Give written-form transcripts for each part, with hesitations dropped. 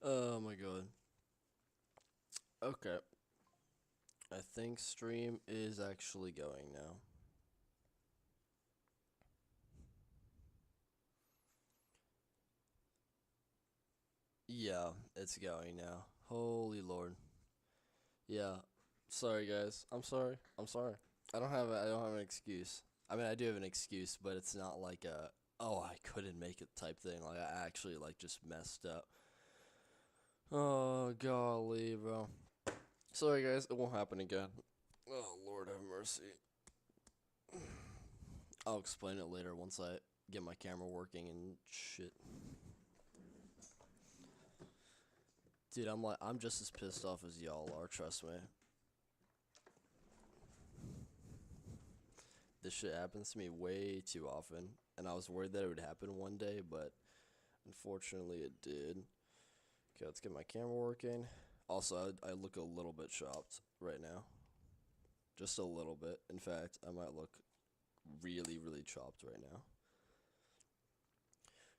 Oh my god. Okay. I think stream is actually going now. Yeah, it's going now. Holy lord. Yeah. Sorry guys. I'm sorry. I'm sorry. I don't have an excuse. I mean, I do have an excuse, but it's not like a oh, I couldn't make it type thing. Like I actually like just messed up. Oh, golly, bro. Sorry guys, it won't happen again. Oh, Lord have mercy. I'll explain it later once I get my camera working and shit. Dude, I'm just as pissed off as y'all are, trust me. This shit happens to me way too often, and I was worried that it would happen one day, but unfortunately it did. Okay, let's get my camera working. Also, I look a little bit chopped right now. Just a little bit. In fact, I might look really, really chopped right now.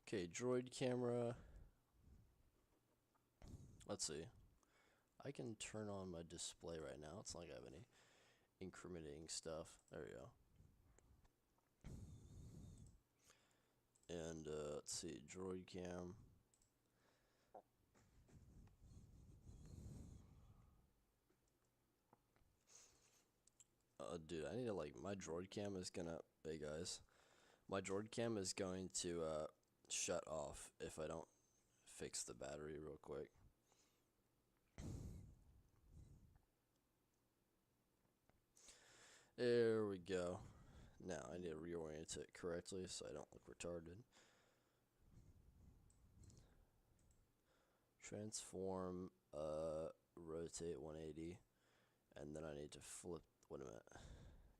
Okay, droid camera. Let's see. I can turn on my display right now. It's not like I have any incriminating stuff. There we go. And let's see, droid cam. Dude, I need to like my droid cam is gonna. Hey guys, my droid cam is going to shut off if I don't fix the battery real quick. There we go. Now I need to reorient it correctly so I don't look retarded. Transform, rotate 180, and then I need to flip. Wait a minute.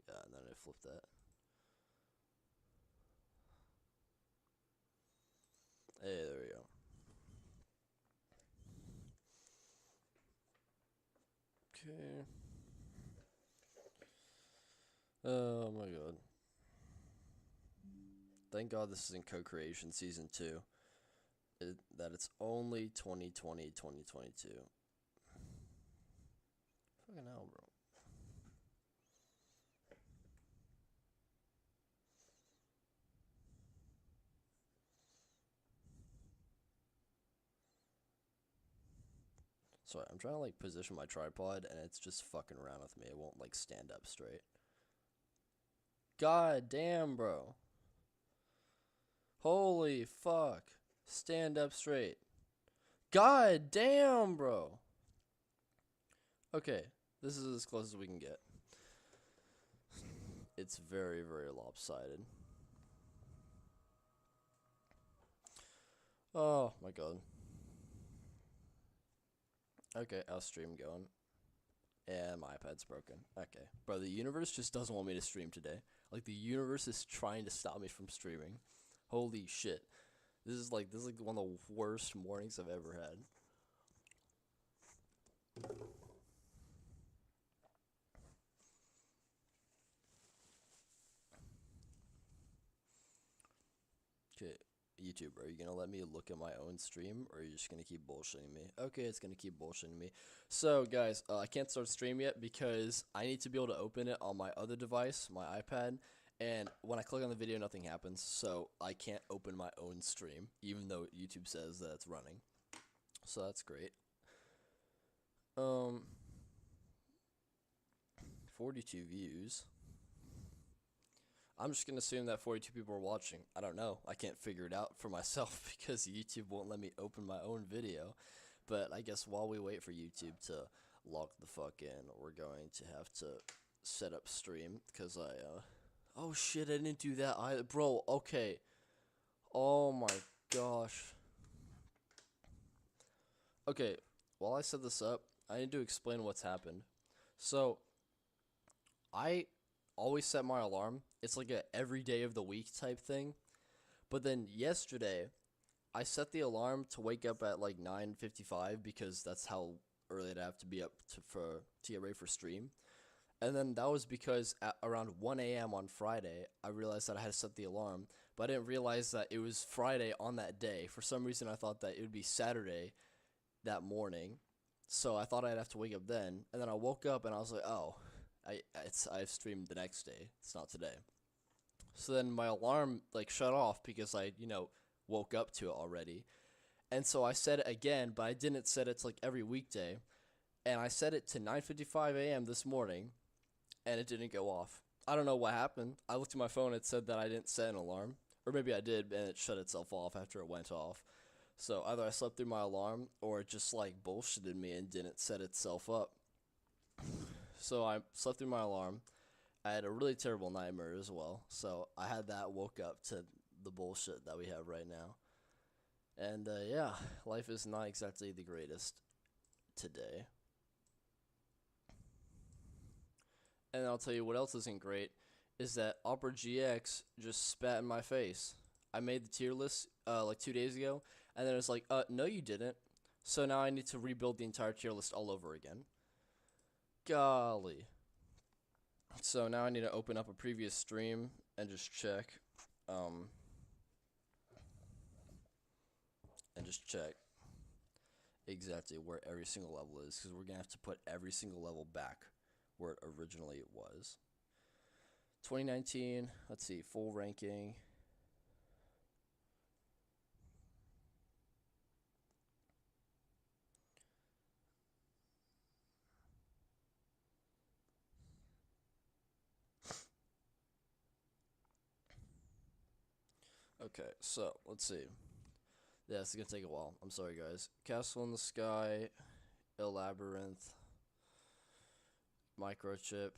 Yeah, and then I flip that. Hey, there we go. Okay. Oh my god. Thank God this is in co-creation season 2. That it's only 2020, 2022. Fucking hell, bro. Sorry, I'm trying to like position my tripod and it's just fucking around with me. It won't like stand up straight. God damn, bro. Holy fuck. Stand up straight. God damn, bro. Okay, this is as close as we can get. It's very, very lopsided. Oh my god. Okay, how's stream going? And my iPad's broken. Okay. Bro, the universe just doesn't want me to stream today. Like the universe is trying to stop me from streaming. Holy shit. This is like one of the worst mornings I've ever had. Okay, YouTube, are you gonna let me look at my own stream, or are you just gonna keep bullshitting me? Okay, it's gonna keep bullshitting me. So, guys, I can't start stream yet because I need to be able to open it on my other device, my iPad, and when I click on the video, nothing happens, so I can't open my own stream, even though YouTube says that it's running. So that's great. 42 views. I'm just gonna assume that 42 people are watching. I don't know. I can't figure it out for myself because YouTube won't let me open my own video. But I guess while we wait for YouTube to log the fuck in, we're going to have to set up stream because oh shit, I didn't do that either. Bro, okay. Oh my gosh. Okay, while I set this up, I need to explain what's happened. So, I always set my alarm. It's like a every day of the week type thing. But then yesterday, I set the alarm to wake up at like 9:55 because that's how early I'd have to be up to get ready for stream. And then that was because at around 1 a.m. on Friday, I realized that I had to set the alarm, but I didn't realize that it was Friday on that day. For some reason, I thought that it would be Saturday that morning, so I thought I'd have to wake up then. And then I woke up and I was like, oh, I've streamed the next day. It's not today. So then my alarm like shut off because I woke up to it already. And so I set it again, but I didn't set it to like every weekday. And I set it to 9:55 a.m. this morning, and it didn't go off. I don't know what happened. I looked at my phone. It said that I didn't set an alarm, or maybe I did, and it shut itself off after it went off. So either I slept through my alarm, or it just like bullshitted me and didn't set itself up. So I slept through my alarm. I had a really terrible nightmare as well. So I had that, woke up to the bullshit that we have right now. And yeah, life is not exactly the greatest today. And I'll tell you what else isn't great is that Opera GX just spat in my face. I made the tier list like 2 days ago, and then it's like, no, you didn't. So now I need to rebuild the entire tier list all over again. Golly. So now I need to open up a previous stream and just check. Exactly where every single level is, because we're going to have to put every single level back where it originally was. 2019, let's see, full ranking. Okay, so let's see. Yeah, it's gonna take a while. I'm sorry, guys. Castle in the Sky, Labyrinth, Microchip,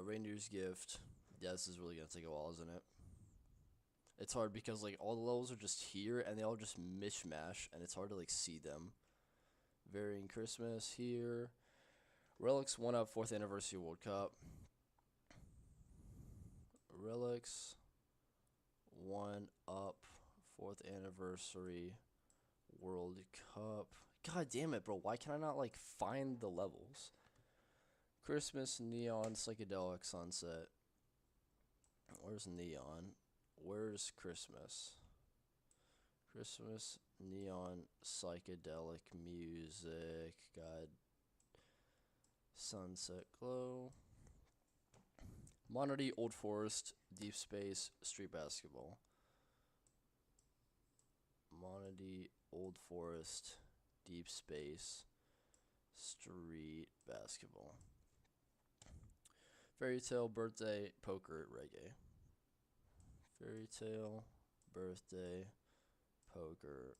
Reindeer's Gift. Yeah, this is really gonna take a while, isn't it? It's hard because like all the levels are just here and they all just mishmash, and it's hard to like see them. Varying Christmas here. Relics 1-up 4th Anniversary World Cup. Relics 1-up 4th Anniversary World Cup. God damn it, bro. Why can I not like find the levels? Christmas, Neon, Psychedelic Sunset. Where's Neon? Where's Christmas? Christmas, Neon, Psychedelic Music. God. Sunset Glow. Monody, Old Forest, Deep Space, Street Basketball. Monody, Old Forest, Deep Space, Street Basketball. Fairy Tale, Birthday, Poker, Reggae. Fairy Tale, Birthday, Poker,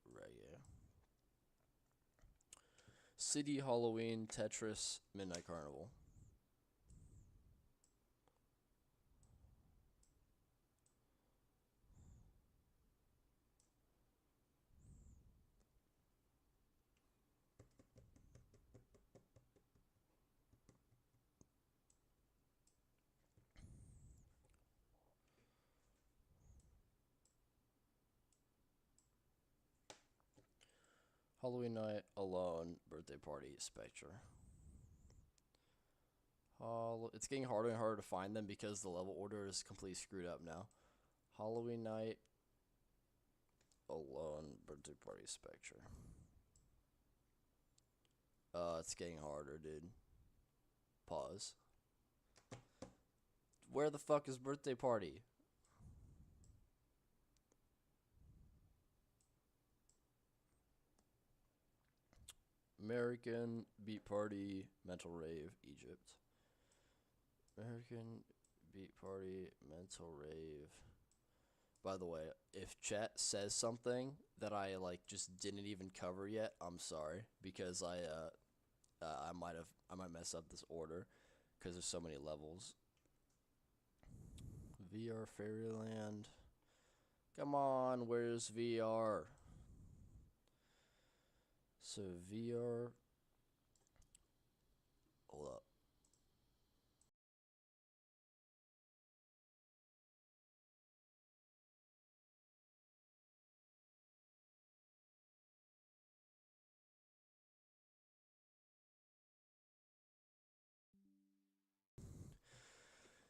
Reggae. City, Halloween, Tetris, Midnight Carnival. Halloween Night, Alone, Birthday Party, Spectre. It's getting harder and harder to find them because the level order is completely screwed up now. Halloween Night, Alone, Birthday Party, Spectre. It's getting harder, dude. Pause. Where the fuck is Birthday Party? American Beat Party, Mental Rave, Egypt. American Beat Party, Mental Rave. By the way, if chat says something that I like just didn't even cover yet, I'm sorry, because I might mess up this order because there's so many levels. VR Fairyland. Come on, where's VR? So VR. Hold up.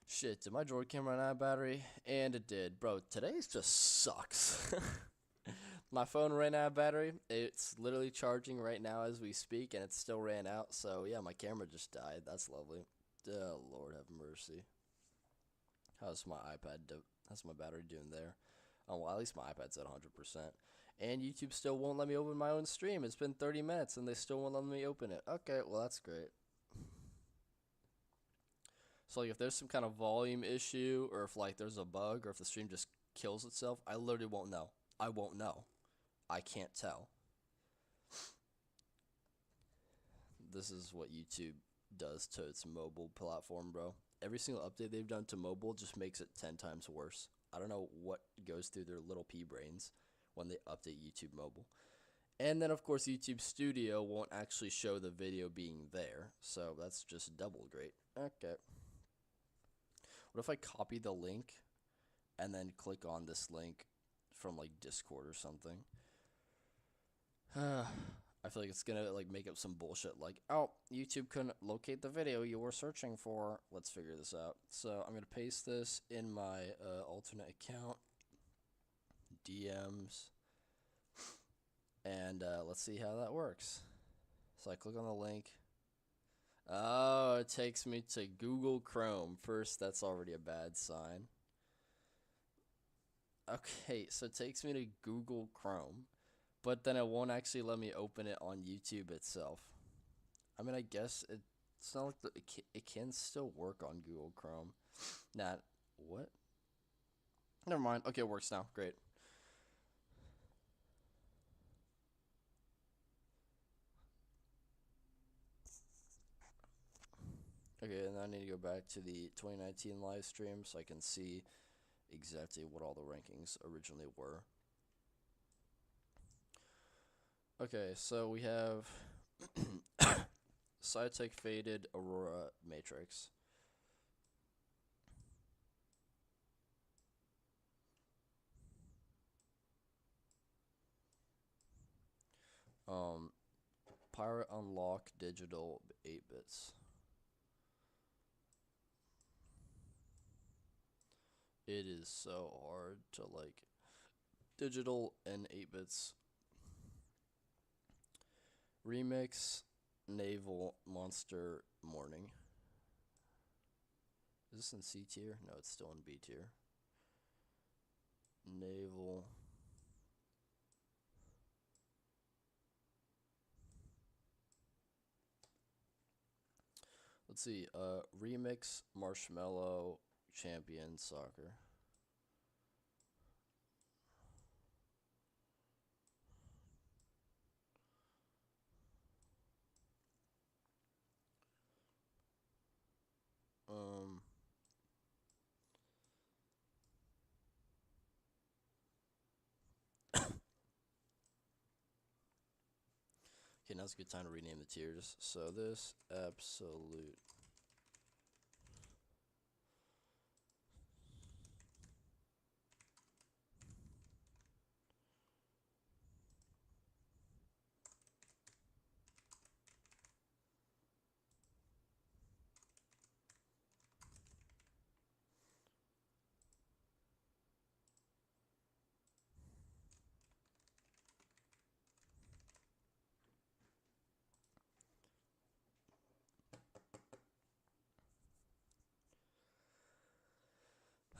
Shit, did my Droid camera run out of battery? And it did. Bro, today's just sucks. My phone ran out of battery. It's literally charging right now as we speak, and it still ran out. So yeah, my camera just died. That's lovely. Oh, Lord have mercy. How's my how's my battery doing there? Oh, well, at least my iPad's at 100%. And YouTube still won't let me open my own stream. It's been 30 minutes, and they still won't let me open it. Okay, well, that's great. So, like, if there's some kind of volume issue, or if, like, there's a bug, or if the stream just kills itself, I literally won't know. I won't know. I can't tell. This is what YouTube does to its mobile platform, bro. Every single update they've done to mobile just makes it 10 times worse. I don't know what goes through their little pea brains when they update YouTube mobile. And then, of course, YouTube Studio won't actually show the video being there. So that's just double great. Okay. What if I copy the link and then click on this link from, like, Discord or something? I feel like it's gonna, like, make up some bullshit like, oh, YouTube couldn't locate the video you were searching for. Let's figure this out. So I'm gonna paste this in my alternate account, DMs, and let's see how that works. So I click on the link. Oh, it takes me to Google Chrome. First, that's already a bad sign. Okay, so it takes me to Google Chrome, but then it won't actually let me open it on YouTube itself. I mean, I guess it's not like it can still work on Google Chrome. Nah, what? Never mind. Okay, it works now. Great. Okay, and I need to go back to the 2019 live stream so I can see exactly what all the rankings originally were. Okay, so we have Sci-Tech Faded Aurora Matrix. Pirate Unlock Digital 8-bits. It is so hard to, like, digital and 8-bits. Remix Naval Monster Morning. Is this in C tier? No, it's still in B tier. Naval. Let's see. Remix Marshmallow Champion Soccer. Okay, now's a good time to rename the tiers. So this absolute.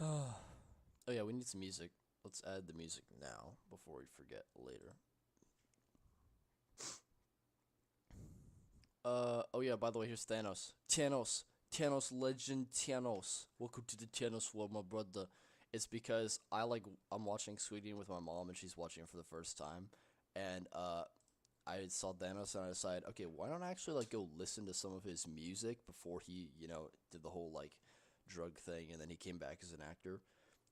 Oh yeah, we need some music. Let's add the music now before we forget later. Oh yeah, by the way, here's Thanos. Thanos legend Thanos. Welcome to the Thanos world, my brother. It's because I'm watching Sweetie with my mom and she's watching it for the first time. And I saw Thanos and I decided, okay, why don't I actually, like, go listen to some of his music before he, did the whole, like, drug thing and then he came back as an actor.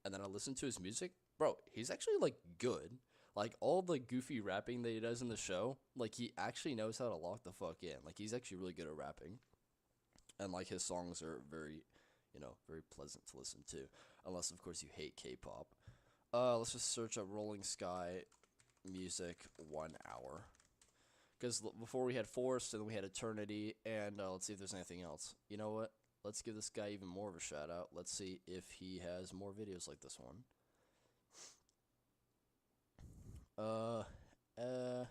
And then I listened to his music. Bro, he's actually, like, good. Like, all the goofy rapping that he does in the show, like, he actually knows how to lock the fuck in. Like, he's actually really good at rapping. And, like, his songs are very, very pleasant to listen to. Unless, of course, you hate K-pop. Let's just search up Rolling Sky music 1 hour. Because before we had Forest, and then we had Eternity, and let's see if there's anything else. You know what? Let's give this guy even more of a shout out. Let's see if he has more videos like this one. Uh, uh,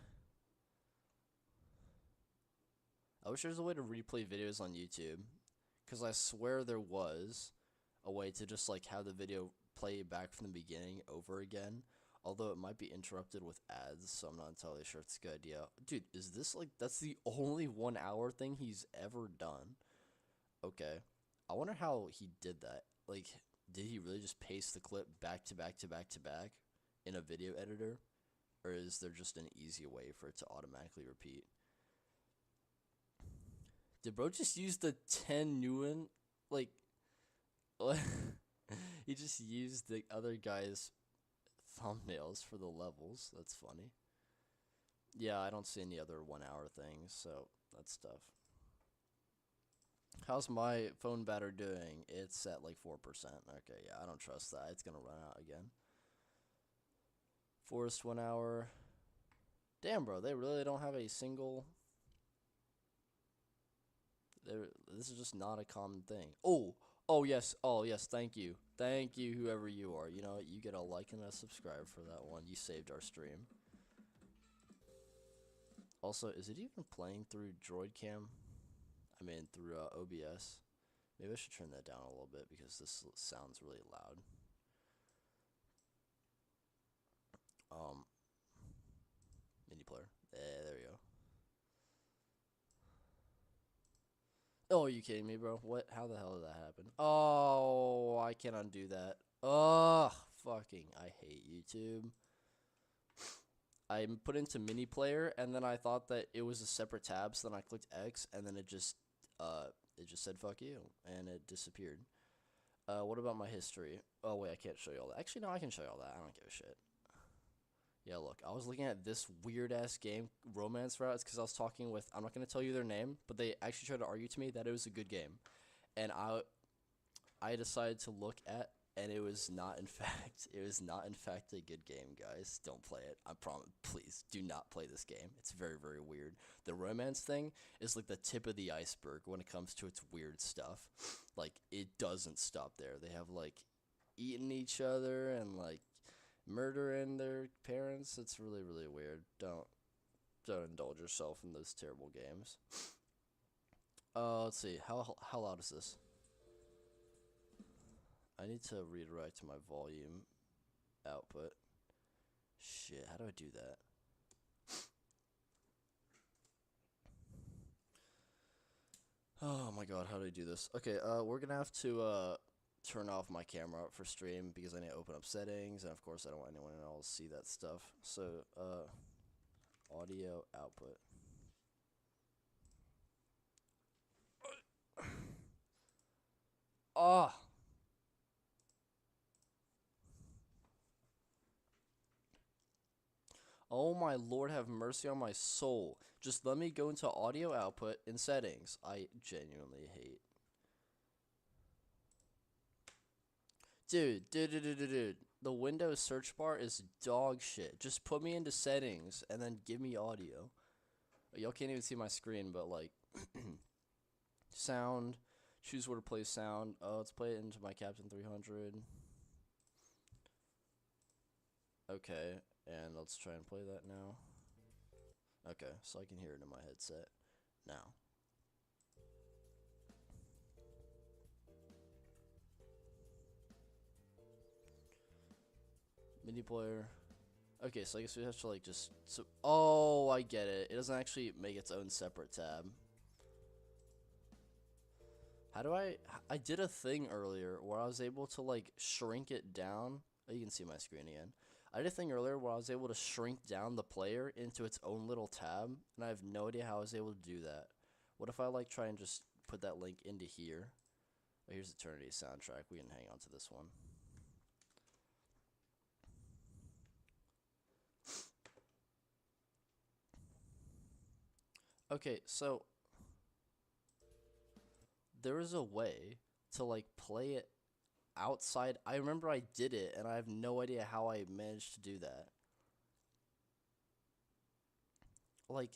I wish there was a way to replay videos on YouTube, because I swear there was a way to just like have the video play back from the beginning over again. Although it might be interrupted with ads, so I'm not entirely sure if it's a good idea. Dude, is this like that's the only 1 hour thing he's ever done? Okay. I wonder how he did that. Like, did he really just paste the clip back to back to back to back in a video editor? Or is there just an easy way for it to automatically repeat? Did bro just use the 10 new one? Like, he just used the other guy's thumbnails for the levels. That's funny. Yeah, I don't see any other 1 hour things, so that's tough. How's my phone battery doing? It's at like 4%. Okay, yeah, I don't trust that. It's gonna run out again. Forest 1 hour. Damn, bro, they really don't have a single. This is just not a common thing. Oh yes, thank you, whoever you are. You know what? You get a like and a subscribe for that one. You saved our stream. Also, is it even playing through Droid Cam? I mean, through OBS. Maybe I should turn that down a little bit because this sounds really loud. Mini player. There we go. Oh, are you kidding me, bro? What? How the hell did that happen? Oh, I can't undo that. Ugh, fucking, I hate YouTube. I put into mini player, and then I thought that it was a separate tab, so then I clicked X, and then it just said fuck you, and it disappeared. What about my history? Oh, wait, I can't show you all that. Actually, no, I can show you all that. I don't give a shit. Yeah, look, I was looking at this weird-ass game, Romance Routes, because I was talking with, I'm not going to tell you their name, but they actually tried to argue to me that it was a good game. And I decided to look at, and it was not in fact a good game, guys. Don't play it. I promise. Please do not play this game. It's very, very weird. The romance thing is like the tip of the iceberg when it comes to its weird stuff. Like, it doesn't stop there. They have like eating each other and like murdering their parents. It's really, really weird. Don't indulge yourself in those terrible games. Let's see. How loud is this? I need to redirect my volume output. Shit, how do I do that? Oh my god, how do I do this? Okay, we're gonna have to turn off my camera for stream because I need to open up settings, and of course I don't want anyone else to see that stuff. So, audio output. Ah! Oh my lord, have mercy on my soul. Just let me go into audio output in settings. I genuinely hate. Dude. The Windows search bar is dog shit. Just put me into settings and then give me audio. Y'all can't even see my screen, but like sound. Choose where to play sound. Oh, let's play it into my Captain 300. Okay, and let's try and play that now. Okay, so I can hear it in my headset now. Mini player. Okay, so I guess we have to like just oh, I get it. It doesn't actually make its own separate tab. How do I did a thing earlier where I was able to like shrink it down. Oh, you can see my screen again. I did a thing earlier where I was able to shrink down the player into its own little tab, and I have no idea how I was able to do that. What if I like try and just put that link into here? Oh, here's Eternity soundtrack. We can hang on to this one. Okay, so there is a way to like play it outside. I remember I did it, and I have no idea how I managed to do that. Like,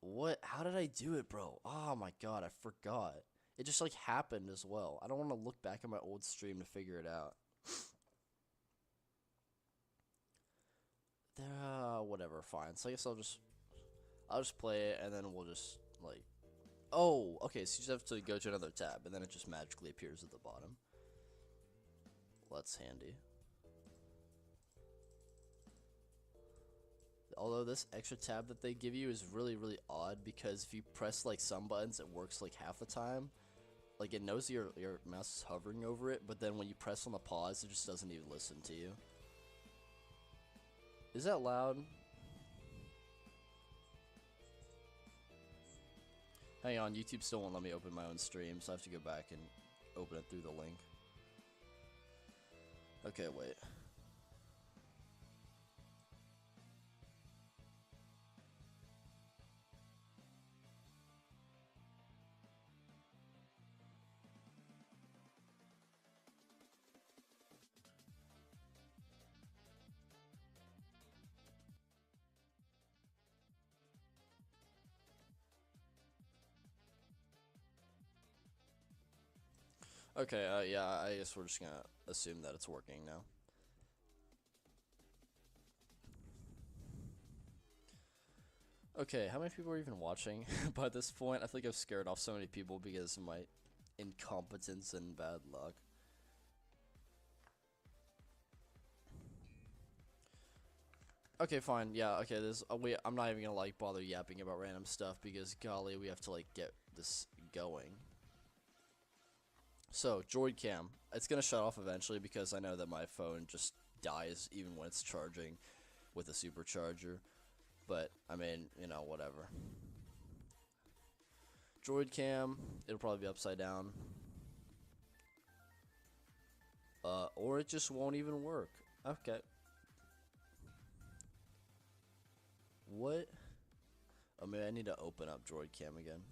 what? How did I do it, bro? Oh my god, I forgot. It just like happened as well. I don't want to look back at my old stream to figure it out. whatever, fine. So I guess I'll just play it, and then we'll just, like... Oh, okay, so you just have to go to another tab, and then it just magically appears at the bottom. Well, that's handy. Although this extra tab that they give you is really, really odd, because if you press, like, some buttons, it works, like, half the time. Like, it knows your mouse is hovering over it, but then when you press on the pause, it just doesn't even listen to you. Is that loud? Hang on, YouTube still won't let me open my own stream, so I have to go back and open it through the link. Okay, wait. Okay, yeah, I guess we're just gonna assume that it's working now. Okay, how many people are even watching by this point? I think I've scared off so many people because of my incompetence and bad luck. Okay, fine. Yeah, okay, I'm not even gonna, like, bother yapping about random stuff because, golly, we have to, like, get this going. So, Droid Cam. It's gonna shut off eventually because I know that my phone just dies even when it's charging with a supercharger. But, I mean, you know, whatever. Droid Cam. It'll probably be upside down. Or it just won't even work. Okay. What? Oh, maybe I need to open up Droid Cam again.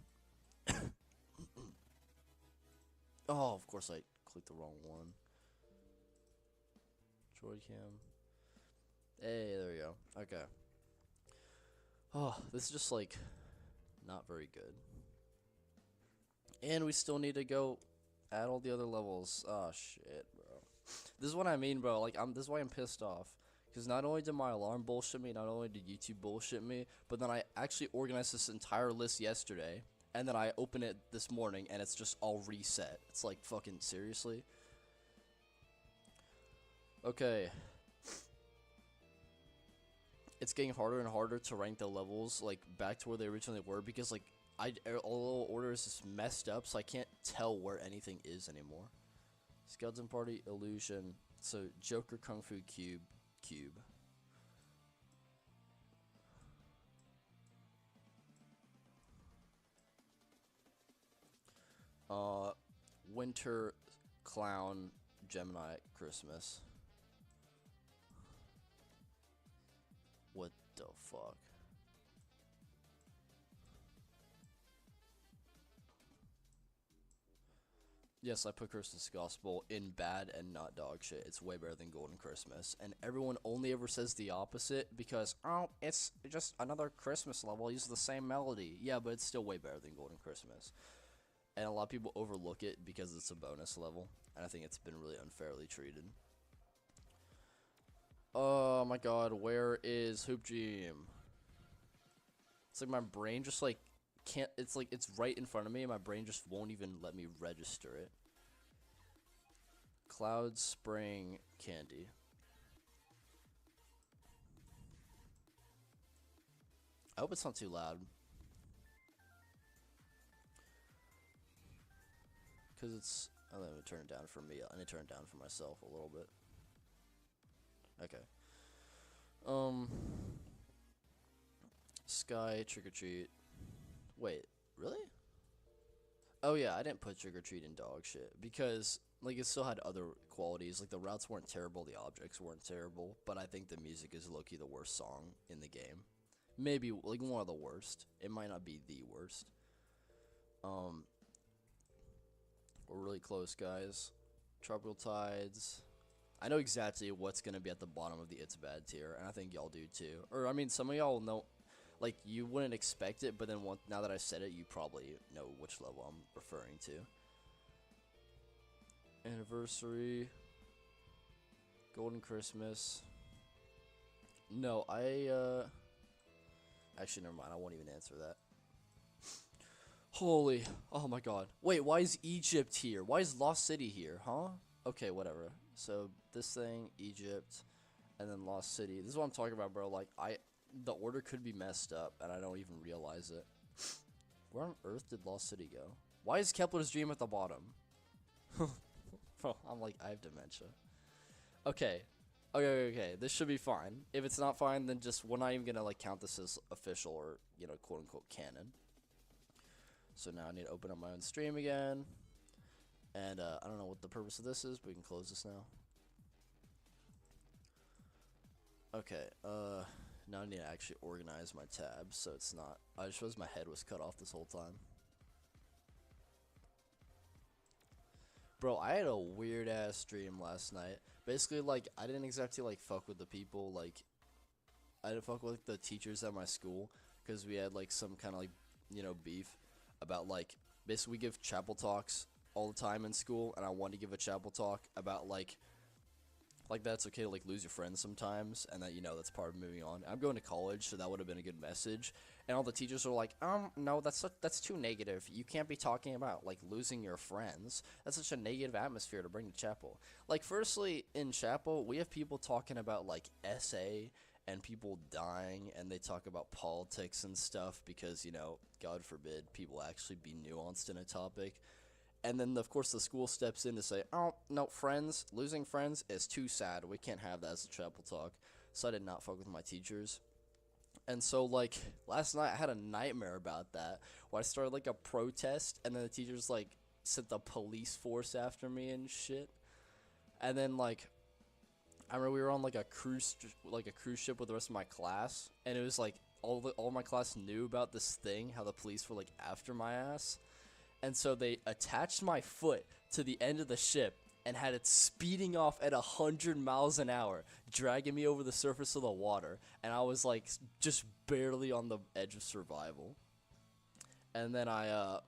Oh, of course I clicked the wrong one. Droid Cam. Hey, there we go. Okay. Oh, this is just, like, not very good. And we still need to go add all the other levels. Oh, shit, bro. This is what I mean, bro. Like, this is why I'm pissed off. Because not only did my alarm bullshit me, not only did YouTube bullshit me, but then I actually organized this entire list yesterday, and then I open it this morning, and it's just all reset. It's like, fucking seriously? Okay. It's getting harder and harder to rank the levels, like, back to where they originally were, because, like, all order is just messed up, so I can't tell where anything is anymore. Skeleton Party, Illusion, so Joker, Kung Fu Cube. Winter, Clown, Gemini, Christmas. What the fuck? Yes, I put Christmas Gospel in bad and not dog shit. It's way better than Golden Christmas. And everyone only ever says the opposite because, oh, it's just another Christmas level. Uses the same melody. Yeah, but it's still way better than Golden Christmas. And a lot of people overlook it because it's a bonus level. And I think it's been really unfairly treated. Oh my god, where is Hoop Dream? It's like my brain just, like, can't, it's like it's right in front of me and my brain just won't even let me register it. Cloud Spring Candy. I hope it's not too loud. Because it's, I'm going to turn it down for me. I need to turn it down for myself a little bit. Okay. Sky, Trick or Treat. Wait, really? Oh yeah, I didn't put Trick or Treat in dog shit because, like, it still had other qualities. Like, the routes weren't terrible, the objects weren't terrible, but I think the music is low-key the worst song in the game. Maybe, like, one of the worst. It might not be the worst. We're really close, guys. Tropical Tides. I know exactly what's gonna be at the bottom of the It's Bad tier, and I think y'all do too. Or, I mean, some of y'all know, like, you wouldn't expect it, but then now that I said it, you probably know which level I'm referring to. Anniversary. Golden Christmas. No, Actually, never mind. I won't even answer that. Holy, oh my god. Wait, why is Egypt here? Why is Lost City here, huh? Okay, whatever. So, this thing, Egypt, and then Lost City. This is what I'm talking about, bro. Like, the order could be messed up, and I don't even realize it. Where on earth did Lost City go? Why is Kepler's dream at the bottom? Bro, I'm like, I have dementia. Okay. Okay. This should be fine. If it's not fine, then just, we're not even gonna, like, count this as official or, you know, quote-unquote canon. So now I need to open up my own stream again. And, I don't know what the purpose of this is, but we can close this now. Okay, now I need to actually organize my tabs so it's not. I just realized my head was cut off this whole time. Bro, I had a weird ass stream last night. Basically, like, I didn't exactly like fuck with the people. Like, I didn't fuck with like, the teachers at my school because we had like some kind of like, you know, beef about like, basically we give chapel talks all the time in school, and I wanted to give a chapel talk about like that's okay to like lose your friends sometimes, and that, you know, that's part of moving on. I'm going to college, so that would have been a good message. And all the teachers are like, no, that's too negative. You can't be talking about like losing your friends. That's such a negative atmosphere to bring to chapel. Like, firstly, in chapel we have people talking about like SA and people dying, and they talk about politics and stuff because, you know, God forbid people actually be nuanced in a topic. And then, of course, the school steps in to say, oh, no, losing friends is too sad. We can't have that as a chapel talk. So I did not fuck with my teachers. And so, like, last night I had a nightmare about that, where I started, like, a protest, and then the teachers, like, sent the police force after me and shit. And then, like, I remember we were on, like, a cruise ship with the rest of my class, and it was, like, all my class knew about this thing, how the police were, like, after my ass. And so they attached my foot to the end of the ship and had it speeding off at 100 miles an hour, dragging me over the surface of the water. And I was like just barely on the edge of survival. And then I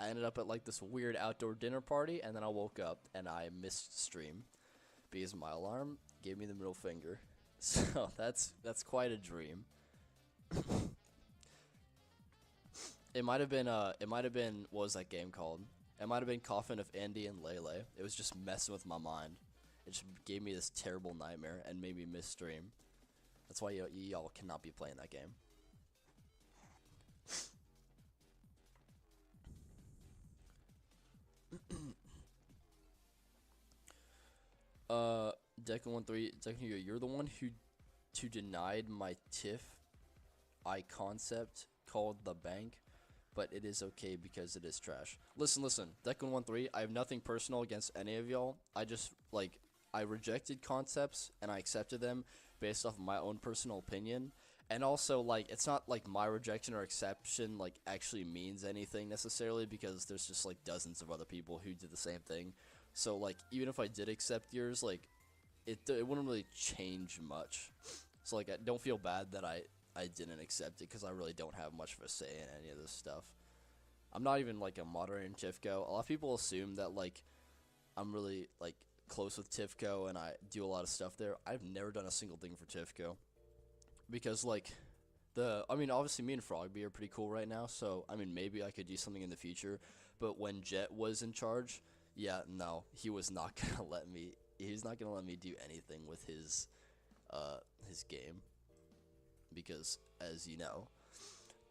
ended up at like this weird outdoor dinner party, and then I woke up and I missed stream because my alarm gave me the middle finger. So that's quite a dream. It might have been, what was that game called? It might have been Coffin of Andy and Leyley. It was just messing with my mind. It just gave me this terrible nightmare and made me miss stream. That's why y'all cannot be playing that game. Declan13, you're the one who denied my TIFF concept called the bank, but it is okay because it is trash. Listen, Declan13, I have nothing personal against any of y'all. I just, like, I rejected concepts and I accepted them based off of my own personal opinion. And also, like, it's not like my rejection or exception, like, actually means anything necessarily, because there's just, like, dozens of other people who did the same thing. So, like, even if I did accept yours, like, it wouldn't really change much. So, like, I don't feel bad that I didn't accept it, because I really don't have much of a say in any of this stuff. I'm not even, like, a moderator in TIFCO. A lot of people assume that, like, I'm really, like, close with TIFCO and I do a lot of stuff there. I've never done a single thing for TIFCO. Because, like, I mean, obviously me and Frogby are pretty cool right now, so, I mean, maybe I could do something in the future. But when Jet was in charge, yeah, no, he was not gonna let me, he's not gonna let me do anything with his game. Because, as you know,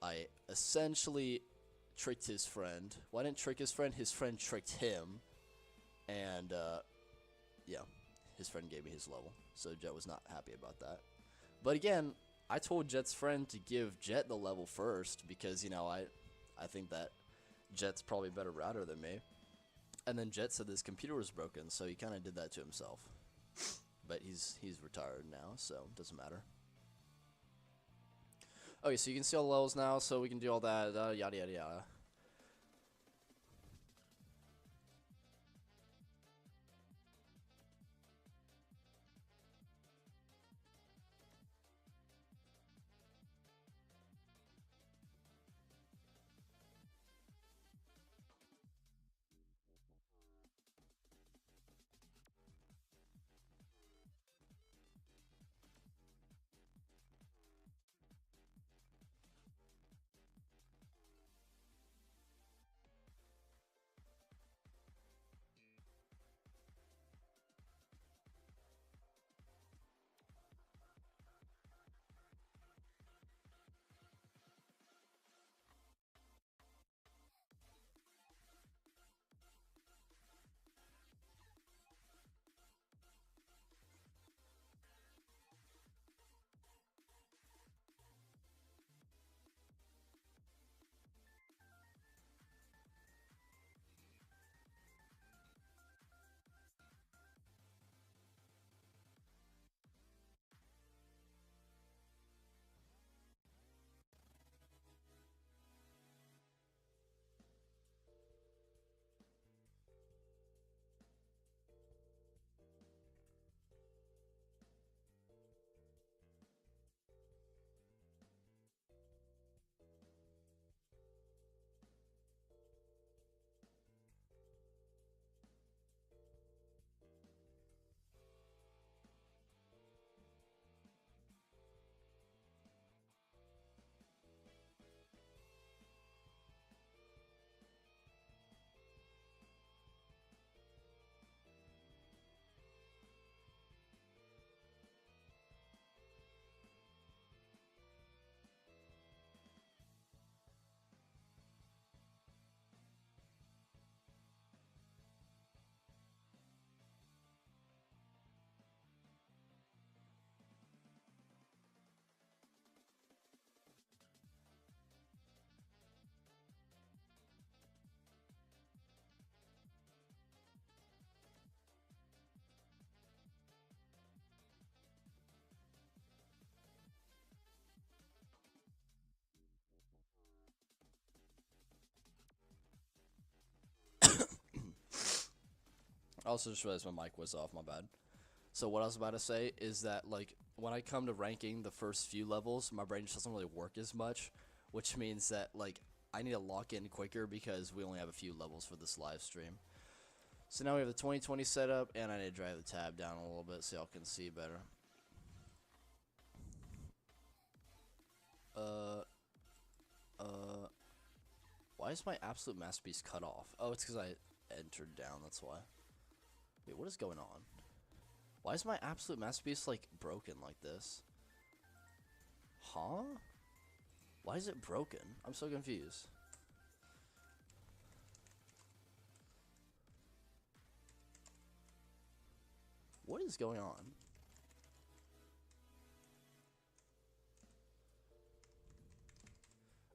I essentially tricked his friend. Well, I didn't trick his friend tricked him. And, yeah, his friend gave me his level. So Jet was not happy about that. But again, I told Jet's friend to give Jet the level first, because, you know, I think that Jet's probably a better router than me. And then Jet said his computer was broken, so he kind of did that to himself. But he's retired now, so it doesn't matter. Okay, so you can see all the levels now, so we can do all that, yada yada yada. also just realized my mic was off, my bad. So what I was about to say is that, like, when I come to ranking the first few levels, my brain just doesn't really work as much, which means that, like, I need to lock in quicker because we only have a few levels for this live stream. So now we have the 2020 setup, and I need to drag the tab down a little bit so y'all can see better. Why is my absolute masterpiece cut off? Oh, it's because I entered down, that's why. Wait, what is going on? Why is my absolute masterpiece, like, broken like this? Huh? Why is it broken? I'm so confused. What is going on?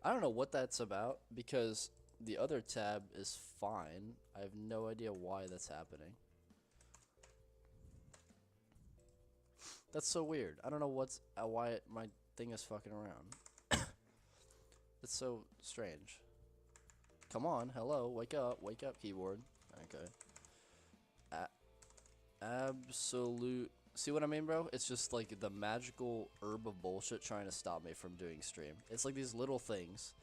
I don't know what that's about because the other tab is fine. I have no idea why that's happening. That's so weird. I don't know why my thing is fucking around. It's so strange. Come on, hello, wake up, keyboard. Okay. Absolute. See what I mean, bro? It's just like the magical herb of bullshit trying to stop me from doing stream. It's like these little things.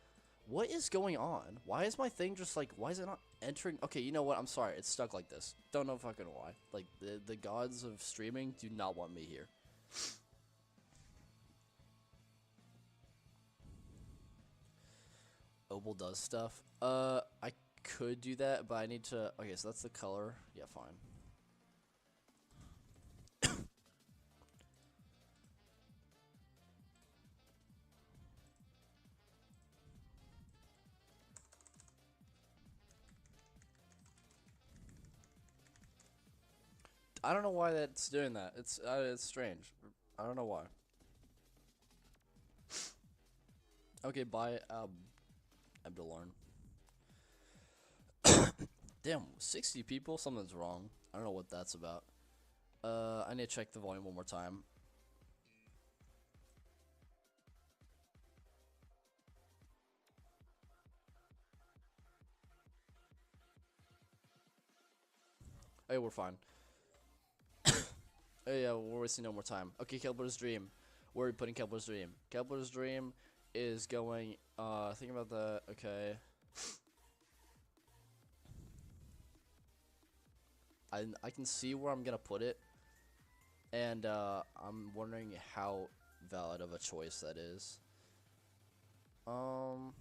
What is going on? Why is my thing just like, why is it not entering? Okay, you know what? I'm sorry. It's stuck like this. Don't know fucking why. Like, the gods of streaming do not want me here. Opal does stuff. I could do that, but I need to. Okay, so that's the color. Yeah, fine. I don't know why that's doing that. It's strange. I don't know why. Okay, bye, Abdelorn. Damn, 60 people? Something's wrong. I don't know what that's about. I need to check the volume one more time. Hey, we're fine. Hey, yeah, we're wasting no more time. Okay, Kepler's Dream. Where are we putting Kepler's Dream? Kepler's Dream is going, think about that. Okay. I can see where I'm gonna put it. And, I'm wondering how valid of a choice that is. Come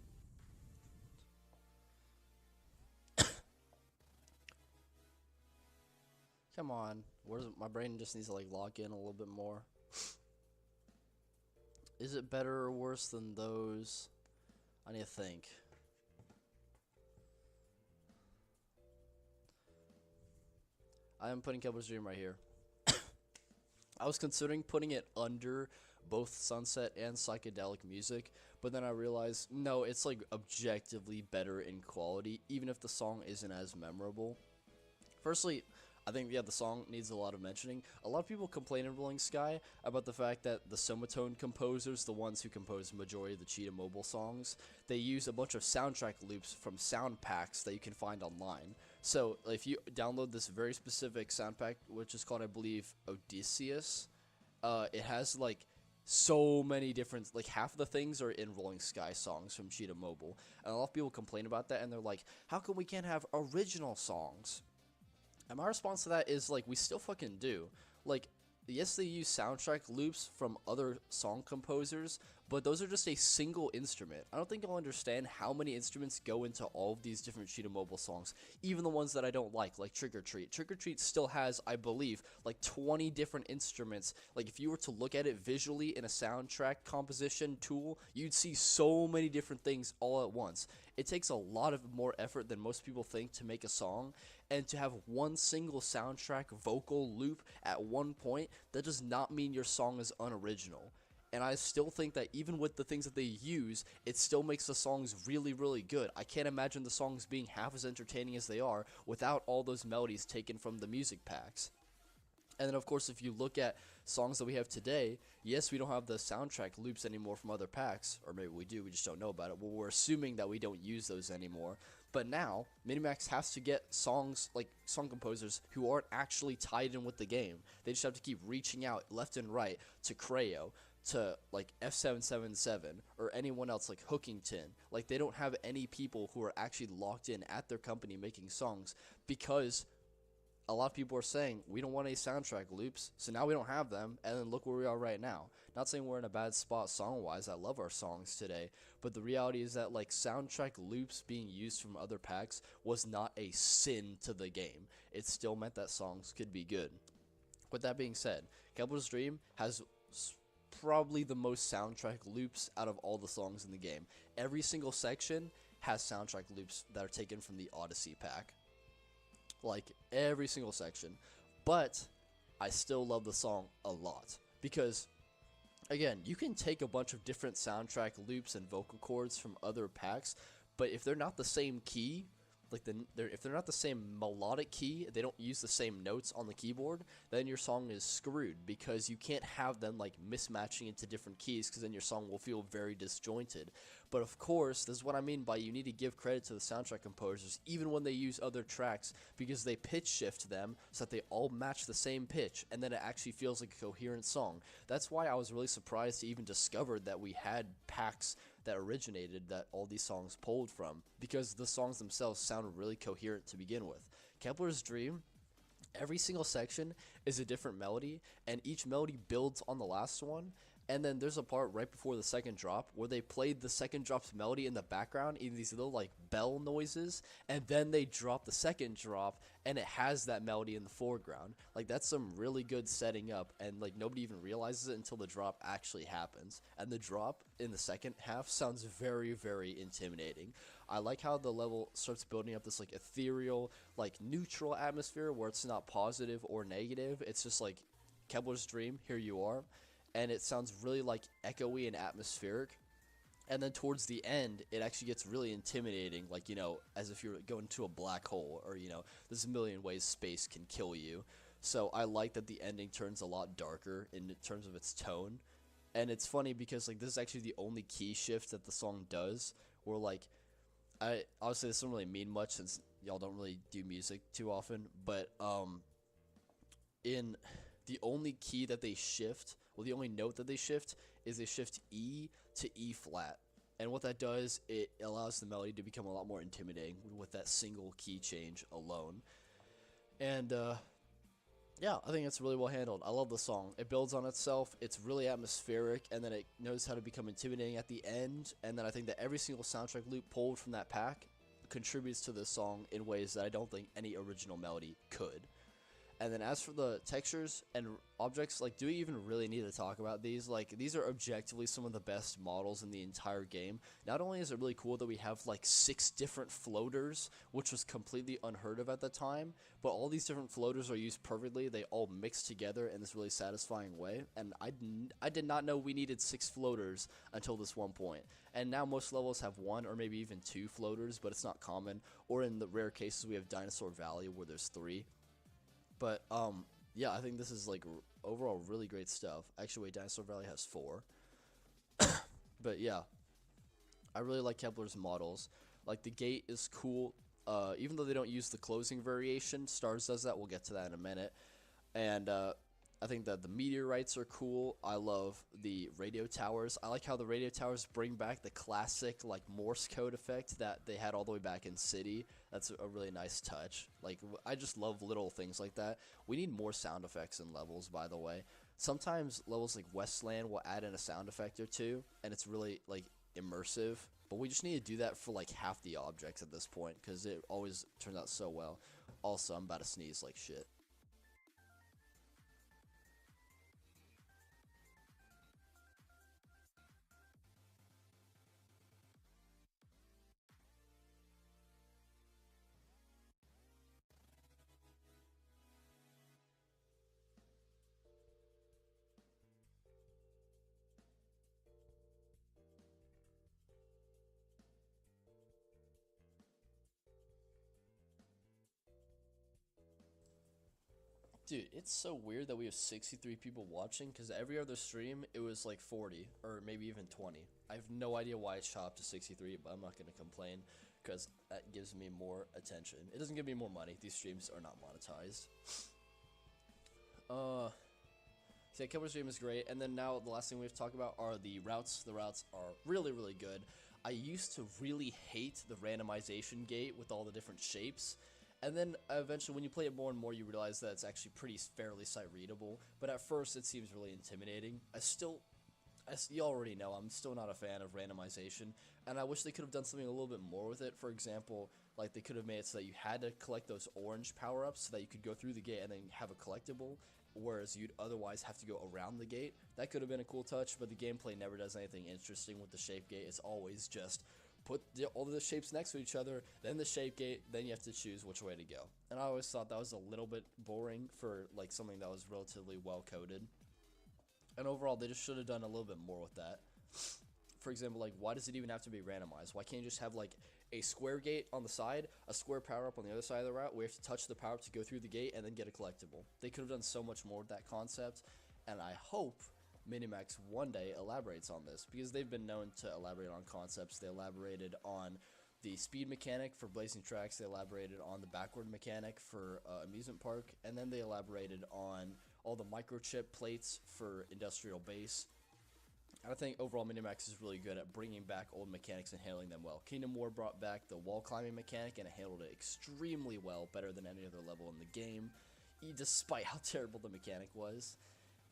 on. Where's my brain just needs to like lock in a little bit more. Is it better or worse than those? I need to think. I am putting Kepler's Dream right here. I was considering putting it under both Sunset and Psychedelic Music, but then I realized, no, it's like objectively better in quality, even if the song isn't as memorable. Firstly, I think, yeah, the song needs a lot of mentioning. A lot of people complain in Rolling Sky about the fact that the Somatone composers, the ones who compose the majority of the Cheetah Mobile songs, they use a bunch of soundtrack loops from sound packs that you can find online. So if you download this very specific sound pack, which is called, I believe, Odysseus, it has like so many different, like half of the things are in Rolling Sky songs from Cheetah Mobile. And a lot of people complain about that, and they're like, how come we can't have original songs? And my response to that is, like, we still fucking do. Like, yes, they use soundtrack loops from other song composers, but those are just a single instrument. I don't think you'll understand how many instruments go into all of these different Cheetah Mobile songs, even the ones that I don't like Trick or Treat. Trick or Treat still has, I believe, like 20 different instruments. Like, if you were to look at it visually in a soundtrack composition tool, you'd see so many different things all at once. It takes a lot of more effort than most people think to make a song, and to have one single soundtrack vocal loop at one point, that does not mean your song is unoriginal. And I still think that even with the things that they use, it still makes the songs really, really good. I can't imagine the songs being half as entertaining as they are without all those melodies taken from the music packs. And then, of course, if you look at songs that we have today, yes, we don't have the soundtrack loops anymore from other packs, or maybe we do, we just don't know about it. Well, we're assuming that we don't use those anymore. But now, Minimax has to get songs, like song composers who aren't actually tied in with the game. They just have to keep reaching out left and right to Creo, to like F777, or anyone else like Hookington. Like, they don't have any people who are actually locked in at their company making songs, because a lot of people are saying we don't want any soundtrack loops, so now we don't have them, and then look where we are right now. Not saying we're in a bad spot song wise, I love our songs today, but the reality is that like soundtrack loops being used from other packs was not a sin to the game. It still meant that songs could be good. With that being said, Kepler's Dream has probably the most soundtrack loops out of all the songs in the game. Every single section has soundtrack loops that are taken from the Odyssey pack. Like, every single section. But I still love the song a lot, because again, you can take a bunch of different soundtrack loops and vocal cords from other packs, but if they're not the same key, like if they're not the same melodic key, they don't use the same notes on the keyboard, then your song is screwed, because you can't have them like mismatching into different keys, because then your song will feel very disjointed. But of course, this is what I mean by you need to give credit to the soundtrack composers even when they use other tracks, because they pitch shift them so that they all match the same pitch, and then it actually feels like a coherent song. That's why I was really surprised to even discover that we had packs that originated that all these songs pulled from, because the songs themselves sound really coherent to begin with. Kepler's Dream, every single section is a different melody, and each melody builds on the last one. And then there's a part right before the second drop where they played the second drop's melody in the background in these little like bell noises, and then they drop the second drop and it has that melody in the foreground. Like, that's some really good setting up, and like nobody even realizes it until the drop actually happens. And the drop in the second half sounds very, very intimidating. I like how the level starts building up this like ethereal, like neutral atmosphere where it's not positive or negative. It's just like Kepler's Dream, here you are. And it sounds really like echoey and atmospheric. And then towards the end, it actually gets really intimidating, like, you know, as if you're going to a black hole, or, you know, there's a million ways space can kill you. So I like that the ending turns a lot darker in terms of its tone. And it's funny because like this is actually the only key shift that the song does, where like, I obviously this doesn't really mean much since y'all don't really do music too often, but in the only key that they shift, well, the only note that they shift is they shift E to E flat. And what that does, it allows the melody to become a lot more intimidating with that single key change alone. And yeah, I think it's really well handled. I love the song. It builds on itself. It's really atmospheric, and then it knows how to become intimidating at the end. And then I think that every single soundtrack loop pulled from that pack contributes to this song in ways that I don't think any original melody could. And then as for the textures and objects, like, do we even really need to talk about these? Like, these are objectively some of the best models in the entire game. Not only is it really cool that we have like 6 different floaters, which was completely unheard of at the time, but all these different floaters are used perfectly. They all mix together in this really satisfying way. And I did not know we needed 6 floaters until this one point. And now most levels have 1 or maybe even 2 floaters, but it's not common. Or in the rare cases, we have Dinosaur Valley where there's 3. But, yeah, I think this is, like, overall really great stuff. Actually, wait, Dinosaur Valley has 4. But, yeah, I really like Kepler's models. Like, the gate is cool. Even though they don't use the closing variation, Stars does that. We'll get to that in a minute. And, I think that the meteorites are cool. I love the radio towers. I like how the radio towers bring back the classic like Morse code effect that they had all the way back in City. That's a really nice touch. Like, I just love little things like that. We need more sound effects in levels, by the way. Sometimes levels like Westland will add in a sound effect or two, and it's really like immersive. But we just need to do that for like half the objects at this point, because it always turns out so well. Also, I'm about to sneeze like shit. Dude, it's so weird that we have 63 people watching, because every other stream, it was like 40, or maybe even 20. I have no idea why it's chopped to 63, but I'm not going to complain. because that gives me more attention. It doesn't give me more money. These streams are not monetized. So yeah, Kepler's stream is great. And then now the last thing we have to talk about are the routes. The routes are really, really good. I used to really hate the randomization gate with all the different shapes. And then eventually when you play it more and more, you realize that it's actually pretty fairly sight readable. But at first it seems really intimidating. As you already know, I'm still not a fan of randomization, and I wish they could have done something a little bit more with it. For example, like they could have made it so that you had to collect those orange power-ups so that you could go through the gate and then have a collectible, whereas you'd otherwise have to go around the gate. That could have been a cool touch, but the gameplay never does anything interesting with the shape gate. It's always just put all the shapes next to each other, then the shape gate, then you have to choose which way to go. And I always thought that was a little bit boring for like something that was relatively well coded. And overall, they just should have done a little bit more with that. For example, like, why does it even have to be randomized? Why can't you just have, like, a square gate on the side, a square power-up on the other side of the route, where you have to touch the power-up to go through the gate and then get a collectible? They could have done so much more with that concept, and I hope Minimax one day elaborates on this, because they've been known to elaborate on concepts. They elaborated on the speed mechanic for Blazing Tracks, they elaborated on the backward mechanic for Amusement Park, and then they elaborated on all the microchip plates for Industrial Base. And I think overall Minimax is really good at bringing back old mechanics and handling them well. Kingdom War brought back the wall climbing mechanic, and it handled it extremely well, better than any other level in the game, despite how terrible the mechanic was.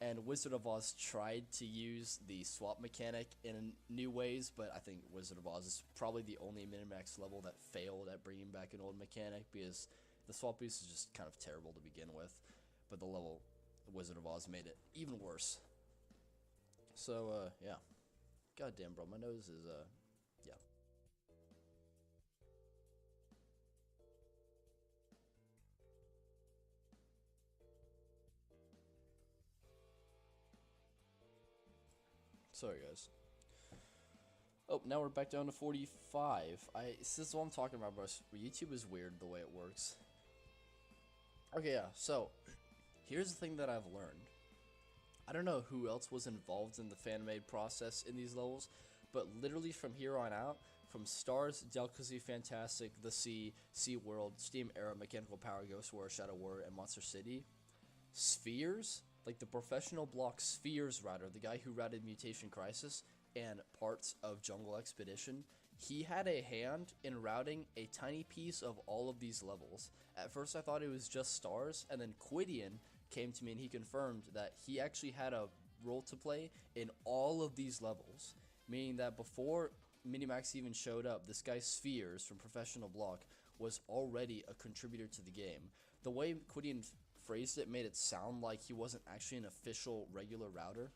And Wizard of Oz tried to use the swap mechanic in new ways, but I think Wizard of Oz is probably the only Minimax level that failed at bringing back an old mechanic, because the swap boost is just kind of terrible to begin with, but the level Wizard of Oz made it even worse. So, yeah. Goddamn, bro, my nose is, yeah. Sorry, guys. Oh, now we're back down to 45. This is what I'm talking about, bro. YouTube is weird the way it works. Okay, yeah, so, here's the thing that I've learned. I don't know who else was involved in the fan-made process in these levels, but literally from here on out, from Stars, Delicacy Fantastic, The Sea, Sea World, Steam Era, Mechanical Power, Ghost War, Shadow War, and Monster City, Spheres, like the professional block Spheres router, the guy who routed Mutation Crisis and parts of Jungle Expedition, he had a hand in routing a tiny piece of all of these levels. At first I thought it was just Stars, and then Quidian came to me and he confirmed that he actually had a role to play in all of these levels, meaning that before Minimax even showed up, this guy Spheres from Professional Block was already a contributor to the game. The way Quidian phrased it made it sound like he wasn't actually an official regular router,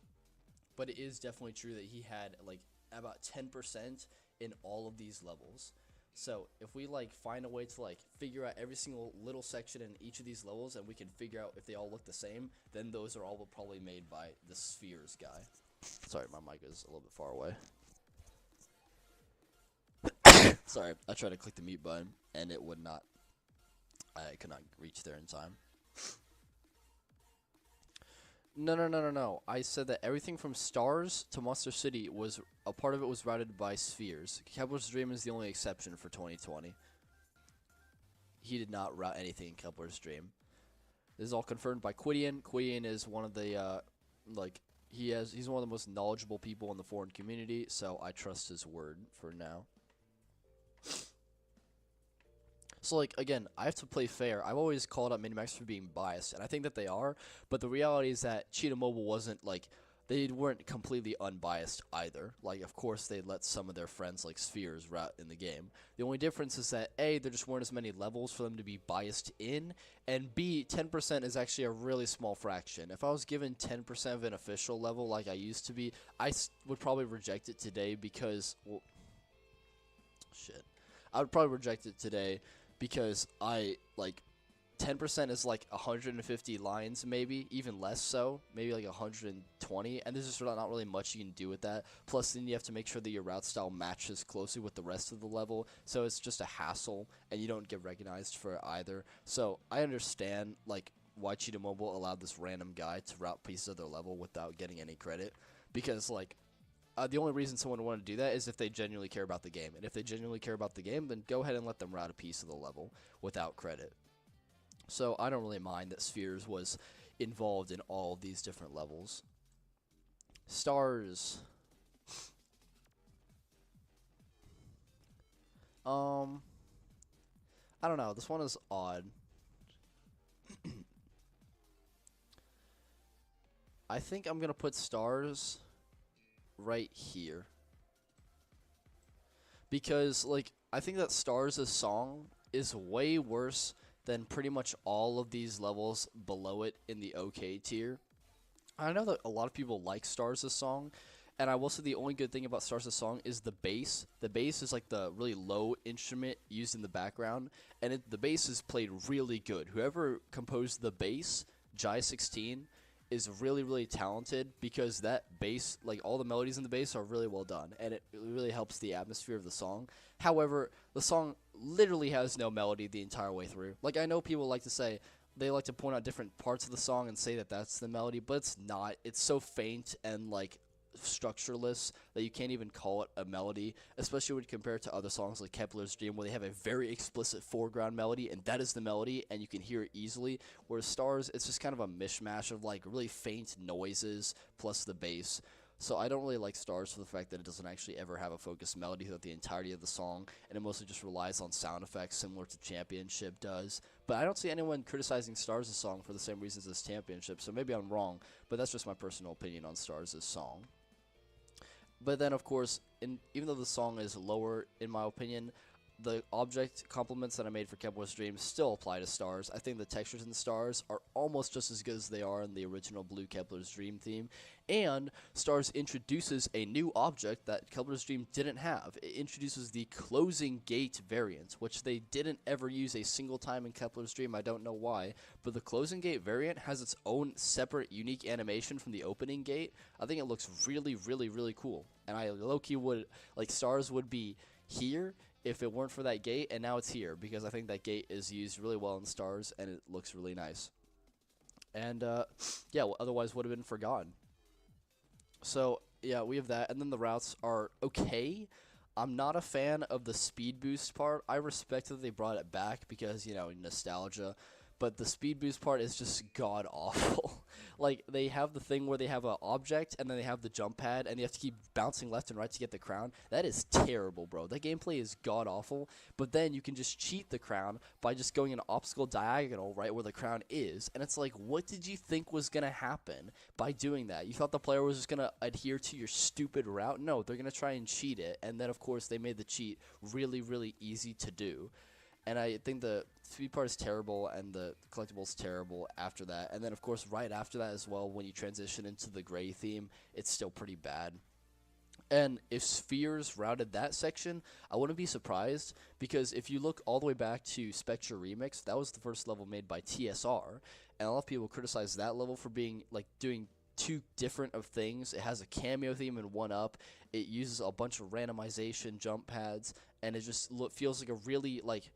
but it is definitely true that he had like about 10% in all of these levels. So if we like find a way to like figure out every single little section in each of these levels, and we can figure out if they all look the same, then those are all probably made by the Spheres guy. Sorry, my mic is a little bit far away. Sorry, I tried to click the mute button and it would not. I could not reach there in time. No. I said that everything from Stars to Monster City was a part of it was routed by Spheres. Kepler's Dream is the only exception for 2020. He did not route anything in Kepler's Dream. This is all confirmed by Quidian. Quidian is one of the he's one of the most knowledgeable people in the foreign community, so I trust his word for now. So, like, again, I have to play fair. I've always called out Minimax for being biased, and I think that they are, but the reality is that Cheetah Mobile wasn't, like, they weren't completely unbiased either. Like, of course, they let some of their friends, like Spheres, route in the game. The only difference is that, A, there just weren't as many levels for them to be biased in, and B, 10% is actually a really small fraction. If I was given 10% of an official level like I used to be, I would probably reject it today because, well, shit. I would probably reject it today because 10% is like 150 lines, maybe, even less so, maybe like 120, and there's just not really much you can do with that. Plus, then you have to make sure that your route style matches closely with the rest of the level, so it's just a hassle, and you don't get recognized for it either. So, I understand, like, why Cheetah Mobile allowed this random guy to route pieces of their level without getting any credit, because, like, the only reason someone would want to do that is if they genuinely care about the game. And if they genuinely care about the game, then go ahead and let them route a piece of the level without credit. So I don't really mind that Spheres was involved in all of these different levels. Stars. I don't know. This one is odd. I think I'm going to put stars right here. Because, like, I think that Stars' song is way worse than pretty much all of these levels below it in the OK tier. I know that a lot of people like Stars' song, and I will say the only good thing about Stars' song is the bass. The bass is like the really low instrument used in the background, and the bass is played really good. Whoever composed the bass, Jai16, is really, really talented because that bass, like all the melodies in the bass are really well done, and it really helps the atmosphere of the song. However, the song literally has no melody the entire way through. Like, I know people like to say, they like to point out different parts of the song and say that that's the melody, but it's not. It's so faint and, like, structureless that you can't even call it a melody, especially when you compare it to other songs like Kepler's Dream, where they have a very explicit foreground melody, and that is the melody, and you can hear it easily. Whereas Stars, it's just kind of a mishmash of, like, really faint noises plus the bass. So I don't really like Stars for the fact that it doesn't actually ever have a focused melody throughout the entirety of the song, and it mostly just relies on sound effects similar to Championship does. But I don't see anyone criticizing Stars' song for the same reasons as Championship, so maybe I'm wrong, but that's just my personal opinion on Stars' song. But then, of course, even though the song is lower, in my opinion, the object compliments that I made for Kepler's Dream still apply to Stars. I think the textures in Stars are almost just as good as they are in the original Blue Kepler's Dream theme. And Stars introduces a new object that Kepler's Dream didn't have. It introduces the closing gate variant, which they didn't ever use a single time in Kepler's Dream. I don't know why. But the closing gate variant has its own separate unique animation from the opening gate. I think it looks really, really, really cool. And I low-key would, like, Stars would be here if it weren't for that gate, and now it's here because I think that gate is used really well in Stars and it looks really nice. And yeah, well, otherwise would have been forgotten. So yeah, we have that, and then the routes are okay. I'm not a fan of the speed boost part. I respect that they brought it back because, you know, nostalgia. But the speed boost part is just god awful. Like, they have the thing where they have an object and then they have the jump pad and you have to keep bouncing left and right to get the crown. That is terrible, bro. That gameplay is god awful. But then you can just cheat the crown by just going an obstacle diagonal right where the crown is. And it's like, what did you think was going to happen by doing that? You thought the player was just going to adhere to your stupid route? No, they're going to try and cheat it. And then, of course, they made the cheat really, really easy to do. And I think the speed part is terrible, and the collectible is terrible after that. And then, of course, right after that as well, when you transition into the gray theme, it's still pretty bad. And if Spheres routed that section, I wouldn't be surprised, because if you look all the way back to Spectre Remix, that was the first level made by TSR, and a lot of people criticize that level for being, like, doing two different of things. It has a cameo theme and one up. It uses a bunch of randomization jump pads, and it just feels like a really, like,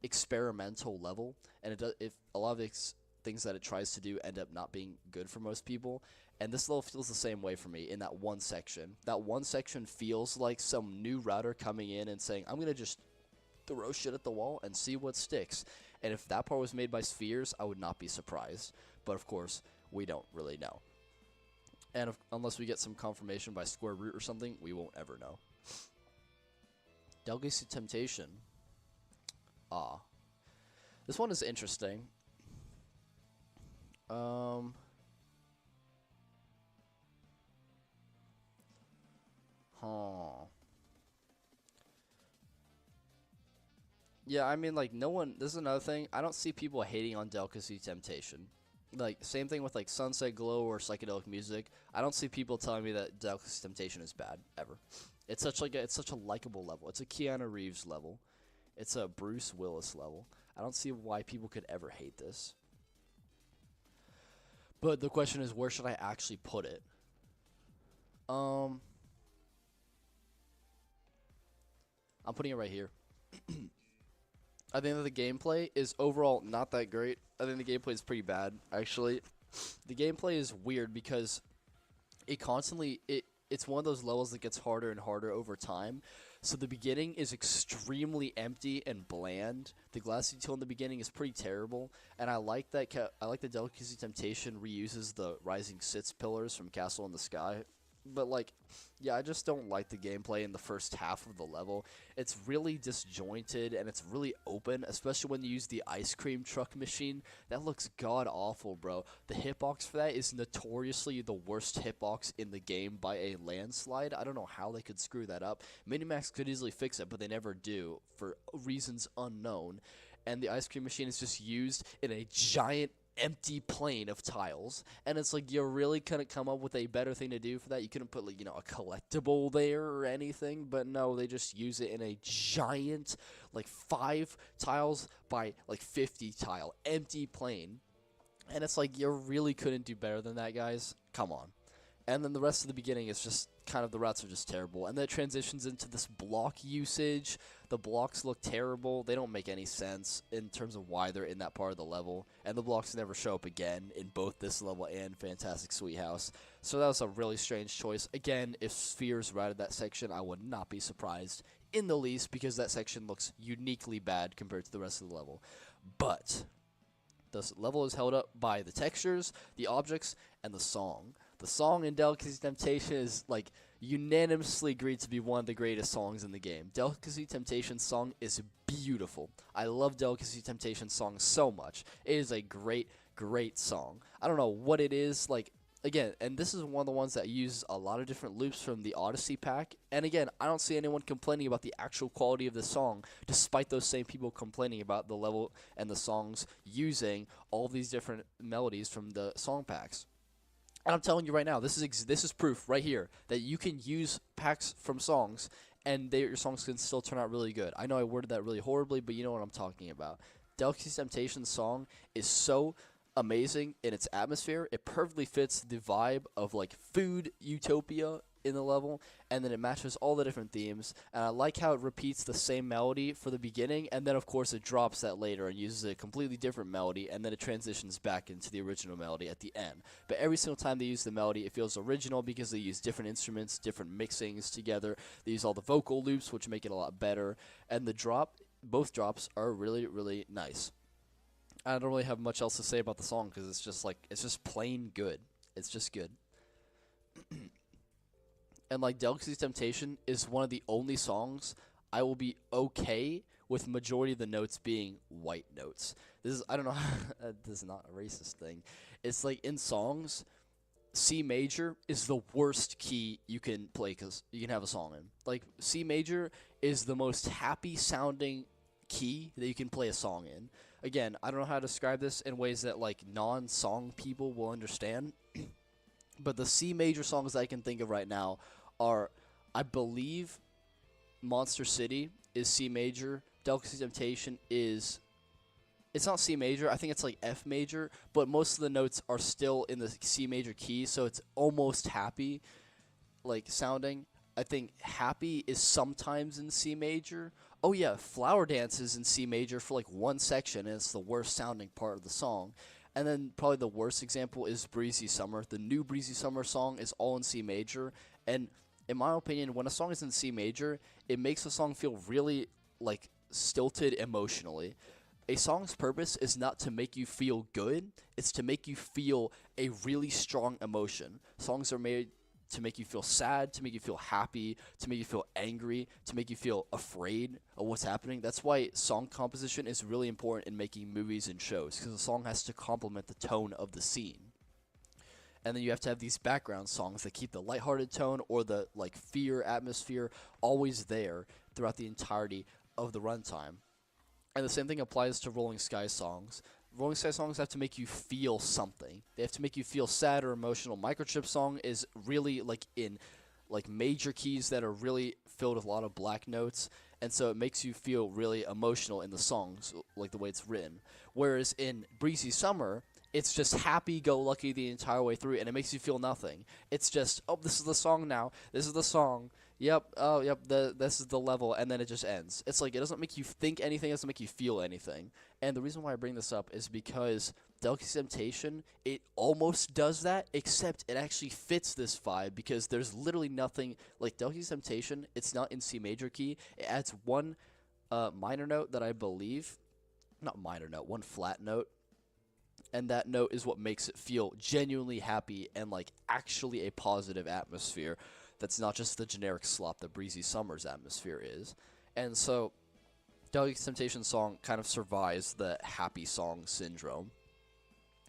experimental level, and if a lot of the things that it tries to do end up not being good for most people. And this level feels the same way for me in that one section. That one section feels like some new router coming in and saying, I'm gonna just throw shit at the wall and see what sticks. And if that part was made by Spheres, I would not be surprised. But of course, we don't really know. And unless we get some confirmation by Square Root or something, we won't ever know. Delicacy Temptation. This one is interesting. Huh. Yeah, I mean, like, no one, this is another thing, I don't see people hating on Delicacy Temptation. Like, same thing with, like, Sunset Glow or psychedelic music. I don't see people telling me that Delicacy Temptation is bad, ever. It's such a likable level. It's a Keanu Reeves level. It's a Bruce Willis level. I don't see why people could ever hate this. But the question is, where should I actually put it? I'm putting it right here. I think that the gameplay is overall not that great. I think the gameplay is pretty bad, actually. The gameplay is weird because it constantly, it it's one of those levels that gets harder and harder over time. So the beginning is extremely empty and bland. The glass detail in the beginning is pretty terrible, and I like that. I like the Delicacy Temptation reuses the rising sits pillars from Castle in the Sky. But, like, yeah, I just don't like the gameplay in the first half of the level. It's really disjointed, and it's really open, especially when you use the ice cream truck machine. That looks god-awful, bro. The hitbox for that is notoriously the worst hitbox in the game by a landslide. I don't know how they could screw that up. Minimax could easily fix it, but they never do, for reasons unknown. And the ice cream machine is just used in a giant empty plane of tiles, and it's like, you really couldn't come up with a better thing to do for that. You couldn't put, like, you know, a collectible there or anything, but no, they just use it in a giant, like, 5 tiles by like 50 tile empty plane, and it's like, you really couldn't do better than that, guys. Come on. And then the rest of the beginning is just kind of, the routes are just terrible. And then it transitions into this block usage. The blocks look terrible. They don't make any sense in terms of why they're in that part of the level. And the blocks never show up again in both this level and Fantastic Sweet House. So that was a really strange choice. Again, if Spheres routed that section, I would not be surprised in the least, because that section looks uniquely bad compared to the rest of the level. But this level is held up by the textures, the objects, and the song. The song in Delicacy Temptation is, like, unanimously agreed to be one of the greatest songs in the game. Delicacy Temptation's song is beautiful. I love Delicacy Temptation's song so much. It is a great, great song. I don't know what it is, like, again, and this is one of the ones that uses a lot of different loops from the Odyssey pack. And again, I don't see anyone complaining about the actual quality of the song, despite those same people complaining about the level and the songs using all these different melodies from the song packs. And I'm telling you right now, this is proof right here that you can use packs from songs, and your songs can still turn out really good. I know I worded that really horribly, but you know what I'm talking about. Delicacy Temptation's song is so amazing in its atmosphere. It perfectly fits the vibe of, like, food utopia in the level, and then it matches all the different themes. And I like how it repeats the same melody for the beginning, and then of course it drops that later and uses a completely different melody, and then it transitions back into the original melody at the end. But every single time they use the melody, it feels original because they use different instruments, different mixings together. They use all the vocal loops, which make it a lot better, and both drops are really, really nice. I don't really have much else to say about the song, because it's just plain good. It's just good. And, like, Delicacy Temptation is one of the only songs I will be okay with majority of the notes being white notes. I don't know, this is not a racist thing. It's like, in songs, C major is the worst key you can play, because you can have a song in. Like, C major is the most happy sounding key that you can play a song in. Again, I don't know how to describe this in ways that, like, non-song people will understand. But the C major songs I can think of right now are, I believe, Monster City is C major. Delicacy Temptation is, it's not C major, I think it's like F major, but most of the notes are still in the C major key, so it's almost happy, like, sounding. I think Happy is sometimes in C major. Oh yeah, Flower Dance is in C major for, like, one section, and it's the worst sounding part of the song. And then probably the worst example is Breezy Summer. The new Breezy Summer song is all in C major, and in my opinion, when a song is in C major, it makes the song feel really, like, stilted emotionally. A song's purpose is not to make you feel good, it's to make you feel a really strong emotion. Songs are made to make you feel sad, to make you feel happy, to make you feel angry, to make you feel afraid of what's happening. That's why song composition is really important in making movies and shows, because the song has to complement the tone of the scene. And then you have to have these background songs that keep the lighthearted tone or the, like, fear atmosphere always there throughout the entirety of the runtime. And the same thing applies to Rolling Sky songs. Rolling Sky songs have to make you feel something. They have to make you feel sad or emotional. Microchip song is really, like, in, like, major keys that are really filled with a lot of black notes, and so it makes you feel really emotional in the songs, like the way it's written. Whereas in Breezy Summer, it's just happy-go-lucky the entire way through, and it makes you feel nothing. It's just, oh, this is the song now. This is the song. Yep, oh, yep, this is the level, and then it just ends. It's like, it doesn't make you think anything, it doesn't make you feel anything. And the reason why I bring this up is because Delicacy Temptation, it almost does that, except it actually fits this vibe because there's literally nothing like Delicacy Temptation. It's not in C major key. It adds one minor note that I believe, not minor note, one flat note, and that note is what makes it feel genuinely happy and like actually a positive atmosphere. That's not just the generic slop that Breezy Summer's atmosphere is. And so Delicacy Temptation song kind of survives the happy song syndrome.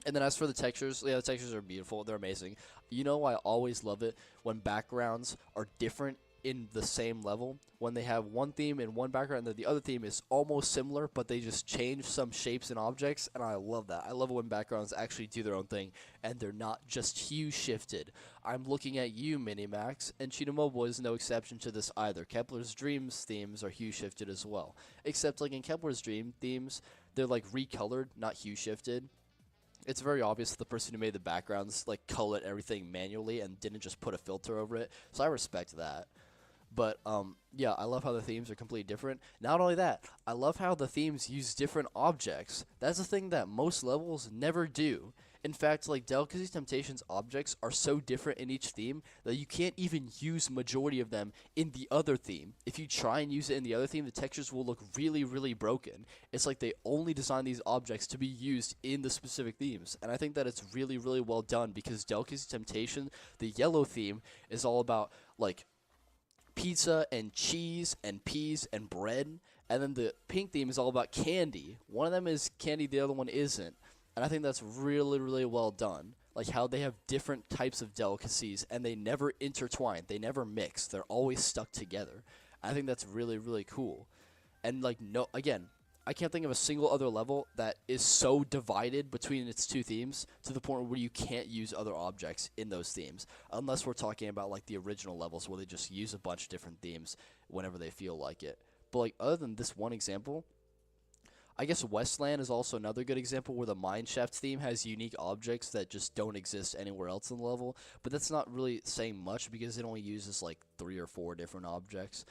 And then as for the textures, yeah, the textures are beautiful. They're amazing. You know, I always love it when backgrounds are different in the same level. When they have one theme in one background and then the other theme is almost similar, but they just change some shapes and objects, and I love that. I love it when backgrounds actually do their own thing, and they're not just hue shifted. I'm looking at you, Minimax, and Cheetah Mobile is no exception to this either. Kepler's Dreams themes are hue shifted as well. Except like in Kepler's Dream themes, they're like recolored, not hue shifted. It's very obvious that the person who made the backgrounds like colored everything manually and didn't just put a filter over it. So I respect that. But yeah, I love how the themes are completely different. Not only that, I love how the themes use different objects. That's a thing that most levels never do. In fact, like Delicacy Temptation's objects are so different in each theme that you can't even use majority of them in the other theme. If you try and use it in the other theme, the textures will look really, really broken. It's like they only design these objects to be used in the specific themes. And I think that it's really, really well done because Delicacy Temptation, the yellow theme, is all about like pizza and cheese and peas and bread. And then the pink theme is all about candy. One of them is candy, the other one isn't. And I think that's really, really well done. Like how they have different types of delicacies and they never intertwine. They never mix. They're always stuck together. I think that's really, really cool. And like, no, again, I can't think of a single other level that is so divided between its two themes to the point where you can't use other objects in those themes. Unless we're talking about like the original levels where they just use a bunch of different themes whenever they feel like it. But like other than this one example, I guess Westland is also another good example where the Mineshaft theme has unique objects that just don't exist anywhere else in the level, but that's not really saying much because it only uses like 3 or 4 different objects.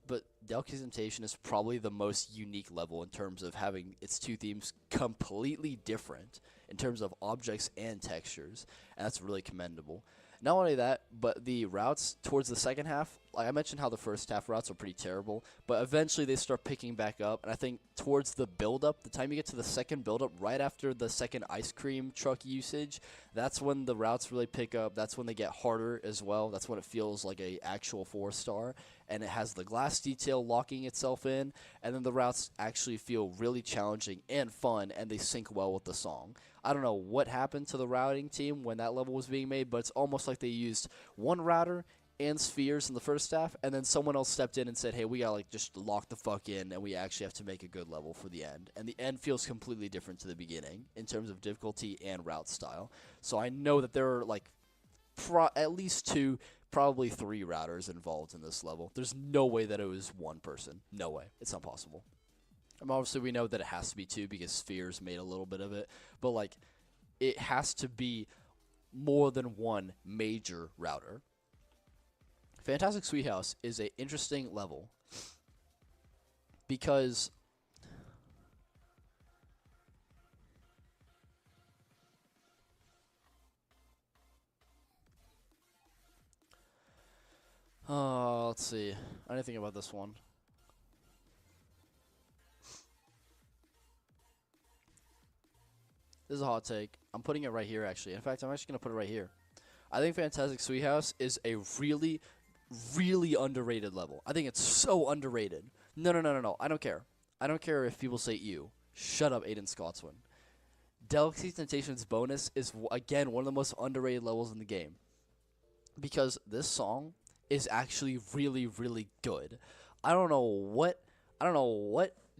But Delicacy Temptation is probably the most unique level in terms of having its two themes completely different in terms of objects and textures, and that's really commendable. Not only that, but the routes towards the second half, like I mentioned how the first half routes are pretty terrible, but eventually they start picking back up, and I think towards the build-up, the time you get to the second build-up, right after the second ice cream truck usage, that's when the routes really pick up. That's when they get harder as well. That's when it feels like a actual 4-star, and it has the glass detail locking itself in, and then the routes actually feel really challenging and fun, and they sync well with the song. I don't know what happened to the routing team when that level was being made, but it's almost like they used one router and spheres in the first half, and then someone else stepped in and said, hey, we gotta like just lock the fuck in, and we actually have to make a good level for the end. And the end feels completely different to the beginning in terms of difficulty and route style. So I know that there are like at least 2, probably 3 routers involved in this level. There's no way that it was one person. No way. It's not possible. Obviously, we know that it has to be 2 because Spheres made a little bit of it. But, like, it has to be more than one major router. Fantastic Sweet House is an interesting level because let's see. I didn't think about this one. This is a hot take. I'm putting it right here, actually. In fact, I'm actually going to put it right here. I think Fantastic Sweet House is a really, really underrated level. I think it's so underrated. No. I don't care. I don't care if people say ew. Shut up, Aiden Scotsman. Delicacy Temptation's bonus is, again, one of the most underrated levels in the game. Because this song is actually really, really good. I don't know what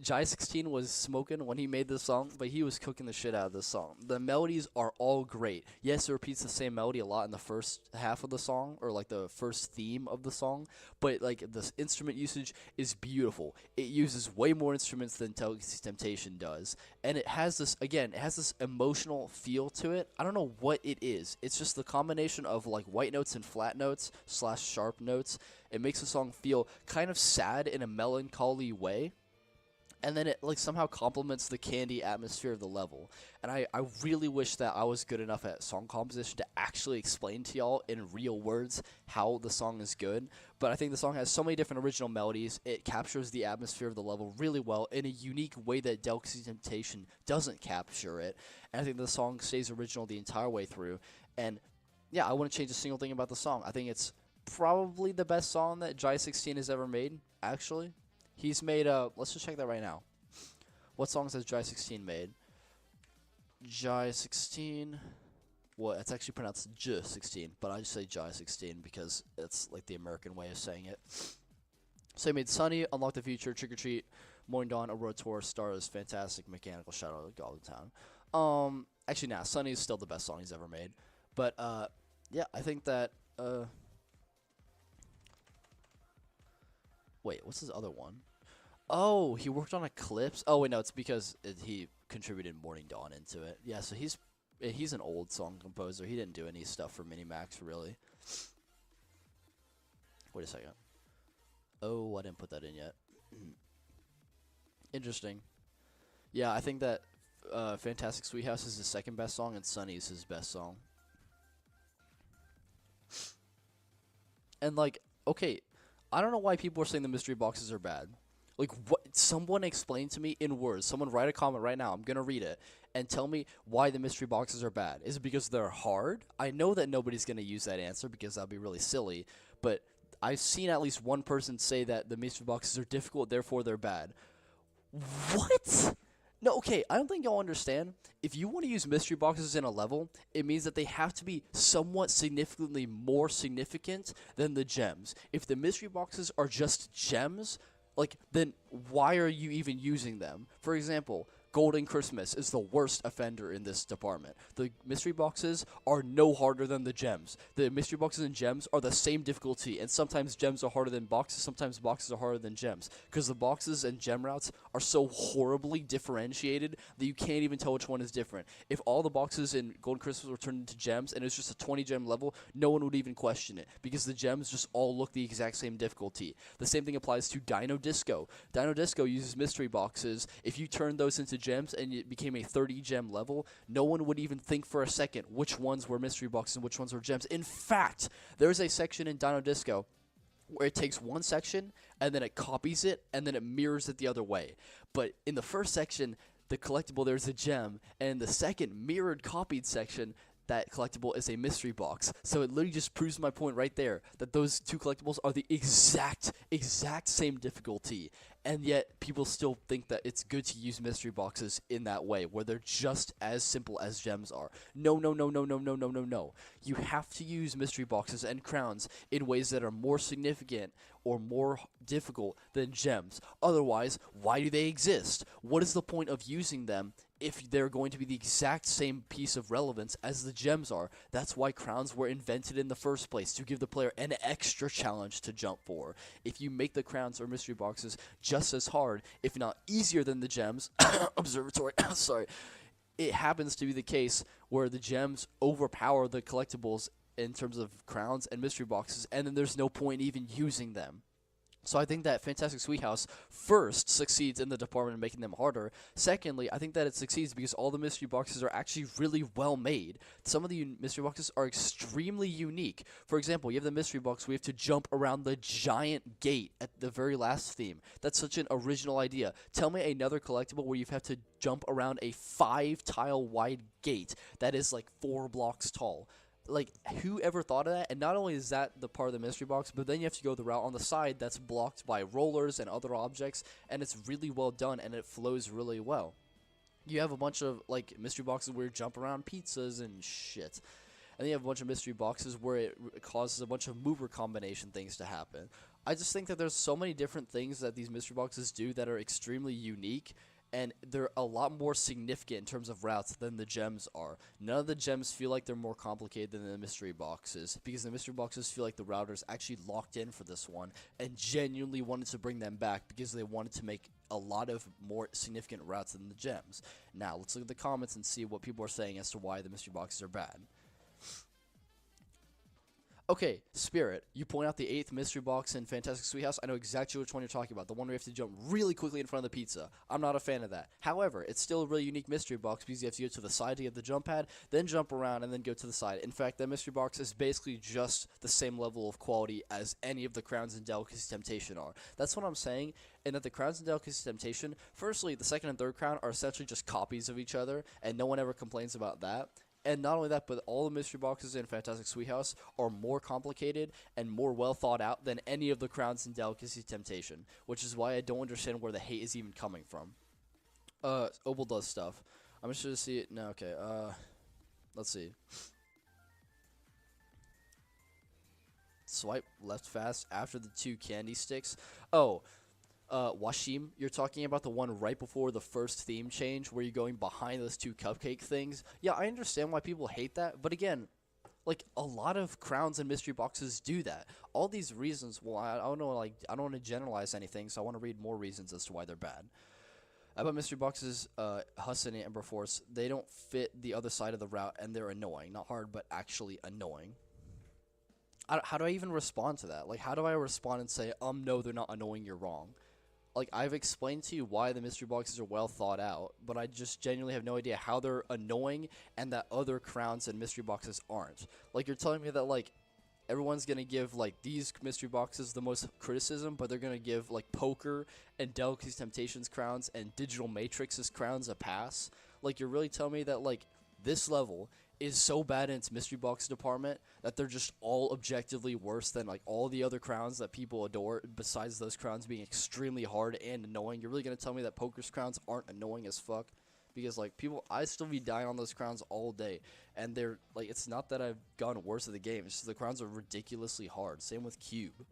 Jai16 was smoking when he made this song, but he was cooking the shit out of this song. The melodies are all great. Yes, it repeats the same melody a lot in the first half of the song, or like the first theme of the song, but like the instrument usage is beautiful. It uses way more instruments than Delicacy Temptation does, and it has this, again, it has this emotional feel to it. I don't know what it is. It's just the combination of like white notes and flat notes / sharp notes. It makes the song feel kind of sad in a melancholy way. and then it like somehow complements the candy atmosphere of the level. And I really wish that I was good enough at song composition to actually explain to y'all in real words how the song is good. But I think the song has so many different original melodies. It captures the atmosphere of the level really well in a unique way that Delicacy Temptation doesn't capture it. And I think the song stays original the entire way through. And yeah, I wouldn't change a single thing about the song. I think it's probably the best song that Jai16 has ever made, actually. He's made let's just check that right now. What songs has Jai16 made? Jai16. Well, it's actually pronounced J16, but I just say Jai16 because it's like the American way of saying it. So he made Sunny, Unlock the Future, Trick or Treat, Morning Dawn, Aurora Tour, Stars, Fantastic, Mechanical Shadow, Goblin Town. Actually, nah, Sunny is still the best song he's ever made. But yeah, I think that wait, what's his other one? Oh, he worked on Eclipse. Oh wait, no, it's because he contributed Morning Dawn into it. Yeah, so he's an old song composer. He didn't do any stuff for Minimax really. Wait a second. Oh, I didn't put that in yet. Interesting. Yeah, I think that Fantastic Sweet House is his second best song, and Sunny is his best song. And like, okay, I don't know why people are saying the mystery boxes are bad. Like, what? Someone explain to me in words. Someone write a comment right now. I'm gonna read it and tell me why the mystery boxes are bad. Is it because they're hard? I know that nobody's gonna use that answer because that'd be really silly. But I've seen at least one person say that the mystery boxes are difficult, therefore they're bad. What? No, okay, I don't think y'all understand. If you want to use mystery boxes in a level, it means that they have to be somewhat significantly more significant than the gems. If the mystery boxes are just gems, like, then why are you even using them? For example, Golden Christmas is the worst offender in this department. The mystery boxes are no harder than the gems. The mystery boxes and gems are the same difficulty, and sometimes gems are harder than boxes, sometimes boxes are harder than gems, because the boxes and gem routes are so horribly differentiated that you can't even tell which one is different. If all the boxes in Golden Christmas were turned into gems, and it's just a 20 gem level, no one would even question it, because the gems just all look the exact same difficulty. The same thing applies to Dino Disco. Dino Disco uses mystery boxes. If you turn those into gems and it became a 30 gem level, no one would even think for a second which ones were mystery boxes and which ones were gems. In fact, there's a section in Dino Disco where it takes one section and then it copies it and then it mirrors it the other way. But in the first section, the collectible, there's a gem, and in the second mirrored copied section, that collectible is a mystery box. So it literally just proves my point right there, that those two collectibles are the exact same difficulty. And yet people still think that it's good to use mystery boxes in that way, where they're just as simple as gems are. No, no, no, no, no, no, no, no, no. You have to use mystery boxes and crowns in ways that are more significant or more difficult than gems. Otherwise, why do they exist? What is the point of using them if they're going to be the exact same piece of relevance as the gems are? That's why crowns were invented in the first place, to give the player an extra challenge to jump for. If you make the crowns or mystery boxes just as hard, if not easier than the gems, observatory, sorry, it happens to be the case where the gems overpower the collectibles in terms of crowns and mystery boxes, and then there's no point even using them. So I think that Fantastic Sweet House, first, succeeds in the department of making them harder. Secondly, I think that it succeeds because all the mystery boxes are actually really well made. Some of the mystery boxes are extremely unique. For example, you have the mystery box where you have to jump around the giant gate at the very last theme. That's such an original idea. Tell me another collectible where you have to jump around a 5-tile wide gate that is like 4 blocks tall. Like, who ever thought of that? And not only is that the part of the mystery box, but then you have to go the route on the side that's blocked by rollers and other objects, and it's really well done, and it flows really well. You have a bunch of, like, mystery boxes where you jump around pizzas and shit. And then you have a bunch of mystery boxes where it causes a bunch of mover combination things to happen. I just think that there's so many different things that these mystery boxes do that are extremely unique, and they're a lot more significant in terms of routes than the gems are. None of the gems feel like they're more complicated than the mystery boxes, because the mystery boxes feel like the routers actually locked in for this one and genuinely wanted to bring them back because they wanted to make a lot of more significant routes than the gems. Now, let's look at the comments and see what people are saying as to why the mystery boxes are bad. Okay, Spirit, you point out the 8th mystery box in Fantastic Sweet House. I know exactly which one you're talking about. The one where you have to jump really quickly in front of the pizza. I'm not a fan of that. However, it's still a really unique mystery box because you have to go to the side to get the jump pad, then jump around, and then go to the side. In fact, that mystery box is basically just the same level of quality as any of the Crowns in Delicacy Temptation are. That's what I'm saying, and that the Crowns in Delicacy Temptation, firstly, the 2nd and 3rd crown are essentially just copies of each other, and no one ever complains about that. And not only that, but all the mystery boxes in Fantastic Sweet House are more complicated and more well thought out than any of the Crowns in Delicacy Temptation, which is why I don't understand where the hate is even coming from. Opal does stuff. I'm just gonna see it. No, okay. Let's see. Swipe left fast after the 2 candy sticks. Oh, Washim, you're talking about the one right before the first theme change where you're going behind those 2 cupcake things. Yeah, I understand why people hate that, but again, like, a lot of crowns and mystery boxes do that. All these reasons, well, I don't know, like, I don't want to generalize anything, so I want to read more reasons as to why they're bad. About mystery boxes, Husson and Ember Force, they don't fit the other side of the route, and they're annoying. Not hard, but actually annoying. How do I even respond to that? Like, how do I respond and say, no, they're not annoying, you're wrong? Like, I've explained to you why the mystery boxes are well thought out, but I just genuinely have no idea how they're annoying and that other crowns and mystery boxes aren't. Like, you're telling me that, like, everyone's gonna give, like, these mystery boxes the most criticism, but they're gonna give, like, Poker and Delicacy Temptations crowns and Digital Matrix's crowns a pass? Like, you're really telling me that, like, this level is so bad in its mystery box department that they're just all objectively worse than, like, all the other crowns that people adore, besides those crowns being extremely hard and annoying? You're really gonna tell me that Poker's crowns aren't annoying as fuck? Because, like, people, I still be dying on those crowns all day, and they're, like, it's not that I've gotten worse at the game, it's just the crowns are ridiculously hard. Same with Cube.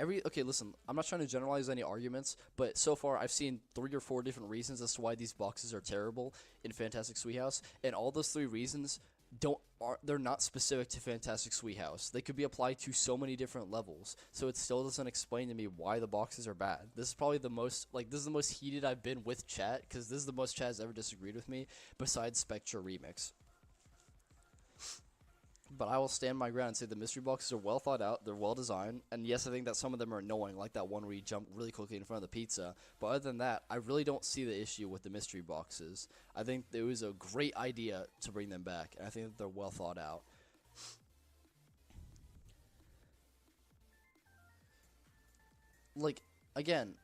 Okay, listen, I'm not trying to generalize any arguments, but so far I've seen 3 or 4 different reasons as to why these boxes are terrible in Fantastic Sweet House, and all those 3 reasons they're not specific to Fantastic Sweet House. They could be applied to so many different levels, so it still doesn't explain to me why the boxes are bad. This is probably the most, like, this is the most heated I've been with chat, because this is the most chat has ever disagreed with me, besides Spectre Remix. But I will stand my ground and say the mystery boxes are well thought out, they're well designed, and yes, I think that some of them are annoying, like that one where you jump really quickly in front of the pizza. But other than that, I really don't see the issue with the mystery boxes. I think it was a great idea to bring them back, and I think that they're well thought out. Like, again,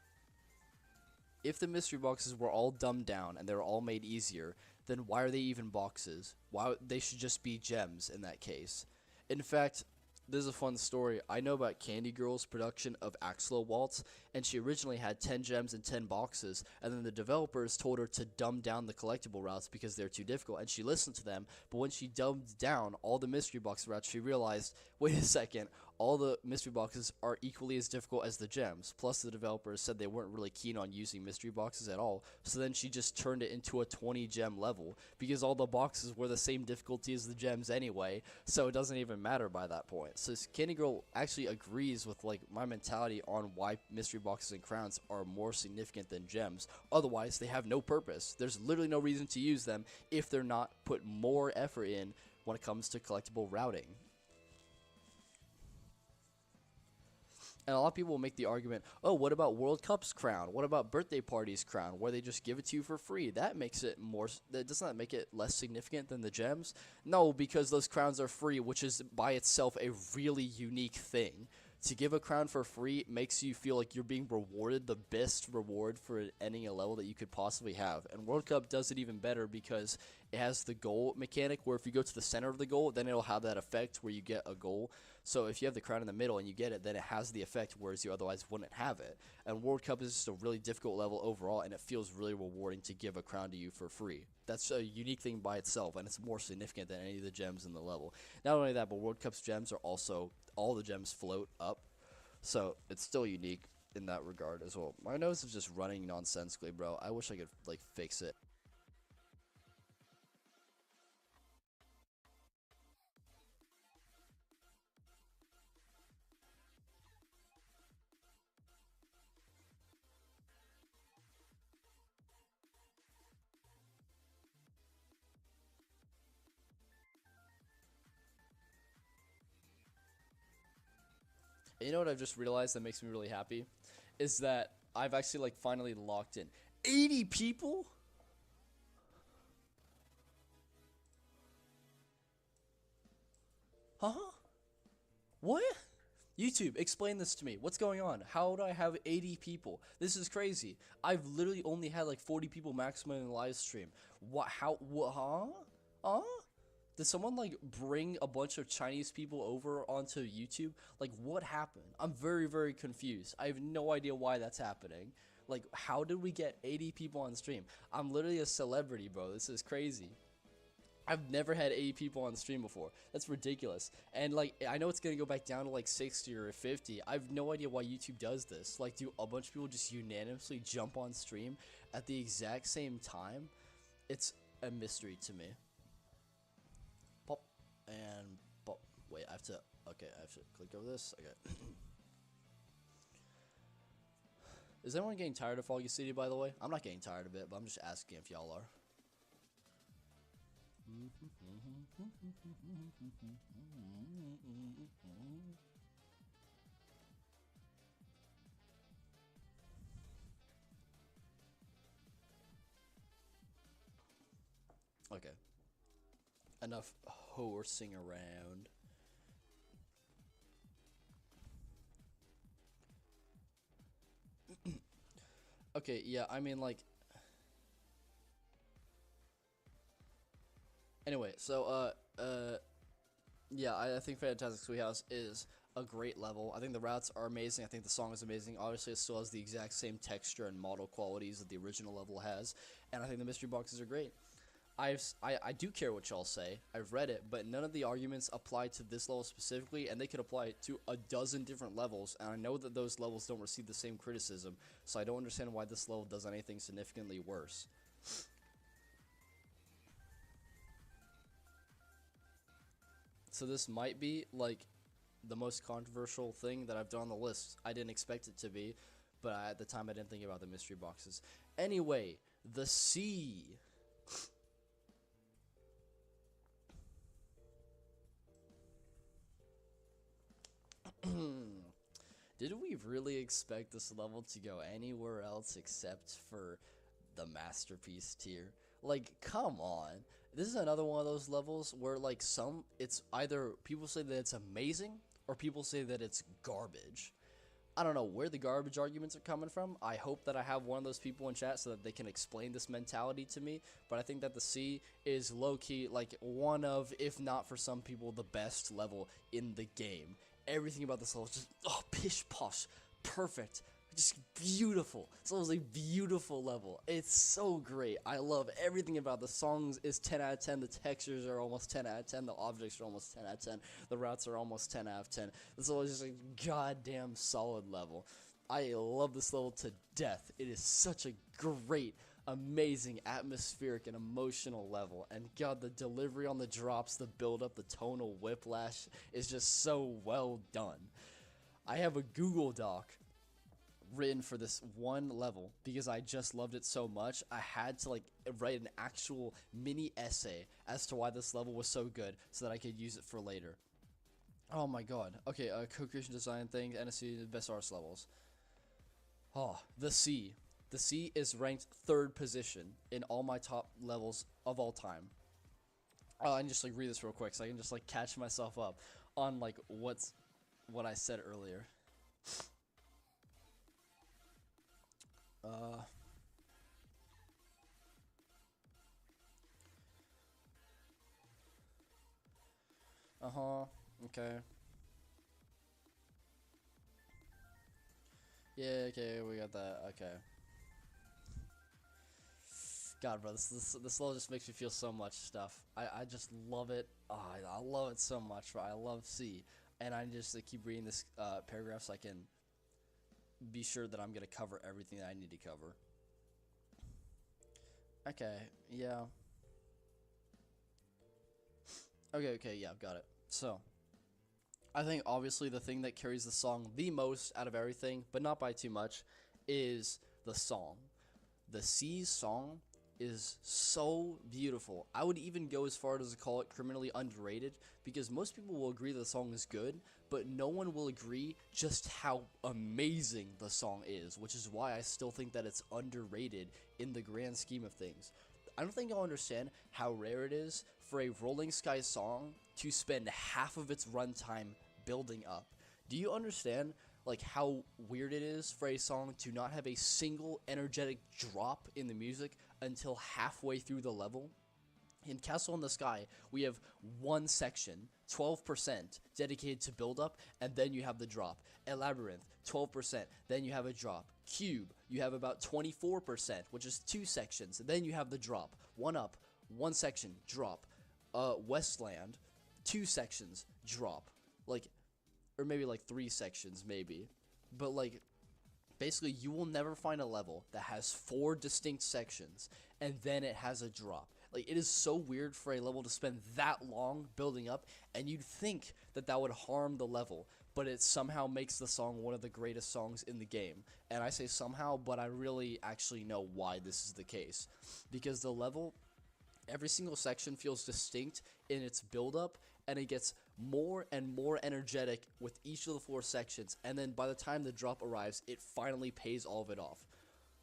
if the mystery boxes were all dumbed down and they were all made easier, then why are they even boxes? Why they should just be gems in that case. In fact, there's a fun story. I know about Candy Girl's production of Axolo-Waltz, and she originally had 10 gems and 10 boxes, and then the developers told her to dumb down the collectible routes because they're too difficult, and she listened to them, but when she dumbed down all the mystery box routes, she realized, wait a second, all the mystery boxes are equally as difficult as the gems. Plus, the developers said they weren't really keen on using mystery boxes at all, so then she just turned it into a 20 gem level because all the boxes were the same difficulty as the gems anyway, so it doesn't even matter by that point. So Candy Girl actually agrees with, like, my mentality on why mystery boxes and crowns are more significant than gems. Otherwise, they have no purpose. There's literally no reason to use them if they're not put more effort in when it comes to collectible routing. And a lot of people will make the argument, oh, what about World Cup's crown? What about Birthday Party's crown, where they just give it to you for free? That makes it more, that does not make it less significant than the gems? No, because those crowns are free, which is by itself a really unique thing. To give a crown for free makes you feel like you're being rewarded the best reward for ending a level that you could possibly have. And World Cup does it even better because it has the goal mechanic where if you go to the center of the goal, then it'll have that effect where you get a goal. So if you have the crown in the middle and you get it, then it has the effect, whereas you otherwise wouldn't have it. And World Cup is just a really difficult level overall, and it feels really rewarding to give a crown to you for free. That's a unique thing by itself, and it's more significant than any of the gems in the level. Not only that, but World Cup's gems are also, all the gems float up, so it's still unique in that regard as well. My nose is just running nonsensically, bro. I wish I could, like, fix it. And you know what I've just realized that makes me really happy? Is that I've actually like finally locked in 80 people? Huh? What? YouTube, explain this to me. What's going on? How do I have 80 people? This is crazy. I've literally only had like 40 people maximum in the live stream. What? How? What? Huh? Huh? Did someone like bring a bunch of Chinese people over onto YouTube? Like, what happened? I'm very, very confused. I have no idea why that's happening. Like, how did we get 80 people on stream? I'm literally a celebrity, bro. This is crazy. I've never had 80 people on stream before. That's ridiculous. And like, I know it's gonna go back down to like 60 or 50. I have no idea why YouTube does this. Like, do a bunch of people just unanimously jump on stream at the exact same time? It's a mystery to me. Pop and pop. Wait, I have to. Okay, I have to click over this. Okay. Is anyone getting tired of Foggy City, by the way? I'm not getting tired of it, but I'm just asking if y'all are. Okay. Enough horsing around. Okay, yeah, I mean, like... Anyway, so, yeah, I think Fantastic Sweethouse is a great level. I think the routes are amazing. I think the song is amazing. Obviously, it still has the exact same texture and model qualities that the original level has. And I think the mystery boxes are great. I do care what y'all say. I've read it, but none of the arguments apply to this level specifically, and they could apply to a dozen different levels, and I know that those levels don't receive the same criticism, so I don't understand why this level does anything significantly worse. So this might be, like, the most controversial thing that I've done on the list. I didn't expect it to be, but at the time I didn't think about the mystery boxes. Anyway, the sea. Did we really expect this level to go anywhere else except for the masterpiece tier? Like, come on. This is another one of those levels where, like, it's either people say that it's amazing or people say that it's garbage. I don't know where the garbage arguments are coming from. I hope that I have one of those people in chat so that they can explain this mentality to me. But I think that the sea is low-key, like, one of, if not for some people, the best level in the game. Everything about this level is just, oh, pish-posh, perfect, just beautiful. This level is a beautiful level. It's so great. I love everything about the songs is 10 out of 10. The textures are almost 10 out of 10. The objects are almost 10 out of 10. The routes are almost 10 out of 10. This level is just a goddamn solid level. I love this level to death. It is such a great, amazing, atmospheric, and emotional level. And God, the delivery on the drops, the build-up, the tonal whiplash is just so well done. I have a Google Doc written for this one level because I just loved it so much. I had to like write an actual mini essay as to why this level was so good so that I could use it for later. Oh my god. Okay, co-creation design thing, NSC, the best RS levels. Oh, the sea. The sea is ranked 3rd position in all my top levels of all time. I can just like read this real quick so I can just like catch myself up on like what I said earlier. Okay. Yeah, okay, we got that. Okay. God, bro, this level just makes me feel so much stuff. I just love it. Oh, I love it so much, bro. I love C. And I just keep reading this paragraph so I can be sure that I'm going to cover everything that I need to cover. Okay, yeah. Okay, yeah, I've got it. So, I think obviously the thing that carries the song the most out of everything, but not by too much, is the song. The C's song is so beautiful. I would even go as far as to call it criminally underrated, because most people will agree the song is good, but no one will agree just how amazing the song is, which is why I still think that it's underrated in the grand scheme of things. I don't think you'll understand how rare it is for a Rolling Skies song to spend half of its runtime building up. Do you understand like how weird it is for a song to not have a single energetic drop in the music until halfway through the level? In Castle in the Sky, we have one section, 12%, dedicated to build up, and then you have the drop. In Labyrinth, 12%, then you have a drop. Cube, you have about 24%, which is 2 sections, then you have the drop. One Up, 1 section, drop. Westland, 2 sections, drop. Like, or maybe like 3 sections, maybe. But like, basically, you will never find a level that has 4 distinct sections, and then it has a drop. Like, it is so weird for a level to spend that long building up, and you'd think that that would harm the level, but it somehow makes the song one of the greatest songs in the game. And I say somehow, but I really actually know why this is the case. Because the level, every single section feels distinct in its build-up, and it gets more and more energetic with each of the 4 sections, and then by the time the drop arrives, it finally pays all of it off.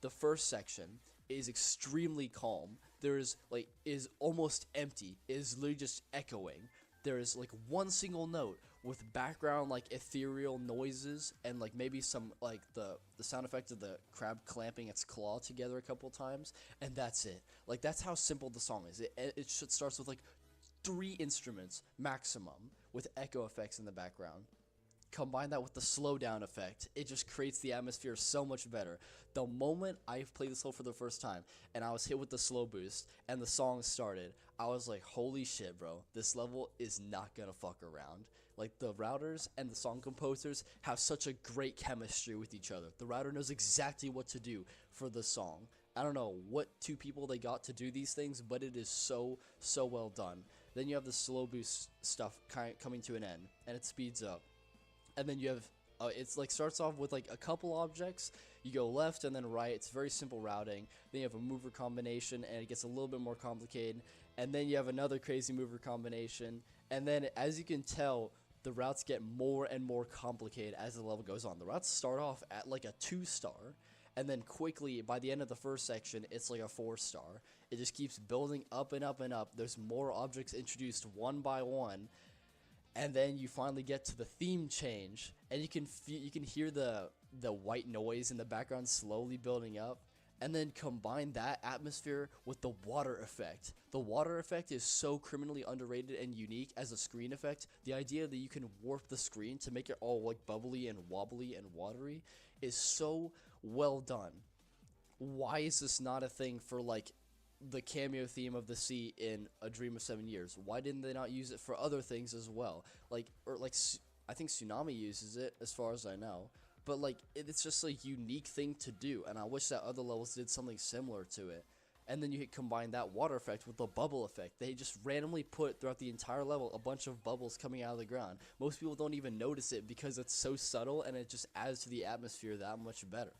The first section is extremely calm. Is almost empty. It is literally just echoing. There is like one single note with background like ethereal noises and like maybe some like the sound effect of the crab clamping its claw together a couple times, and that's it. Like, that's how simple the song is. It starts with like 3 instruments maximum with echo effects in the background. Combine that with the slowdown effect, it just creates the atmosphere so much better. The moment I played this level for the first time and I was hit with the slow boost and the song started, I was like, holy shit, bro, this level is not gonna fuck around. Like, the routers and the song composers have such a great chemistry with each other. The router knows exactly what to do for the song. I don't know what 2 people they got to do these things, but it is so well done. Then you have the slow boost stuff coming to an end, and it speeds up. And then you have, it's like starts off with like a couple objects. You go left and then right. It's very simple routing. Then you have a mover combination, and it gets a little bit more complicated. And then you have another crazy mover combination. And then, as you can tell, the routes get more and more complicated as the level goes on. The routes start off at like a 2-star, and then quickly, by the end of the first section, it's like a 4-star. It just keeps building up and up and up. There's more objects introduced one by one. And then you finally get to the theme change, and you can hear the white noise in the background slowly building up, and then combine that atmosphere with the water effect. The water effect is so criminally underrated and unique as a screen effect. The idea that you can warp the screen to make it all like bubbly and wobbly and watery is so well done. Why is this not a thing for like the cameo theme of the sea in A Dream of 7 Years? Why didn't they not use it for other things as well? Like, or like, I think Tsunami uses it as far as I know, but like, it's just a unique thing to do, and I wish that other levels did something similar to it. And then you combine that water effect with the bubble effect. They just randomly put throughout the entire level a bunch of bubbles coming out of the ground. Most people don't even notice it because it's so subtle, and it just adds to the atmosphere that much better.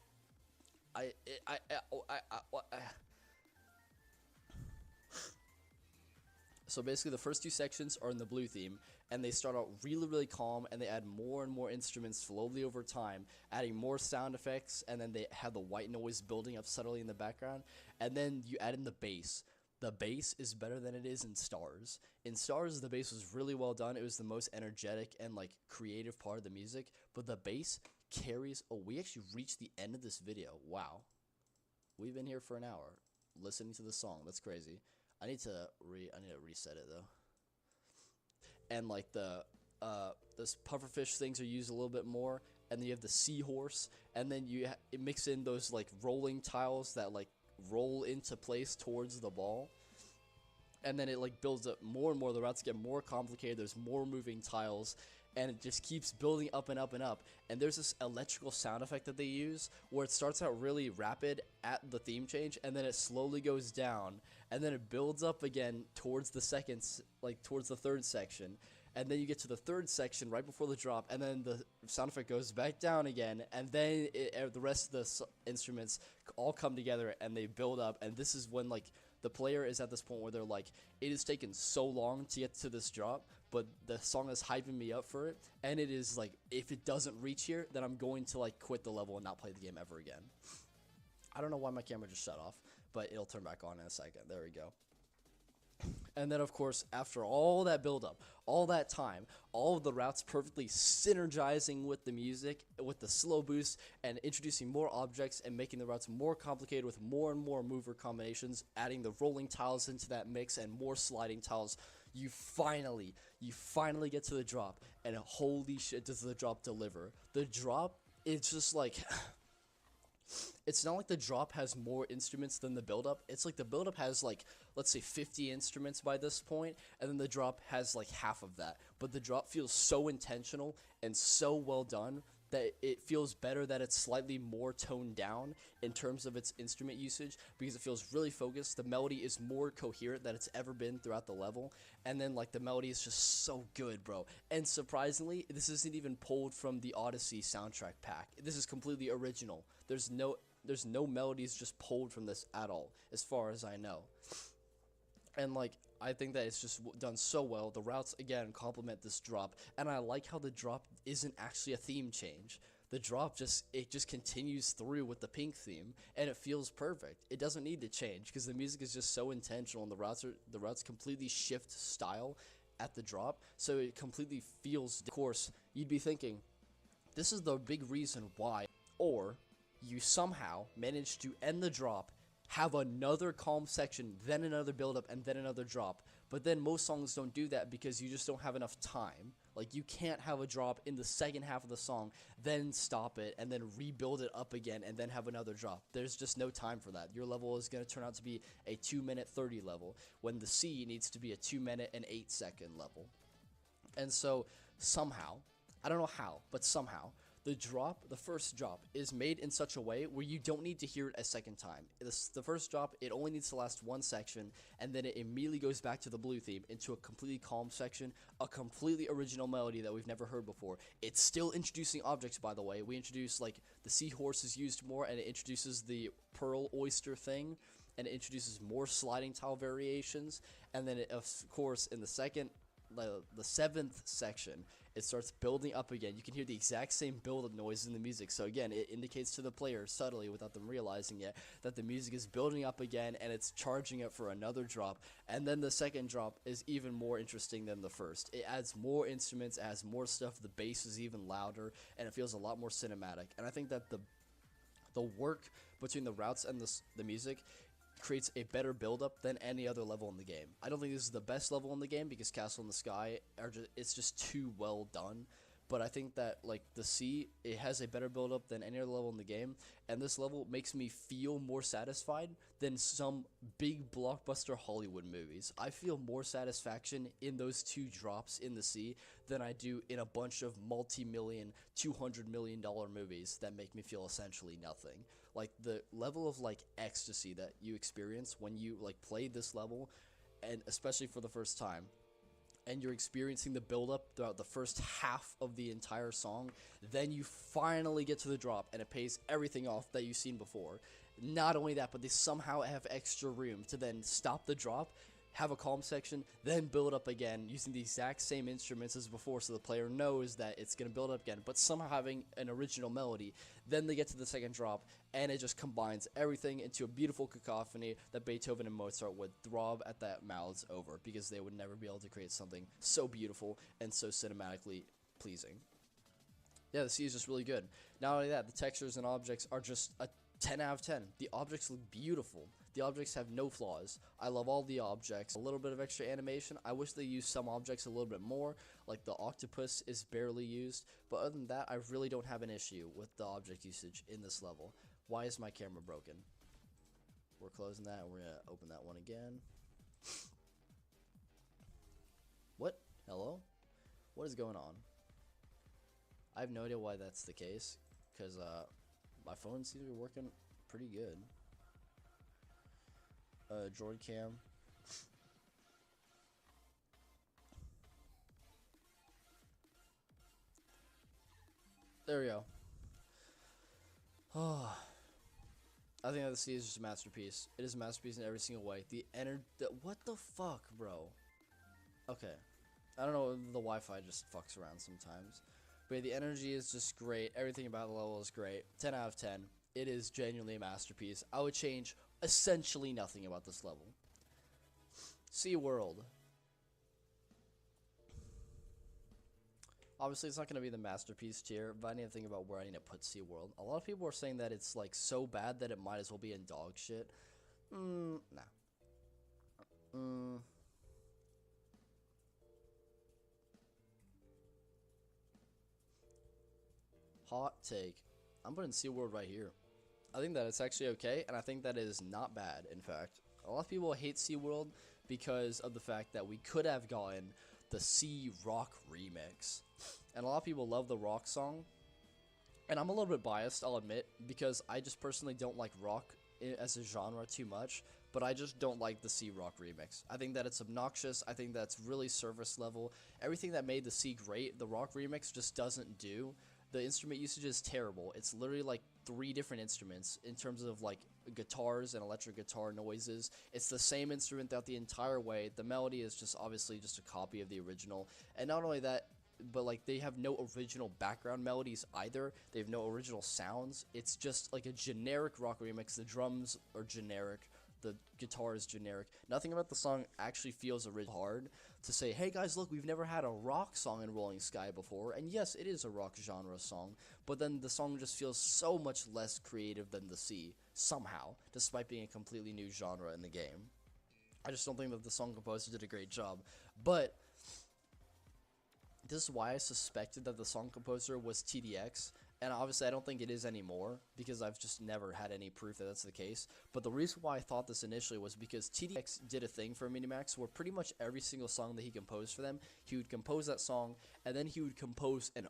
So basically, the first 2 sections are in the blue theme, and they start out really calm, and they add more and more instruments slowly over time, adding more sound effects, and then they have the white noise building up subtly in the background, and then you add in the bass. The bass is better than it is in Stars. In Stars, the bass was really well done. It was the most energetic and like creative part of the music, but the bass carries. Oh, we actually reached the end of this video. Wow. We've been here for an hour listening to the song. That's crazy. I need to reset it though. And like those pufferfish things are used a little bit more, and then you have the seahorse, and then it mix in those like rolling tiles that like roll into place towards the ball, and then it like builds up more and more. The routes get more complicated. There's more moving tiles, and it just keeps building up and up and up. And there's this electrical sound effect that they use where it starts out really rapid at the theme change, and then it slowly goes down, and then it builds up again towards the towards the 3rd section. And then you get to the 3rd section right before the drop, and then the sound effect goes back down again, and then the rest of the instruments all come together and they build up. And this is when like The player is at this point where they're like, it has taken so long to get to this drop, but the song is hyping me up for it, and it is like, if it doesn't reach here, then I'm going to like quit the level and not play the game ever again. I don't know why my camera just shut off, but it'll turn back on in a second. There we go. And then, of course, after all that build-up, all that time, all of the routes perfectly synergizing with the music, with the slow boost, and introducing more objects and making the routes more complicated with more and more mover combinations, adding the rolling tiles into that mix and more sliding tiles, you finally get to the drop, and holy shit does the drop deliver. The drop, it's just like... It's not like the drop has more instruments than the build-up. It's like the build-up has like, let's say 50 instruments by this point, and then the drop has like half of that. But the drop feels so intentional and so well done that it feels better that it's slightly more toned down in terms of its instrument usage, because it feels really focused. The melody is more coherent than it's ever been throughout the level, and then like the melody is just so good, bro. And surprisingly, this isn't even pulled from the Odyssey soundtrack pack. This is completely original. There's no melodies just pulled from this at all, as far as I know. And like, I think that it's just done so well. The routes, again, complement this drop, and I like how the drop isn't actually a theme change. The drop just continues through with the pink theme, and it feels perfect. It doesn't need to change because the music is just so intentional, and the routes completely shift style at the drop, so it completely feels. Of course, you'd be thinking, this is the big reason why, or you somehow managed to end the drop, have another calm section, then another build-up, and then another drop. But then most songs don't do that because you just don't have enough time. Like, you can't have a drop in the second half of the song, then stop it, and then rebuild it up again, and then have another drop. There's just no time for that. Your level is going to turn out to be a 2-minute 30 level, when the C needs to be a 2-minute and 8-second level. And so, somehow, I don't know how, but somehow, the first drop, is made in such a way where you don't need to hear it a second time. The first drop, it only needs to last one section, and then it immediately goes back to the blue theme, into a completely calm section, a completely original melody that we've never heard before. It's still introducing objects, by the way. We introduce, like, the seahorse is used more, and it introduces the pearl oyster thing, and it introduces more sliding tile variations, and then, of course, in the seventh section, it starts building up again. You can hear the exact same build-up noise in the music. So again, it indicates to the player subtly, without them realizing it, that the music is building up again and it's charging it for another drop. And then the second drop is even more interesting than the first. It adds more instruments, it adds more stuff, the bass is even louder, and it feels a lot more cinematic. And I think that the work between the routes and the music creates a better build-up than any other level in the game. I don't think this is the best level in the game because Castle in the Sky it's just too well done. But I think that, like, the sea, it has a better build-up than any other level in the game, and this level makes me feel more satisfied than some big blockbuster Hollywood movies. I feel more satisfaction in those two drops in the sea than I do in a bunch of multi-million, $200 million movies that make me feel essentially nothing. Like, the level of, like, ecstasy that you experience when you, like, play this level, and especially for the first time, and you're experiencing the build-up throughout the first half of the entire song, then you finally get to the drop, and it pays everything off that you've seen before. Not only that, but they somehow have extra room to then stop the drop, have a calm section, then build up again using the exact same instruments as before, so the player knows that it's going to build up again, but somehow having an original melody. Then they get to the second drop, and it just combines everything into a beautiful cacophony that Beethoven and Mozart would throb at that mouths over, because they would never be able to create something so beautiful and so cinematically pleasing. Yeah, the sea is just really good. Not only that, the textures and objects are just a 10 out of 10. The objects look beautiful. The objects have no flaws. I love all the objects. A little bit of extra animation. I wish they used some objects a little bit more, like the octopus is barely used, but other than that, I really don't have an issue with the object usage in this level. Why is my camera broken? We're closing that, and we're gonna open that one again. What? Hello? What is going on? I have no idea why that's the case, because my phone seems to be working pretty good. Droid cam. There we go. Oh. I think that the sea is just a masterpiece. It is a masterpiece in every single way. What the fuck, bro? Okay. I don't know, the Wi-Fi just fucks around sometimes. But yeah, the energy is just great. Everything about the level is great. 10 out of 10. It is genuinely a masterpiece. I would change essentially nothing about this level. SeaWorld. Obviously, it's not going to be the masterpiece tier, but I need to think about where I need to put SeaWorld. A lot of people are saying that it's, like, so bad that it might as well be in dog shit. Nah. Hot take. I'm putting SeaWorld right here. I think that it's actually okay, and I think that it is not bad, in fact. A lot of people hate SeaWorld because of the fact that we could have gotten the Sea Rock remix. And a lot of people love the rock song. And I'm a little bit biased, I'll admit, because I just personally don't like rock as a genre too much. But I just don't like the Sea Rock remix. I think that it's obnoxious. I think that's really surface level. Everything that made the Sea great, the rock remix just doesn't do. The instrument usage is terrible. It's literally like 3 different instruments in terms of like guitars and electric guitar noises. It's the same instrument throughout the entire way. The melody is just obviously just a copy of the original. And not only that, but like they have no original background melodies either. They have no original sounds. It's just like a generic rock remix. The drums are generic. The guitar is generic. Nothing about the song actually feels original. Hard to say, hey guys, look, we've never had a rock song in Rolling Sky before. And yes, it is a rock genre song, but then the song just feels so much less creative than the Sea, somehow, despite being a completely new genre in the game. I just don't think that the song composer did a great job. But this is why I suspected that the song composer was TDX. And obviously I don't think it is anymore, because I've just never had any proof that that's the case. But the reason why I thought this initially was because TDX did a thing for Minimax where pretty much every single song that he composed for them, he would compose that song, and then he would compose an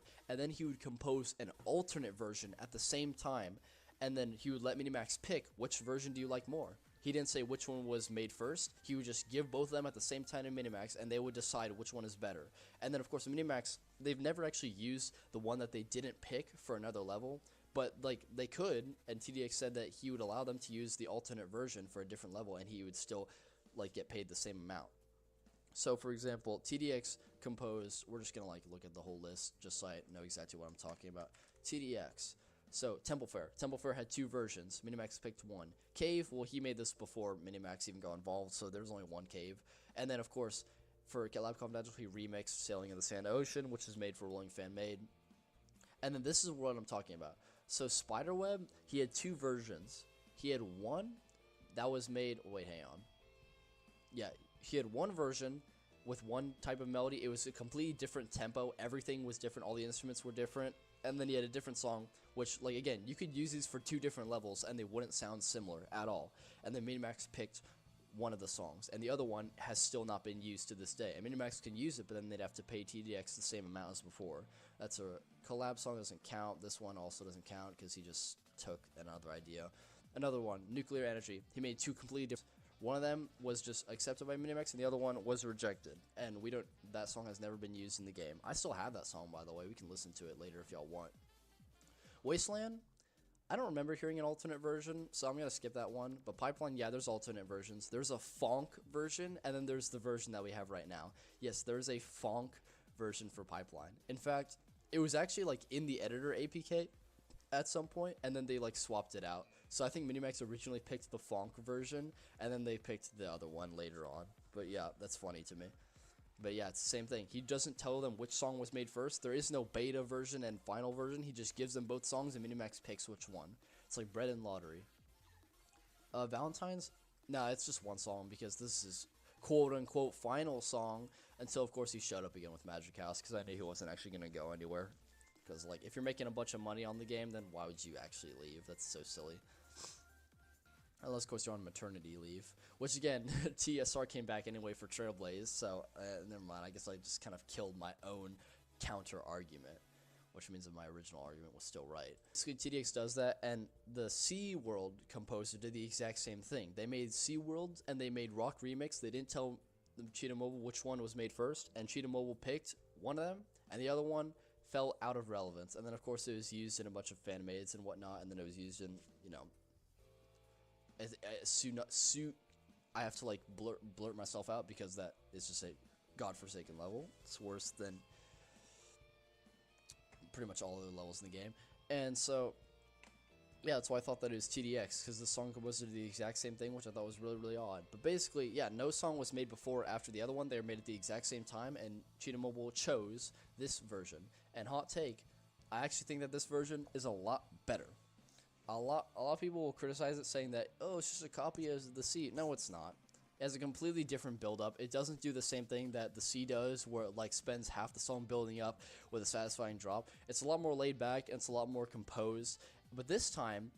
alternate version at the same time, and then he would let Minimax pick which version do you like more. He didn't say which one was made first. He would just give both of them at the same time in Minimax, and they would decide which one is better. And then, of course, in Minimax, they've never actually used the one that they didn't pick for another level. But, like, they could, and TDX said that he would allow them to use the alternate version for a different level, and he would still, like, get paid the same amount. So, for example, TDX composed, we're just going to, like, look at the whole list just so I know exactly what I'm talking about. TDX. So, Temple Fair. Temple Fair had 2 versions. Minimax picked one. Cave, well, he made this before Minimax even got involved, so there's only one cave. And then, of course, for Labcom Digital, he remixed Sailing in the Sand Ocean, which is made for Rolling Fan Made. And then this is what I'm talking about. So, Spiderweb, he had 2 versions. He had one that was made... Wait, hang on. Yeah, he had one version with one type of melody. It was a completely different tempo. Everything was different. All the instruments were different. And then he had a different song, which, like, again, you could use these for 2 different levels, and they wouldn't sound similar at all. And then Minimax picked one of the songs, and the other one has still not been used to this day. And Minimax can use it, but then they'd have to pay TDX the same amount as before. That's a collab song, doesn't count. This one also doesn't count, because he just took another idea. Another one, Nuclear Energy. He made 2 completely different... One of them was just accepted by Minimax, and the other one was rejected. And that song has never been used in the game. I still have that song, by the way. We can listen to it later if y'all want. Wasteland, I don't remember hearing an alternate version, so I'm going to skip that one. But Pipeline, yeah, there's alternate versions. There's a Fonk version, and then there's the version that we have right now. Yes, there's a Fonk version for Pipeline. In fact, it was actually, like, in the editor APK at some point, and then they, like, swapped it out. So I think Minimax originally picked the Fonk version, and then they picked the other one later on. But yeah, that's funny to me. But yeah, it's the same thing. He doesn't tell them which song was made first. There is no beta version and final version. He just gives them both songs, and Minimax picks which one. It's like bread and lottery. Valentine's? Nah, it's just one song, because this is quote-unquote final song, until, of course, he showed up again with Magic House, because I knew he wasn't actually going to go anywhere. Because, like, if you're making a bunch of money on the game, then why would you actually leave? That's so silly. Unless, of course, you're on maternity leave. Which, again, TSR came back anyway for Trailblaze, so never mind. I guess I just kind of killed my own counter-argument, which means that my original argument was still right. Basically, TDX does that, and the SeaWorld composer did the exact same thing. They made SeaWorld, and they made Rock Remix. They didn't tell Cheetah Mobile which one was made first, and Cheetah Mobile picked one of them, and the other one fell out of relevance. And then, of course, it was used in a bunch of fan-mades and whatnot, and then it was used in, you know, I have to like blurt myself out because that is just a godforsaken level. It's worse than pretty much all other levels in the game. And so, yeah, that's why I thought that it was TDX, because the song was the exact same thing, which I thought was really, really odd. But basically, yeah, no song was made before or after the other one. They were made at the exact same time, and Cheetah Mobile chose this version. And hot take, I actually think that this version is a lot better. A lot of people will criticize it, saying that, oh, it's just a copy of the C. No, it's not. It has a completely different build-up. It doesn't do the same thing that the C does, where it like spends half the song building up with a satisfying drop. It's a lot more laid back, and it's a lot more composed. But this time,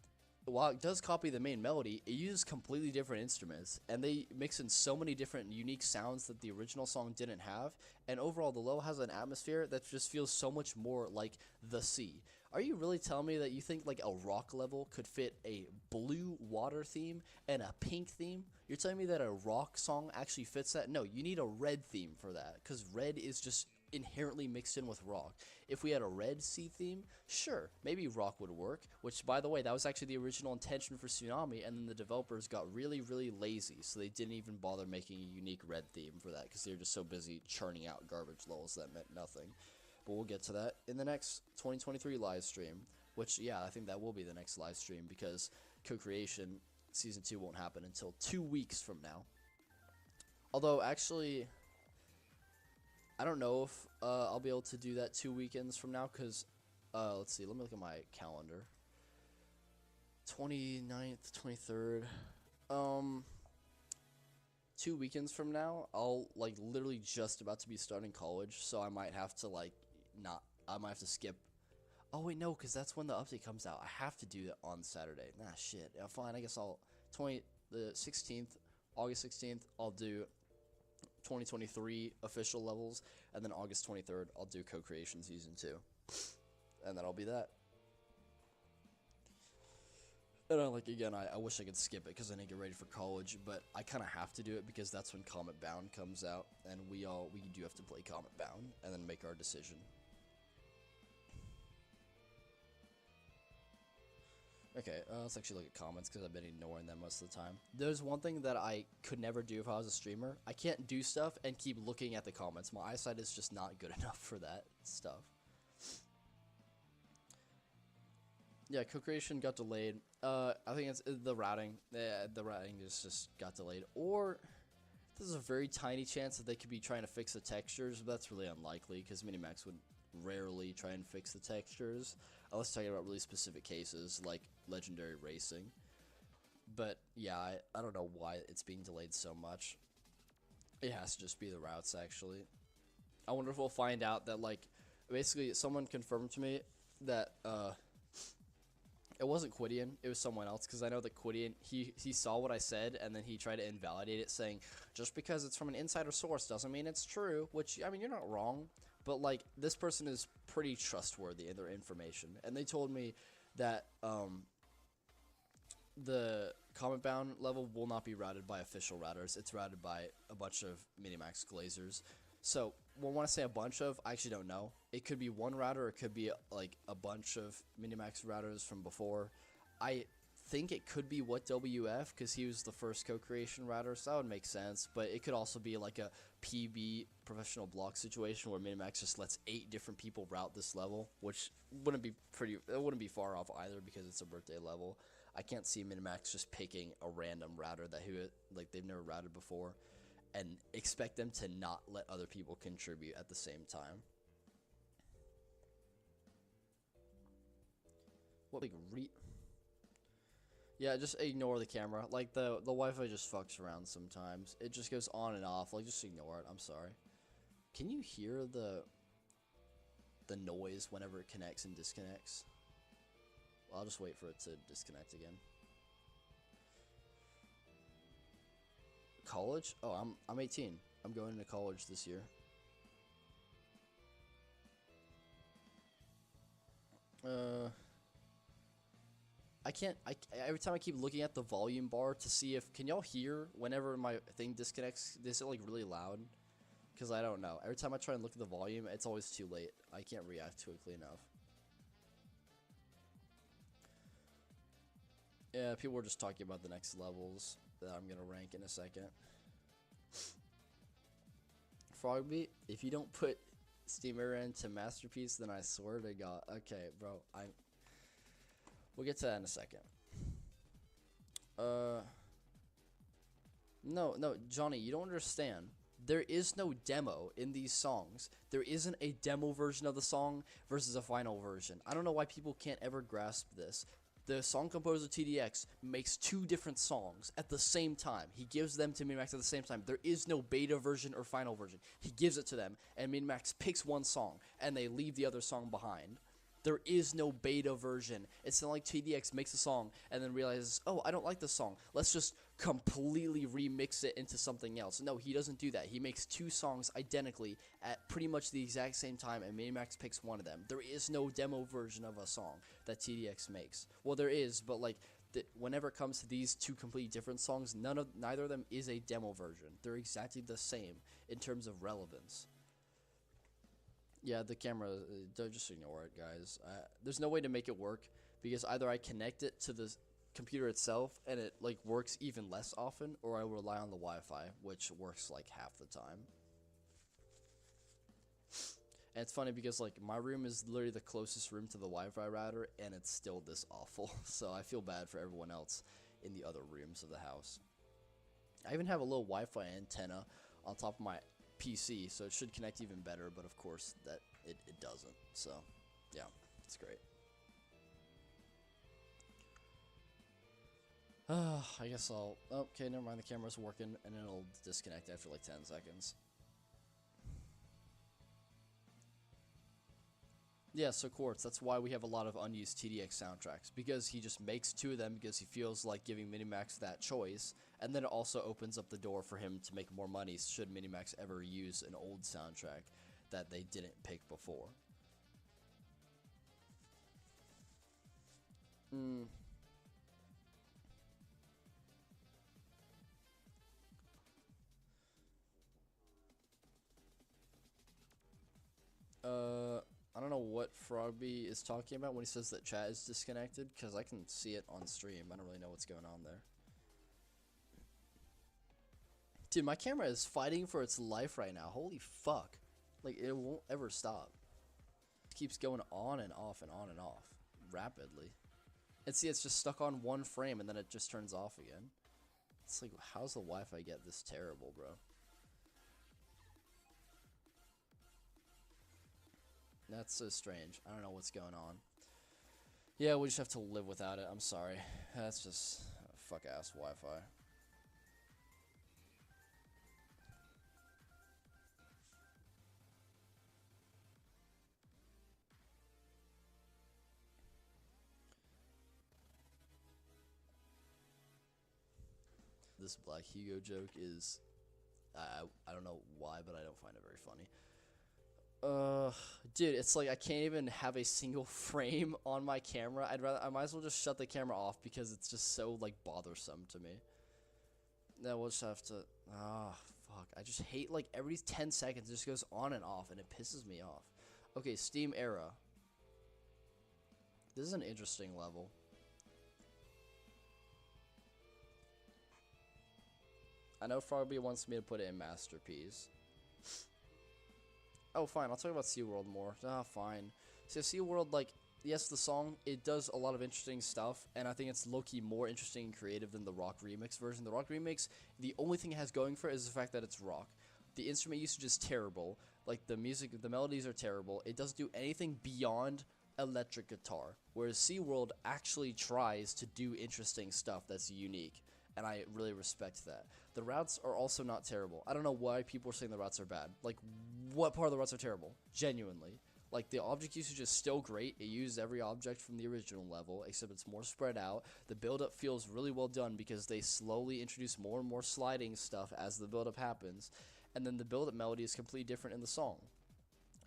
while it does copy the main melody, it uses completely different instruments, and they mix in so many different unique sounds that the original song didn't have. And overall, the level has an atmosphere that just feels so much more like the sea. Are you really telling me that you think like a rock level could fit a blue water theme and a pink theme? You're telling me that a rock song actually fits that? No, you need a red theme for that, because red is just inherently mixed in with rock. If we had a red sea theme, sure, maybe rock would work, which, by the way, that was actually the original intention for Tsunami, and then the developers got really, really lazy, so they didn't even bother making a unique red theme for that, because they were just so busy churning out garbage levels that meant nothing. But we'll get to that in the next 2023 live stream, which, yeah, I think that will be the next live stream, because Co-Creation Season 2 won't happen until 2 weeks from now. Although, actually, I don't know if I'll be able to do that 2 weekends from now, because, let's see, let me look at my calendar. 29th, 23rd, 2 weekends from now, I'll, like, literally just about to be starting college, so I might have to, like, I might have to skip. Oh, wait, no, because that's when the update comes out. I have to do that on Saturday. Nah, shit. Yeah, fine, I guess the 16th, August 16th, I'll do 2023 official levels, and then August 23rd, I'll do Co-Creation Season 2. And that'll be that. And like, again, I wish I could skip it because I need to get ready for college, but I kind of have to do it because that's when Comet Bound comes out, and we do have to play Comet Bound and then make our decision. Okay, let's actually look at comments because I've been ignoring them most of the time. There's one thing that I could never do if I was a streamer. I can't do stuff and keep looking at the comments. My eyesight is just not good enough for that stuff. Yeah, Co-Creation got delayed. I think it's the routing. Yeah, the routing just got delayed. Or there's a very tiny chance that they could be trying to fix the textures, but that's really unlikely because Minimax would rarely try and fix the textures unless talking about really specific cases like Legendary Racing. But yeah, I don't know why it's being delayed so much. It has to just be the routes, actually. I wonder if we'll find out that, like, basically someone confirmed to me that it wasn't Quidian, it was someone else, because I know that Quidian, he saw what I said, and then he tried to invalidate it, saying, just because it's from an insider source doesn't mean it's true, which, I mean, you're not wrong, but, like, this person is pretty trustworthy in their information, and they told me that, the Comet Bound level will not be routed by official routers, it's routed by a bunch of Minimax glazers. So, when I say a bunch of, I actually don't know. It could be one router, or it could be, like, a bunch of Minimax routers from before. I think it could be what WF, because he was the first Co-Creation router, so that would make sense. But it could also be, like, a PB, professional block situation, where Minimax just lets 8 different people route this level, which wouldn't be far off either, because it's a birthday level. I can't see Minimax just picking a random router that they've never routed before, and expect them to not let other people contribute at the same time. What, like, yeah, just ignore the camera. Like, the Wi-Fi just fucks around sometimes. It just goes on and off. Like, just ignore it. I'm sorry. Can you hear the noise whenever it connects and disconnects? Well, I'll just wait for it to disconnect again. College? Oh, I'm 18. I'm going into college this year. Every time I keep looking at the volume bar to see if, can y'all hear whenever my thing disconnects? Is it like really loud? Because I don't know. Every time I try and look at the volume, it's always too late. I can't react quickly enough. Yeah, people were just talking about the next levels that I'm gonna rank in a second. Frogbeat, if you don't put Steam Era into Masterpiece, then I swear to God. Okay, bro, we'll get to that in a second. No, Johnny, you don't understand. There is no demo in these songs. There isn't a demo version of the song versus a final version. I don't know why people can't ever grasp this. The song composer TDX makes 2 different songs at the same time. He gives them to Minimax at the same time. There is no beta version or final version. He gives it to them, and Minimax picks one song, and they leave the other song behind. There is no beta version. It's not like TDX makes a song and then realizes, oh, I don't like this song. Let's just completely remix it into something else. No, he doesn't do that. He makes 2 songs identically at pretty much the exact same time, and Minimax picks one of them. There is no demo version of a song that TDX makes. Well, there is, but like whenever it comes to these 2 completely different songs, neither of them is a demo version. They're exactly the same in terms of relevance. Yeah, the camera, just ignore it, guys. There's no way to make it work because either I connect it to the computer itself and it like works even less often, or I rely on the Wi-Fi, which works like half the time. And it's funny because like my room is literally the closest room to the Wi-Fi router, and it's still this awful. So I feel bad for everyone else in the other rooms of the house. I even have a little Wi-Fi antenna on top of my PC, so it should connect even better, but of course that it doesn't. So yeah, it's great. I guess I'll okay, never mind, the camera's working and it'll disconnect after like 10 seconds. Yeah, so Quartz, that's why we have a lot of unused TDX soundtracks, because he just makes 2 of them because he feels like giving Minimax that choice, and then it also opens up the door for him to make more money should Minimax ever use an old soundtrack that they didn't pick before. I don't know what Frogby is talking about when he says that chat is disconnected, because I can see it on stream. I don't really know what's going on there. Dude, my camera is fighting for its life right now. Holy fuck. Like, it won't ever stop. It keeps going on and off and on and off rapidly. And see, it's just stuck on one frame and then it just turns off again. It's like, how's the Wi-Fi get this terrible, bro? That's so strange. I don't know what's going on. Yeah, we just have to live without it. I'm sorry. That's just fuck-ass Wi-Fi. This Black Hugo joke is... I don't know why, but I don't find it very funny. Dude, it's like I can't even have a single frame on my camera. I might as well just shut the camera off because it's just so like bothersome to me. Now we'll just have to, fuck. I just hate like every 10 seconds it just goes on and off and it pisses me off. Okay, Steam Era. This is an interesting level. I know Frogby wants me to put it in Masterpiece. Oh, fine. I'll talk about SeaWorld more. Fine. So SeaWorld, like, yes, the song, it does a lot of interesting stuff, and I think it's low-key more interesting and creative than the rock remix version. The rock remix, the only thing it has going for it is the fact that it's rock. The instrument usage is terrible. Like, the music, the melodies are terrible. It doesn't do anything beyond electric guitar, whereas SeaWorld actually tries to do interesting stuff that's unique, and I really respect that. The routes are also not terrible. I don't know why people are saying the routes are bad. Like, what part of the routes are terrible? Genuinely. Like, the object usage is still great. It uses every object from the original level, except it's more spread out. The build-up feels really well done because they slowly introduce more and more sliding stuff as the build-up happens. And then the build-up melody is completely different in the song.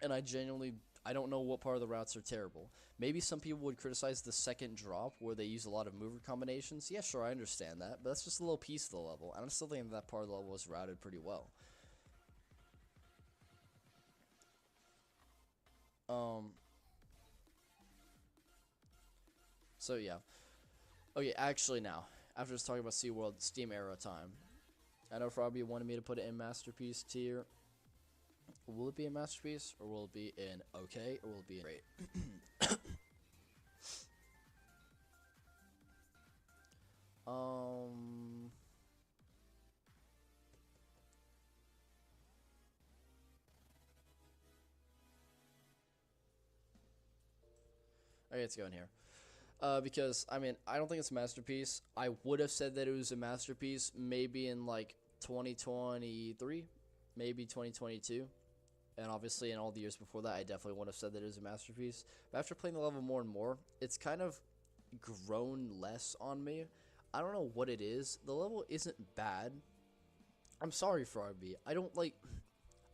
And I don't know what part of the routes are terrible. Maybe some people would criticize the second drop where they use a lot of mover combinations. Yeah, sure, I understand that, but that's just a little piece of the level. And I'm still thinking that part of the level was routed pretty well. So yeah. Okay, actually now, after just talking about SeaWorld, Steam Era time. I know Frogby wanted me to put it in Masterpiece tier. Will it be a Masterpiece, or will it be in okay, or will it be in great? Okay, let's go in here. Because I mean, I don't think it's a masterpiece. I would have said that it was a masterpiece maybe in like 2023, maybe 2022, and obviously in all the years before that, I definitely would have said that it was a masterpiece. But after playing the level more and more, it's kind of grown less on me. I don't know what it is. The level isn't bad. I'm sorry, Frogby. I don't like.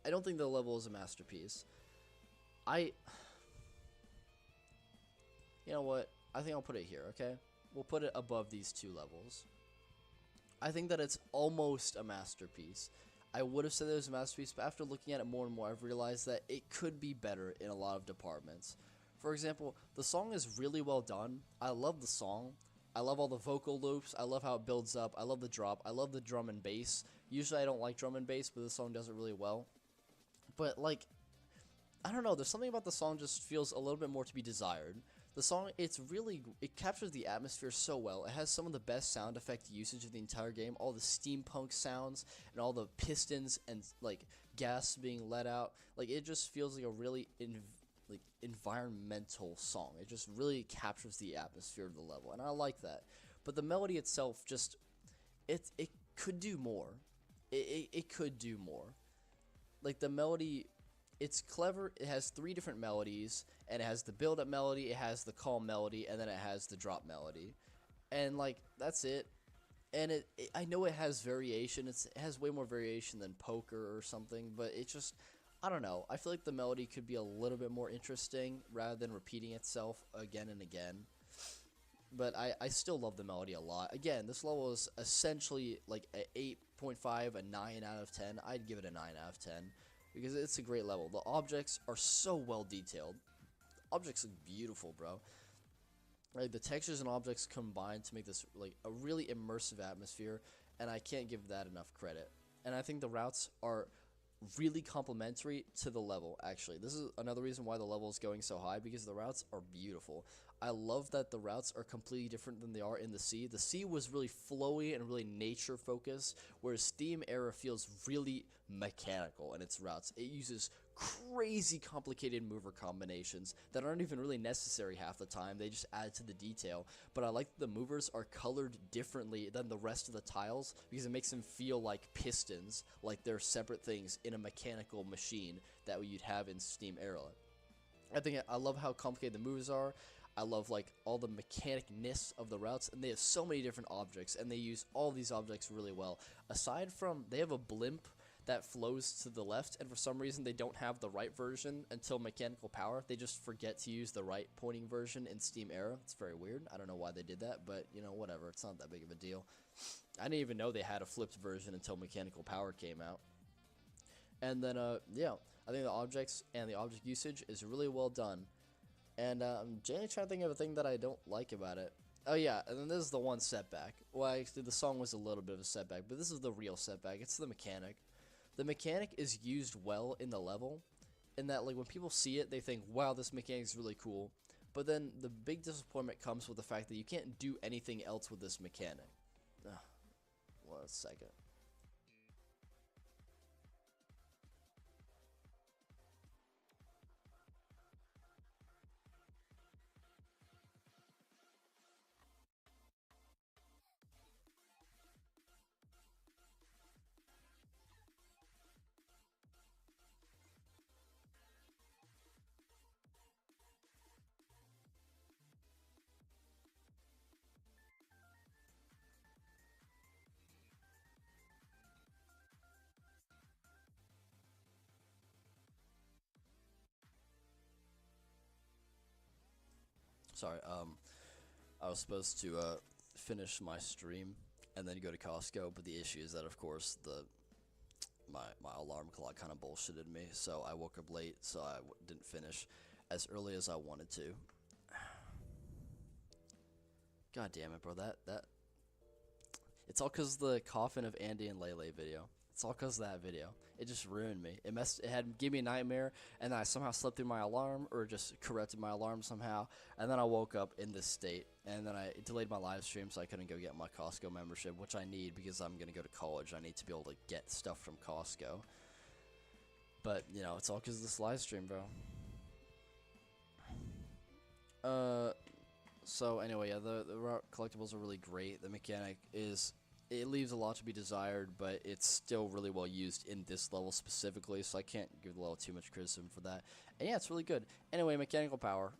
I don't think the level is a masterpiece. I. You know what? I think I'll put it here, okay? We'll put it above these two levels. I think that it's almost a masterpiece. I would have said it was a masterpiece, but after looking at it more and more, I've realized that it could be better in a lot of departments. For example, the song is really well done. I love the song. I love all the vocal loops. I love how it builds up. I love the drop. I love the drum and bass. Usually I don't like drum and bass, but this song does it really well. But, like, I don't know. There's something about the song just feels a little bit more to be desired. The song, it captures the atmosphere so well. It has some of the best sound effect usage of the entire game. All the steampunk sounds and all the pistons and like gas being let out. Like it just feels like a really environmental song. It just really captures the atmosphere of the level, and I like that. But the melody itself just it could do more. It could do more. Like the melody, it's clever. It has 3 different melodies, and it has the build-up melody, it has the calm melody, and then it has the drop melody, and like that's it. And I know it has variation. It has way more variation than poker or something, but it just, I don't know. I feel like the melody could be a little bit more interesting rather than repeating itself again and again. But I still love the melody a lot. Again, this level is essentially like a 8.5, a 9 out of 10. I'd give it a 9 out of 10. Because it's a great level. The objects are so well detailed. Objects look beautiful, bro. Like the textures and objects combine to make this like a really immersive atmosphere, and I can't give that enough credit. And I think the routes are really complementary to the level. Actually, this is another reason why the level is going so high, because the routes are beautiful. I love that the routes are completely different than they are in the sea. The sea was really flowy and really nature focused, whereas Steam Era feels really mechanical in its routes. It uses crazy complicated mover combinations that aren't even really necessary half the time. They just add to the detail. But I like that the movers are colored differently than the rest of the tiles, because it makes them feel like pistons, like they're separate things in a mechanical machine that you'd have in Steam Era. I love how complicated the moves are. I love like all the mechanicness of the routes, and they have so many different objects, and they use all these objects really well. Aside from, they have a blimp that flows to the left, and for some reason they don't have the right version until mechanical power. They just forget to use the right pointing version in Steam Era. It's very weird. I don't know why they did that, but you know, whatever. It's not that big of a deal. I didn't even know they had a flipped version until mechanical power came out. And then, yeah, I think the objects and the object usage is really well done. And I'm generally trying to think of a thing that I don't like about it. Oh yeah, and then this is the one setback. Well, actually, the song was a little bit of a setback, but this is the real setback. It's the mechanic. The mechanic is used well in the level, in that like when people see it, they think, wow, this mechanic is really cool. But then the big disappointment comes with the fact that you can't do anything else with this mechanic. Ugh. 1 second. Sorry, I was supposed to finish my stream and then go to Costco, but the issue is that, of course, my alarm clock kind of bullshitted me, so I woke up late, so I didn't finish as early as I wanted to. God damn it, bro. That it's all cause of the coffin of Andy and Leyley video. It's all cause of that video. It just ruined me. It had gave me a nightmare, and then I somehow slept through my alarm, or just corrected my alarm somehow, and then I woke up in this state, and then I delayed my live stream so I couldn't go get my Costco membership, which I need because I'm gonna go to college. I need to be able to get stuff from Costco. But you know, it's all cause of this live stream, bro. So anyway, yeah, the route collectibles are really great. The mechanic is, it leaves a lot to be desired, but it's still really well used in this level specifically, so I can't give the level too much criticism for that. And yeah, it's really good. Anyway, mechanical power.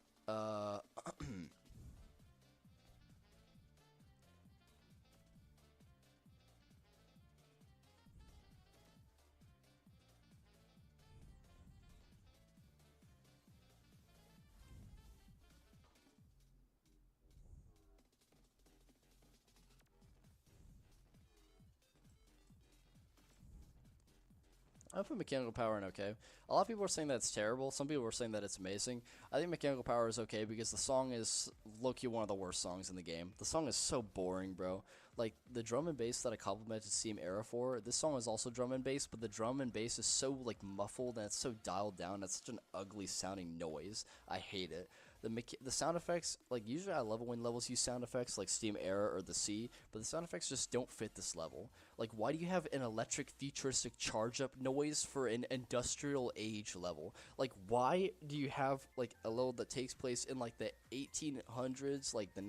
I put mechanical power in okay. A lot of people are saying that it's terrible. Some people are saying that it's amazing. I think mechanical power is okay because the song is low-key one of the worst songs in the game. The song is so boring, bro. Like, the drum and bass that I complimented Steam Era for, this song is also drum and bass, but the drum and bass is so, like, muffled and it's so dialed down. It's such an ugly sounding noise. I hate it. The sound effects, like, usually I love it when levels use sound effects, like Steam Era or the Sea, but the sound effects just don't fit this level. Like, why do you have an electric futuristic charge-up noise for an industrial age level? Like, why do you have, like, a level that takes place in, like, the 1800s, like, the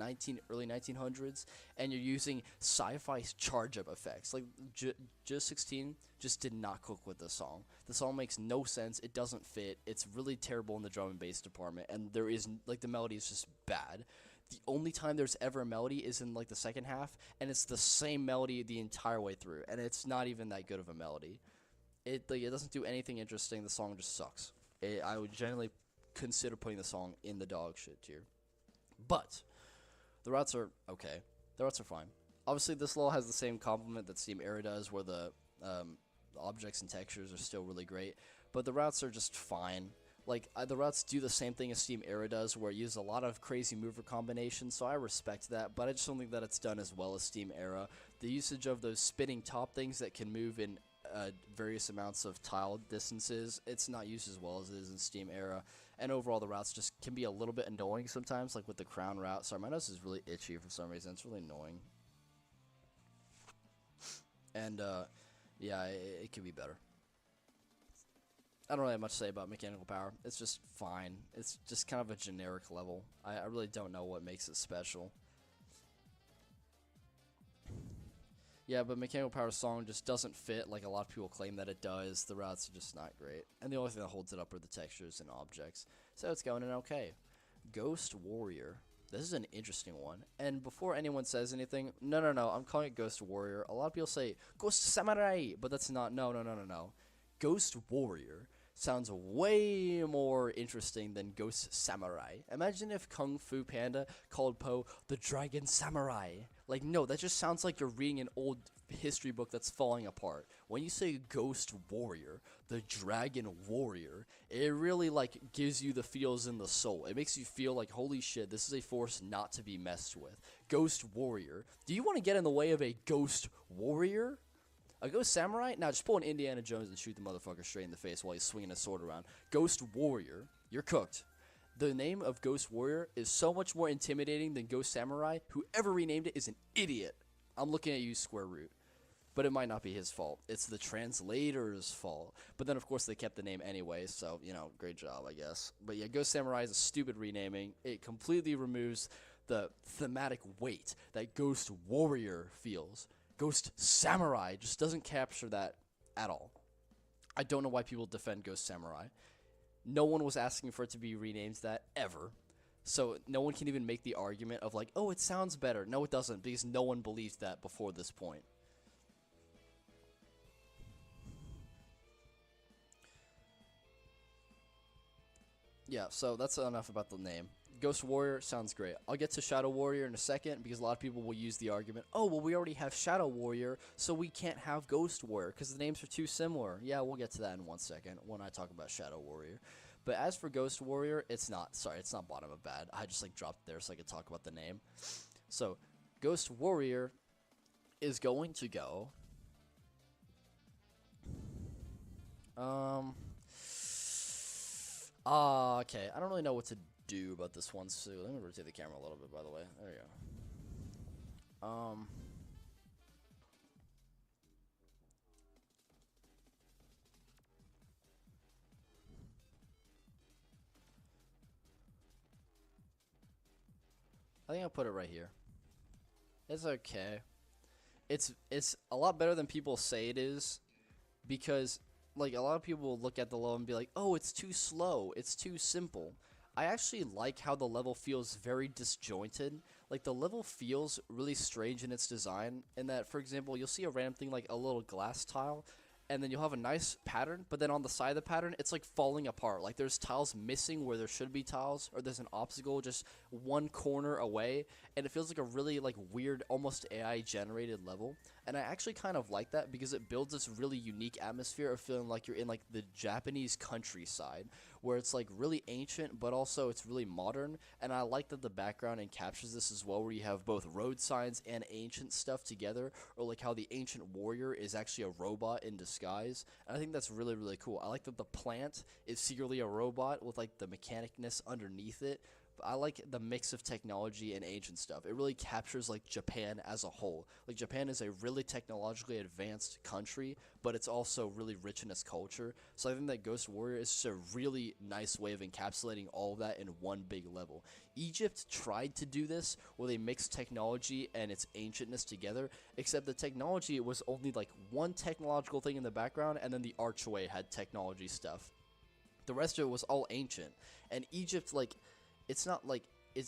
early 1900s, and you're using sci-fi charge-up effects? Like, Just 16 just did not cook with the song. The song makes no sense. It doesn't fit. It's really terrible in the drum and bass department, and there is, like, the melody is just bad. The only time there's ever a melody is in, like, the second half, and it's the same melody the entire way through, and it's not even that good of a melody. It doesn't do anything interesting. The song just sucks. I would generally consider putting the song in the dog shit tier. But the routes are okay. The routes are fine. Obviously, this level has the same complement that Steam Era does, where the objects and textures are still really great, but the routes are just fine. Like, the routes do the same thing as Steam Era does, where it uses a lot of crazy mover combinations, so I respect that, but I just don't think that it's done as well as Steam Era. The usage of those spinning top things that can move in various amounts of tile distances, it's not used as well as it is in Steam Era, and overall the routes just can be a little bit annoying sometimes, like with the crown route. Sorry, my nose is really itchy for some reason. It's really annoying. And, yeah, it could be better. I don't really have much to say about mechanical power. It's just fine. It's just kind of a generic level. I really don't know what makes it special. Yeah, but mechanical power song just doesn't fit like a lot of people claim that it does. The routes are just not great. And the only thing that holds it up are the textures and objects. So it's going in okay. Ghost Warrior. This is an interesting one. And before anyone says anything, no, I'm calling it Ghost Warrior. A lot of people say Ghost Samurai, but that's not. No. Ghost Warrior sounds way more interesting than Ghost Samurai. Imagine if Kung Fu Panda called Poe the Dragon Samurai. Like, no, that just sounds like you're reading an old history book that's falling apart. When you say Ghost Warrior, the Dragon Warrior, it really, like, gives you the feels in the soul. It makes you feel like, holy shit, this is a force not to be messed with. Ghost Warrior. Do you want to get in the way of a Ghost Warrior? A Ghost Samurai? Now just pull an Indiana Jones and shoot the motherfucker straight in the face while he's swinging a sword around. Ghost Warrior, you're cooked. The name of Ghost Warrior is so much more intimidating than Ghost Samurai. Whoever renamed it is an idiot. I'm looking at you, Square Root. But it might not be his fault. It's the translator's fault. But then, of course, they kept the name anyway, so, you know, great job, I guess. But yeah, Ghost Samurai is a stupid renaming. It completely removes the thematic weight that Ghost Warrior feels. Ghost Samurai just doesn't capture that at all. I don't know why people defend Ghost Samurai. No one was asking for it to be renamed that ever. So no one can even make the argument of like, oh, it sounds better. No, it doesn't, because no one believed that before this point. Yeah, so that's enough about the name. Ghost Warrior sounds great. I'll get to Shadow Warrior in a second because a lot of people will use the argument, oh, well, we already have Shadow Warrior, so we can't have Ghost Warrior because the names are too similar. Yeah, we'll get to that in 1 second when I talk about Shadow Warrior. But as for Ghost Warrior, it's not. Sorry, it's not bottom of bad. I just, like, dropped it there so I could talk about the name. So Ghost Warrior is going to go. Okay. I don't really know what to do about this one, so let me rotate the camera a little bit, by the way. There you go. I think I'll put it right here. It's okay. It's a lot better than people say it is, because like a lot of people look at the level and be like, "Oh, it's too slow. It's too simple." I actually like how the level feels very disjointed. Like the level feels really strange in its design, in that, for example, you'll see a random thing like a little glass tile, and then you'll have a nice pattern, but then on the side of the pattern, it's like falling apart. Like there's tiles missing where there should be tiles, or there's an obstacle just one corner away, and it feels like a really like weird, almost AI generated level. And I actually kind of like that, because it builds this really unique atmosphere of feeling like you're in like the Japanese countryside, where it's like really ancient, but also it's really modern. And I like that the background captures this as well, where you have both road signs and ancient stuff together, or like how the ancient warrior is actually a robot in disguise. And I think that's really, really cool. I like that the plant is secretly a robot with like the mechanicness underneath it. I like the mix of technology and ancient stuff. It really captures like Japan as a whole. Like Japan is a really technologically advanced country, but it's also really rich in its culture. So I think that Ghost Warrior is just a really nice way of encapsulating all of that in one big level. Egypt tried to do this, where they mixed technology and its ancientness together, except the technology was only like one technological thing in the background, and then the archway had technology stuff. The rest of it was all ancient. And Egypt, like, it's not like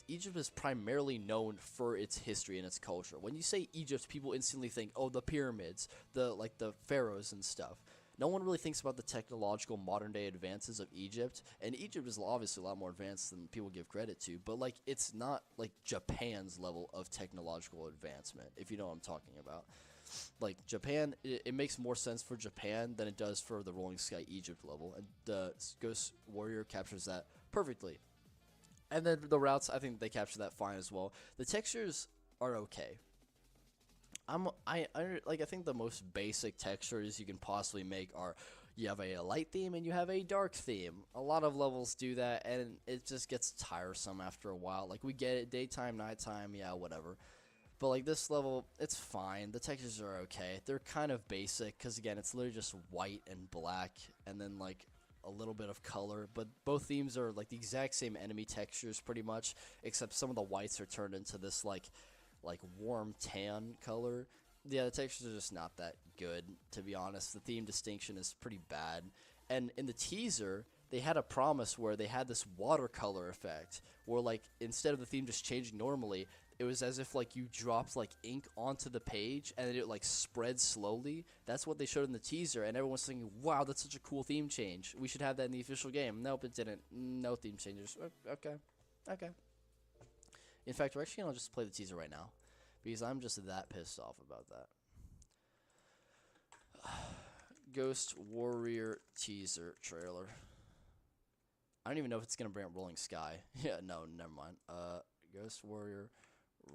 Egypt is primarily known for its history and its culture. When you say Egypt, people instantly think, oh, the pyramids, the pharaohs and stuff. No one really thinks about the technological modern day advances of Egypt, and Egypt is obviously a lot more advanced than people give credit to, but like it's not like Japan's level of technological advancement, if you know what I'm talking about. Like Japan, it makes more sense for Japan than it does for the Rolling Sky Egypt level, and the Ghost Warrior captures that perfectly. And then the routes, I think they capture that fine as well. The textures are okay. I think the most basic textures you can possibly make are, you have a light theme and you have a dark theme. A lot of levels do that, and it just gets tiresome after a while. Like we get it, daytime, nighttime, yeah, whatever. But like this level, it's fine. The textures are okay. They're kind of basic, because again, it's literally just white and black, and then like a little bit of color. But both themes are like the exact same enemy textures pretty much, except some of the whites are turned into this like warm tan color. Yeah, the textures are just not that good, to be honest. The theme distinction is pretty bad. And in the teaser, they had a promise where they had this watercolor effect, where like instead of the theme just changing normally, it was as if like you dropped like ink onto the page and it like spread slowly. That's what they showed in the teaser, and everyone's thinking, wow, that's such a cool theme change. We should have that in the official game. Nope, it didn't. No theme changes. Okay. Okay. In fact, we're actually going to just play the teaser right now, because I'm just that pissed off about that. Ghost Warrior teaser trailer. I don't even know if it's going to bring up Rolling Sky. Yeah, no, never mind. Ghost Warrior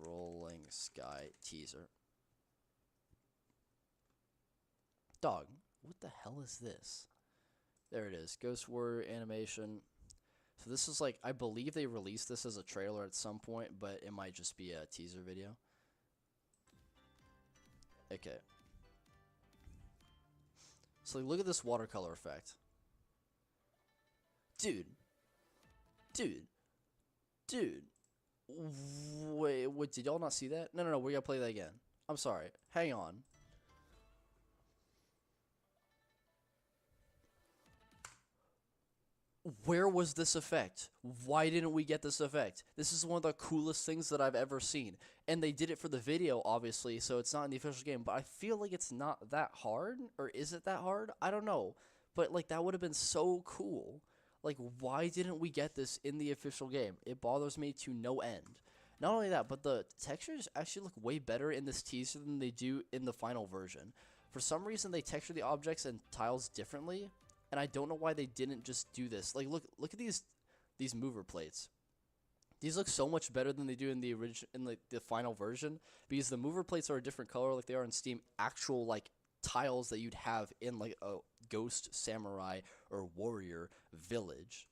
Rolling Sky teaser. Dog, what the hell is this? There it is. Ghost Warrior animation. So this is like, I believe they released this as a trailer at some point, but it might just be a teaser video. Okay. So look at this watercolor effect. Dude. Wait, what, did y'all not see that? No, we gotta play that again. I'm sorry. Hang on. Where was this effect? Why didn't we get this effect? This is one of the coolest things that I've ever seen. And they did it for the video, obviously, so it's not in the official game. But I feel like it's not that hard. Or is it that hard? I don't know. But, like, that would have been so cool. Like, why didn't we get this in the official game? It bothers me to no end. Not only that, but the textures actually look way better in this teaser than they do in the final version. For some reason, they texture the objects and tiles differently, and I don't know why they didn't just do this. Like, look at these mover plates. These look so much better than they do in the the final version, because the mover plates are a different color like they are in Steam, actual like tiles that you'd have in like a ghost, samurai, or warrior village.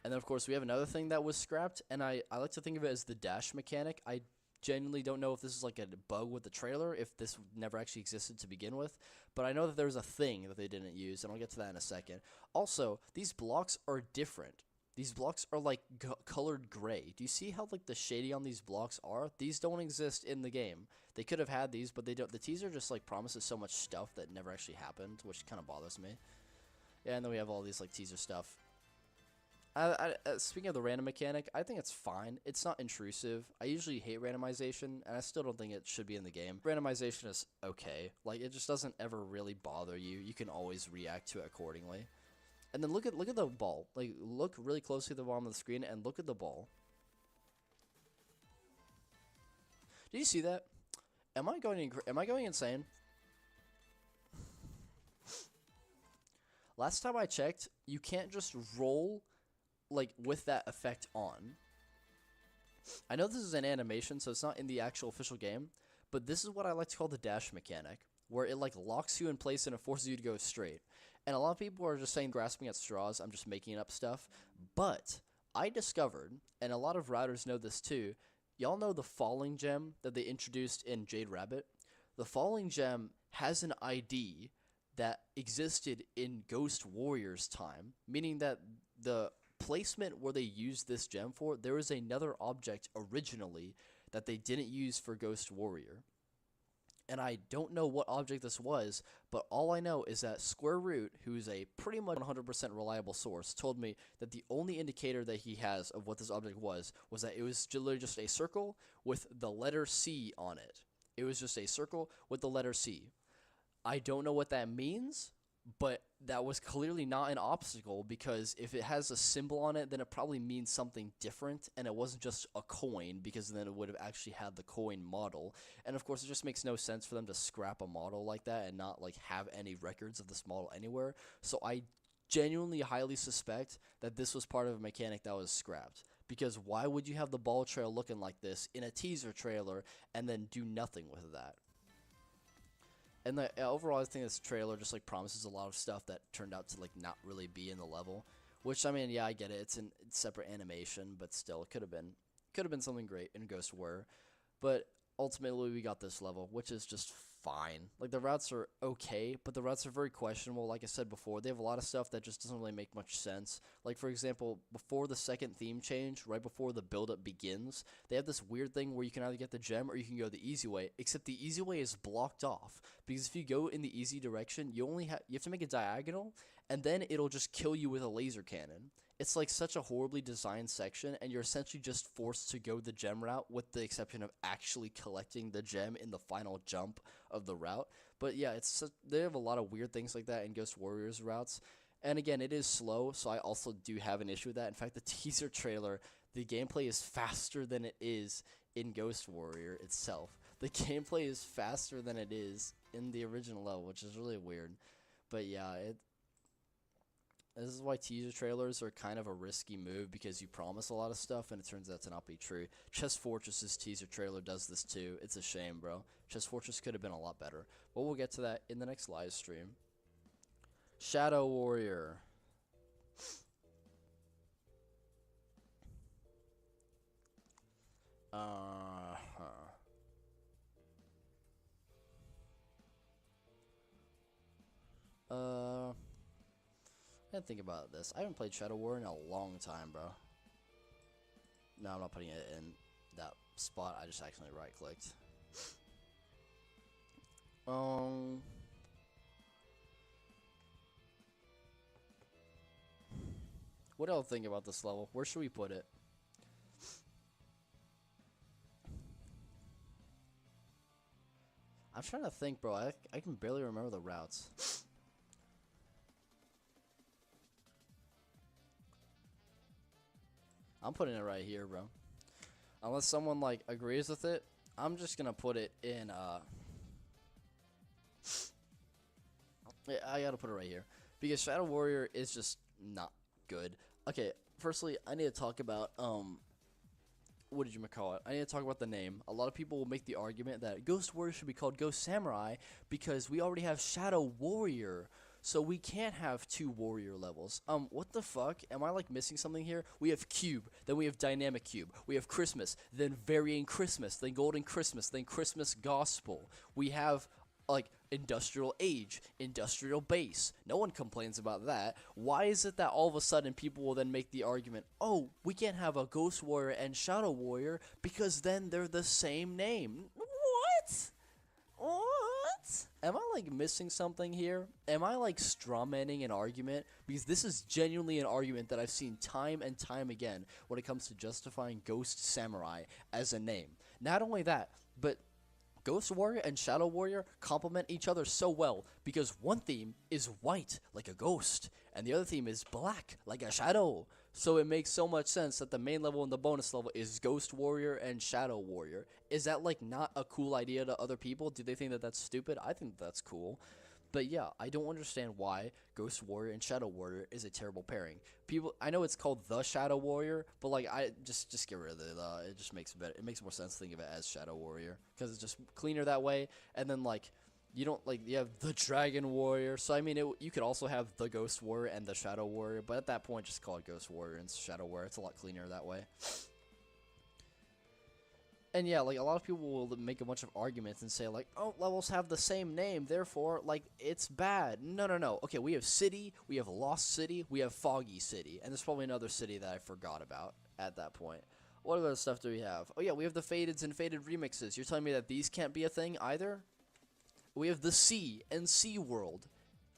And then of course we have another thing that was scrapped, and I like to think of it as the dash mechanic. I genuinely don't know if this is like a bug with the trailer, if this never actually existed to begin with, but I know that there's a thing that they didn't use, and I'll get to that in a second. Also, these blocks are different. These blocks are like colored gray. Do you see how like the shading on these blocks are? These don't exist in the game. They could have had these, but they don't. The teaser just like promises so much stuff that never actually happened, which kind of bothers me. Yeah, and then we have all these like teaser stuff. Speaking of the random mechanic, I think it's fine. It's not intrusive. I usually hate randomization, and I still don't think it should be in the game. Randomization is okay. Like, it just doesn't ever really bother you. You can always react to it accordingly. And then look at the ball. Like, look really closely at the bottom of the screen and look at the ball. Did you see that? Am I going insane? Last time I checked, you can't just roll like with that effect on. I know this is an animation, so it's not in the actual official game, but this is what I like to call the dash mechanic, where it like locks you in place and it forces you to go straight. And a lot of people are just saying grasping at straws. I'm just making up stuff. But I discovered, and a lot of routers know this too, y'all know the falling gem that they introduced in Jade Rabbit? The falling gem has an ID that existed in Ghost Warrior's time, meaning that the placement where they used this gem for, there was another object originally that they didn't use for Ghost Warrior. And I don't know what object this was, but all I know is that Square Root, who's a pretty much 100% reliable source, told me that the only indicator that he has of what this object was that it was literally just a circle with the letter C on it. It was just a circle with the letter C. I don't know what that means, but that was clearly not an obstacle, because if it has a symbol on it, then it probably means something different, and it wasn't just a coin, because then it would have actually had the coin model. And of course, it just makes no sense for them to scrap a model like that and not like have any records of this model anywhere. So I genuinely highly suspect that this was part of a mechanic that was scrapped, because why would you have the ball trail looking like this in a teaser trailer and then do nothing with that? And overall, I think this trailer just like promises a lot of stuff that turned out to like not really be in the level. Which, I mean, yeah, I get it. It's a separate animation, but still, it could have been something great in Ghost Warrior. But ultimately, we got this level, which is just fine. Like, the routes are okay, but the routes are very questionable. Like I said before, they have a lot of stuff that just doesn't really make much sense. Like, for example, before the second theme change, right before the build-up begins, they have this weird thing where you can either get the gem or you can go the easy way, except the easy way is blocked off. Because if you go in the easy direction, you have to make a diagonal, and then it'll just kill you with a laser cannon. It's like such a horribly designed section, and you're essentially just forced to go the gem route, with the exception of actually collecting the gem in the final jump of the route. But yeah, they have a lot of weird things like that in Ghost Warriors routes. And again, it is slow, so I also do have an issue with that. In fact, the teaser trailer, the gameplay is faster than it is in Ghost Warrior itself. The gameplay is faster than it is in the original level, which is really weird. But yeah, this is why teaser trailers are kind of a risky move, because you promise a lot of stuff and it turns out to not be true. Chess Fortress's teaser trailer does this too. It's a shame, bro. Chess Fortress could have been a lot better. But we'll get to that in the next live stream. Shadow Warrior. I didn't think about this. I haven't played Shadow Warrior in a long time, bro. No, I'm not putting it in that spot. I just accidentally right-clicked. What else think about this level? Where should we put it? I'm trying to think, bro. I can barely remember the routes. I'm putting it right here, bro. Unless someone like agrees with it, I'm just gonna put it in. I gotta put it right here, because Shadow Warrior is just not good. Okay, firstly, I need to talk about what did you call it? I need to talk about the name. A lot of people will make the argument that Ghost Warrior should be called Ghost Samurai because we already have Shadow Warrior, so we can't have 2 warrior levels. What the fuck? Am I like missing something here? We have Cube, then we have Dynamic Cube. We have Christmas, then Varying Christmas, then Golden Christmas, then Christmas Gospel. We have like Industrial Age, Industrial Base. No one complains about that. Why is it that all of a sudden people will then make the argument, oh, we can't have a Ghost Warrior and Shadow Warrior because then they're the same name? What? What? Am I like missing something here? Am I like strawmanning an argument? Because this is genuinely an argument that I've seen time and time again when it comes to justifying Ghost Samurai as a name. Not only that, but Ghost Warrior and Shadow Warrior complement each other so well because one theme is white, like a ghost, and the other theme is black, like a shadow. So it makes so much sense that the main level and the bonus level is Ghost Warrior and Shadow Warrior. Is that like not a cool idea to other people? Do they think that that's stupid? I think that's cool. But yeah, I don't understand why Ghost Warrior and Shadow Warrior is a terrible pairing. People, I know it's called the Shadow Warrior, but like I just get rid of it. It just makes better. It makes more sense to think of it as Shadow Warrior because it's just cleaner that way. And then like you don't like you have the Dragon Warrior. So I mean, you could also have the Ghost Warrior and the Shadow Warrior, but at that point, just call it Ghost Warrior and Shadow Warrior. It's a lot cleaner that way. And yeah, like a lot of people will make a bunch of arguments and say like, oh, levels have the same name, therefore like it's bad. No, no, no. Okay, we have City, we have Lost City, we have Foggy City, and there's probably another city that I forgot about at that point. What other stuff do we have? Oh yeah, we have the Fadeds and Faded remixes. You're telling me that these can't be a thing either? We have the Sea and Sea World.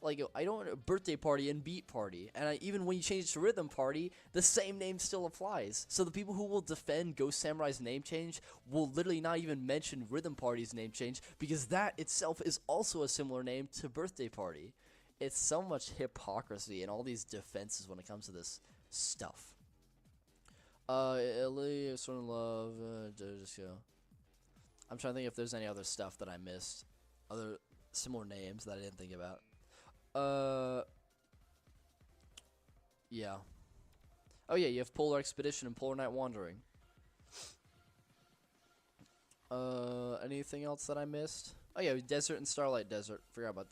Like, I don't Birthday Party and Beat Party, and even when you change it to Rhythm Party, the same name still applies. So the people who will defend Ghost Samurai's name change will literally not even mention Rhythm Party's name change, because that itself is also a similar name to Birthday Party. It's so much hypocrisy and all these defenses when it comes to this stuff. Leyley, Sort of Love, just go. I'm trying to think if there's any other stuff that I missed. Other similar names that I didn't think about. Yeah. Oh yeah, you have Polar Expedition and Polar Night Wandering. Anything else that I missed? Oh yeah, Desert and Starlight Desert. Forgot about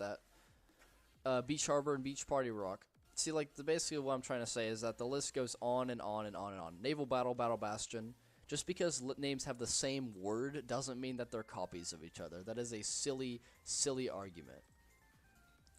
that. Beach Harbor and Beach Party Rock. See, like, basically what I'm trying to say is that the list goes on and on and on and on. Naval Battle, Battle Bastion. Just because names have the same word doesn't mean that they're copies of each other. That is a silly, silly argument.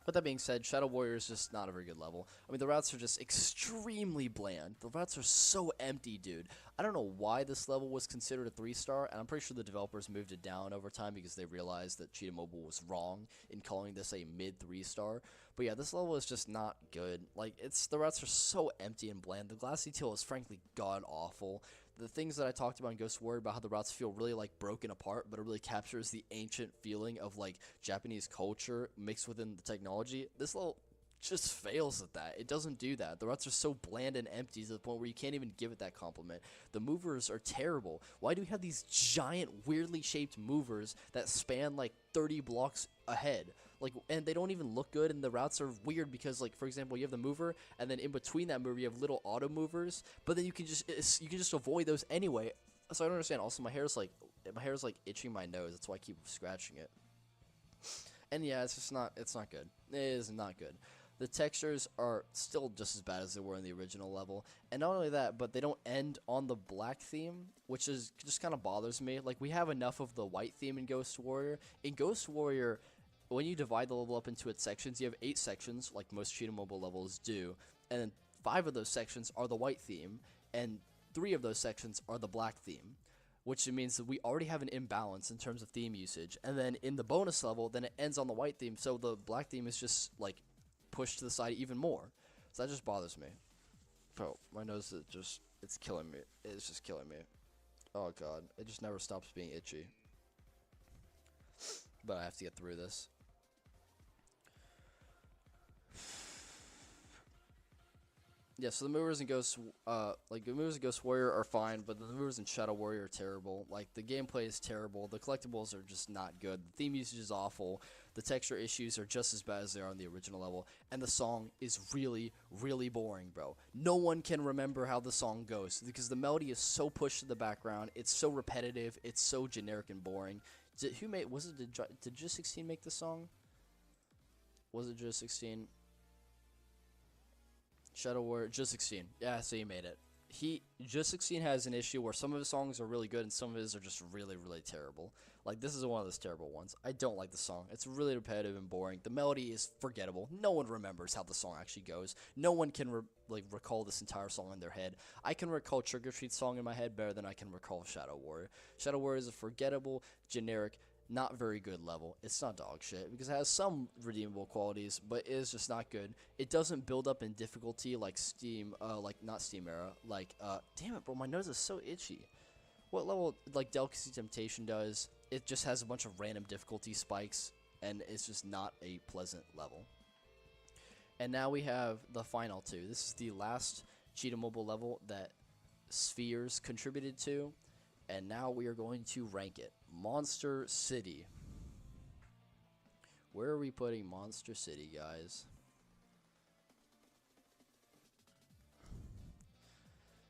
But that being said, Shadow Warrior is just not a very good level. I mean, the routes are just extremely bland. The routes are so empty, dude. I don't know why this level was considered a 3-star, and I'm pretty sure the developers moved it down over time because they realized that Cheetah Mobile was wrong in calling this a mid 3-star. But yeah, this level is just not good. Like, the routes are so empty and bland. The Glass Detail is frankly god-awful. The things that I talked about in Ghost Warrior about how the routes feel really like broken apart, but it really captures the ancient feeling of like Japanese culture mixed within the technology. This level just fails at that. It doesn't do that. The routes are so bland and empty to the point where you can't even give it that compliment. The movers are terrible. Why do we have these giant, weirdly shaped movers that span like 30 blocks ahead? Like, and they don't even look good, and the routes are weird because, like, for example, you have the mover, and then in between that mover you have little auto movers, but then you can just avoid those anyway. So I don't understand. Also, my hair's like itching my nose. That's why I keep scratching it. And yeah, it's not good. It is not good. The textures are still just as bad as they were in the original level, and not only that, but they don't end on the black theme, which is just kind of bothers me. Like, we have enough of the white theme in Ghost Warrior. In Ghost Warrior, when you divide the level up into its sections, you have 8 sections, like most Cheetah Mobile levels do, and then 5 of those sections are the white theme, and 3 of those sections are the black theme, which means that we already have an imbalance in terms of theme usage. And then in the bonus level, then it ends on the white theme, so the black theme is just, like, pushed to the side even more. So that just bothers me. Oh, my nose is it's killing me. It's just killing me. Oh, God. It just never stops being itchy. But I have to get through this. Yeah, so the movers and ghosts, like the movers and Ghost Warrior are fine, but the movers and Shadow Warrior are terrible. Like the gameplay is terrible, the collectibles are just not good, the theme usage is awful, the texture issues are just as bad as they are on the original level, and the song is really, really boring, bro. No one can remember how the song goes because the melody is so pushed to the background, it's so repetitive, it's so generic and boring. Who made? Was it did Just16 make the song? Was it Just16? Shadow Warrior, Just16. Yeah, so he made it. Just16 has an issue where some of his songs are really good and some of his are just really, really terrible. Like, this is one of those terrible ones. I don't like the song. It's really repetitive and boring. The melody is forgettable. No one remembers how the song actually goes. No one can, recall this entire song in their head. I can recall Trick or Treat's song in my head better than I can recall Shadow Warrior. Shadow Warrior is a forgettable, generic, not very good level. It's not dog shit because it has some redeemable qualities, but it is just not good. It doesn't build up in difficulty like not Steam Era, damn it, bro, my nose is so itchy. What level, like Delicacy Temptation does, it just has a bunch of random difficulty spikes, and it's just not a pleasant level. And now we have the final two. This is the last Cheetah Mobile level that Spheres contributed to, and now we are going to rank it. Monster City. Where are we putting Monster City, guys?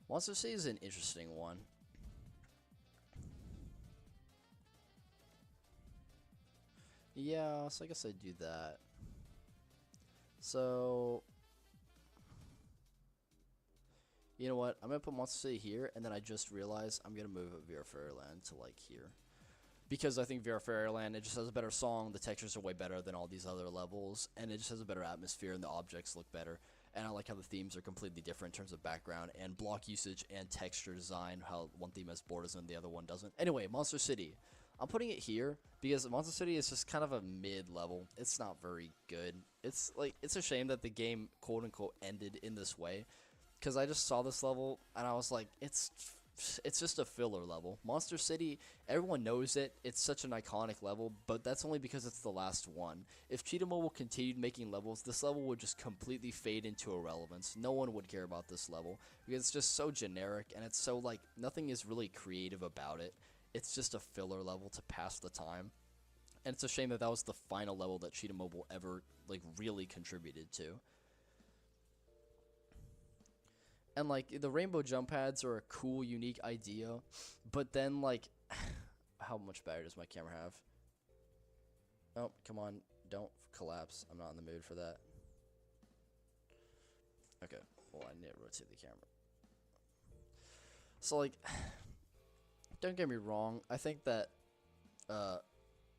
Monster City is an interesting one. Yeah, so I guess I'd do that. So, you know what? I'm going to put Monster City here, and then I just realized I'm going to move Vera Fairyland to, like, here. Because I think Vera Fairyland, it just has a better song, the textures are way better than all these other levels, and it just has a better atmosphere, and the objects look better. And I like how the themes are completely different in terms of background and block usage and texture design, how one theme has borders and the other one doesn't. Anyway, Monster City. I'm putting it here because Monster City is just kind of a mid-level. It's not very good. It's a shame that the game, quote-unquote, ended in this way. Because I just saw this level, and I was like, it's just a filler level. Monster City, everyone knows it. It's such an iconic level, but that's only because it's the last one. If Cheetah Mobile continued making levels, this level would just completely fade into irrelevance. No one would care about this level because it's just so generic, and it's so, like, nothing is really creative about it. It's just a filler level to pass the time. And it's a shame that that was the final level that Cheetah Mobile ever, like, really contributed to. And, like, the rainbow jump pads are a cool, unique idea, but then, like, how much battery does my camera have? Oh, come on, don't collapse. I'm not in the mood for that. Okay, well, I need to rotate the camera. So, like, don't get me wrong, I think that,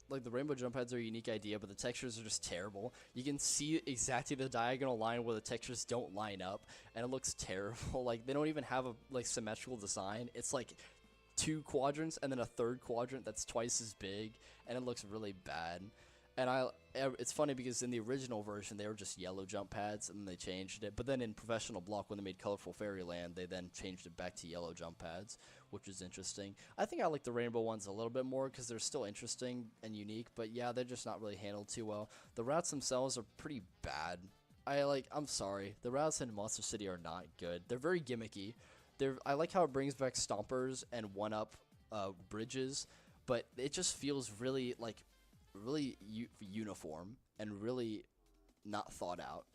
like, the rainbow jump pads are a unique idea, but the textures are just terrible. You can see exactly the diagonal line where the textures don't line up, and it looks terrible. Like, they don't even have a, like, symmetrical design. It's, like, 2 quadrants and then a 3rd quadrant that's twice as big, and it looks really bad. And it's funny because in the original version, they were just yellow jump pads, and then they changed it. But then in Professional Block, when they made Colorful Fairyland, they then changed it back to yellow jump pads, which is interesting. I think I like the rainbow ones a little bit more because they're still interesting and unique, but yeah, they're just not really handled too well. The routes themselves are pretty bad. I'm sorry. The routes in Monster City are not good. They're very gimmicky. I like how it brings back stompers and one-up bridges, but it just feels really, like, really uniform and really not thought out.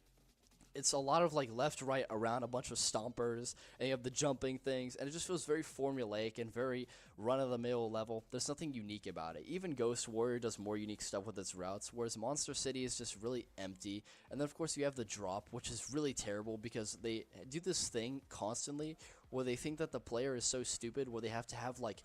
It's a lot of, like, left, right, around a bunch of stompers, and you have the jumping things, and it just feels very formulaic and very run-of-the-mill level. There's nothing unique about it. Even Ghost Warrior does more unique stuff with its routes, whereas Monster City is just really empty. And then, of course, you have the drop, which is really terrible because they do this thing constantly where they think that the player is so stupid where they have to have, like,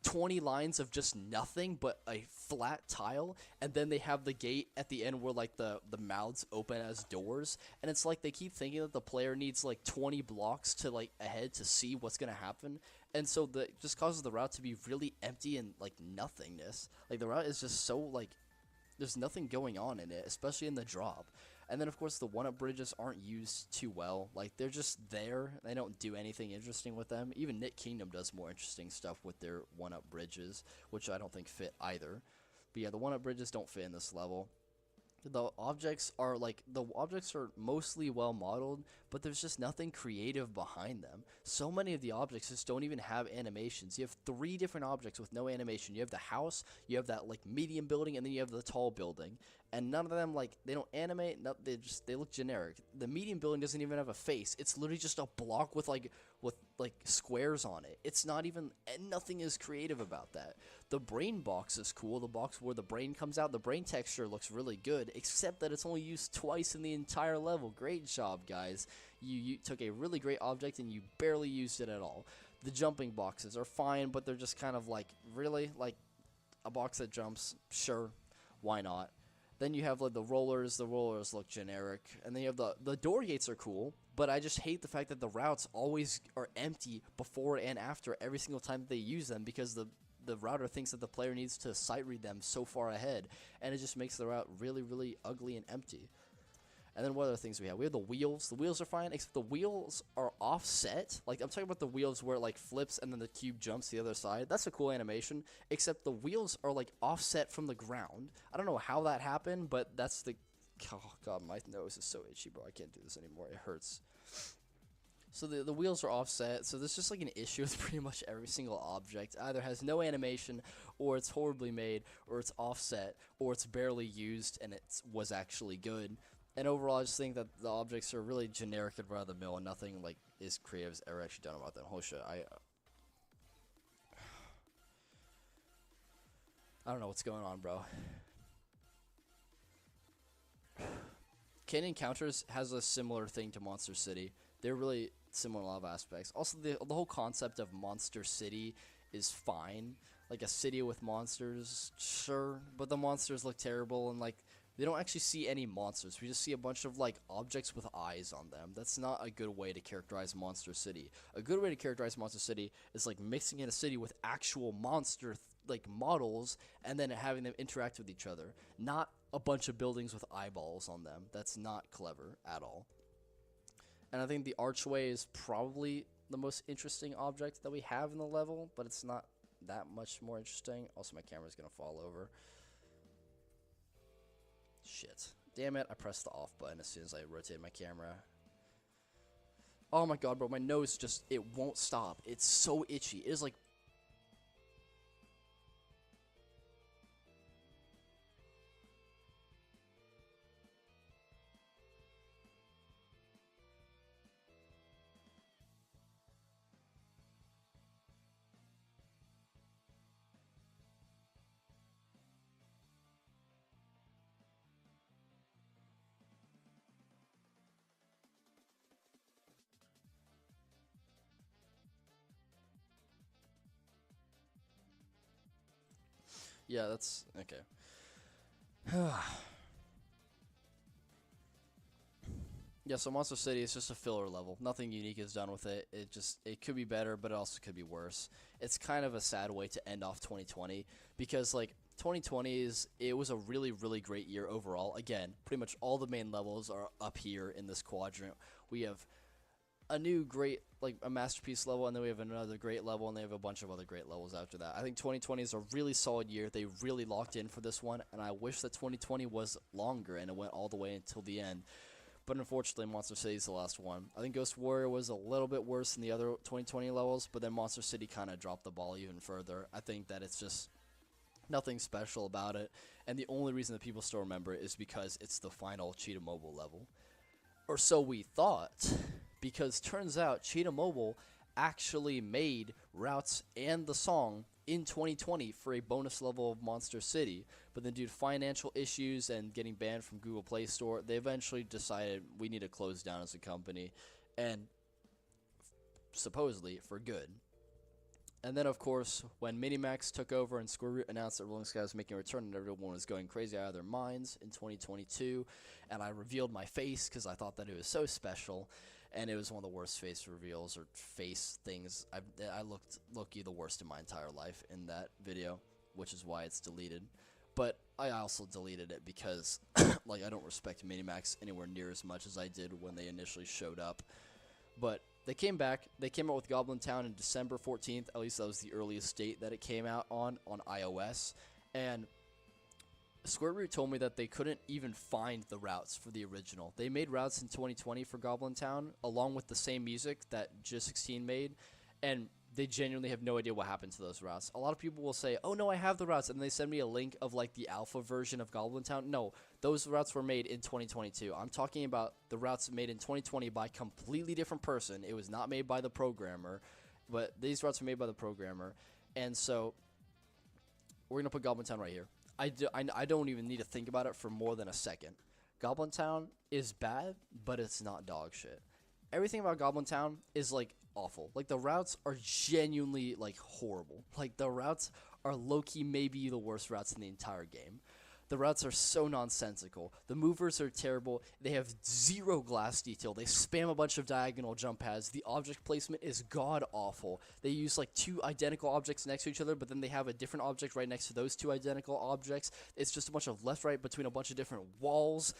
20 lines of just nothing but a flat tile, and then they have the gate at the end where, like, the mouths open as doors, and it's like they keep thinking that the player needs, like, 20 blocks to, like, ahead to see what's gonna happen, and so it just causes the route to be really empty and, like, nothingness. Like, the route is just so, like, there's nothing going on in it, especially in the drop. And then, of course, the one-up bridges aren't used too well. Like, they're just there. They don't do anything interesting with them. Even Knit Kingdom does more interesting stuff with their one-up bridges, which I don't think fit either. But yeah, the one-up bridges don't fit in this level. The objects are mostly well modeled, but there's just nothing creative behind them. So many of the objects just don't even have animations. You have 3 different objects with no animation. You have the house, you have that like medium building, and then you have the tall building. And none of them, like, they don't animate. No, they look generic. The medium building doesn't even have a face. It's literally just a block with squares on it. It's not even, and nothing is creative about that. The brain box is cool. The box where the brain comes out, the brain texture looks really good, except that it's only used twice in the entire level. Great job, guys. You took a really great object and you barely used it at all. The jumping boxes are fine, but they're just kind of like, really? Like, a box that jumps? Sure. Why not? Then you have like the rollers look generic, and then you have the door gates are cool, but I just hate the fact that the routes always are empty before and after every single time that they use them, because the router thinks that the player needs to sight read them so far ahead, and it just makes the route really, really ugly and empty. And then what other things we have? We have the wheels. The wheels are fine, except the wheels are offset. Like, I'm talking about the wheels where it, like, flips and then the cube jumps the other side. That's a cool animation, except the wheels are, like, offset from the ground. I don't know how that happened, but that's the... Oh, God, my nose is so itchy, bro. I can't do this anymore. It hurts. So the wheels are offset, so there's just, like, an issue with pretty much every single object. Either has no animation, or it's horribly made, or it's offset, or it's barely used and it was actually good. And overall, I just think that the objects are really generic and run-of-the-mill, and nothing like is creative is ever actually done about them. Holy shit, I don't know what's going on, bro. Canyon Encounters has a similar thing to Monster City. They're really similar in a lot of aspects. Also, the whole concept of Monster City is fine. Like a city with monsters, sure, but the monsters look terrible, and like, they don't actually see any monsters. We just see a bunch of, like, objects with eyes on them. That's not a good way to characterize Monster City. A good way to characterize Monster City is, like, mixing in a city with actual monster, models, and then having them interact with each other. Not a bunch of buildings with eyeballs on them. That's not clever at all. And I think the archway is probably the most interesting object that we have in the level, but it's not that much more interesting. Also, my camera's going to fall over. Shit. Damn it, I pressed the off button as soon as I rotated my camera. Oh my god, bro, my nose just, it won't stop. It's so itchy. It is like... Yeah, that's... okay. Yeah, so Monster City is just a filler level. Nothing unique is done with it. It could be better, but it also could be worse. It's kind of a sad way to end off 2020, because, like, 2020 it was a really, really great year overall. Again, pretty much all the main levels are up here in this quadrant. We have a new great, like, a masterpiece level, and then we have another great level, and they have a bunch of other great levels after that. I think 2020 is a really solid year. They really locked in for this one, and I wish that 2020 was longer and it went all the way until the end. But unfortunately, Monster City is the last one. I think Ghost Warrior was a little bit worse than the other 2020 levels, but then Monster City kind of dropped the ball even further. I think that it's just nothing special about it, and the only reason that people still remember it is because it's the final Cheetah Mobile level. Or so we thought, because turns out Cheetah Mobile actually made routes and the song in 2020 for a bonus level of Monster City, but then due to financial issues and getting banned from Google Play Store, they eventually decided we need to close down as a company, and supposedly for good. And then, of course, when Minimax took over and Square Root announced that Rolling Sky was making a return and everyone was going crazy out of their minds in 2022, and I revealed my face because I thought that it was so special, and it was one of the worst face reveals or face things. I looked Loki the worst in my entire life in that video, which is why it's deleted. But I also deleted it because, like, I don't respect Minimax anywhere near as much as I did when they initially showed up. But they came back. They came out with Goblin Town in December 14th. At least that was the earliest date that it came out on iOS. And Square Root told me that they couldn't even find the routes for the original. They made routes in 2020 for Goblin Town, along with the same music that J16 made, and they genuinely have no idea what happened to those routes. A lot of people will say, oh no, I have the routes, and they send me a link of like the alpha version of Goblin Town. No, those routes were made in 2022. I'm talking about the routes made in 2020 by a completely different person. It was not made by the programmer, but these routes were made by the programmer. And so we're going to put Goblin Town right here. I don't even need to think about it for more than a second. Goblin Town is bad, but it's not dog shit. Everything about Goblin Town is like awful. Like the routes are genuinely like horrible. Like the routes are low-key maybe the worst routes in the entire game. The routes are so nonsensical. The movers are terrible. They have zero glass detail. They spam a bunch of diagonal jump pads. The object placement is god-awful. They use like 2 identical objects next to each other, but then they have a different object right next to those 2 identical objects. It's just a bunch of left-right between a bunch of different walls.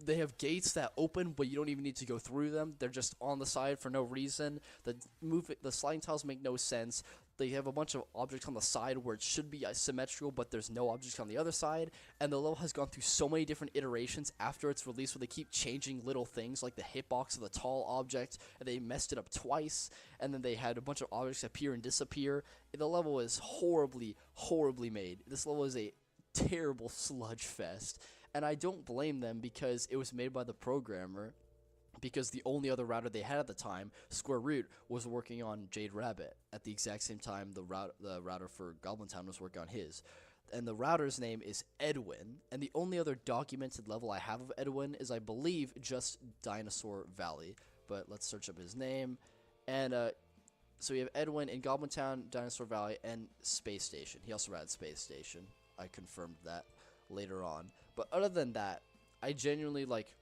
They have gates that open, but you don't even need to go through them. They're just on the side for no reason. The sliding tiles make no sense. They have a bunch of objects on the side where it should be symmetrical, but there's no objects on the other side. And the level has gone through so many different iterations after its release where they keep changing little things like the hitbox of the tall object, and they messed it up twice. And then they had a bunch of objects appear and disappear. The level is horribly, horribly made. This level is a terrible sludge fest. And I don't blame them because it was made by the programmer, because the only other router they had at the time, Square Root, was working on Jade Rabbit at the exact same time the router for Goblin Town was working on his. And the router's name is Edwin, and the only other documented level I have of Edwin is, I believe, just Dinosaur Valley. But let's search up his name. And so we have Edwin in Goblin Town, Dinosaur Valley, and Space Station. He also routed Space Station. I confirmed that later on. But other than that, I genuinely like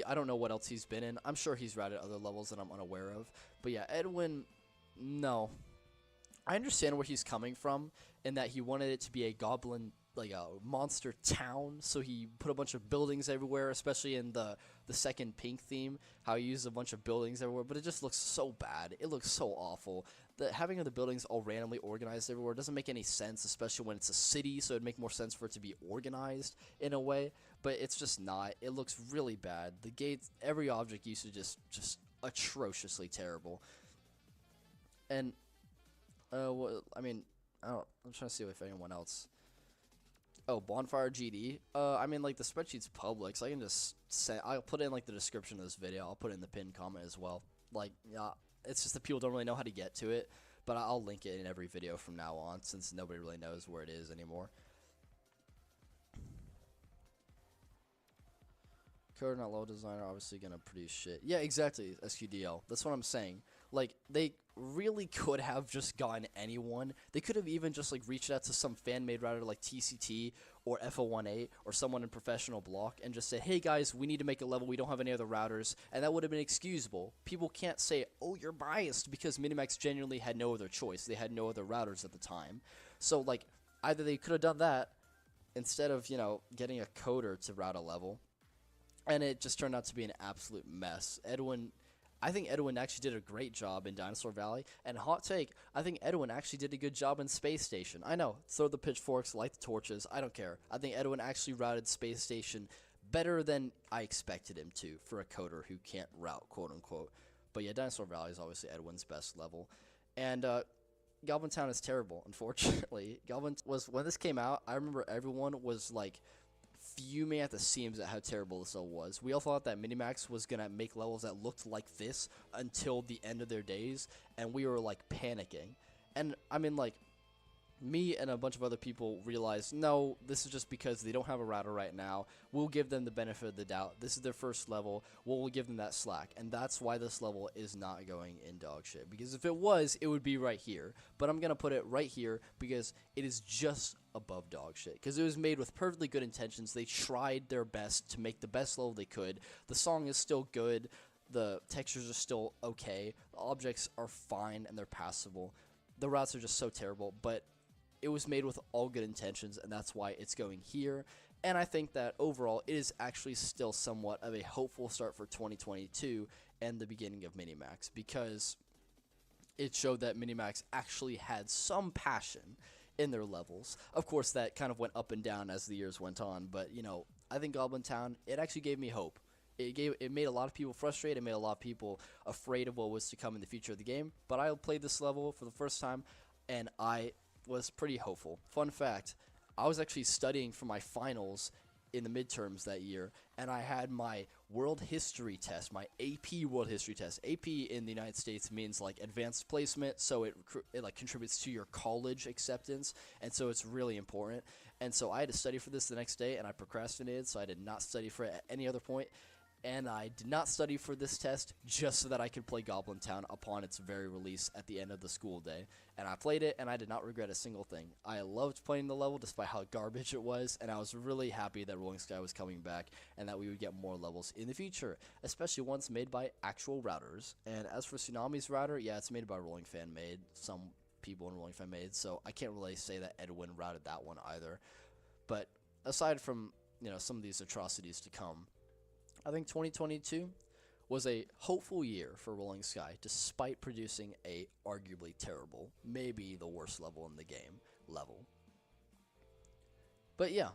I don't know what else he's been in. I'm sure he's routed other levels that I'm unaware of. But yeah, Edwin, no. I understand where he's coming from in that he wanted it to be a goblin, like a monster town. So he put a bunch of buildings everywhere, especially in the second pink theme, how he used a bunch of buildings everywhere. But it just looks so bad. It looks so awful. Having the buildings all randomly organized everywhere doesn't make any sense, especially when it's a city, so it'd make more sense for it to be organized in a way, but it's just not. It looks really bad. The gates, every object used to just atrociously terrible. And, I mean, I'm trying to see if anyone else. Oh, Bonfire GD. I mean, like, the spreadsheet's public, so I can just say, I'll put it in, like, the description of this video. I'll put it in the pinned comment as well. Like, yeah. It's just that people don't really know how to get to it, but I'll link it in every video from now on since nobody really knows where it is anymore. Coder, not level designer, obviously gonna produce shit. Yeah, exactly, SQDL. That's what I'm saying. Like, they really could have just gotten anyone. They could have even just, like, reached out to some fan-made router like TCT or FO18 or someone in professional block and just said, hey, guys, we need to make a level. We don't have any other routers. And that would have been excusable. People can't say, oh, you're biased, because Minimax genuinely had no other choice. They had no other routers at the time. So, like, either they could have done that instead of, you know, getting a coder to route a level. And it just turned out to be an absolute mess. I think Edwin actually did a great job in Dinosaur Valley. And hot take, I think Edwin actually did a good job in Space Station. I know, throw the pitchforks, light the torches, I don't care. I think Edwin actually routed Space Station better than I expected him to for a coder who can't route, quote unquote. But yeah, Dinosaur Valley is obviously Edwin's best level. And Goblin Town is terrible, unfortunately. When this came out, I remember everyone was like fuming at the seams at how terrible this level was. We all thought that Minimax was gonna make levels that looked like this until the end of their days, and we were like panicking. And I mean, like, me and a bunch of other people realized, no, this is just because they don't have a router right now. We'll give them the benefit of the doubt. This is their first level. We'll give them that slack. And that's why this level is not going in dog shit. Because if it was, it would be right here. But I'm going to put it right here because it is just above dog shit. Because it was made with perfectly good intentions. They tried their best to make the best level they could. The song is still good. The textures are still okay. The objects are fine and they're passable. The routes are just so terrible. But it was made with all good intentions, and that's why it's going here. And I think that overall, it is actually still somewhat of a hopeful start for 2022 and the beginning of Minimax, because it showed that Minimax actually had some passion in their levels. Of course, that kind of went up and down as the years went on, but you know, I think Goblin Town, it actually gave me hope. It made a lot of people frustrated. It made a lot of people afraid of what was to come in the future of the game. But I played this level for the first time, and I was pretty hopeful. Fun fact, I was actually studying for my finals in the midterms that year, and I had my world history test, my AP world history test. AP in the United States means like advanced placement, so it like contributes to your college acceptance, and so it's really important. And so I had to study for this the next day, and I procrastinated, so I did not study for it at any other point. And I did not study for this test just so that I could play Goblin Town upon its very release at the end of the school day. And I played it, and I did not regret a single thing. I loved playing the level despite how garbage it was, and I was really happy that Rolling Sky was coming back and that we would get more levels in the future, especially ones made by actual routers. And as for Tsunami's router, yeah, it's made by Rolling Fan made. Some people in Rolling Fan made, so I can't really say that Edwin routed that one either. But aside from, you know, some of these atrocities to come, I think 2022 was a hopeful year for Rolling Sky, despite producing a arguably terrible, maybe the worst level in the game, level. But yeah,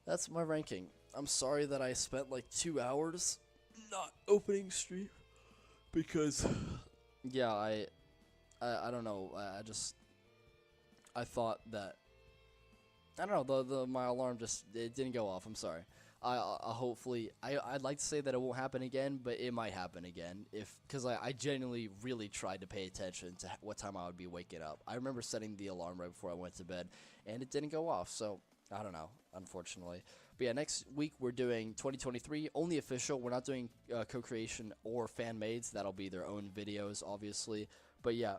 that's my ranking. I'm sorry that I spent like 2 hours not opening stream, because, yeah, I don't know, I thought that, I don't know, my alarm just, it didn't go off, I'm sorry. I'd like to say that it won't happen again, but it might happen again because I genuinely really tried to pay attention to what time I would be waking up. I remember setting the alarm right before I went to bed, and it didn't go off, so I don't know, unfortunately. But yeah, next week we're doing 2023, only official. We're not doing co-creation or fan-mades. That'll be their own videos, obviously. But yeah,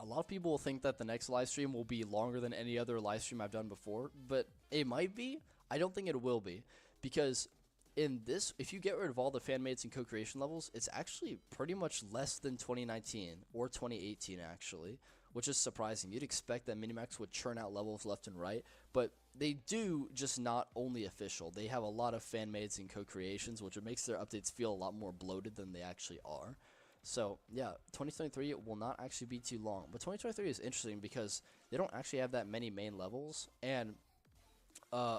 a lot of people will think that the next live stream will be longer than any other live stream I've done before, but it might be. I don't think it will be, because in this, if you get rid of all the fan-mades and co-creation levels, it's actually pretty much less than 2019 or 2018 actually, which is surprising. You'd expect that Minimax would churn out levels left and right, but they do, just not only official. They have a lot of fan-mades and co-creations, which makes their updates feel a lot more bloated than they actually are. So yeah, 2023 will not actually be too long, but 2023 is interesting because they don't actually have that many main levels, and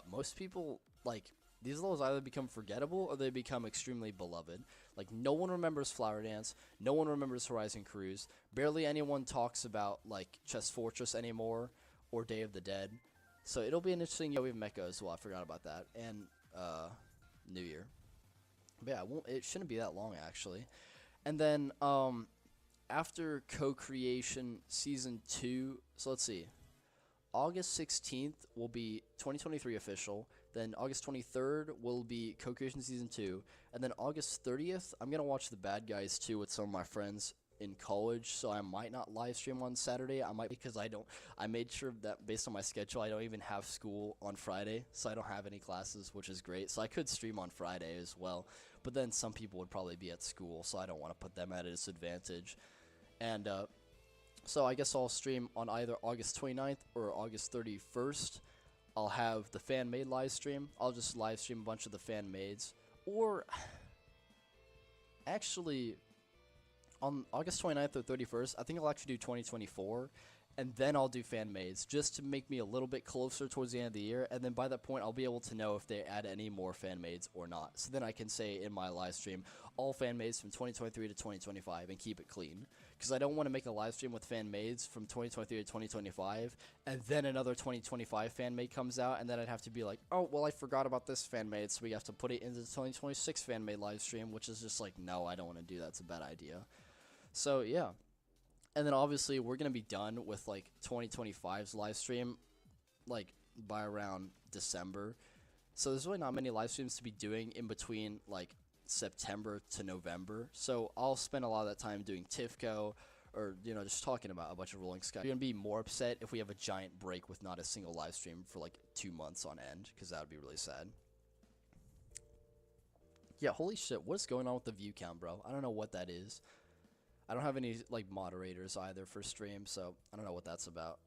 most people, like, these levels either become forgettable or they become extremely beloved. Like, no one remembers Flower Dance, no one remembers Horizon Cruise, barely anyone talks about, like, Chess Fortress anymore, or Day of the Dead. So it'll be an interesting year. We have Mecha as well, I forgot about that, and New Year. But yeah, it shouldn't be that long, actually. And then, after Co-Creation Season 2, so let's see. August 16th will be 2023 official, then August 23rd will be Co-Creation Season 2, and then August 30th, I'm going to watch The Bad Guys 2 with some of my friends in college, so I might not live stream on Saturday. I might, because I made sure that based on my schedule, I don't even have school on Friday, so I don't have any classes, which is great. So I could stream on Friday as well, but then some people would probably be at school, so I don't want to put them at a disadvantage. And, so I guess I'll stream on either August 29th or August 31st. I'll have the fan-made live stream. I'll just live stream a bunch of the fan-mades. Or, actually, on August 29th or 31st, I think I'll actually do 2024. And then I'll do fan-mades, just to make me a little bit closer towards the end of the year. And then by that point, I'll be able to know if they add any more fan-mades or not. So then I can say in my live stream, all fan-mades from 2023 to 2025 and keep it clean. Because I don't want to make a live stream with fan-mades from 2023 to 2025, and then another 2025 fan-made comes out, and then I'd have to be like, oh, well, I forgot about this fan-made, so we have to put it into the 2026 fan-made live stream, which is just like, no, I don't want to do that. It's a bad idea. So, yeah. And then obviously we're going to be done with like 2025's live stream like by around December. So there's really not many live streams to be doing in between like September to November. So I'll spend a lot of that time doing TIFCO or, you know, just talking about a bunch of Rolling Sky. You're going to be more upset if we have a giant break with not a single live stream for like 2 months on end, because that would be really sad. Yeah, holy shit, what's going on with the view count, bro? I don't know what that is. I don't have any, like, moderators either for stream, so I don't know what that's about.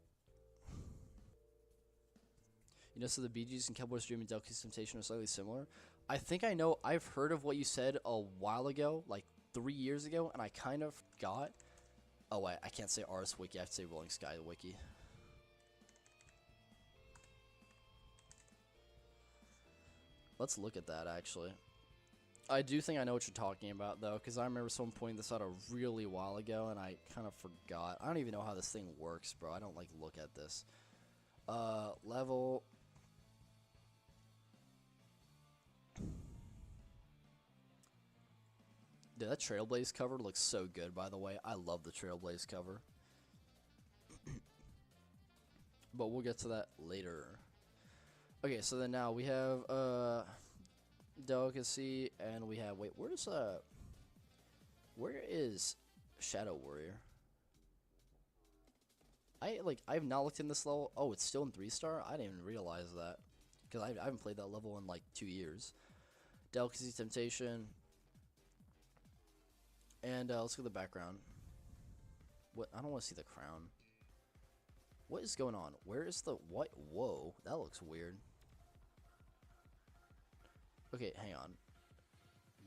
You know, so the BGs and Kepler's Dream and Delicacy Temptation are slightly similar. I think I know, I've heard of what you said a while ago, like 3 years ago, and I kind of forgot. Oh, wait, I can't say RS Wiki, I have to say Rolling Sky Wiki. let's look at that actually. I do think I know what you're talking about though, because I remember someone pointing this out a really while ago, and I kind of forgot. I don't even know how this thing works, bro. I don't like look at this. Level. Dude, that Trailblaze cover looks so good, by the way. I love the Trailblaze cover. But we'll get to that later. Okay, so then now we have Delicacy, and we have, wait, where is Shadow Warrior? I've not looked in this level. Oh, it's still in 3-star? I didn't even realize that, because I haven't played that level in like 2 years. Delicacy Temptation. And let's go to the background. What? I don't want to see the crown. What is going on? Where is the what? Whoa, that looks weird. Okay, hang on.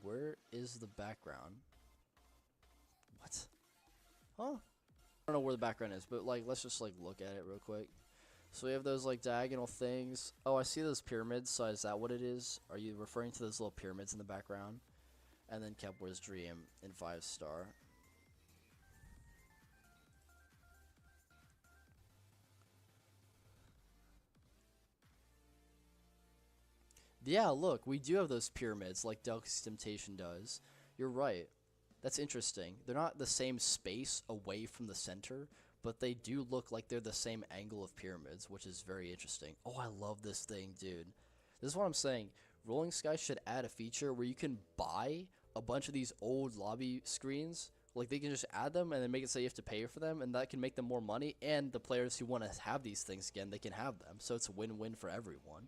Where is the background? What? Huh? I don't know where the background is, but like, let's just like look at it real quick. So we have those like diagonal things. Oh, I see those pyramids. So is that what it is? Are you referring to those little pyramids in the background? And then Kepler's Dream in 5-star. Yeah, look, we do have those pyramids like Delicacy Temptation does. You're right. That's interesting. They're not the same space away from the center, but they do look like they're the same angle of pyramids, which is very interesting. Oh, I love this thing, dude. This is what I'm saying. Rolling Sky should add a feature where you can buy a bunch of these old lobby screens. Like, they can just add them and then make it so you have to pay for them, and that can make them more money, and the players who want to have these things again, they can have them. So it's a win-win for everyone.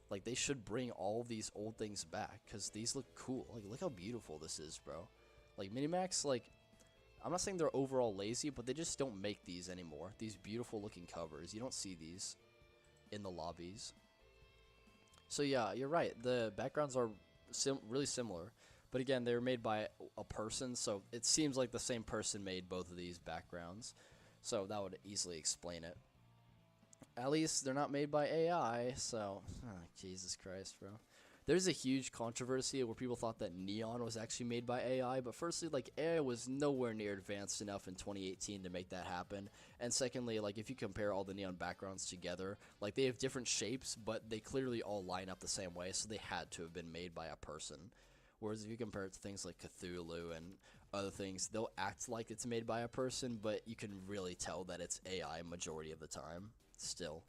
Like, they should bring all of these old things back, because these look cool. Like, look how beautiful this is, bro. Like, Minimax, like, I'm not saying they're overall lazy, but they just don't make these anymore. These beautiful looking covers. You don't see these in the lobbies. So yeah, you're right. The backgrounds are really similar. But again, they were made by a person, so it seems like the same person made both of these backgrounds. So that would easily explain it. At least they're not made by AI, so... Oh, Jesus Christ, bro. There's a huge controversy where people thought that Neon was actually made by AI, but firstly, like, AI was nowhere near advanced enough in 2018 to make that happen. And secondly, like, if you compare all the Neon backgrounds together, like, they have different shapes, but they clearly all line up the same way, so they had to have been made by a person. Whereas if you compare it to things like Cthulhu and other things, they'll act like it's made by a person, but you can really tell that it's AI majority of the time, still.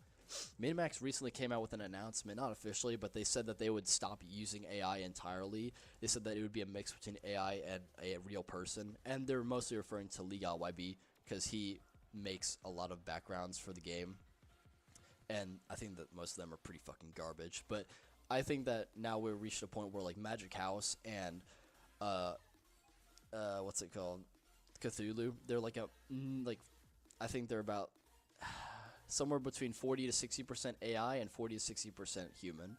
Minimax recently came out with an announcement, not officially, but they said that they would stop using AI entirely. They said that it would be a mix between AI and a real person, and they're mostly referring to Legal YB, because he makes a lot of backgrounds for the game, and I think that most of them are pretty fucking garbage, but I think that now we've reached a point where, like, Magic House and, what's it called, Cthulhu, they're like I think they're about somewhere between 40 to 60% AI and 40 to 60% human.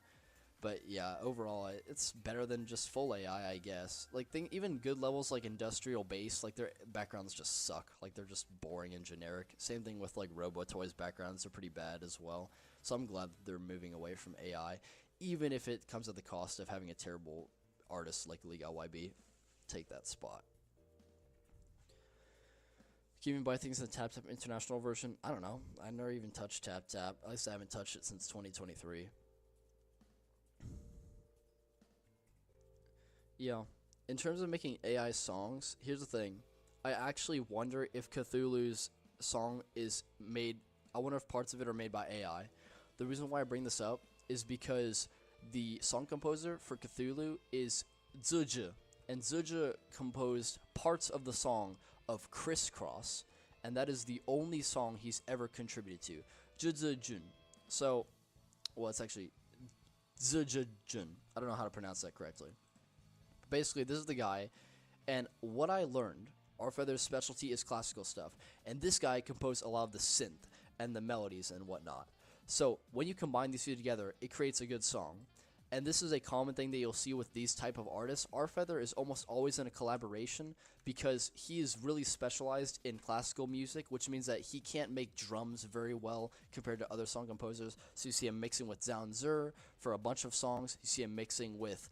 But yeah, overall, it's better than just full AI, I guess. Like, even good levels like Industrial Base, like, their backgrounds just suck. Like, they're just boring and generic. Same thing with, like, Robotoys backgrounds are pretty bad as well. So I'm glad that they're moving away from AI, even if it comes at the cost of having a terrible artist like Legal YB take that spot. Can you even buy things in the TapTap International version? I don't know. I never even touched TapTap. At least I haven't touched it since 2023. Yeah. In terms of making AI songs, here's the thing. I actually wonder if Cthulhu's song is made... I wonder if parts of it are made by AI. The reason why I bring this up is because the song composer for Cthulhu is Zuja. And Zuja composed parts of the song of Crisscross, and that is the only song he's ever contributed to. Jun. So, well, it's actually Jun. I don't know how to pronounce that correctly. But basically, this is the guy, and what I learned, Arfeather's specialty is classical stuff, and this guy composed a lot of the synth and the melodies and whatnot. So when you combine these two together, it creates a good song. And this is a common thing that you'll see with these type of artists. Rfeather is almost always in a collaboration because he is really specialized in classical music, which means that he can't make drums very well compared to other song composers. So you see him mixing with Zanzer for a bunch of songs. You see him mixing with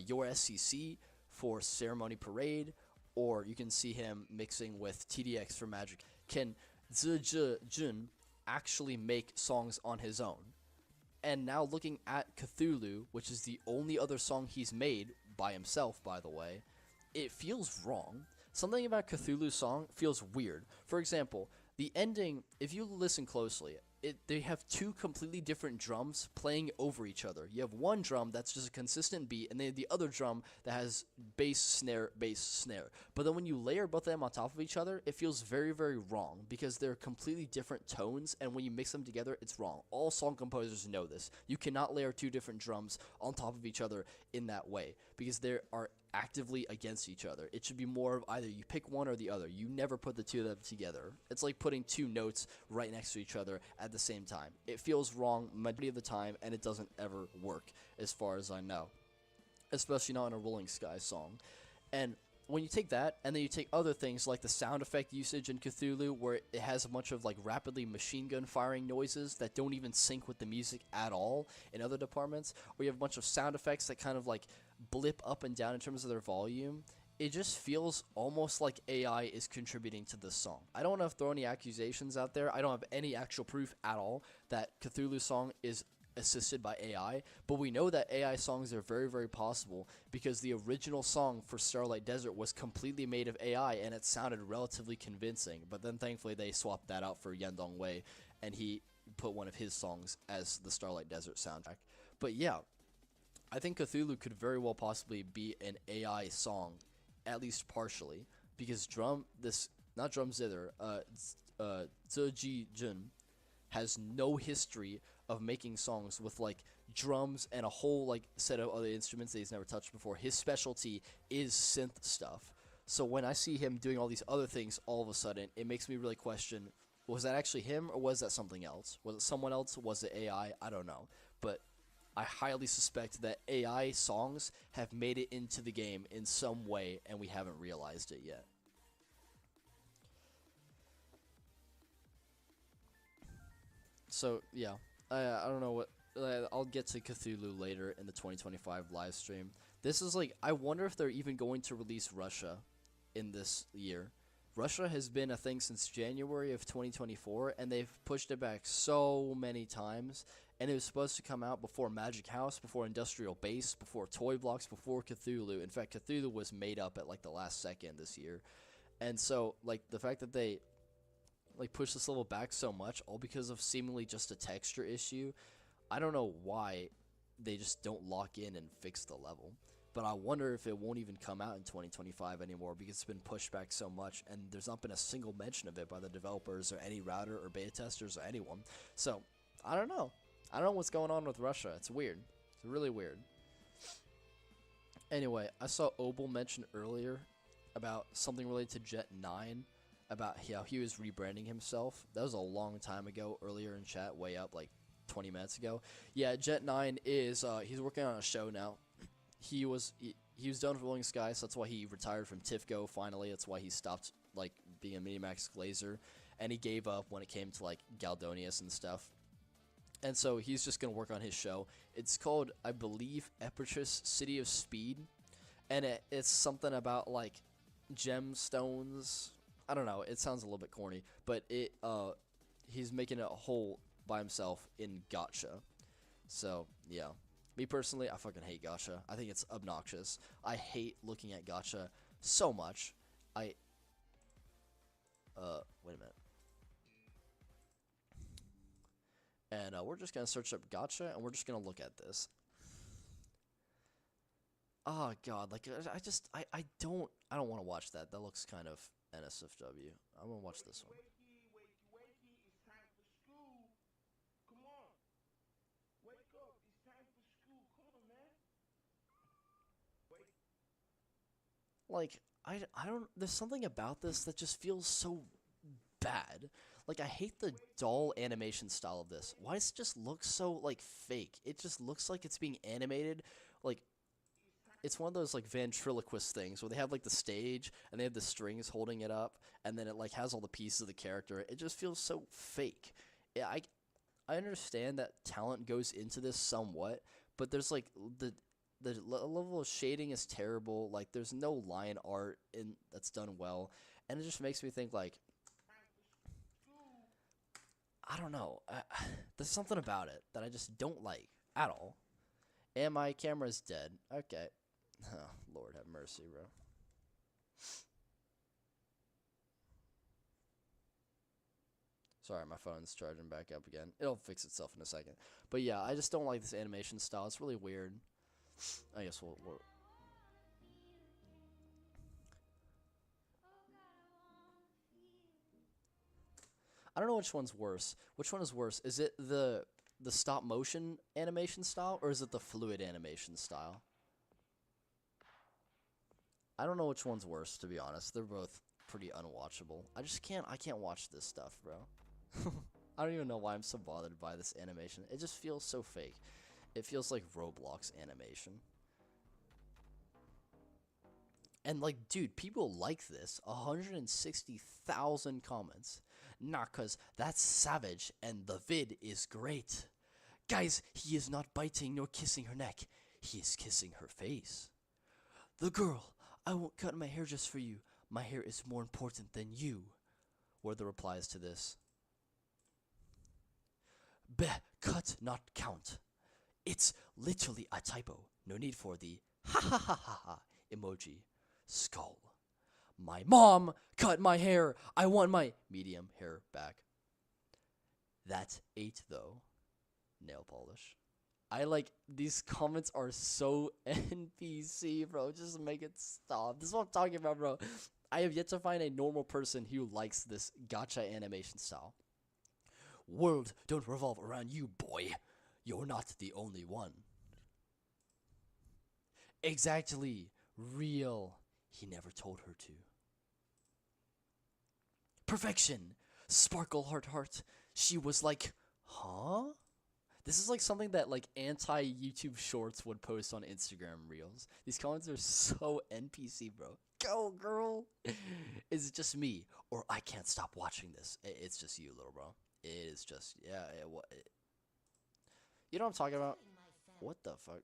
Your SCC for Ceremony Parade, or you can see him mixing with TDX for Magic. Can Zhe Jun actually make songs on his own? And now looking at Cthulhu, which is the only other song he's made by himself, by the way, it feels wrong. Something about Cthulhu's song feels weird. For example, the ending, if you listen closely, they have two completely different drums playing over each other. You have one drum that's just a consistent beat, and then the other drum that has bass, snare, bass, snare. But then when you layer both of them on top of each other, it feels very, very wrong because they're completely different tones, and when you mix them together, it's wrong. All song composers know this. You cannot layer two different drums on top of each other in that way because they are actively against each other. It should be more of either you pick one or the other. You never put the two of them together. It's like putting two notes right next to each other at the same time. It feels wrong majority of the time, and it doesn't ever work as far as I know, especially not in a Rolling Skies song. And when you take that and then you take other things like the sound effect usage in Cthulhu, where it has a bunch of like rapidly machine gun firing noises that don't even sync with the music at all in other departments, or you have a bunch of sound effects that kind of like blip up and down in terms of their volume, it just feels almost like AI is contributing to this song. I don't want to throw any accusations out there. I don't have any actual proof at all that Cthulhu's song is assisted by AI, but we know that AI songs are very, very possible because the original song for Starlight Desert was completely made of AI and it sounded relatively convincing, but then thankfully they swapped that out for Yendong Wei and he put one of his songs as the Starlight Desert soundtrack. But yeah, I think Cthulhu could very well possibly be an AI song, at least partially, because Zhe Jun has no history of making songs with like drums and a whole like set of other instruments that he's never touched before. His specialty is synth stuff. So when I see him doing all these other things all of a sudden, it makes me really question, was that actually him or was that something else? Was it someone else? Was it AI? I don't know. But I highly suspect that AI songs have made it into the game in some way and we haven't realized it yet. So yeah, I don't know what. I'll get to Cthulhu later in the 2025 live stream. This is like, I wonder if they're even going to release Russia in this year. Russia has been a thing since January of 2024, and they've pushed it back so many times. And it was supposed to come out before Magic House, before Industrial Base, before Toy Blocks, before Cthulhu. In fact, Cthulhu was made up at like the last second this year. And so, like, the fact that they like push this level back so much, all because of seemingly just a texture issue, I don't know why they just don't lock in and fix the level. But I wonder if it won't even come out in 2025 anymore because it's been pushed back so much, and there's not been a single mention of it by the developers or any router or beta testers or anyone. So I don't know. I don't know what's going on with Russia. It's weird. It's really weird. Anyway, I saw Obel mention earlier about something related to JetNine, about how he was rebranding himself. That was a long time ago, earlier in chat, way up like 20 minutes ago. Yeah, JetNine is he's working on a show now. He was done with Rolling Skies, so that's why he retired from TIFCO finally. That's why he stopped like being a Minimax Glazer, and he gave up when it came to like Galdonius and stuff. And so he's just gonna work on his show. It's called, I believe, Epitrus City of Speed, and it's something about like gemstones. I don't know. It sounds a little bit corny, but he's making it a whole by himself in Gacha. So yeah, me personally, I fucking hate Gacha. I think it's obnoxious. I hate looking at Gacha so much. Wait a minute. And we're just gonna search up Gacha, and we're just gonna look at this. Oh god, like I don't want to watch that. That looks kind of NSFW. I'm gonna watch this one. Like I don't. There's something about this that just feels so bad. Like, I hate the dull animation style of this. Why does it just look so, like, fake? It just looks like it's being animated, like, it's one of those, like, ventriloquist things where they have, like, the stage, and they have the strings holding it up, and then it, like, has all the pieces of the character. It just feels so fake. Yeah, I understand that talent goes into this somewhat, but there's, like, the level of shading is terrible. Like, there's no line art that's done well, and it just makes me think, like, I don't know. There's something about it that I just don't like at all. And my camera's dead. Okay. Oh, Lord have mercy, bro. Sorry, my phone's charging back up again. It'll fix itself in a second. But yeah, I just don't like this animation style. It's really weird. I guess we'll I don't know which one's worse. Which one is worse? Is it the stop motion animation style, or is it the fluid animation style? I don't know which one's worse, to be honest. They're both pretty unwatchable. I can't watch this stuff, bro. I don't even know why I'm so bothered by this animation. It just feels so fake. It feels like Roblox animation. And, like, dude, people like this. 160,000 comments. Nah, cause that's savage and the vid is great. Guys, he is not biting nor kissing her neck. He is kissing her face. The girl, I won't cut my hair just for you. My hair is more important than you, were the replies to this. Beh, cut, not count. It's literally a typo. No need for the ha ha ha ha ha emoji. Skull. My mom cut my hair. I want my medium hair back. That's 8 though. Nail polish. I like these comments are so NPC, bro. Just make it stop. This is what I'm talking about, bro. I have yet to find a normal person who likes this gacha animation style. World don't revolve around you, boy. You're not the only one. Exactly. Real. He never told her to. Perfection. Sparkle heart heart. She was like, huh? This is like something that like anti-YouTube shorts would post on Instagram Reels. These comments are so NPC, bro. Go, girl. Is it just me? Or I can't stop watching this. It's just you, little bro. It is just, yeah. You know what I'm talking about? What the fuck?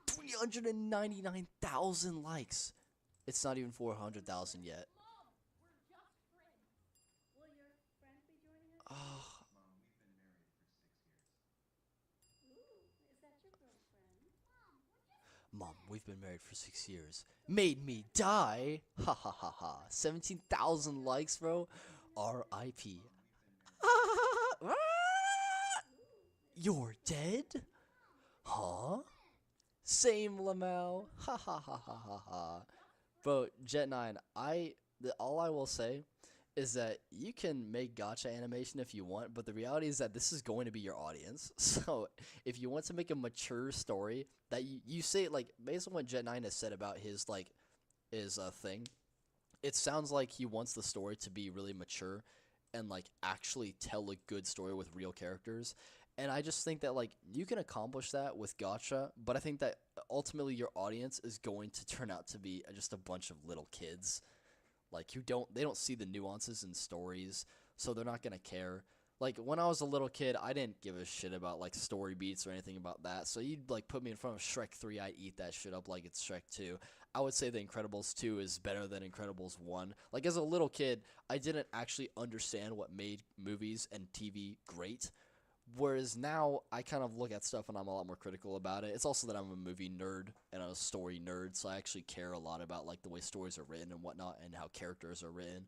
399,000 likes. It's not even 400,000 yet. Oh. Mom, we've been married for 6 years. Made me die? Ha ha ha ha. 17,000 likes, bro. R.I.P. You're dead? Huh? Same, Lamau. Ha ha ha ha ha ha. Bro, JetNine, all I will say is that you can make gacha animation if you want, but the reality is that this is going to be your audience. So if you want to make a mature story that you say, like, based on what JetNine has said about his thing, it sounds like he wants the story to be really mature and like actually tell a good story with real characters. And I just think that like you can accomplish that with gacha, but I think that ultimately your audience is going to turn out to be just a bunch of little kids. Like they don't see the nuances in stories, so they're not gonna care. Like when I was a little kid, I didn't give a shit about like story beats or anything about that. So you'd like put me in front of Shrek 3, I'd eat that shit up like it's Shrek 2. I would say The Incredibles 2 is better than Incredibles 1. Like as a little kid, I didn't actually understand what made movies and TV great. Whereas now I kind of look at stuff and I'm a lot more critical about it. It's also that I'm a movie nerd and I'm a story nerd, so I actually care a lot about like the way stories are written and whatnot and how characters are written.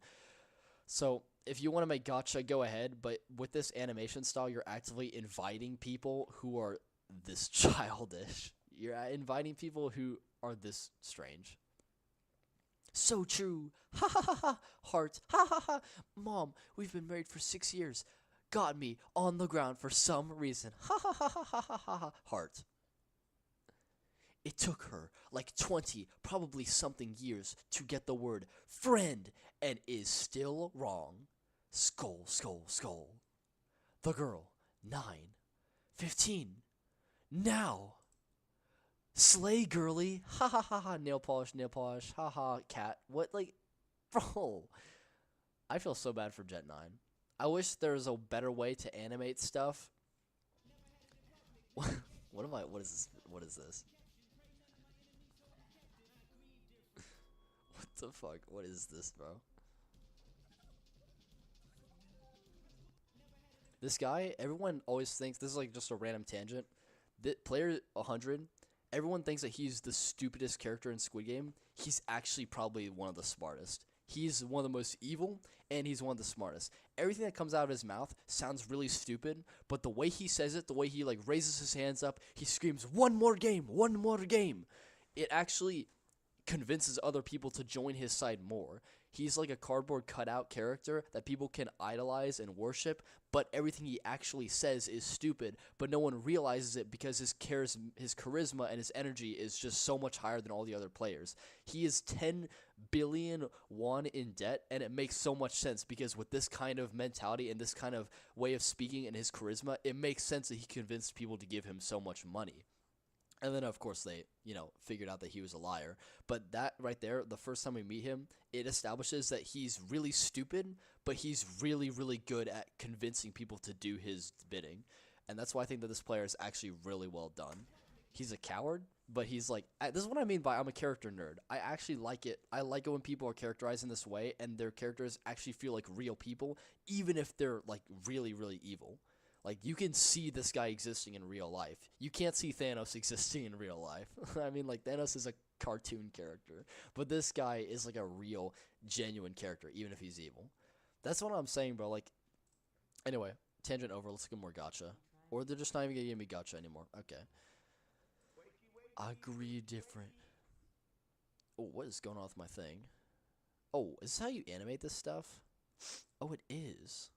So if you want to make gacha, go ahead, but with this animation style, you're actively inviting people who are this childish. You're inviting people who are this strange. So true. Ha ha ha ha. Heart. Ha ha ha. Mom, we've been married for 6 years. Got me on the ground for some reason. Ha ha ha ha ha ha ha. Heart. It took her like 20, probably something years to get the word friend and is still wrong. Skull, skull, skull. The girl, 9, 15. Now. Slay girly. Ha ha ha ha. Nail polish, nail polish. Ha ha. Cat. What, like, bro. I feel so bad for JetNine. I wish there was a better way to animate stuff. What am I? What is this? What is this? What the fuck? What is this, bro? This guy, everyone always thinks this is like just a random tangent. The player 100, everyone thinks that he's the stupidest character in Squid Game. He's actually probably one of the smartest. He's one of the most evil, and he's one of the smartest. Everything that comes out of his mouth sounds really stupid, but the way he says it, the way he like raises his hands up, he screams, "One more game, one more game." It actually convinces other people to join his side more. He's like a cardboard cutout character that people can idolize and worship, but everything he actually says is stupid, but no one realizes it because his charisma and his energy is just so much higher than all the other players. He is 10 billion won in debt, and it makes so much sense because with this kind of mentality and this kind of way of speaking and his charisma, it makes sense that he convinced people to give him so much money. And then, of course, they, figured out that he was a liar. But that right there, the first time we meet him, it establishes that he's really stupid, but he's really, really good at convincing people to do his bidding. And that's why I think that this player is actually really well done. He's a coward, but he's like, this is what I mean by I'm a character nerd. I actually like it. I like it when people are characterized in this way, and their characters actually feel like real people, even if they're, like, really, really evil. Like, you can see this guy existing in real life. You can't see Thanos existing in real life. I mean, like, Thanos is a cartoon character. But this guy is, like, a real, genuine character, even if he's evil. That's what I'm saying, bro. Like, anyway, tangent over. Let's get more Gacha. Or they're just not even going to give me Gacha anymore. Okay. Agree different. Oh, what is going on with my thing? Oh, is this how you animate this stuff? Oh, it is.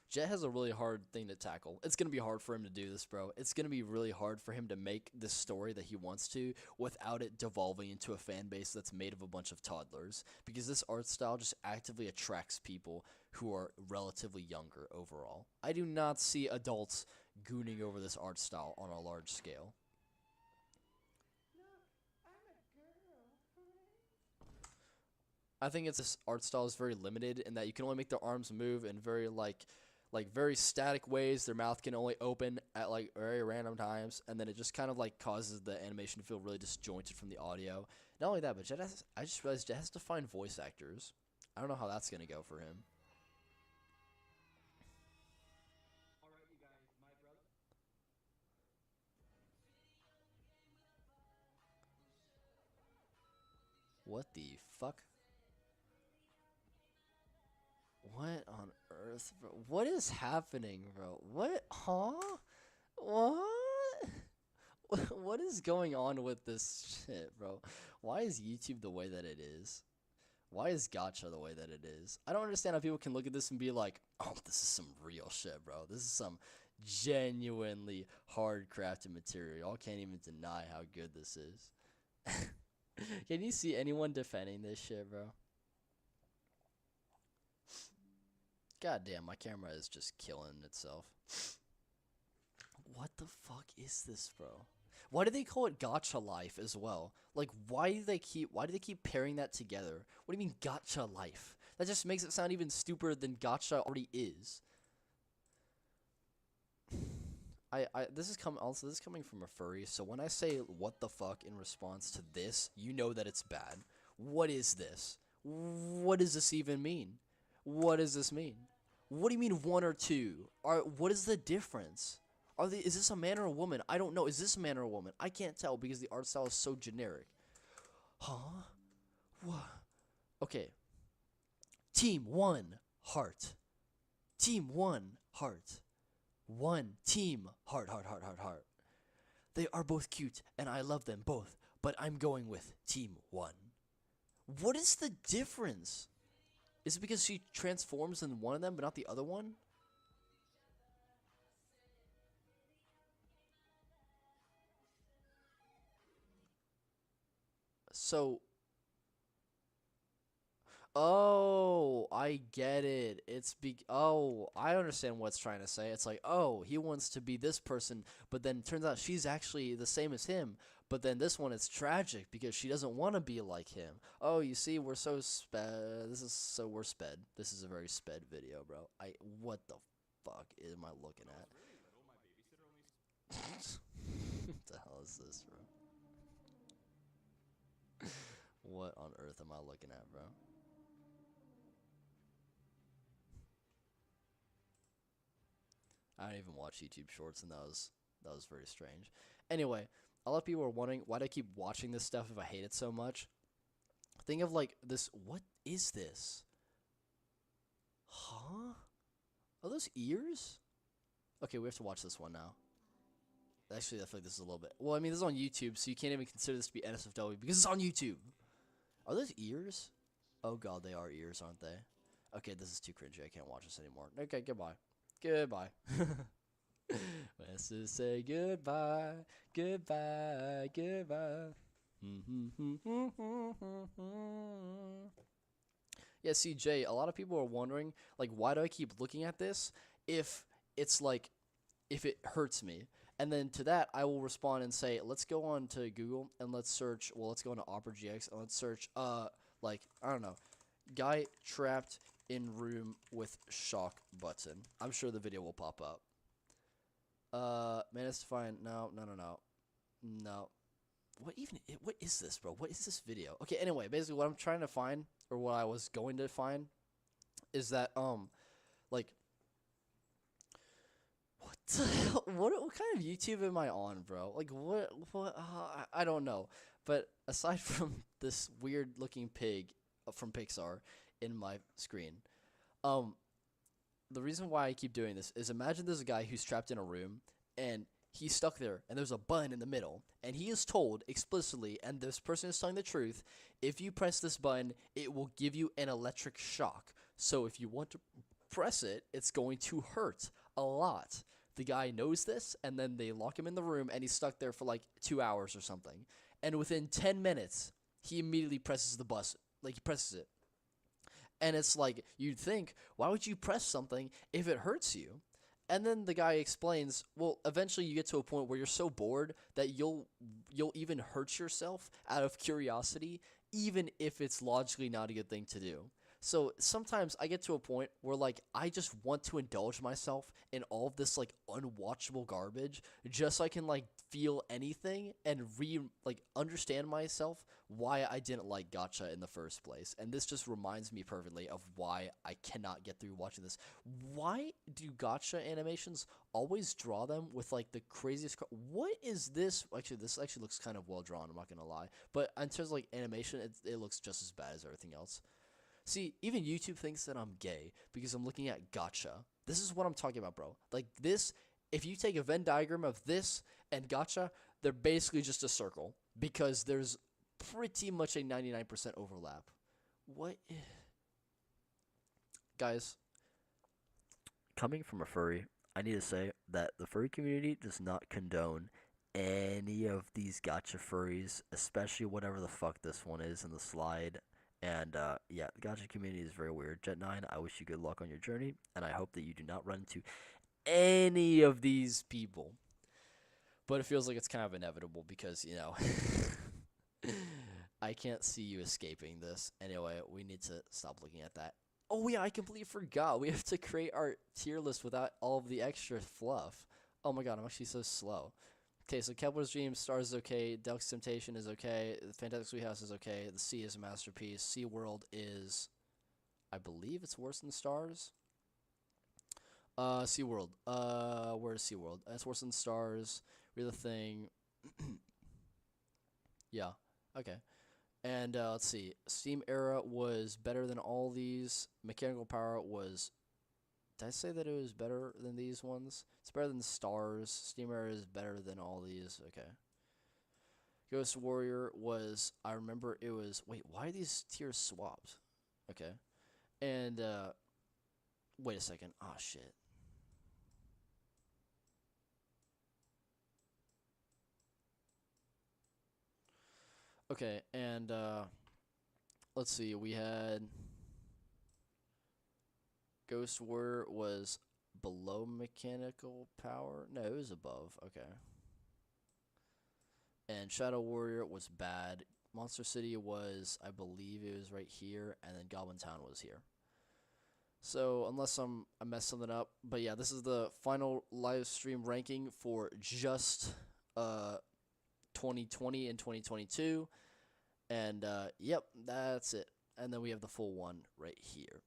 Jet has a really hard thing to tackle. It's going to be hard for him to do this, bro. It's going to be really hard for him to make this story that he wants to without it devolving into a fan base that's made of a bunch of toddlers. Because this art style just actively attracts people who are relatively younger overall. I do not see adults gooning over this art style on a large scale. I think this art style is very limited in that you can only make their arms move in very like very static ways. Their mouth can only open at like very random times, and then it just kind of like causes the animation to feel really disjointed from the audio. Not only that, but I just realized Jet has to find voice actors. I don't know how that's gonna go for him. What the fuck? What on earth, bro? What is happening, bro? What? Huh? What? What is going on with this shit, bro? Why is YouTube the way that it is? Why is Gacha the way that it is? I don't understand how people can look at this and be like, oh, this is some real shit, bro. This is some genuinely hard crafted material. Y'all can't even deny how good this is. Can you see anyone defending this shit, bro? God damn, my camera is just killing itself. What the fuck is this, bro? Why do they call it Gacha Life as well? Like, why do they keep pairing that together? What do you mean Gacha Life? That just makes it sound even stupider than Gacha already is. This is coming from a furry, so when I say what the fuck in response to this, you know that it's bad. What is this? What does this even mean? What does this mean? What do you mean one or two? What is the difference? Is this a man or a woman? I don't know. Is this a man or a woman? I can't tell because the art style is so generic. Huh? What? Okay. Team 1, heart. Team 1, heart. 1 team, heart, heart, heart, heart, heart. They are both cute, and I love them both, but I'm going with Team 1. What is the difference? Is it because she transforms in one of them but not the other one? So, oh, I get it. Oh, I understand what it's trying to say. It's like, oh, he wants to be this person, but then it turns out she's actually the same as him. But then this one is tragic because she doesn't want to be like him. Oh, you see, we're so sped. We're sped. This is a very sped video, bro. What the fuck am I looking at? What the hell is this, bro? What on earth am I looking at, bro? I don't even watch YouTube Shorts, and that was very strange. Anyway, a lot of people are wondering why do I keep watching this stuff if I hate it so much. Think of like this. What is this? Huh? Are those ears? Okay, we have to watch this one now. Actually, I feel like this is a little bit. Well, I mean, this is on YouTube, so you can't even consider this to be NSFW because it's on YouTube. Are those ears? Oh god, they are ears, aren't they? Okay, this is too cringy. I can't watch this anymore. Okay, goodbye. Goodbye. Let's just say goodbye, goodbye, goodbye. Yeah, see, Jay, a lot of people are wondering, like, why do I keep looking at this if it's like, if it hurts me? And then to that, I will respond and say, let's go on to Google and let's search, well, let's go into Opera GX and let's search, like, I don't know, guy trapped in room with shock button. I'm sure the video will pop up. Managed to find, no. What is this, bro? What is this video? Okay, anyway, basically what I'm trying to find, or what I was going to find, is that, like, what the hell? What kind of YouTube am I on, bro? Like, what, I don't know. But aside from this weird-looking pig from Pixar in my screen, the reason why I keep doing this is imagine there's a guy who's trapped in a room, and he's stuck there, and there's a button in the middle, and he is told explicitly, and this person is telling the truth, if you press this button, it will give you an electric shock. So if you want to press it, it's going to hurt a lot. The guy knows this, and then they lock him in the room, and he's stuck there for like 2 hours or something. And within 10 minutes, he immediately presses the button. Like, he presses it. And it's like, you'd think, why would you press something if it hurts you? And then the guy explains, well, eventually you get to a point where you're so bored that you'll even hurt yourself out of curiosity, even if it's logically not a good thing to do. So sometimes I get to a point where, like, I just want to indulge myself in all of this, like, unwatchable garbage just so I can, like, feel anything and understand myself why I didn't like Gacha in the first place. And this just reminds me perfectly of why I cannot get through watching this. Why do Gacha animations always draw them with, like, the craziest... What is this? Actually, this actually looks kind of well drawn, I'm not going to lie. But in terms of, like, animation, it looks just as bad as everything else. See, even YouTube thinks that I'm gay because I'm looking at Gacha. This is what I'm talking about, bro. Like, this, if you take a Venn diagram of this and Gacha, they're basically just a circle because there's pretty much a 99% overlap. What? Guys, coming from a furry, I need to say that the furry community does not condone any of these Gacha furries, especially whatever the fuck this one is in the slide. And, yeah, the Gacha community is very weird. JetNine, I wish you good luck on your journey, and I hope that you do not run into any of these people. But it feels like it's kind of inevitable because, you know, I can't see you escaping this. Anyway, we need to stop looking at that. Oh, yeah, I completely forgot. We have to create our tier list without all of the extra fluff. Oh, my God, I'm actually so slow. Okay, so Kepler's Dream, Stars is okay, Delicacy Temptation is okay, The Fantastic Sweethouse is okay, The Sea is a masterpiece, SeaWorld is, I believe it's worse than Stars. SeaWorld, where's SeaWorld? It's worse than Stars, Real Thing, yeah, okay. And, let's see, Steam Era was better than all these, Mechanical Power was... Did I say that it was better than these ones? It's better than Stars. Steam Era is better than all these. Okay. Ghost Warrior was... I remember it was... Wait, why are these tiers swapped? Okay. And wait a second. Oh shit. Okay, and let's see. We had Ghost Warrior was below mechanical power. No, it was above. Okay. And Shadow Warrior was bad. Monster City was, I believe it was right here, and then Goblin Town was here. So unless I messed something up, but yeah, this is the final live stream ranking for just 2020 and 2022, and yep, that's it. And then we have the full one right here.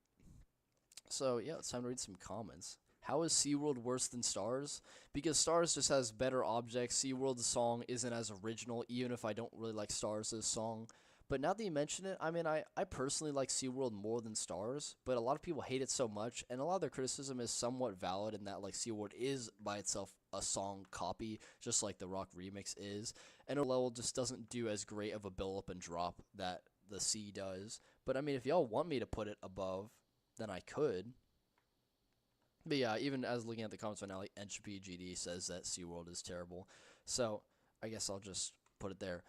So yeah, it's time to read some comments. How is SeaWorld worse than Stars? Because Stars just has better objects. SeaWorld's song isn't as original, even if I don't really like Stars' song. But now that you mention it, I mean, I personally like SeaWorld more than Stars, but a lot of people hate it so much, and a lot of their criticism is somewhat valid in that, like, SeaWorld is by itself a song copy, just like the Rock remix is, and a level just doesn't do as great of a build up and drop that the Sea does. But I mean, if y'all want me to put it above, then I could. But yeah, even as looking at the comments right now, like Entropy GD says that SeaWorld is terrible. So I guess I'll just put it there.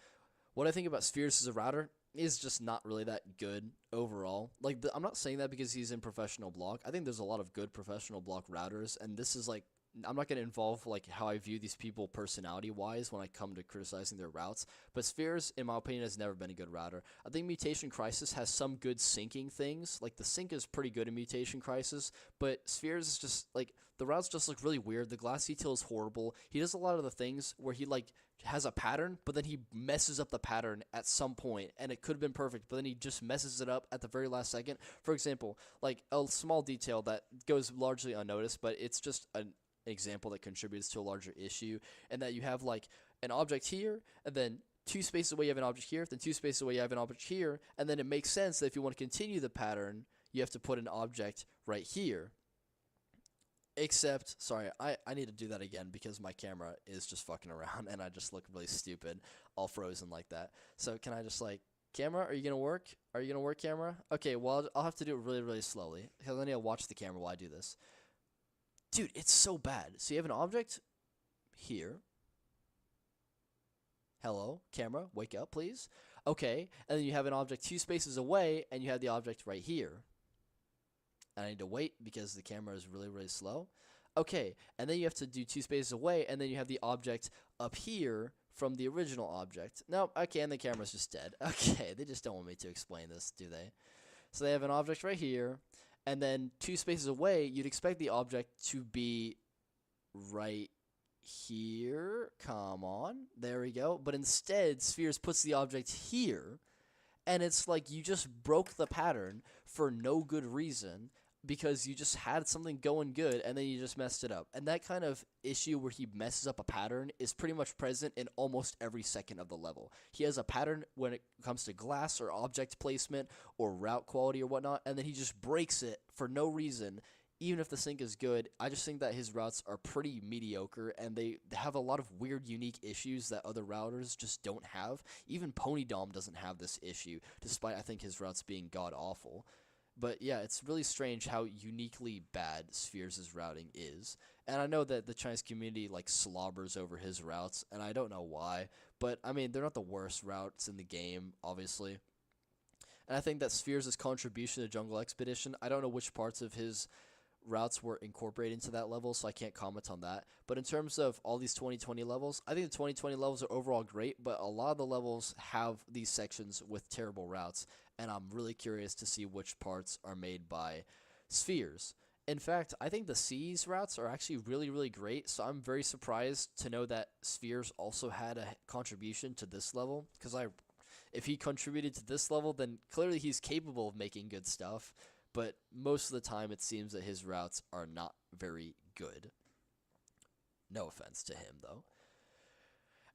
What I think about Spheres as a router is just not really that good overall. Like, I'm not saying that because he's in professional block. I think there's a lot of good professional block routers, and this is like, I'm not going to involve like how I view these people personality-wise when I come to criticizing their routes. But Spheres, in my opinion, has never been a good router. I think Mutation Crisis has some good syncing things. Like, the sync is pretty good in Mutation Crisis, but Spheres is just, like, the routes just look really weird. The glass detail is horrible. He does a lot of the things where he, like, has a pattern, but then he messes up the pattern at some point, and it could have been perfect, but then he just messes it up at the very last second. For example, like, a small detail that goes largely unnoticed, but it's just an example that contributes to a larger issue, and that you have like an object here, and then 2 spaces away you have an object here, then 2 spaces away you have an object here, and then it makes sense that if you want to continue the pattern, you have to put an object right here. Except, sorry, I need to do that again because my camera is just fucking around and I just look really stupid, all frozen like that. So can I just like, camera, are you gonna work? Are you gonna work, camera? Okay, well, I'll have to do it really, really slowly because I need to watch the camera while I do this. Dude, it's so bad. So you have an object here. Hello, camera, wake up, please. Okay, and then you have an object 2 spaces away, and you have the object right here. And I need to wait because the camera is really, really slow. Okay, and then you have to do 2 spaces away, and then you have the object up here from the original object. Nope, okay, and the camera's just dead. Okay, they just don't want me to explain this, do they? So they have an object right here, and then 2 spaces away, you'd expect the object to be right here. Come on. There we go. But instead, Spheres puts the object here, and it's like you just broke the pattern for no good reason because you just had something going good, and then you just messed it up. And that kind of issue where he messes up a pattern is pretty much present in almost every second of the level. He has a pattern when it comes to glass or object placement or route quality or whatnot, and then he just breaks it for no reason. Even if the sync is good, I just think that his routes are pretty mediocre, and they have a lot of weird, unique issues that other routers just don't have. Even PonyDom doesn't have this issue, despite I think his routes being god-awful. But yeah, it's really strange how uniquely bad Spheres' routing is. And I know that the Chinese community like slobbers over his routes, and I don't know why. But I mean, they're not the worst routes in the game, obviously. And I think that Spheres' contribution to Jungle Expedition, I don't know which parts of his routes were incorporated into that level, so I can't comment on that. But in terms of all these 2020 levels, I think the 2020 levels are overall great, but a lot of the levels have these sections with terrible routes, and I'm really curious to see which parts are made by Spheres. In fact, I think the Seas routes are actually really, really great, so I'm very surprised to know that Spheres also had a contribution to this level, because if he contributed to this level, then clearly he's capable of making good stuff. But most of the time, it seems that his routes are not very good. No offense to him, though.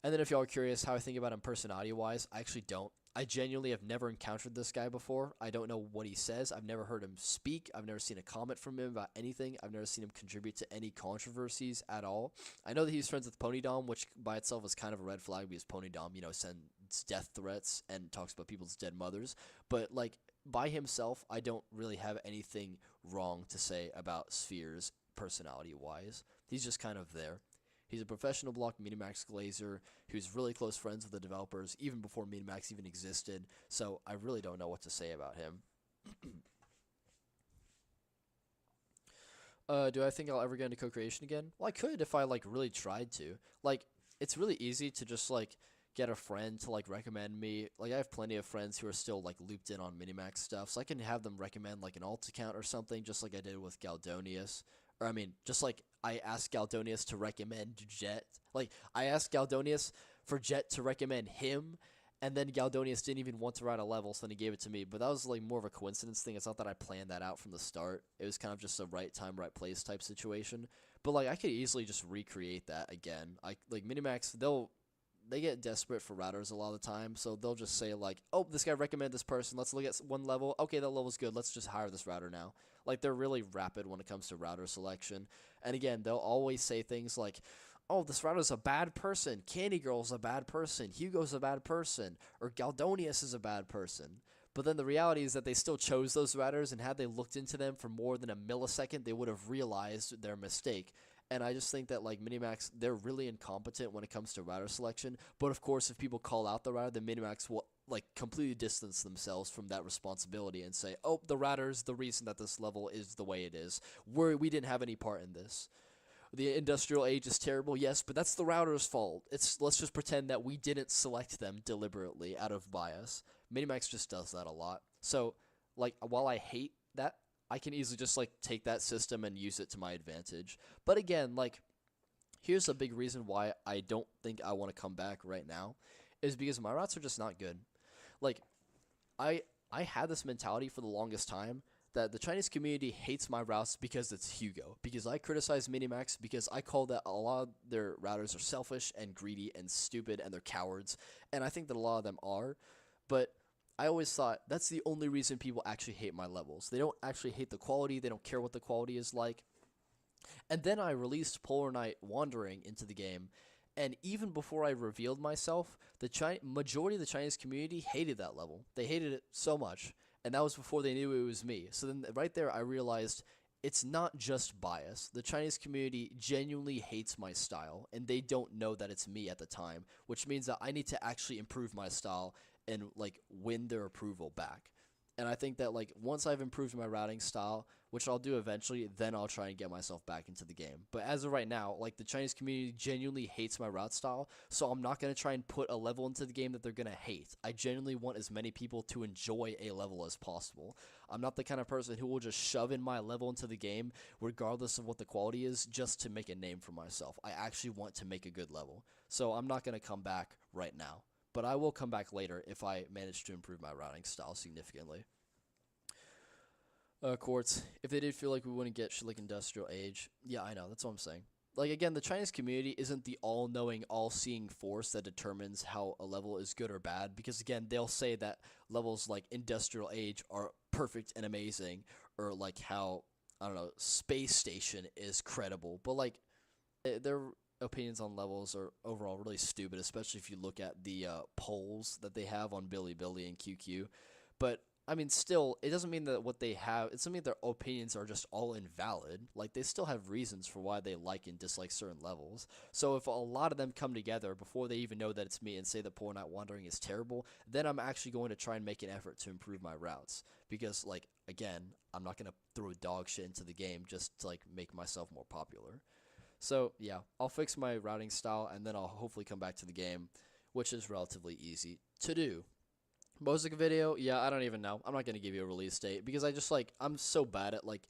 And then if y'all are curious how I think about him personality-wise, I actually don't. I genuinely have never encountered this guy before. I don't know what he says. I've never heard him speak. I've never seen a comment from him about anything. I've never seen him contribute to any controversies at all. I know that he's friends with PonyDom, which by itself is kind of a red flag because PonyDom, sends death threats and talks about people's dead mothers. But, like, by himself, I don't really have anything wrong to say about Spheres personality-wise. He's just kind of there. He's a professional block Minimax glazer who's really close friends with the developers even before Minimax even existed, so I really don't know what to say about him. Do I think I'll ever get into co-creation again? Well, I could if I, like, really tried to. Like, it's really easy to just, like, get a friend to, like, recommend me. Like, I have plenty of friends who are still, like, looped in on Minimax stuff, so I can have them recommend, like, an alt account or something, just like I did with Galdonius. Or, I mean, just like I asked Galdonius to recommend Jet. Like, I asked Galdonius for Jet to recommend him, and then Galdonius didn't even want to write a level, so then he gave it to me. But that was, like, more of a coincidence thing. It's not that I planned that out from the start. It was kind of just a right time, right place type situation. But, like, I could easily just recreate that again. Like, Minimax, they get desperate for routers a lot of the time, so they'll just say, like, oh, this guy recommended this person, let's look at one level, okay, that level's good, let's just hire this router now. Like, they're really rapid when it comes to router selection, and again, they'll always say things like, oh, this router's a bad person, Candy Girl's a bad person, Hugo's a bad person, or Galdonius is a bad person. But then the reality is that they still chose those routers, and had they looked into them for more than a millisecond, they would have realized their mistake. And I just think that, like, Minimax, they're really incompetent when it comes to router selection. But, of course, if people call out the router, then Minimax will, like, completely distance themselves from that responsibility and say, oh, the router's the reason that this level is the way it is. We didn't have any part in this. The industrial age is terrible, yes, but that's the router's fault. Let's just pretend that we didn't select them deliberately out of bias. Minimax just does that a lot. So, like, while I hate that, I can easily just, like, take that system and use it to my advantage. But again, like, here's a big reason why I don't think I want to come back right now, is because my routes are just not good. Like, I had this mentality for the longest time that the Chinese community hates my routes because it's Hugo. Because I criticize Minimax, because I call that a lot of their routers are selfish and greedy and stupid and they're cowards. And I think that a lot of them are. But I always thought that's the only reason people actually hate my levels. They don't actually hate the quality. They don't care what the quality is like. And then I released Polar Night Wandering into the game, and even before I revealed myself, the majority of the Chinese community hated that level. They hated it so much, and that was before they knew it was me. So then right there I realized it's not just bias. The Chinese community genuinely hates my style, and they don't know that it's me at the time, which means that I need to actually improve my style and, like, win their approval back. And I think that, like, once I've improved my routing style, which I'll do eventually, then I'll try and get myself back into the game. But as of right now, like, the Chinese community genuinely hates my route style, so I'm not going to try and put a level into the game that they're going to hate. I genuinely want as many people to enjoy a level as possible. I'm not the kind of person who will just shove in my level into the game, regardless of what the quality is, just to make a name for myself. I actually want to make a good level. So I'm not going to come back right now. But I will come back later if I manage to improve my routing style significantly. Quartz, if they did feel like we wouldn't get shit like industrial age, yeah, I know, that's what I'm saying. Like, again, the Chinese community isn't the all-knowing, all-seeing force that determines how a level is good or bad, because, again, they'll say that levels like industrial age are perfect and amazing, or like how, I don't know, Space Station is credible, but, like, their opinions on levels are overall really stupid, especially if you look at the polls that they have on Bilibili and QQ. But I mean, still, it doesn't mean that what they have, it doesn't mean their opinions are just all invalid. Like, they still have reasons for why they like and dislike certain levels. So if a lot of them come together before they even know that it's me and say that Poor Night Wandering is terrible, then I'm actually going to try and make an effort to improve my routes. Because, like, again, I'm not going to throw dog shit into the game just to, like, make myself more popular. So, yeah, I'll fix my routing style, and then I'll hopefully come back to the game, which is relatively easy to do. Mosaic video, yeah, I don't even know. I'm not going to give you a release date, because I just, like, I'm so bad at, like,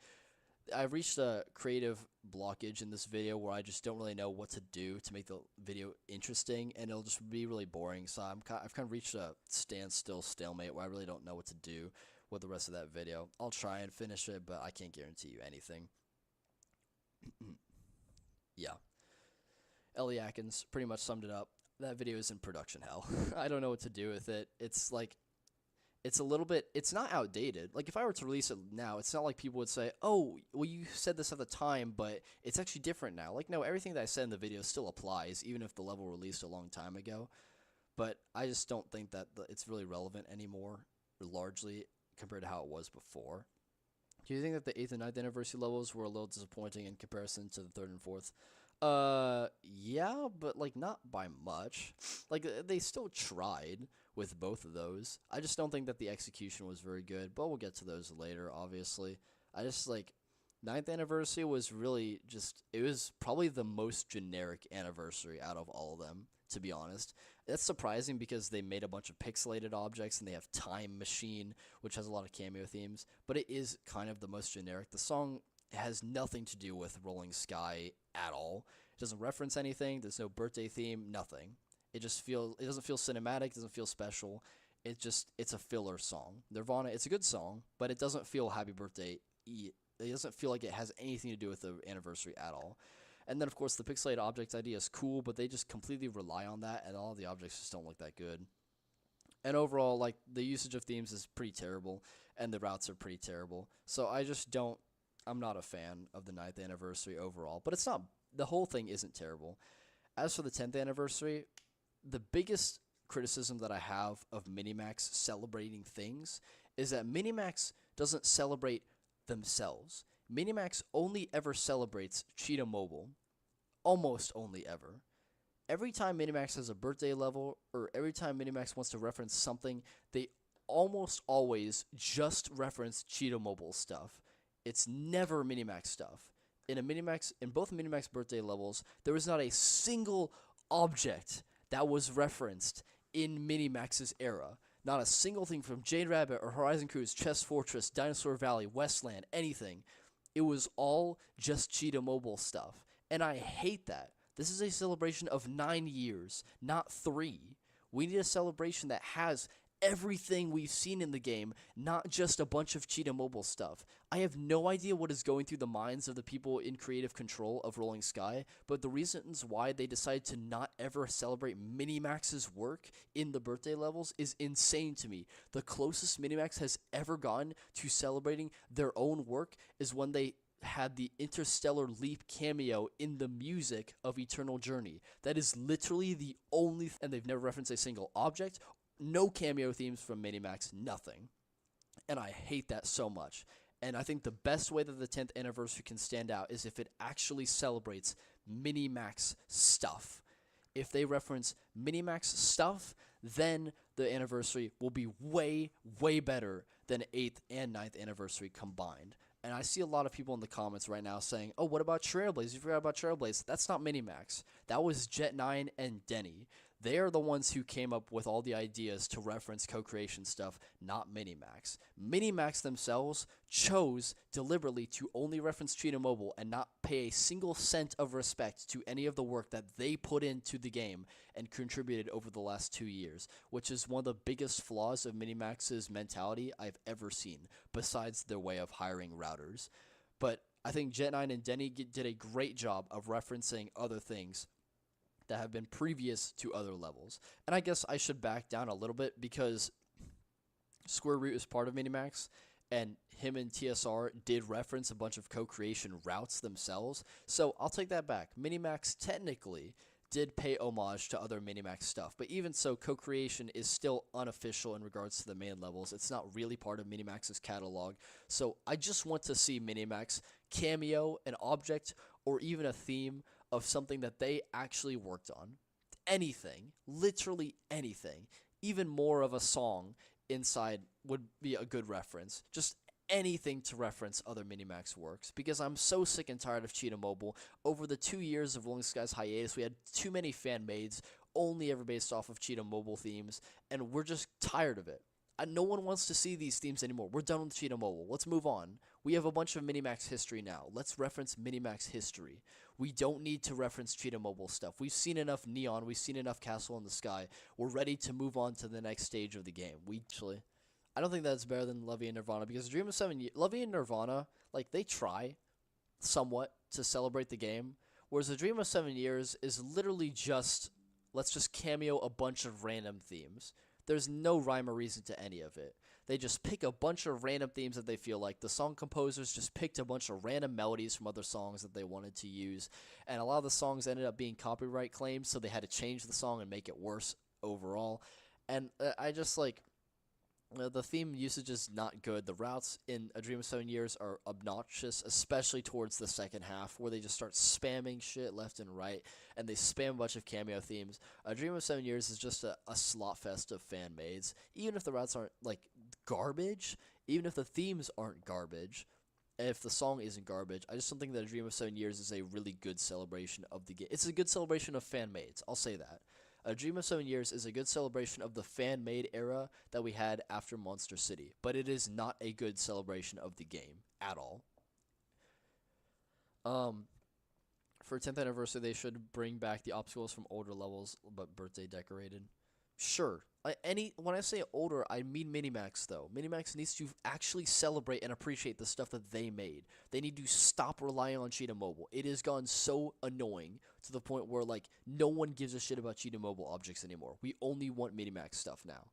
I've reached a creative blockage in this video where I just don't really know what to do to make the video interesting, and it'll just be really boring. So I've kind of reached a standstill stalemate where I really don't know what to do with the rest of that video. I'll try and finish it, but I can't guarantee you anything. Yeah. Ellie Atkins pretty much summed it up. That video is in production hell. I don't know what to do with it. It's like, it's a little bit, it's not outdated. Like, if I were to release it now, it's not like people would say, oh, well, you said this at the time, but it's actually different now. Like, no, everything that I said in the video still applies, even if the level released a long time ago. But I just don't think that it's really relevant anymore, largely. compared to how it was before. Do you think that the 8th and ninth anniversary levels were a little disappointing in comparison to the 3rd and 4th? Yeah, but like not by much. Like they still tried with both of those. I just don't think that the execution was very good, but we'll get to those later, obviously. I just like 9th anniversary was really just, it was probably the most generic anniversary out of all of them, to be honest. That's surprising because they made a bunch of pixelated objects and they have Time Machine, which has a lot of cameo themes, but it is kind of the most generic. The song has nothing to do with Rolling Sky at all. It doesn't reference anything. There's no birthday theme, nothing. It doesn't feel cinematic, it doesn't feel special. It's a filler song. Nirvana, it's a good song, but it doesn't feel happy birthday. It doesn't feel like it has anything to do with the anniversary at all. And then, of course, the pixelated objects idea is cool, but they just completely rely on that, and all of the objects just don't look that good. And overall, like, the usage of themes is pretty terrible, and the routes are pretty terrible. So I'm not a fan of the 9th anniversary overall, but the whole thing isn't terrible. As for the 10th anniversary, the biggest criticism that I have of Minimax celebrating things is that Minimax doesn't celebrate themselves. Minimax only ever celebrates Cheetah Mobile. Almost only ever. Every time Minimax has a birthday level, or every time Minimax wants to reference something, they almost always just reference Cheetah Mobile stuff. It's never Minimax stuff. In both Minimax birthday levels, there was not a single object that was referenced in Minimax's era. Not a single thing from Jade Rabbit or Horizon Cruise, Chess Fortress, Dinosaur Valley, Westland, anything. It was all just Cheetah Mobile stuff. And I hate that. This is a celebration of 9 years, not 3. We need a celebration that has everything we've seen in the game, not just a bunch of Cheetah Mobile stuff. I have no idea what is going through the minds of the people in creative control of Rolling Sky, but the reasons why they decided to not ever celebrate Minimax's work in the birthday levels is insane to me. The closest Minimax has ever gone to celebrating their own work is when they had the Interstellar Leap cameo in the music of Eternal Journey. That is literally the only and they've never referenced a single object. No cameo themes from Minimax, nothing. And I hate that so much. And I think the best way that the 10th anniversary can stand out is if it actually celebrates Minimax stuff. If they reference Minimax stuff, then the anniversary will be way, way better than 8th and 9th anniversary combined. And I see a lot of people in the comments right now saying, oh, what about Trailblaze? You forgot about Trailblaze. That's not Minimax. That was JetNine and Denny. They are the ones who came up with all the ideas to reference co-creation stuff, not Minimax. Minimax themselves chose deliberately to only reference Cheetah Mobile and not pay a single cent of respect to any of the work that they put into the game and contributed over the last 2 years, which is one of the biggest flaws of Minimax's mentality I've ever seen, besides their way of hiring routers. But I think JetNine and Denny did a great job of referencing other things that have been previous to other levels. And I guess I should back down a little bit because Square Root is part of Minimax, and him and TSR did reference a bunch of co-creation routes themselves. So I'll take that back. Minimax technically did pay homage to other Minimax stuff, but even so, co-creation is still unofficial in regards to the main levels. It's not really part of Minimax's catalog. So I just want to see Minimax cameo an object or even a theme of something that they actually worked on. Anything, literally anything, even more of a song inside would be a good reference. Just anything to reference other Minimax works, because I'm so sick and tired of Cheetah Mobile. Over the 2 years of Rolling Sky's hiatus, we had too many fan-mades, only ever based off of Cheetah Mobile themes, and we're just tired of it. No one wants to see these themes anymore. We're done with Cheetah Mobile. Let's move on. We have a bunch of Minimax history now. Let's reference Minimax history. We don't need to reference Cheetah Mobile stuff. We've seen enough Neon. We've seen enough Castle in the Sky. We're ready to move on to the next stage of the game. I don't think that's better than Levy and Nirvana, because Dream of 7 Years, Levy and Nirvana, like, they try somewhat to celebrate the game, whereas A Dream of 7 Years is literally just, let's just cameo a bunch of random themes. There's no rhyme or reason to any of it. They just pick a bunch of random themes that they feel like. The song composers just picked a bunch of random melodies from other songs that they wanted to use, and a lot of the songs ended up being copyright claims, so they had to change the song and make it worse overall. And I just, like, The theme usage is not good. The routes in A Dream of 7 Years are obnoxious, especially towards the second half, where they just start spamming shit left and right, and they spam a bunch of cameo themes. A Dream of 7 Years is just a slot fest of fan mades. Even if the routes aren't like garbage, even if the themes aren't garbage, if the song isn't garbage, I just don't think that A Dream of 7 Years is a really good celebration of the game. It's a good celebration of fan mades. I'll say that. A Dream of 7 Years is a good celebration of the fan-made era that we had after Monster City, but it is not a good celebration of the game at all. For 10th anniversary, they should bring back the obstacles from older levels, but birthday decorated. Sure. When I say older, I mean Minimax though. Minimax needs to actually celebrate and appreciate the stuff that they made. They need to stop relying on Cheetah Mobile. It has gone so annoying to the point where like no one gives a shit about Cheetah Mobile objects anymore. We only want Minimax stuff now.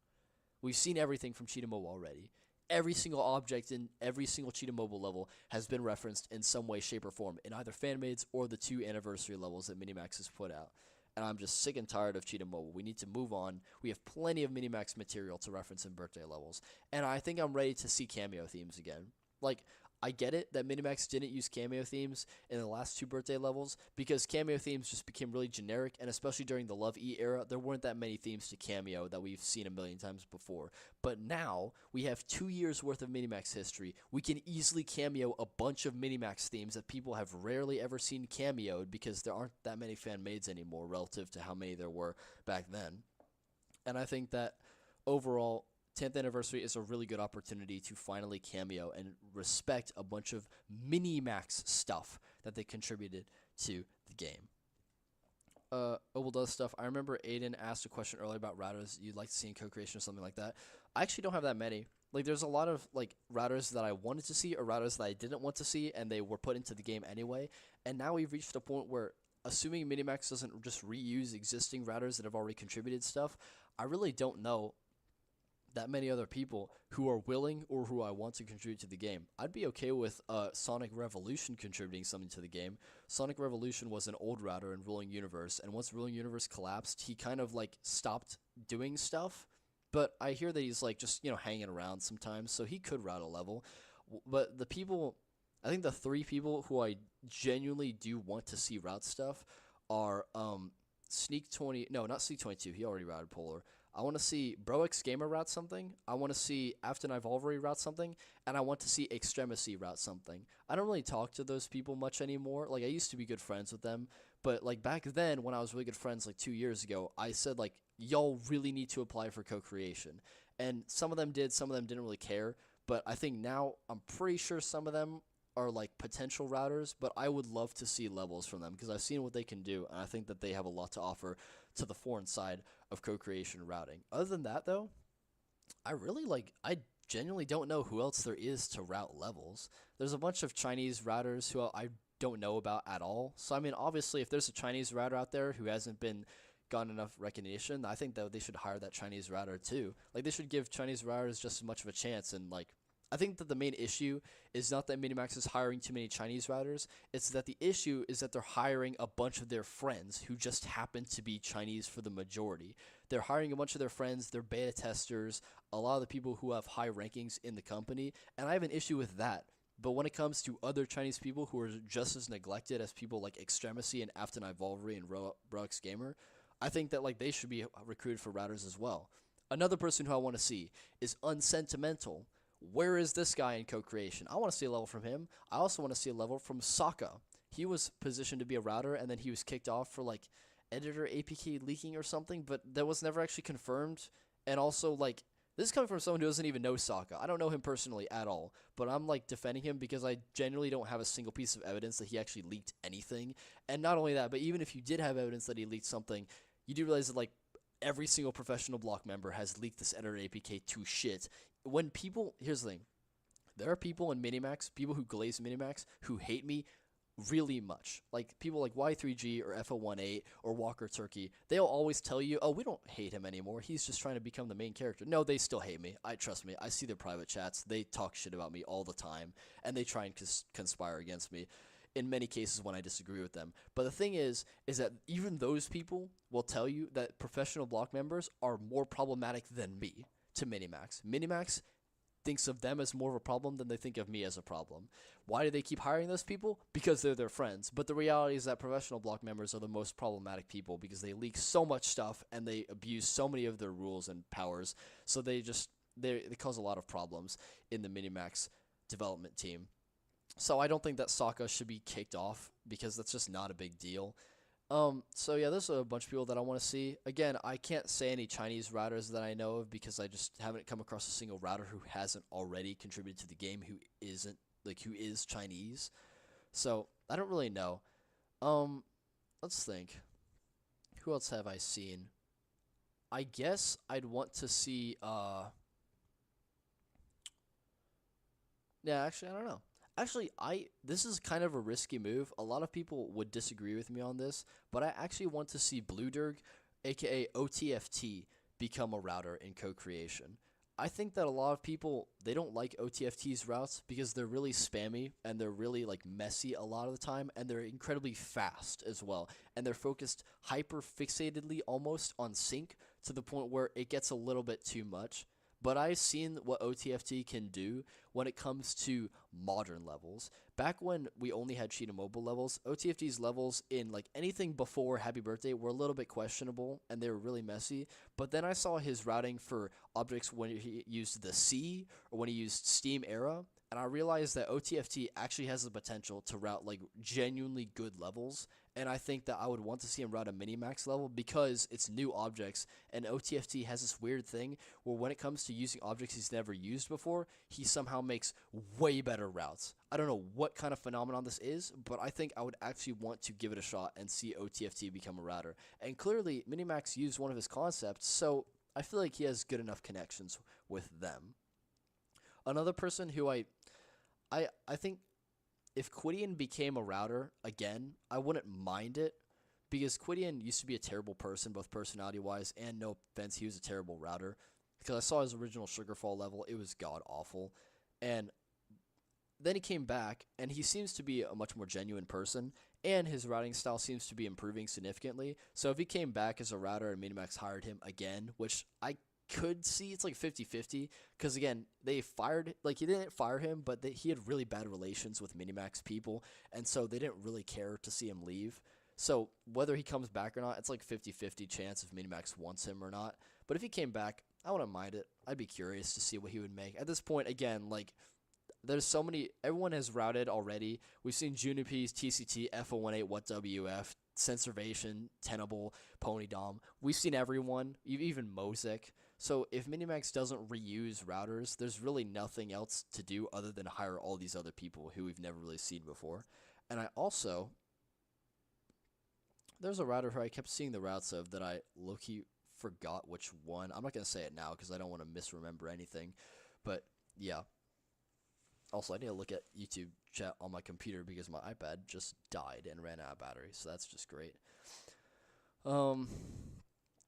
We've seen everything from Cheetah Mobile already. Every single object in every single Cheetah Mobile level has been referenced in some way, shape, or form in either fanmades or the 2 anniversary levels that Minimax has put out. And I'm just sick and tired of Cheetah Mobile. We need to move on. We have plenty of Minimax material to reference in birthday levels. And I think I'm ready to see cameo themes again. Like, I get it that Minimax didn't use cameo themes in the last 2 birthday levels because cameo themes just became really generic, and especially during the Love E era, there weren't that many themes to cameo that we've seen a million times before. But now, we have 2 years worth of Minimax history. We can easily cameo a bunch of Minimax themes that people have rarely ever seen cameoed because there aren't that many fan-mades anymore relative to how many there were back then. And I think that overall, 10th anniversary is a really good opportunity to finally cameo and respect a bunch of Minimax stuff that they contributed to the game. Oval does stuff. I remember Aiden asked a question earlier about routers you'd like to see in co-creation or something like that. I actually don't have that many. Like, there's a lot of like routers that I wanted to see or routers that I didn't want to see, and they were put into the game anyway. And now we've reached a point where, assuming Minimax doesn't just reuse existing routers that have already contributed stuff, I really don't know that many other people who are willing or who I want to contribute to the game. I'd be okay with Sonic Revolution contributing something to the game. Sonic Revolution was an old router in Ruling Universe, and once Ruling Universe collapsed, he kind of like stopped doing stuff. But I hear that he's like just, hanging around sometimes, so he could route a level. But the people, I think the 3 people who I genuinely do want to see route stuff are not Sneak 22, he already routed Polar. I want to see Brox Gamer route something. I want to see Afterknife Volvery route something. And I want to see Extremacy route something. I don't really talk to those people much anymore. Like, I used to be good friends with them. But, like, back then, when I was really good friends, like, 2 years ago, I said, like, y'all really need to apply for co-creation. And some of them did. Some of them didn't really care. But I think now, I'm pretty sure some of them are, like, potential routers. But I would love to see levels from them because I've seen what they can do. And I think that they have a lot to offer to the foreign side of co-creation routing. Other than that, though, I genuinely don't know who else there is to route levels. There's a bunch of Chinese routers who I don't know about at all. So, I mean, obviously, if there's a Chinese router out there who hasn't been gotten enough recognition, I think that they should hire that Chinese router too. Like, they should give Chinese routers just as much of a chance. And, like, I think that the main issue is not that Minimax is hiring too many Chinese routers. It's that the issue is that they're hiring a bunch of their friends who just happen to be Chinese for the majority. They're hiring a bunch of their friends, their beta testers, a lot of the people who have high rankings in the company, and I have an issue with that. But when it comes to other Chinese people who are just as neglected as people like Extremacy and Afterknife Volvery and Brox Gamer, I think that like they should be recruited for routers as well. Another person who I want to see is Unsentimental. Where is this guy in co-creation? I want to see a level from him. I also want to see a level from Sokka. He was positioned to be a router, and then he was kicked off for, like, editor APK leaking or something, but that was never actually confirmed. And also, like, this is coming from someone who doesn't even know Sokka. I don't know him personally at all, but I'm, like, defending him because I genuinely don't have a single piece of evidence that he actually leaked anything. And not only that, but even if you did have evidence that he leaked something, you do realize that, like, every single professional block member has leaked this editor APK to shit. When people, here's the thing, there are people in Minimax, people who glaze Minimax, who hate me really much. Like, people like Y3G or FO18 or Walker Turkey, they'll always tell you, oh, we don't hate him anymore, he's just trying to become the main character. No, they still hate me. Trust me, I see their private chats, they talk shit about me all the time, and they try and conspire against me in many cases when I disagree with them. But the thing is that even those people will tell you that professional block members are more problematic than me. to Minimax. Minimax thinks of them as more of a problem than they think of me as a problem. Why do they keep hiring those people? Because they're their friends. But the reality is that professional block members are the most problematic people because they leak so much stuff and they abuse so many of their rules and powers. So they cause a lot of problems in the Minimax development team. So I don't think that Sokka should be kicked off because that's just not a big deal. So yeah, there's a bunch of people that I want to see. Again, I can't say any Chinese routers that I know of because I just haven't come across a single router who hasn't already contributed to the game who is Chinese. So I don't really know. Let's think. Who else have I seen? I guess I'd want to see yeah, actually I don't know. Actually, this is kind of a risky move. A lot of people would disagree with me on this, but I actually want to see Bluedirg, aka OTFT, become a router in co-creation. I think that a lot of people, they don't like OTFT's routes because they're really spammy and they're really like messy a lot of the time, and they're incredibly fast as well. And they're focused hyper fixatedly almost on sync to the point where it gets a little bit too much. But I've seen what OTFT can do when it comes to modern levels. Back when we only had Cheetah Mobile levels, OTFT's levels in like anything before Happy Birthday were a little bit questionable and they were really messy. But then I saw his routing for objects when he used the C or when he used Steam Era, and I realized that OTFT actually has the potential to route like genuinely good levels. And I think that I would want to see him route a mini-max level because it's new objects, and OTFT has this weird thing where when it comes to using objects he's never used before, he somehow makes way better routes. I don't know what kind of phenomenon this is, but I think I would actually want to give it a shot and see OTFT become a router. And clearly, Minimax used one of his concepts, so I feel like he has good enough connections with them. Another person who I think if Quidian became a router again, I wouldn't mind it because Quidian used to be a terrible person, both personality-wise and no offense, he was a terrible router. Because I saw his original Sugarfall level, it was god-awful. And then he came back, and he seems to be a much more genuine person, and his routing style seems to be improving significantly. So if he came back as a router and Minimax hired him again, which I could see, it's like 50-50, because again, he didn't fire him, but he had really bad relations with Minimax people, and so they didn't really care to see him leave. So whether he comes back or not, it's like 50-50 chance if Minimax wants him or not. But if he came back, I wouldn't mind it. I'd be curious to see what he would make. At this point, again, like, there's so many, everyone has routed already. We've seen Junipi's, TCT, F018, WhatWF, Senservation, Tenable, Ponydom. We've seen everyone, even Mosaic. So if Minimax doesn't reuse routers, there's really nothing else to do other than hire all these other people who we've never really seen before. And I also, there's a router who I kept seeing the routes of that I low-key forgot which one. I'm not going to say it now because I don't want to misremember anything. But yeah. Also, I need to look at YouTube chat on my computer because my iPad just died and ran out of battery. So that's just great.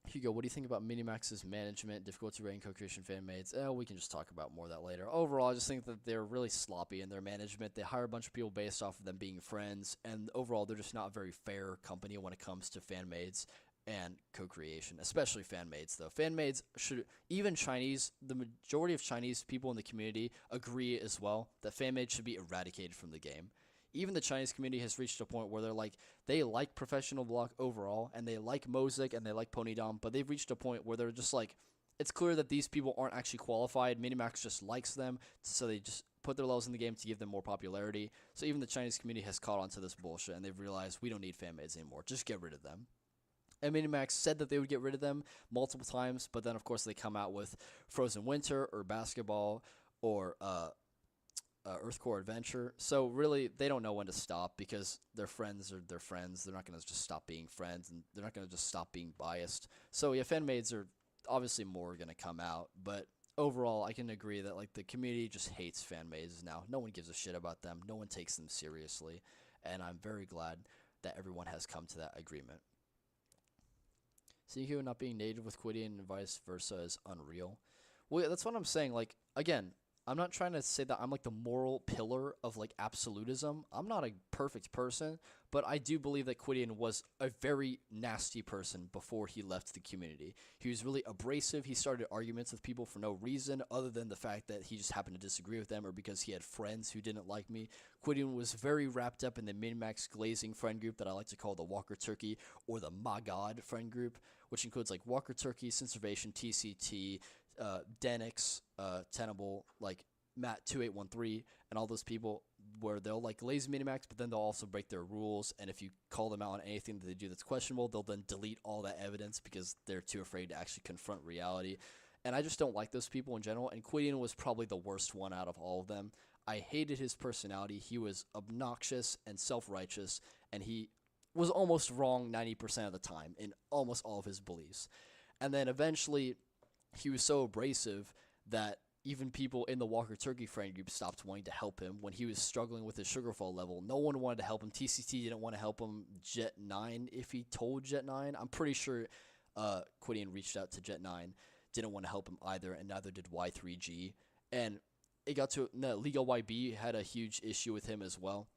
Hugo, what do you think about Minimax's management, difficulty rating, co-creation, fan maids? We can just talk about more of that later. Overall, I just think that they're really sloppy in their management. They hire a bunch of people based off of them being friends, and overall, they're just not a very fair company when it comes to fan maids and co-creation, especially fan maids, though. Fan maids should, even Chinese, the majority of Chinese people in the community agree as well that fan maids should be eradicated from the game. Even the Chinese community has reached a point where they're like, they like professional block overall, and they like Mosaic, and they like Ponydom, but they've reached a point where they're just like, it's clear that these people aren't actually qualified. Minimax just likes them, so they just put their levels in the game to give them more popularity. So even the Chinese community has caught on to this bullshit, and they've realized we don't need fan maids anymore. Just get rid of them. And Minimax said that they would get rid of them multiple times, but then, of course, they come out with Frozen Winter or Basketball or Earthcore Adventure. So, really, they don't know when to stop because their friends are their friends. They're not going to just stop being friends, and they're not going to just stop being biased. So, yeah, fan maids are obviously more going to come out, but overall, I can agree that, like, the community just hates fan maids now. No one gives a shit about them. No one takes them seriously, and I'm very glad that everyone has come to that agreement. Seeing Hugo not being native with Quidian and vice versa is unreal. Well, yeah, that's what I'm saying. Like, again, I'm not trying to say that I'm like the moral pillar of like absolutism. I'm not a perfect person, but I do believe that Quidian was a very nasty person before he left the community. He was really abrasive. He started arguments with people for no reason other than the fact that he just happened to disagree with them or because he had friends who didn't like me. Quidian was very wrapped up in the min-max glazing friend group that I like to call the Walker Turkey or the My God friend group, which includes like Walker Turkey, Sinservation, TCT, Denix, Tenable, like Matt2813, and all those people where they'll like glaze minimax, but then they'll also break their rules. And if you call them out on anything that they do that's questionable, they'll then delete all that evidence because they're too afraid to actually confront reality. And I just don't like those people in general. And Quidian was probably the worst one out of all of them. I hated his personality. He was obnoxious and self-righteous, and he was almost wrong 90% of the time in almost all of his beliefs. And then eventually he was so abrasive that even people in the Walker Turkey friend group stopped wanting to help him when he was struggling with his sugarfall level. No one wanted to help him. TCT didn't want to help him. JetNine, if he told JetNine, I'm pretty sure Quidian reached out to JetNine, didn't want to help him either, and neither did Y3G. And it got to Legal YB had a huge issue with him as well.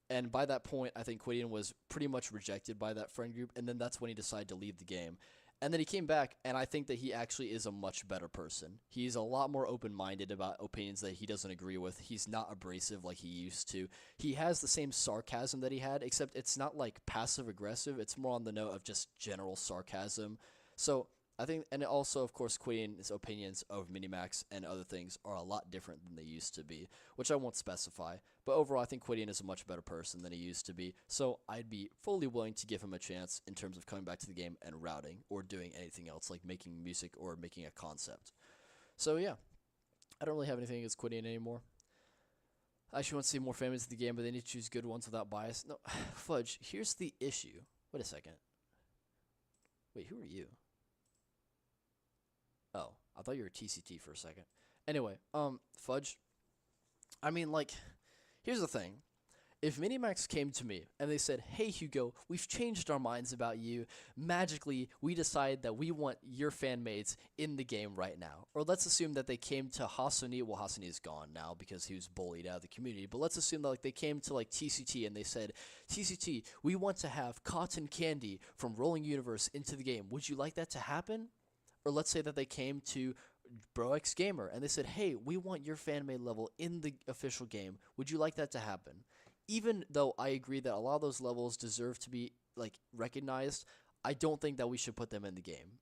And by that point, I think Quidian was pretty much rejected by that friend group, and then that's when he decided to leave the game. And then he came back, and I think that he actually is a much better person. He's a lot more open-minded about opinions that he doesn't agree with. He's not abrasive like he used to. He has the same sarcasm that he had, except it's not like passive-aggressive. It's more on the note of just general sarcasm. So I think, and also, of course, Quidian's opinions of Minimax and other things are a lot different than they used to be, which I won't specify. But overall, I think Quidian is a much better person than he used to be, so I'd be fully willing to give him a chance in terms of coming back to the game and routing, or doing anything else, like making music or making a concept. So yeah, I don't really have anything against Quidian anymore. I actually want to see more families in the game, but they need to choose good ones without bias. No, Fudge, here's the issue. Wait a second. Wait, who are you? Oh, I thought you were TCT for a second. Anyway, Fudge, I mean, like, here's the thing. If Minimax came to me and they said, hey, Hugo, we've changed our minds about you. Magically, we decide that we want your fanmates in the game right now. Or let's assume that they came to Hasuni. Well, Hasuni is gone now because he was bullied out of the community. But let's assume that like they came to like TCT and they said, TCT, we want to have Cotton Candy from Rolling Universe into the game. Would you like that to happen? Or let's say that they came to BroX Gamer and they said, hey, we want your fanmade level in the official game. Would you like that to happen? Even though I agree that a lot of those levels deserve to be like recognized, I don't think that we should put them in the game.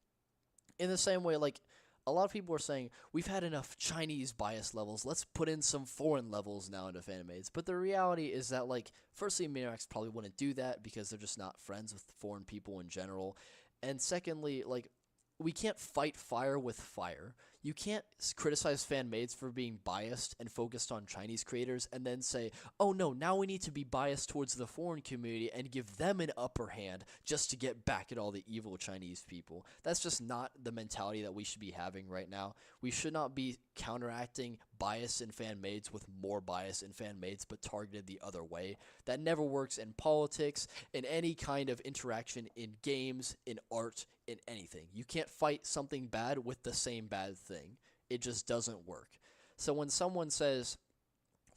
In the same way, like a lot of people are saying, we've had enough Chinese bias levels, let's put in some foreign levels now into fanmades. But the reality is that, like, firstly, Minimax probably wouldn't do that because they're just not friends with foreign people in general. And secondly, like, we can't fight fire with fire. You can't criticize fanmades for being biased and focused on Chinese creators and then say, oh no, now we need to be biased towards the foreign community and give them an upper hand just to get back at all the evil Chinese people. That's just not the mentality that we should be having right now. We should not be counteracting bias in fanmades with more bias in fanmades, but targeted the other way. That never works in politics, in any kind of interaction in games, in art, in anything. You can't fight something bad with the same bad thing. It just doesn't work. So when someone says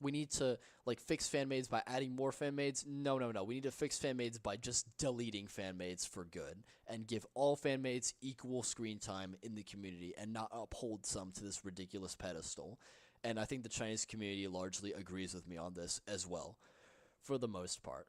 we need to like fix fanmades by adding more fanmades, no. We need to fix fanmades by just deleting fanmades for good and give all fanmades equal screen time in the community and not uphold some to this ridiculous pedestal. And I think the Chinese community largely agrees with me on this as well, for the most part.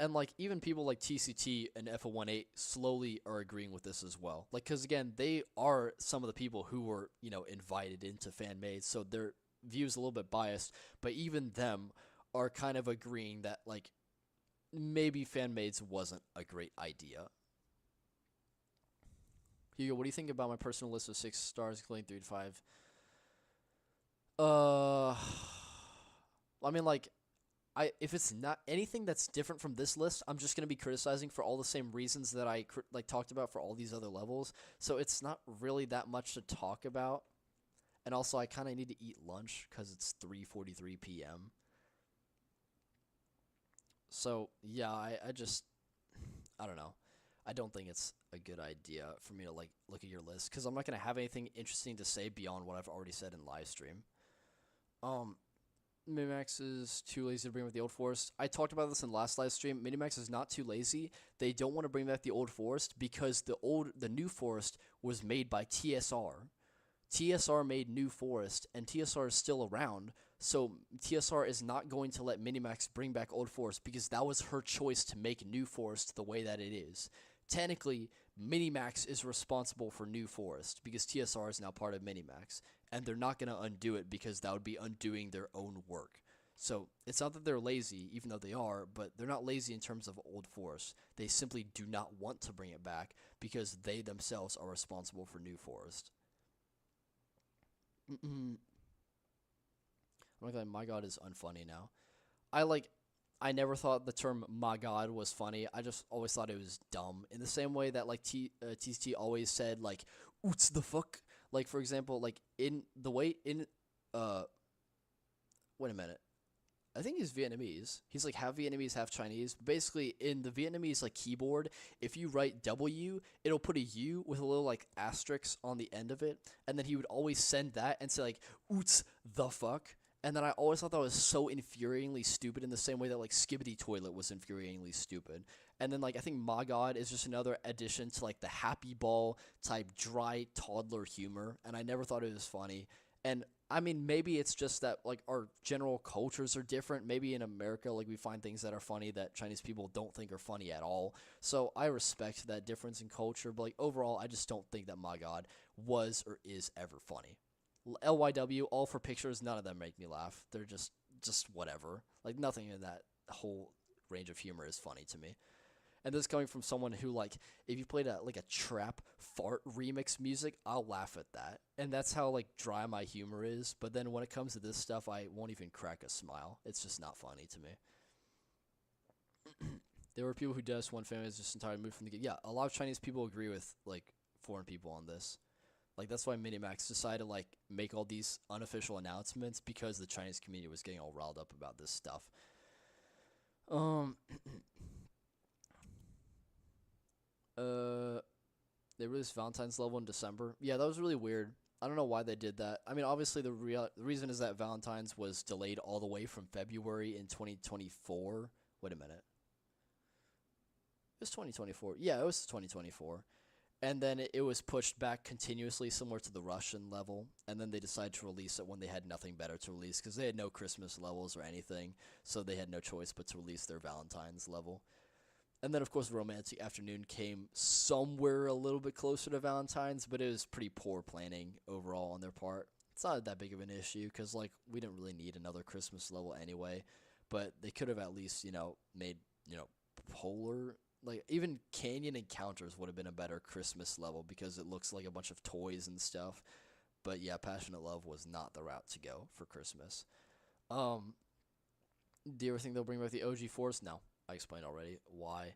And, like, even people like TCT and F018 slowly are agreeing with this as well. Like, because, again, they are some of the people who were, you know, invited into fanmades, so their view is a little bit biased. But even them are kind of agreeing that, like, maybe fanmades wasn't a great idea. Hugo, what do you think about my personal list of 6 stars, including 3 to 5? I mean, like, if it's not anything that's different from this list, I'm just gonna be criticizing for all the same reasons that I talked about for all these other levels. So it's not really that much to talk about. And also, I kind of need to eat lunch because it's 3:43 p.m. So yeah, I don't know. I don't think it's a good idea for me to like look at your list because I'm not gonna have anything interesting to say beyond what I've already said in live stream. Um, Minimax is too lazy to bring back the Old Forest. I talked about this in last live stream. Minimax is not too lazy. They don't want to bring back the Old Forest because the new forest was made by TSR. TSR made New Forest, and TSR is still around. So TSR is not going to let Minimax bring back Old Forest because that was her choice to make New Forest the way that it is. Technically, Minimax is responsible for New Forest because TSR is now part of Minimax, and they're not going to undo it because that would be undoing their own work. So it's not that they're lazy, even though they are, but they're not lazy in terms of Old Forest. They simply do not want to bring it back because they themselves are responsible for New Forest. I'm not gonna. My God is unfunny now. I like. I never thought the term "my God" was funny. I just always thought it was dumb. In the same way that like TCT always said like "oots the fuck." Like for example, like in the way in uh. Wait a minute. I think he's Vietnamese. He's like half Vietnamese, half Chinese. Basically, in the Vietnamese like keyboard, if you write W, it'll put a U with a little like asterisk on the end of it, and then he would always send that and say like "oots the fuck." And then I always thought that was so infuriatingly stupid in the same way that like Skibbity Toilet was infuriatingly stupid. And then like I think My God is just another addition to like the happy ball type dry toddler humor, and I never thought it was funny. And I mean, maybe it's just that like our general cultures are different. Maybe in America, like we find things that are funny that Chinese people don't think are funny at all. So I respect that difference in culture, but like overall, I just don't think that My God was or is ever funny. LYW, all for pictures, none of them make me laugh. They're just whatever. Like nothing in that whole range of humor is funny to me. And this coming from someone who like if you played a like a trap fart remix music, I'll laugh at that. And that's how like dry my humor is. But then when it comes to this stuff, I won't even crack a smile. It's just not funny to me. There were people who just one family is just entirely moved from the game. Yeah, a lot of Chinese people agree with like foreign people on this. Like that's why Minimax decided to like make all these unofficial announcements because the Chinese community was getting all riled up about this stuff. Um they released Valentine's level in December. Yeah, that was really weird. I don't know why they did that. I mean, obviously the reason is that Valentine's was delayed all the way from February in 2024. Wait a minute. It was 2024. Yeah, it was 2024. And then it was pushed back continuously, similar to the Russian level. And then they decided to release it when they had nothing better to release because they had no Christmas levels or anything. So they had no choice but to release their Valentine's level. And then, of course, Romantic Afternoon came somewhere a little bit closer to Valentine's, but it was pretty poor planning overall on their part. It's not that big of an issue because, like, we didn't really need another Christmas level anyway. But they could have at least, made, Polar. Like, even Canyon Encounters would have been a better Christmas level because it looks like a bunch of toys and stuff. But, yeah, Passionate Love was not the route to go for Christmas. Do you ever think they'll bring back the OG Force? No. I explained already why.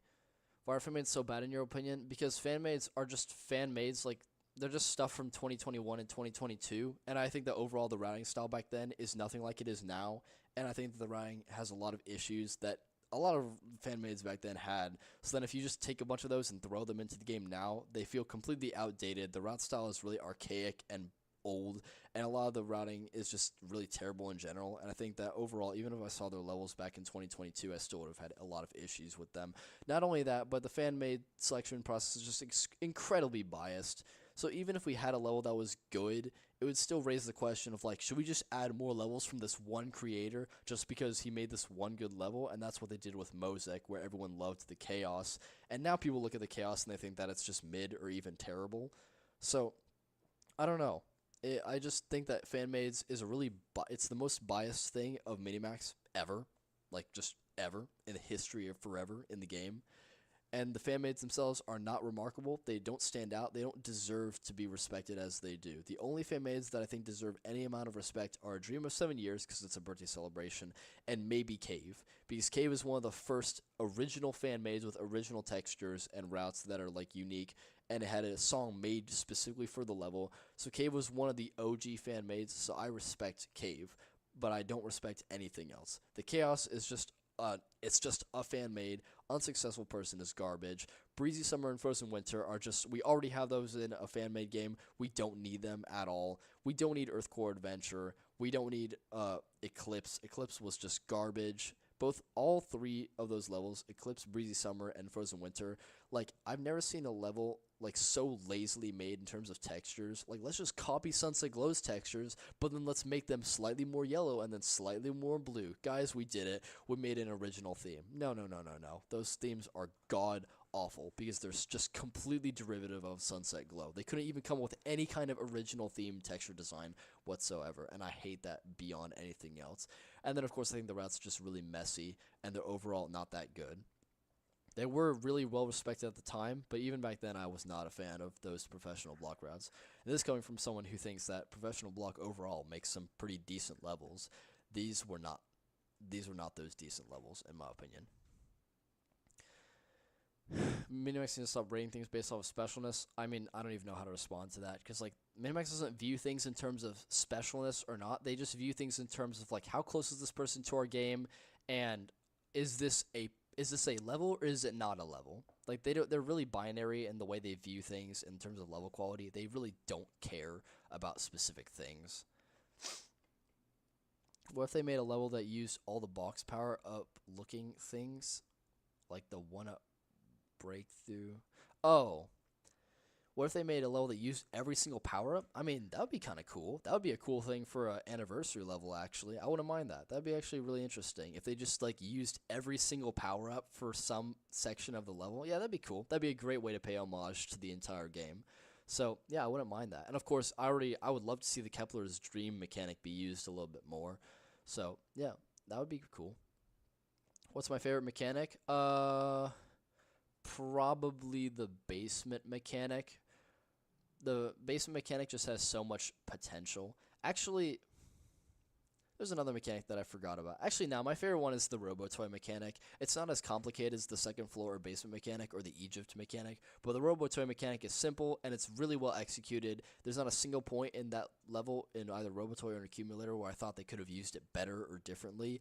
Why are fanmades so bad in your opinion? Because fanmades are just fanmades, like they're just stuff from 2021 and 2022. And I think that overall the routing style back then is nothing like it is now. And I think that the routing has a lot of issues that a lot of fanmades back then had. So then if you just take a bunch of those and throw them into the game now, they feel completely outdated. The route style is really archaic and old, and a lot of the routing is just really terrible in general. And I think that overall, even if I saw their levels back in 2022, I still would have had a lot of issues with them. Not only that, but the fan-made selection process is just incredibly biased. So even if we had a level that was good, it would still raise the question of like, should we just add more levels from this one creator just because he made this one good level? And that's what they did with Mosaic, where everyone loved the chaos. And now people look at the chaos and they think that it's just mid or even terrible. So I don't know. I just think that fanmades is a really it's the most biased thing of Minimax ever, like just ever in the history of forever in the game. And the fanmades themselves are not remarkable. They don't stand out. They don't deserve to be respected as they do. The only fanmades that I think deserve any amount of respect are Dream of 7 Years because it's a birthday celebration, and maybe Cave because Cave is one of the first original fanmades with original textures and routes that are like unique, and it had a song made specifically for the level. So Cave was one of the OG fanmades, so I respect Cave, but I don't respect anything else. The Chaos is just it's just a fan-made, unsuccessful person is garbage. Breezy Summer and Frozen Winter are just, we already have those in a fan-made game. We don't need them at all. We don't need Earth Core Adventure. We don't need Eclipse. Eclipse was just garbage. All three of those levels, Eclipse, Breezy Summer, and Frozen Winter, like, I've never seen a level, like, so lazily made in terms of textures. Like, let's just copy Sunset Glow's textures, but then let's make them slightly more yellow and then slightly more blue. Guys, we did it. We made an original theme. No. Those themes are god awful because they're just completely derivative of Sunset Glow. They couldn't even come up with any kind of original theme texture design whatsoever, and I hate that beyond anything else. And then, of course, I think the routes are just really messy, and they're overall not that good. They were really well respected at the time, but even back then I was not a fan of those professional block routes. And this is coming from someone who thinks that professional block overall makes some pretty decent levels. These were not those decent levels, in my opinion. Minimax needs to stop rating things based off of specialness. I mean, I don't even know how to respond to that, because, like, Minimax doesn't view things in terms of specialness or not. They just view things in terms of, like, how close is this person to our game, and is this a level or is it not a level? Like, they're really binary in the way they view things in terms of level quality. They really don't care about specific things. What if they made a level that used all the box power up looking things, like the 1-up breakthrough? Oh, what if they made a level that used every single power-up? I mean, that would be kind of cool. That would be a cool thing for an anniversary level, actually. I wouldn't mind that. That'd be actually really interesting. If they just, like, used every single power-up for some section of the level, yeah, that'd be cool. That'd be a great way to pay homage to the entire game. So, yeah, I wouldn't mind that. And, of course, I would love to see the Kepler's Dream mechanic be used a little bit more. So, yeah, that would be cool. What's my favorite mechanic? Probably the basement mechanic. The basement mechanic just has so much potential. Actually, there's another mechanic that I forgot about. Actually, now my favorite one is the Robotoy mechanic. It's not as complicated as the second floor or basement mechanic or the Egypt mechanic, but the Robotoy mechanic is simple and it's really well executed. There's not a single point in that level in either Robotoy or an accumulator where I thought they could have used it better or differently,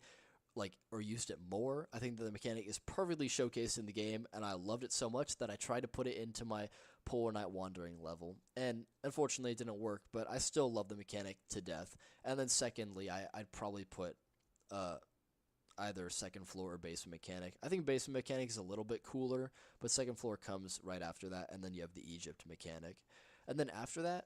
or used it more. I think that the mechanic is perfectly showcased in the game, and I loved it so much that I tried to put it into my Polar Night Wandering level, and unfortunately it didn't work, but I still love the mechanic to death. And then secondly, I'd probably put either second floor or basement mechanic. I think basement mechanic is a little bit cooler, but second floor comes right after that, and then you have the Egypt mechanic. And then after that,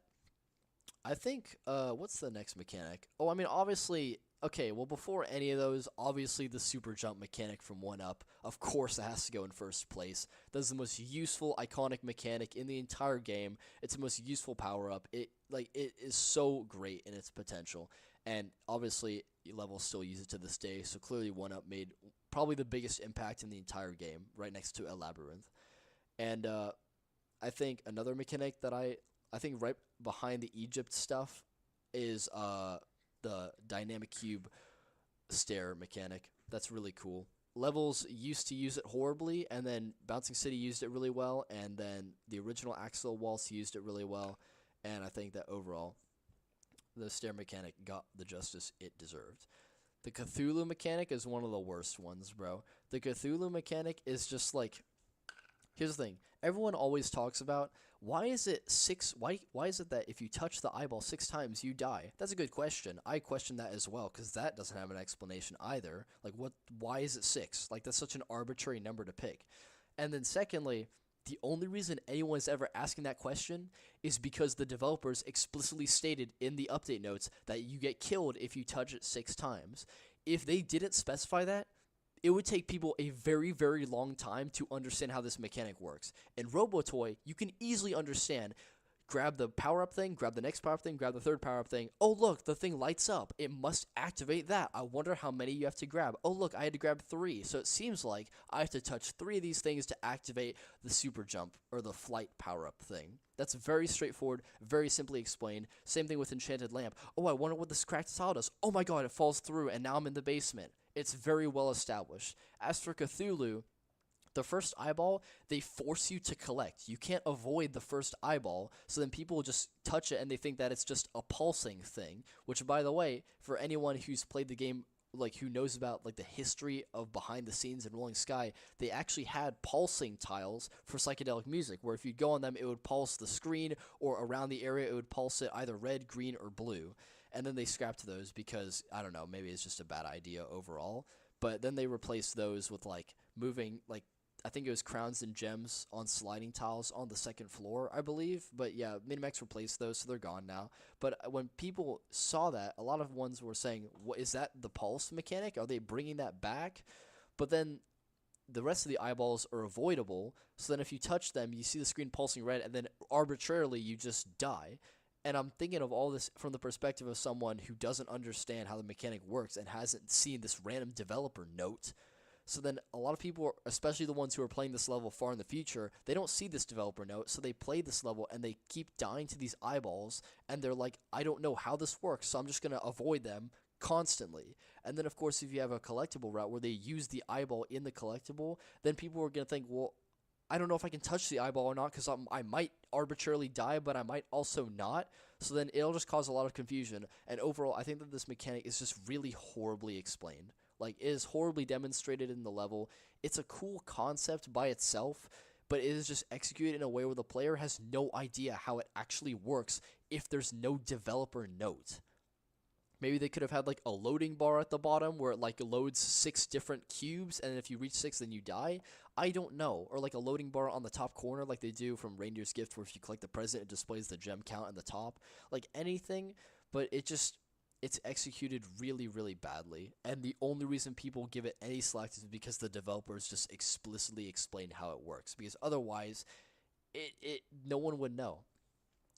I think, what's the next mechanic? Oh, I mean, obviously, okay, well, before any of those, obviously the super jump mechanic from 1-Up, of course that has to go in first place. That's the most useful, iconic mechanic in the entire game. It's the most useful power-up. It is so great in its potential. And obviously, levels still use it to this day, so clearly 1-Up made probably the biggest impact in the entire game, right next to a Labyrinth. And I think another mechanic that I think right behind the Egypt stuff is the dynamic cube stair mechanic. That's really cool. Levels used to use it horribly, and then Bouncing City used it really well, and then the original Axolo-Waltz used it really well, and I think that overall the stair mechanic got the justice it deserved. The Cthulhu mechanic is one of the worst ones, bro. The Cthulhu mechanic is just like, here's the thing. Everyone always talks about, why is it that if you touch the eyeball 6 times, you die? That's a good question. I question that as well, because that doesn't have an explanation either. Like, why is it 6? Like, that's such an arbitrary number to pick. And then secondly, the only reason anyone is ever asking that question is because the developers explicitly stated in the update notes that you get killed if you touch it 6 times. If they didn't specify that, it would take people a very, very long time to understand how this mechanic works. In Robotoy, you can easily understand. Grab the power-up thing, grab the next power-up thing, grab the third power-up thing. Oh, look, the thing lights up. It must activate that. I wonder how many you have to grab. Oh, look, I had to grab 3. So it seems like I have to touch 3 of these things to activate the super jump or the flight power-up thing. That's very straightforward, very simply explained. Same thing with Enchanted Lamp. Oh, I wonder what this cracked tile does. Oh my god, it falls through, and now I'm in the basement. It's very well established. As for Cthulhu, the first eyeball, they force you to collect. You can't avoid the first eyeball, so then people will just touch it and they think that it's just a pulsing thing, which, by the way, for anyone who's played the game like who knows about like the history of behind the scenes in Rolling Sky, they actually had pulsing tiles for psychedelic music, where if you go on them, it would pulse the screen, or around the area, it would pulse it either red, green, or blue. And then they scrapped those because, I don't know, maybe it's just a bad idea overall. But then they replaced those with like moving, like, I think it was crowns and gems on sliding tiles on the second floor, I believe. But yeah, Minimax replaced those, so they're gone now. But when people saw that, a lot of ones were saying, "What is that? The pulse mechanic? Are they bringing that back?" But then the rest of the eyeballs are avoidable. So then if you touch them, you see the screen pulsing red, and then arbitrarily you just die. And I'm thinking of all this from the perspective of someone who doesn't understand how the mechanic works and hasn't seen this random developer note. So then a lot of people, especially the ones who are playing this level far in the future, they don't see this developer note, so they play this level and they keep dying to these eyeballs, and they're like, I don't know how this works, so I'm just going to avoid them constantly. And then, of course, if you have a collectible route where they use the eyeball in the collectible, then people are going to think, well, I don't know if I can touch the eyeball or not, because I might arbitrarily die, but I might also not. So then it'll just cause a lot of confusion. And overall, I think that this mechanic is just really horribly explained. Like, it is horribly demonstrated in the level. It's a cool concept by itself, but it is just executed in a way where the player has no idea how it actually works if there's no developer note. Maybe they could have had like a loading bar at the bottom where it like loads 6 different cubes, and if you reach 6 then you die. I don't know. Or like a loading bar on the top corner like they do from Reindeer's Gift, where if you collect the present it displays the gem count at the top. Like anything, but it's executed really, really badly. And the only reason people give it any slack is because the developers just explicitly explain how it works. Because otherwise, no one would know.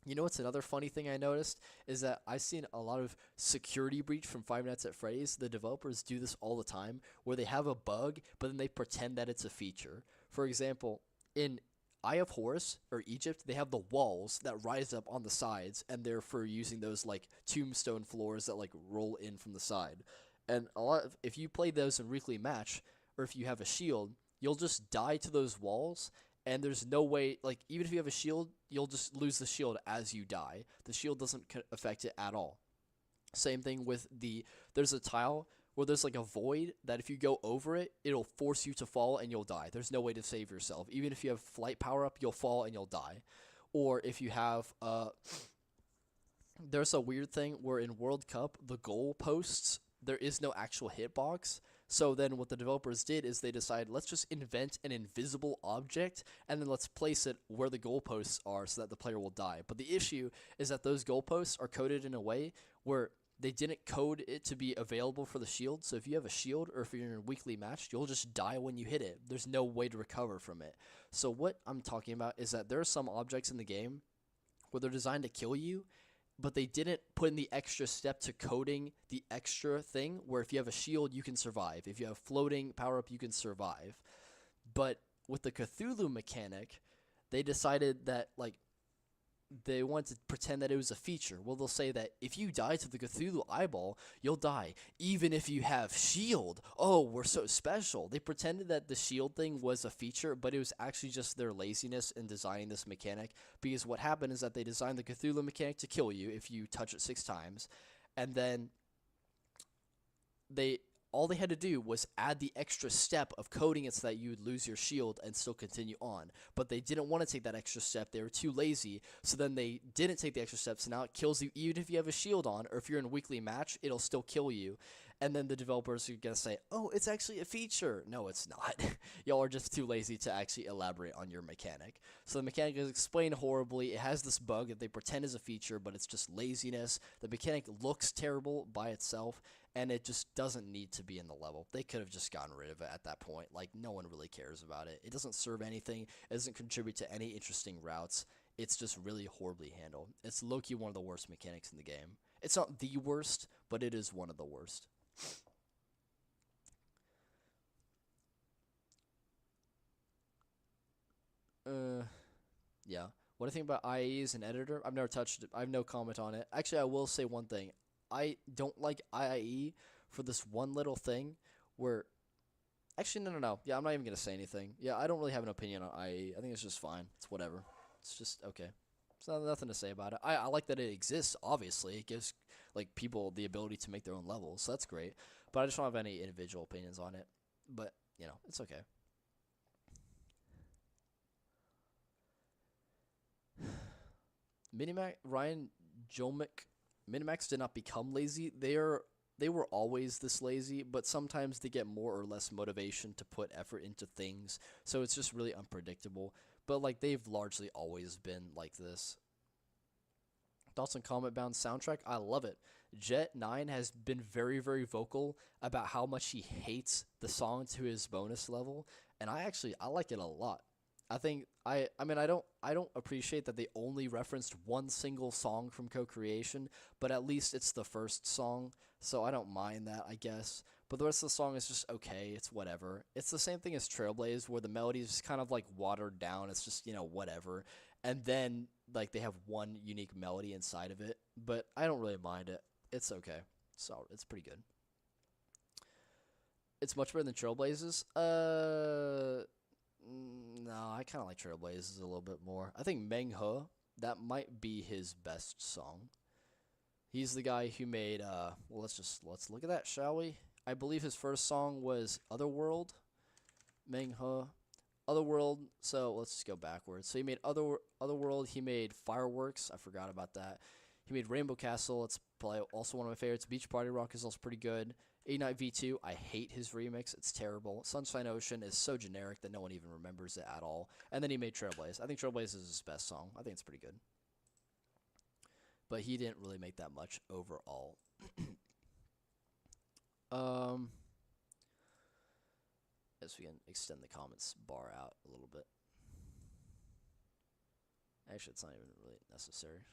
You know what's another funny thing I noticed is that I've seen a lot of security breach from Five Nights at Freddy's. The developers do this all the time, where they have a bug, but then they pretend that it's a feature. For example, in Eye of Horus or Egypt, they have the walls that rise up on the sides, and they're for using those like tombstone floors that like roll in from the side. And if you play those in weekly match, or if you have a shield, you'll just die to those walls, and there's no way, like, even if you have a shield, you'll just lose the shield as you die. The shield doesn't affect it at all. Same thing with there's a tile where there's like a void that if you go over it, it'll force you to fall and you'll die. There's no way to save yourself. Even if you have flight power up, you'll fall and you'll die. Or if you have there's a weird thing where in World Cup, the goal posts, there is no actual hitbox. So then what the developers did is they decided, let's just invent an invisible object, and then let's place it where the goalposts are so that the player will die. But the issue is that those goalposts are coded in a way where they didn't code it to be available for the shield. So if you have a shield, or if you're in a weekly match, you'll just die when you hit it. There's no way to recover from it. So what I'm talking about is that there are some objects in the game where they're designed to kill you, but they didn't put in the extra step to coding the extra thing where if you have a shield, you can survive. If you have floating power-up, you can survive. But with the Cthulhu mechanic, they decided that, like, they wanted to pretend that it was a feature. Well, they'll say that if you die to the Cthulhu eyeball, you'll die, even if you have shield. Oh, we're so special. They pretended that the shield thing was a feature, but it was actually just their laziness in designing this mechanic, because what happened is that they designed the Cthulhu mechanic to kill you if you touch it 6 times, and then all they had to do was add the extra step of coding it so that you would lose your shield and still continue on. But they didn't want to take that extra step. They were too lazy. So then they didn't take the extra step. So now it kills you even if you have a shield on, or if you're in a weekly match, it'll still kill you. And then the developers are going to say, oh, it's actually a feature. No, it's not. Y'all are just too lazy to actually elaborate on your mechanic. So the mechanic is explained horribly. It has this bug that they pretend is a feature, but it's just laziness. The mechanic looks terrible by itself, and it just doesn't need to be in the level. They could have just gotten rid of it at that point. Like, no one really cares about it. It doesn't serve anything. It doesn't contribute to any interesting routes. It's just really horribly handled. It's low-key one of the worst mechanics in the game. It's not the worst, but it is one of the worst. Yeah. What I think about IE as an editor, I've never touched it. I have no comment on it. Actually, I will say one thing. I don't like IE for this one little thing where... Actually, no. Yeah, I'm not even going to say anything. Yeah, I don't really have an opinion on IE. I think it's just fine. It's whatever. It's just okay. There's nothing to say about it. I like that it exists, obviously. It gives like people the ability to make their own levels, so that's great. but I just don't have any individual opinions on it. But, you know, it's okay. Minimax, Ryan Jomick, Minimax did not become lazy. They were always this lazy, but sometimes they get more or less motivation to put effort into things, so it's just really unpredictable. But like they've largely always been like this. Thoughts on Comet Bound soundtrack? I love it. JetNine has been very, very vocal about how much he hates the song to his bonus level, and I like it a lot. I don't appreciate that they only referenced one single song from co-creation, but at least it's the first song, so I don't mind that, I guess. But the rest of the song is just okay, it's whatever. It's the same thing as Trailblaze, where the melody is just kind of like watered down, it's just, you know, whatever. And then like they have one unique melody inside of it, but I don't really mind it. It's okay. So it's pretty good. It's much better than Trailblazes. No, I kind of like Trailblazers a little bit more. I think MengHe, that might be his best song. He's the guy who made well, let's look at that, shall we? I believe his first song was Otherworld. MengHe, Otherworld. So let's just go backwards. So he made Otherworld, he made Fireworks, I forgot about that. He made Rainbow Castle, it's probably also one of my favorites. Beach Party Rock is also pretty good. 89 V2, I hate his remix. It's terrible. Sunshine Ocean is so generic that no one even remembers it at all. And then he made Trailblaze. I think Trailblaze is his best song. I think it's pretty good. But he didn't really make that much overall. Guess we can extend the comments bar out a little bit. Actually, it's not even really necessary.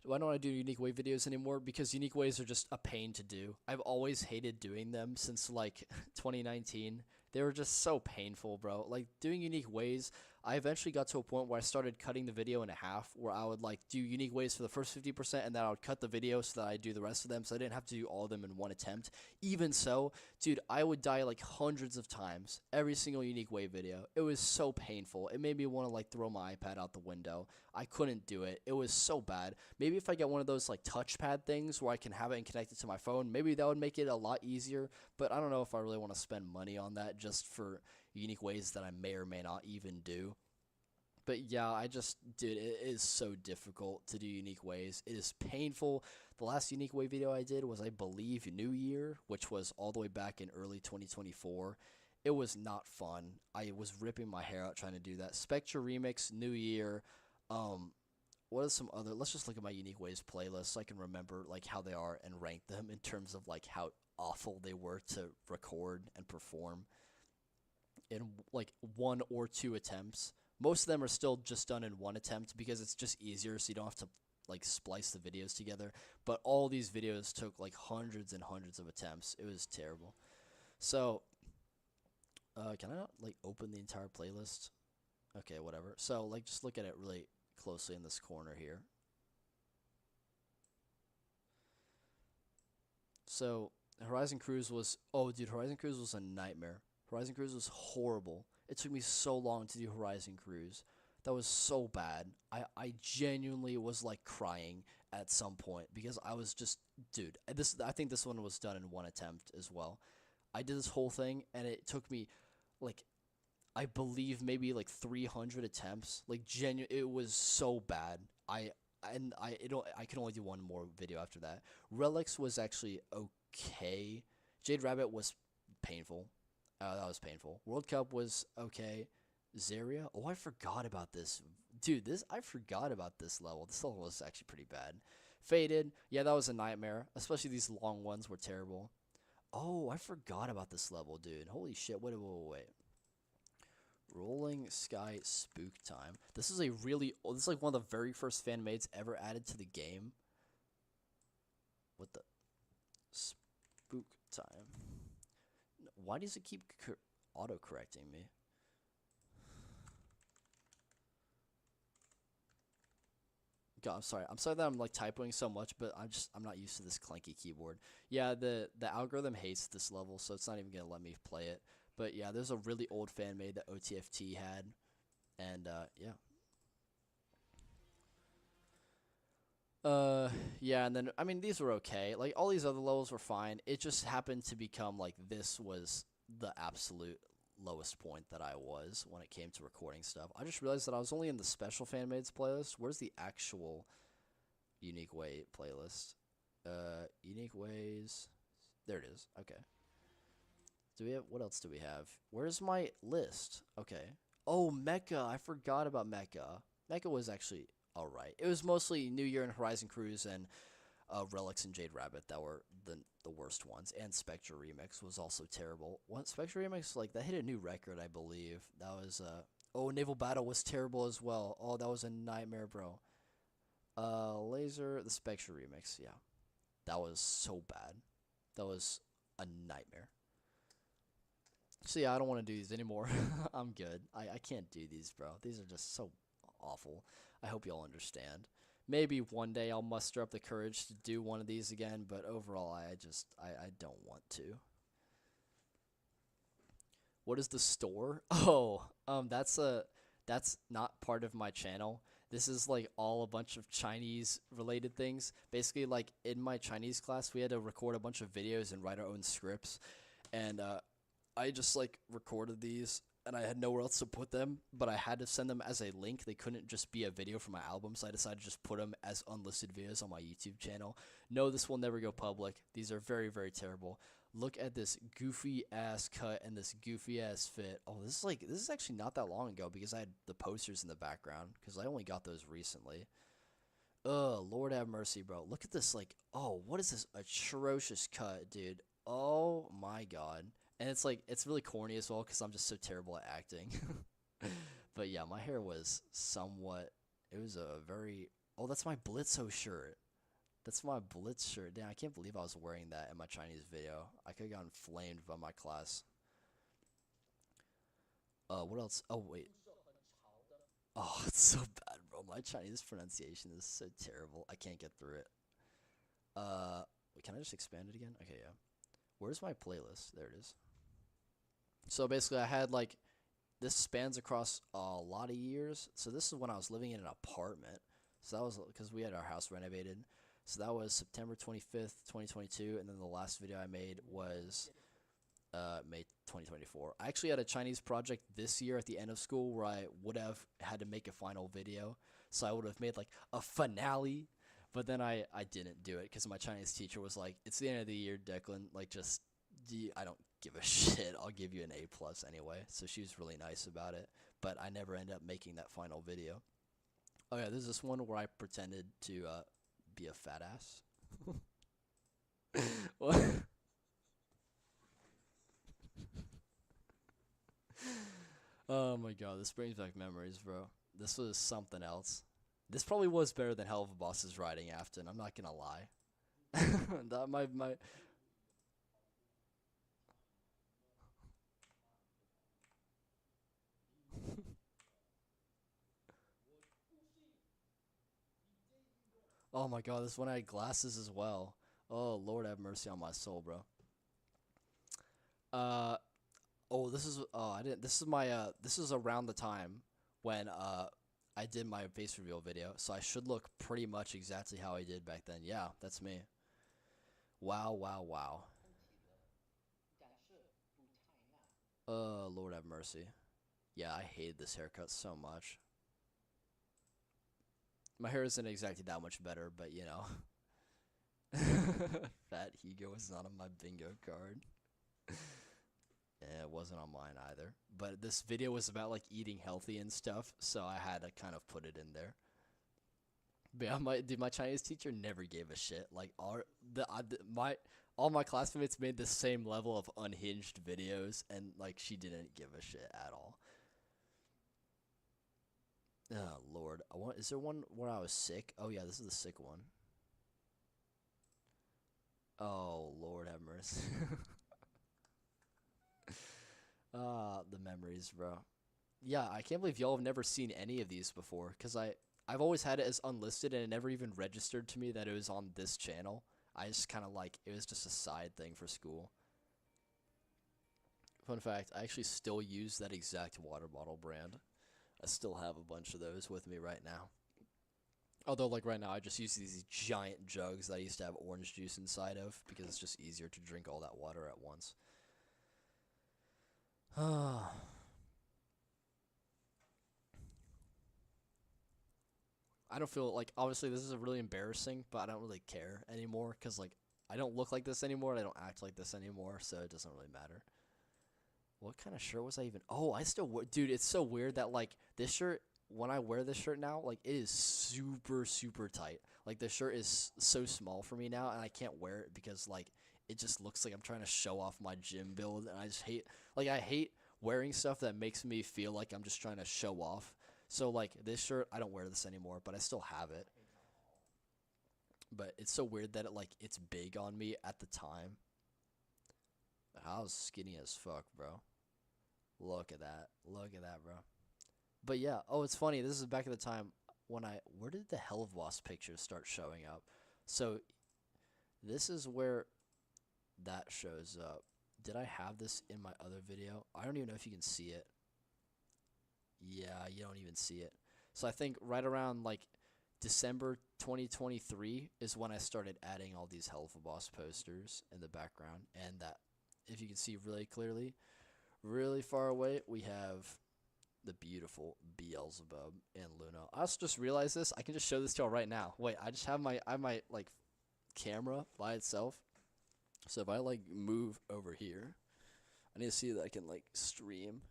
Why don't I do unique wave videos anymore? Because unique waves are just a pain to do. I've always hated doing them since like 2019. They were just so painful, bro. Like doing unique waves, I eventually got to a point where I started cutting the video in half, where I would like do unique waves for the first 50% and then I would cut the video so that I do the rest of them, so I didn't have to do all of them in one attempt. Even so, dude, I would die like hundreds of times every single unique wave video. It was so painful. It made me want to like throw my iPad out the window. I couldn't do it. It was so bad. Maybe if I get one of those like touchpad things where I can have it and connect it to my phone, maybe that would make it a lot easier, but I don't know if I really want to spend money on that just for unique ways that I may or may not even do. But yeah, dude, it is so difficult to do unique ways. It is painful. The last unique wave video I did was, I believe, New Year, which was all the way back in early 2024. It was not fun. I was ripping my hair out trying to do that. Spectre Remix, New Year. What are some other? Let's just look at my unique waves playlist so I can remember like how they are and rank them in terms of like how awful they were to record and perform in like 1 or 2 attempts. Most of them are still just done in 1 attempt because it's just easier, so you don't have to like splice the videos together. But all these videos took like hundreds and hundreds of attempts. It was terrible. So, can I not like open the entire playlist? Okay, whatever. So like just look at it really closely in this corner here. So Horizon Cruise was, oh dude, Horizon Cruise was a nightmare. Horizon Cruise was horrible. It took me so long to do Horizon Cruise. That was so bad. I genuinely was like crying at some point because I was just, dude, I think this one was done in 1 attempt as well. I did this whole thing and it took me like, I believe maybe like 300 attempts. Like it was so bad. I can only do one more video after that. Relics was actually okay. Jade Rabbit was painful. That was painful. World Cup was okay. Zaria. Oh, I forgot about this. Dude, I forgot about this level. This level was actually pretty bad. Faded. Yeah, that was a nightmare. Especially these long ones were terrible. Oh, I forgot about this level, dude. Holy shit. Wait. Rolling Sky Spook Time. This is like one of the very first fan maids ever added to the game. What the? Spook Time. Why does it keep auto-correcting me? God, I'm sorry. I'm sorry that I'm like typing so much, but I'm not used to this clunky keyboard. Yeah, the algorithm hates this level, so it's not even gonna let me play it. But yeah, there's a really old fan made that OTFT had, and yeah. Uh, yeah, and then I mean these were okay. Like all these other levels were fine. It just happened to become like this was the absolute lowest point that I was when it came to recording stuff. I just realized that I was only in the special fan maids playlist. Where's the actual unique way playlist? Unique ways. There it is. Okay. Do we have what else do we have? Where's my list? Okay. Oh, Mecha. I forgot about Mecha. Mecha was actually alright. It was mostly New Year and Horizon Cruise and Relics and Jade Rabbit that were the worst ones. And Spectre Remix was also terrible. What Spectre Remix, like that hit a new record, I believe. That was oh, Naval Battle was terrible as well. Oh, that was a nightmare, bro. Laser the Spectre Remix, yeah. That was so bad. That was a nightmare. So yeah, I don't want to do these anymore. I'm good. I can't do these, bro. These are just so awful. I hope y'all understand. Maybe one day I'll muster up the courage to do one of these again, but overall I don't want to. What is the store? Oh, that's not part of my channel. This is like all a bunch of Chinese related things. Basically, like in my Chinese class, we had to record a bunch of videos and write our own scripts. And I just like recorded these and I had nowhere else to put them, but I had to send them as a link. They couldn't just be a video from my album, so I decided to just put them as unlisted videos on my YouTube channel. No, this will never go public. These are very, very terrible. Look at this goofy ass cut and this goofy ass fit. Oh, this is actually not that long ago because I had the posters in the background because I only got those recently. Ugh, Lord have mercy, bro. Look at this, like, oh, what is this atrocious cut, dude? Oh my god. And it's like, it's really corny as well because I'm just so terrible at acting. But yeah, my hair was somewhat, it was a very, oh, that's my Blitzo shirt. That's my Blitz shirt. Damn, I can't believe I was wearing that in my Chinese video. I could have gotten flamed by my class. What else? Oh, wait. Oh, it's so bad, bro. My Chinese pronunciation is so terrible. I can't get through it. Wait, can I just expand it again? Okay, yeah. Where's my playlist? There it is. So basically, I had like this spans across a lot of years. So this is when I was living in an apartment. So that was because we had our house renovated. So that was September 25th, 2022, and then the last video I made was May 2024. I actually had a Chinese project this year at the end of school where I would have had to make a final video. So I would have made like a finale, but then I didn't do it because my Chinese teacher was like, "It's the end of the year, Declan. Like, just I don't give a shit. I'll give you an A plus anyway." So she was really nice about it, but I never ended up making that final video. Oh yeah, there's this one where I pretended to be a fat ass. What? Oh my god, this brings back memories, bro. This was something else. This probably was better than Hell of a Boss's riding Afton. I'm not gonna lie. that my Oh my god, this one I had glasses as well. Oh Lord have mercy on my soul, bro. Uh oh, this is I didn't this is my this is around the time when I did my face reveal video, so I should look pretty much exactly how I did back then. Yeah, that's me. Wow, wow, wow. Lord have mercy. Yeah, I hated this haircut so much. My hair isn't exactly that much better, but you know. Fat Higo was not on my bingo card. Yeah, it wasn't on mine either. But this video was about like eating healthy and stuff, so I had to kind of put it in there. But yeah, my Chinese teacher never gave a shit. Like all my classmates made the same level of unhinged videos, and like she didn't give a shit at all. Oh Lord, is there one where I was sick? Oh yeah, this is the sick one. Oh Lord have mercy. The memories, bro. Yeah, I can't believe y'all have never seen any of these before, because I've always had it as unlisted and it never even registered to me that it was on this channel. I just kind of like, it was just a side thing for school. Fun fact, I actually still use that exact water bottle brand. I still have a bunch of those with me right now. Although, like right now, I just use these giant jugs that I used to have orange juice inside of because it's just easier to drink all that water at once. I don't feel like, obviously this is really embarrassing, but I don't really care anymore because like I don't look like this anymore and I don't act like this anymore, so it doesn't really matter. What kind of shirt was I even? Oh, I still wear, dude. It's so weird that like this shirt, when I wear this shirt now, like it is super super tight. Like the shirt is so small for me now, and I can't wear it because like it just looks like I'm trying to show off my gym build, and I just hate, like I hate wearing stuff that makes me feel like I'm just trying to show off. So like this shirt, I don't wear this anymore, but I still have it. But it's so weird that it's big on me at the time. I was skinny as fuck, bro. Look at that. Look at that, bro. But yeah, oh, it's funny. This is back at the time when where did the Hell of Wasp pictures start showing up? So this is where that shows up. Did I have this in my other video? I don't even know if you can see it. Yeah, you don't even see it. So I think right around like December 2023 is when I started adding all these Hell of a Boss posters in the background. And that, if you can see really clearly, really far away, we have the beautiful Beelzebub and Luna. I also just realized this. I can just show this to y'all right now. Wait, I have my like camera by itself. So if I like move over here, I need to see that I can like stream.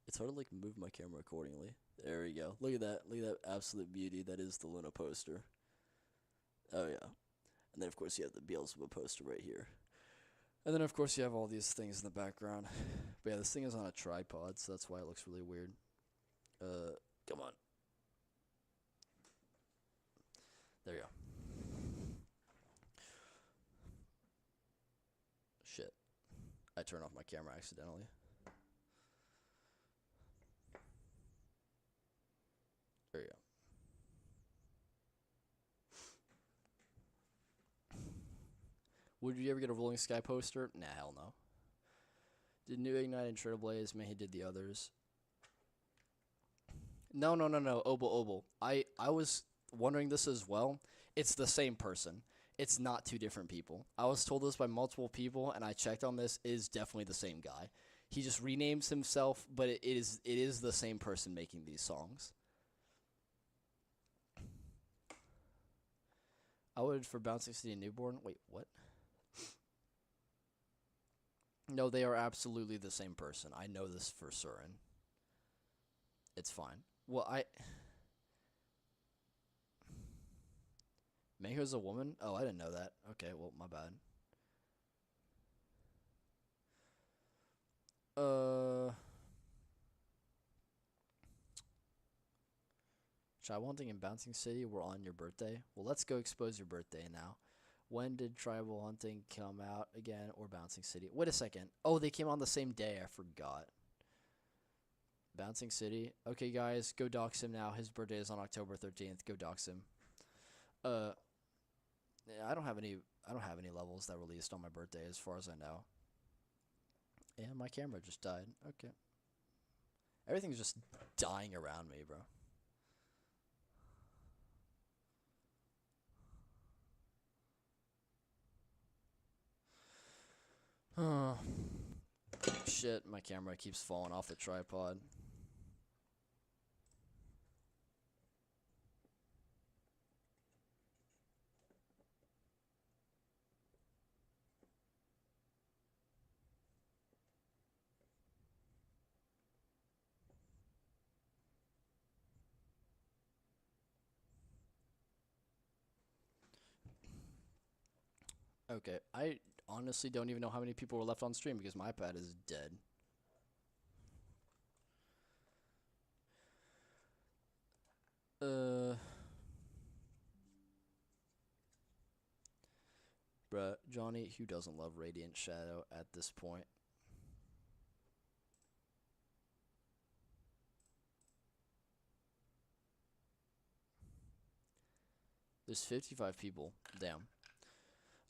It's hard to like move my camera accordingly. There we go. Look at that. Look at that absolute beauty that is the Luna poster. Oh yeah. And then of course you have the Beelzebub poster right here. And then of course you have all these things in the background. But yeah, this thing is on a tripod, so that's why it looks really weird. Come on. There you go. Shit. I turned off my camera accidentally. There you go. Would you ever get a Rolling Sky poster? Nah, hell no. Did New Ignite and Trailblaze? Man, he did the others. No. Obel. I was wondering this as well. It's the same person. It's not two different people. I was told this by multiple people, and I checked on this. It is definitely the same guy. He just renames himself, but it is the same person making these songs. I would for Bouncing City and Newborn. Wait, what? No, they are absolutely the same person. I know this for certain. It's fine. Well, MengHe's a woman? Oh, I didn't know that. Okay, well, my bad. Tribal Hunting and Bouncing City were on your birthday. Well, let's go expose your birthday now. When did Tribal Hunting come out again, or Bouncing City? Wait a second. Oh, they came on the same day. I forgot. Bouncing City. Okay, guys, go dox him now. His birthday is on October 13th. Go dox him. Yeah, I don't have any levels that released on my birthday as far as I know. And my camera just died. Okay. Everything's just dying around me, bro. Oh. Shit, my camera keeps falling off the tripod. Okay, I honestly don't even know how many people were left on stream because my iPad is dead. Bruh, Johnny, who doesn't love Radiant Shadow at this point? There's 55 people. Damn.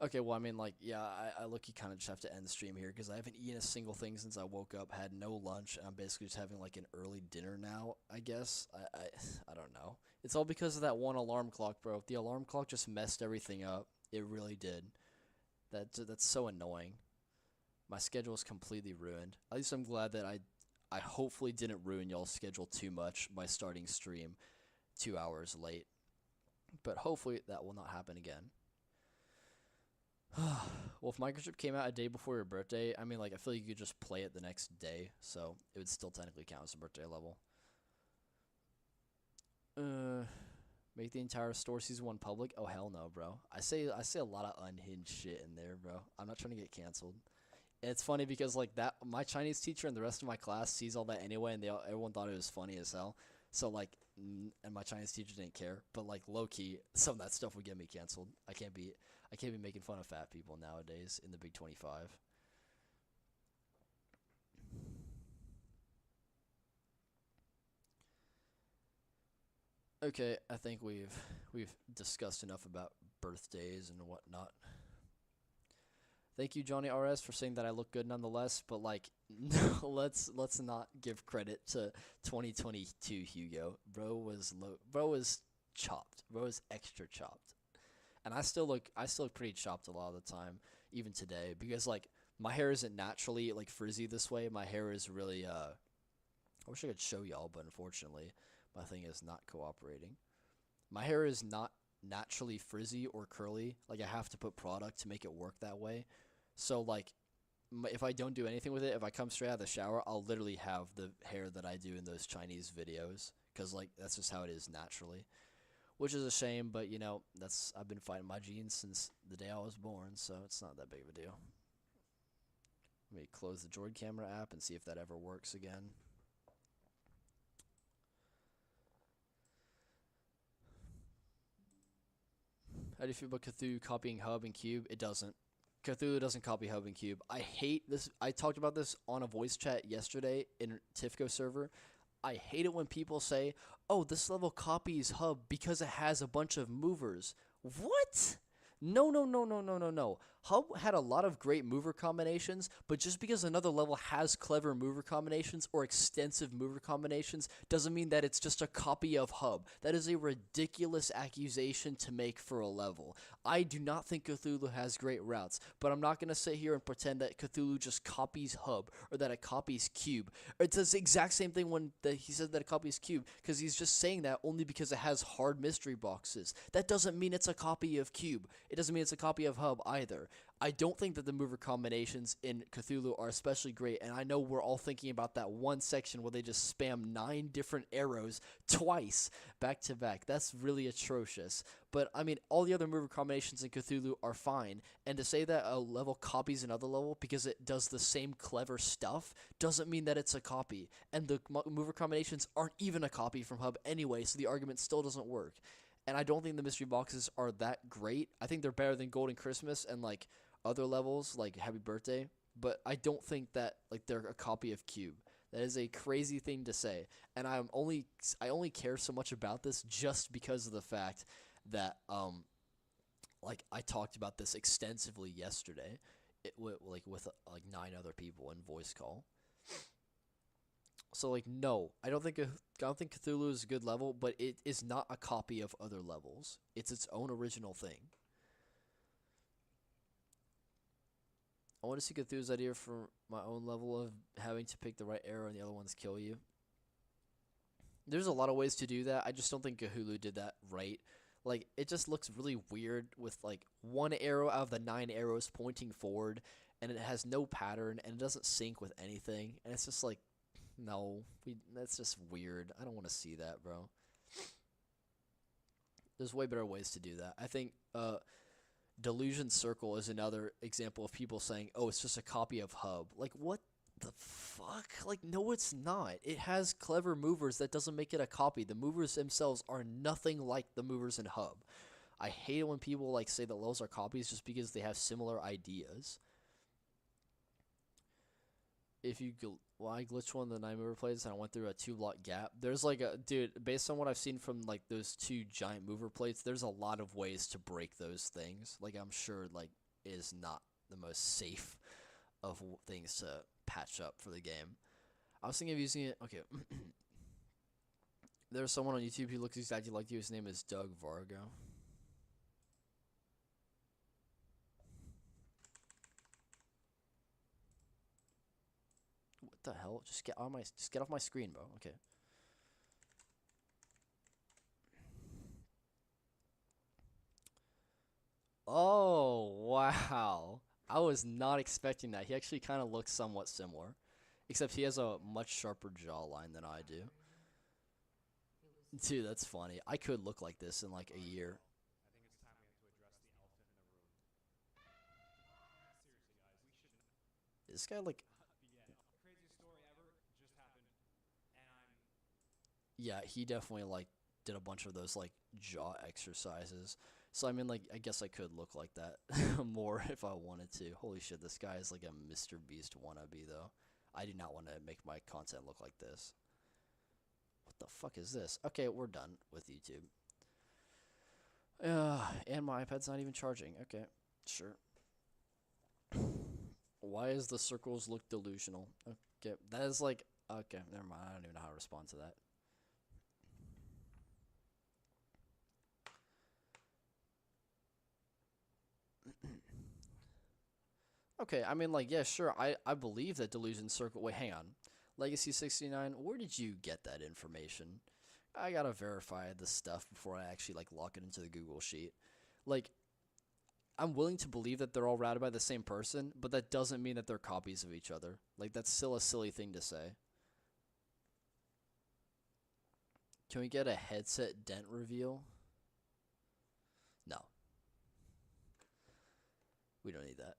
Okay, well, I mean, like, yeah, I look, you kind of just have to end the stream here because I haven't eaten a single thing since I woke up, had no lunch, and I'm basically just having like an early dinner now, I guess. I don't know. It's all because of that one alarm clock, bro. The alarm clock just messed everything up. It really did. That's so annoying. My schedule is completely ruined. At least I'm glad that I hopefully didn't ruin y'all's schedule too much by starting stream 2 hours late. But hopefully that will not happen again. Well, if Microchip came out a day before your birthday, I mean, like, I feel like you could just play it the next day, so it would still technically count as a birthday level. Make the entire store season 1 public? Oh, hell no, bro. I say a lot of unhinged shit in there, bro. I'm not trying to get canceled. And it's funny because, like, that my Chinese teacher and the rest of my class sees all that anyway, and everyone thought it was funny as hell. So, like, and my Chinese teacher didn't care, but, like, low-key, some of that stuff would get me canceled. I can't be making fun of fat people nowadays in the Big 25. Okay, I think we've discussed enough about birthdays and whatnot. Thank you, Johnny RS, for saying that I look good nonetheless. But like, no, let's not give credit to 2022 Hugo. Bro was chopped. Bro was extra chopped, and I still look pretty chopped a lot of the time, even today, because like my hair isn't naturally like frizzy this way. My hair is really I wish I could show y'all, but unfortunately, my thing is not cooperating. My hair is not naturally frizzy or curly. Like I have to put product to make it work that way. So like if I don't do anything with it, if I come straight out of the shower, I'll literally have the hair that I do in those Chinese videos cuz like that's just how it is naturally. Which is a shame, but you know, I've been fighting my genes since the day I was born, so it's not that big of a deal. Let me close the Droid camera app and see if that ever works again. How do you feel about Cthulhu copying Hub and Cube? It doesn't. Cthulhu doesn't copy Hub and Cube. I hate this. I talked about this on a voice chat yesterday in Tifco server. I hate it when people say, "Oh, this level copies Hub because it has a bunch of movers." What? No, no, no, no, no, no, no. Hub had a lot of great mover combinations, but just because another level has clever mover combinations or extensive mover combinations doesn't mean that it's just a copy of Hub. That is a ridiculous accusation to make for a level. I do not think Cthulhu has great routes, but I'm not going to sit here and pretend that Cthulhu just copies Hub or that it copies Cube. It's the exact same thing when he said that it copies Cube, because he's just saying that only because it has hard mystery boxes. That doesn't mean it's a copy of Cube. It doesn't mean it's a copy of Hub either. I don't think that the mover combinations in Cthulhu are especially great, and I know we're all thinking about that one section where they just spam 9 different arrows twice back to back. That's really atrocious. But I mean, all the other mover combinations in Cthulhu are fine, and to say that a level copies another level because it does the same clever stuff doesn't mean that it's a copy. And the mover combinations aren't even a copy from Hub anyway, so the argument still doesn't work. And I don't think the mystery boxes are that great. I think they're better than Golden Christmas and like other levels like Happy Birthday, but I don't think that like they're a copy of Cube. That is a crazy thing to say, and I only care so much about this just because of the fact that like I talked about this extensively yesterday, with 9 other people in voice call. So like no, I don't think Cthulhu is a good level, but it is not a copy of other levels. It's its own original thing. I want to see Cthulhu's idea for my own level of having to pick the right arrow and the other ones kill you. There's a lot of ways to do that. I just don't think Cthulhu did that right. Like, it just looks really weird with, like, 1 arrow out of the 9 arrows pointing forward, and it has no pattern, and it doesn't sync with anything. And it's just like, no, that's just weird. I don't want to see that, bro. There's way better ways to do that. I think, Delusion Circle is another example of people saying, oh, it's just a copy of Hub. Like, what the fuck? Like, no, it's not. It has clever movers. That doesn't make it a copy. The movers themselves are nothing like the movers in Hub. I hate it when people, like, say that levels are copies just because they have similar ideas. If you I glitched one of the 9 mover plates and I went through a 2-block gap. There's like dude, based on what I've seen from like those 2 giant mover plates, there's a lot of ways to break those things. Like I'm sure like is not the most safe of things to patch up for the game. I was thinking of using it. Okay. There's someone on YouTube who looks exactly like you. His name is Doug Vargo. What the hell? Just get off my screen, bro. Okay. Oh, wow. I was not expecting that. He actually kind of looks somewhat similar, except he has a much sharper jawline than I do. Dude, that's funny. I could look like this in like a year. This guy like yeah, he definitely like did a bunch of those like jaw exercises. So I mean like I guess I could look like that more if I wanted to. Holy shit, this guy is like a Mr. Beast wannabe though. I do not want to make my content look like this. What the fuck is this? Okay, we're done with YouTube. And my iPad's not even charging. Okay, sure. Why is the circles look delusional? Okay, that is like okay, never mind. I don't even know how to respond to that. Okay, I mean, like, yeah, sure, I believe that delusion circle. Wait, hang on. Legacy 69, where did you get that information? I gotta verify this stuff before I actually, like, lock it into the Google Sheet. Like, I'm willing to believe that they're all routed by the same person, but that doesn't mean that they're copies of each other. Like, that's still a silly thing to say. Can we get a headset dent reveal? No. We don't need that.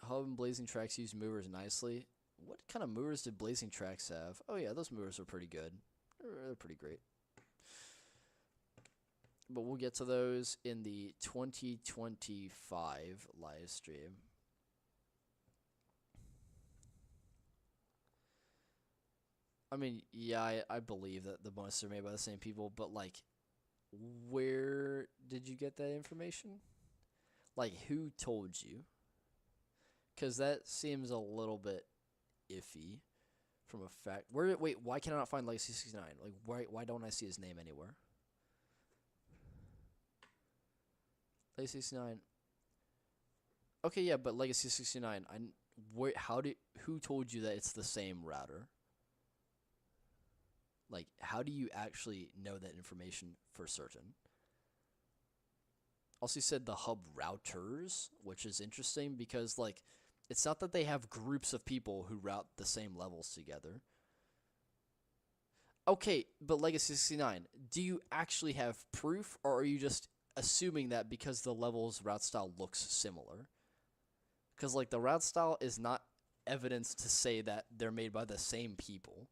Hub and Blazing Tracks use movers nicely. What kind of movers did Blazing Tracks have? Oh yeah, those movers are pretty good. They're pretty great. But we'll get to those in the 2025 live stream. I mean, yeah, I believe that the bonuses are made by the same people, but like, where did you get that information? Like, who told you? Because that seems a little bit iffy from a fact. Wait, why can I not find Legacy 69? Like, why don't I see his name anywhere? Legacy 69. Okay, yeah, but Legacy 69. Who told you that it's the same router? Like, how do you actually know that information for certain? Also, you said the hub routers, which is interesting because, like, it's not that they have groups of people who route the same levels together. Okay, but Legacy 69, do you actually have proof, or are you just assuming that because the levels route style looks similar? Because, like, the route style is not evidence to say that they're made by the same people.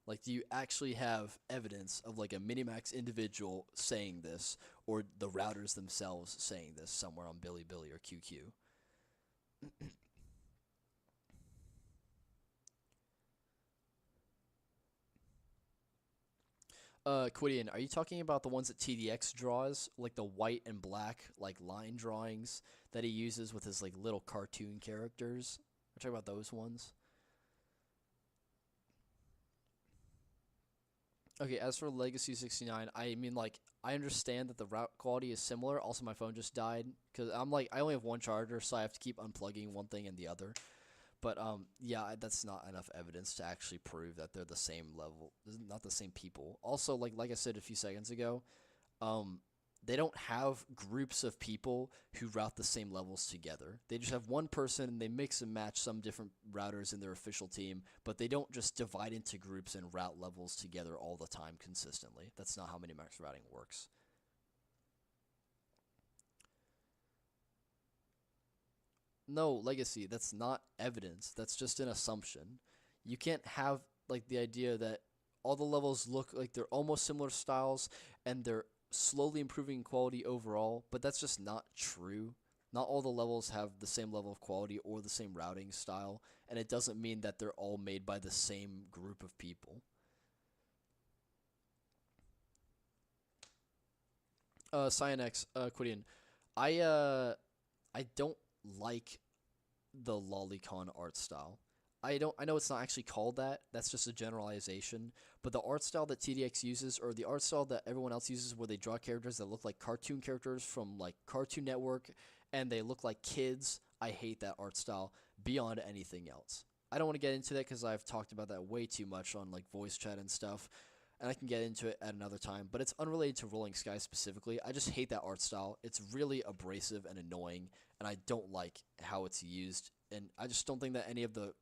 Like, do you actually have evidence of, like, a Minimax individual saying this, or the routers themselves saying this somewhere on Bilibili or QQ? Quidian, are you talking about the ones that TDX draws? Like the white and black, like, line drawings that he uses with his, like, little cartoon characters? We're talking about those ones? Okay, as for Legacy 69, I mean, like, I understand that the route quality is similar. Also, my phone just died because I'm like, I only have one charger, so I have to keep unplugging one thing and the other. But yeah, that's not enough evidence to actually prove that they're the same level, not the same people. Also, like I said a few seconds ago, um, they don't have groups of people who route the same levels together. They just have one person and they mix and match some different routers in their official team, but they don't just divide into groups and route levels together all the time consistently. That's not how Minimax routing works. No, Legacy, that's not evidence. That's just an assumption. You can't have like the idea that all the levels look like they're almost similar styles and they're slowly improving quality overall, but that's just not true. Not all the levels have the same level of quality or the same routing style, and it doesn't mean that they're all made by the same group of people. Cyanex, Quidian. I don't like the lolicon art style. I know it's not actually called that. That's just a generalization. But the art style that TDX uses, or the art style that everyone else uses, where they draw characters that look like cartoon characters from like Cartoon Network, and they look like kids. I hate that art style beyond anything else. I don't want to get into that because I've talked about that way too much on like voice chat and stuff, and I can get into it at another time. But it's unrelated to Rolling Sky specifically. I just hate that art style. It's really abrasive and annoying, and I don't like how it's used. And I just don't think that any of the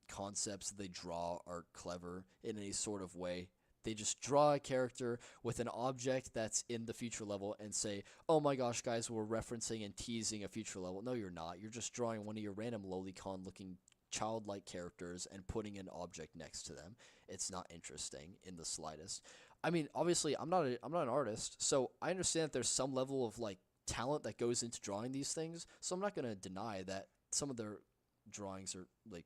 concepts they draw are clever in any sort of way. They just draw a character with an object that's in the future level and say, oh my gosh, guys, we're referencing and teasing a future level. No, you're not. You're just drawing one of your random lolicon looking childlike characters and putting an object next to them. It's not interesting in the slightest. I mean, obviously, I'm not an artist, so I understand that there's some level of like talent that goes into drawing these things. So I'm not going to deny that some of their drawings are like,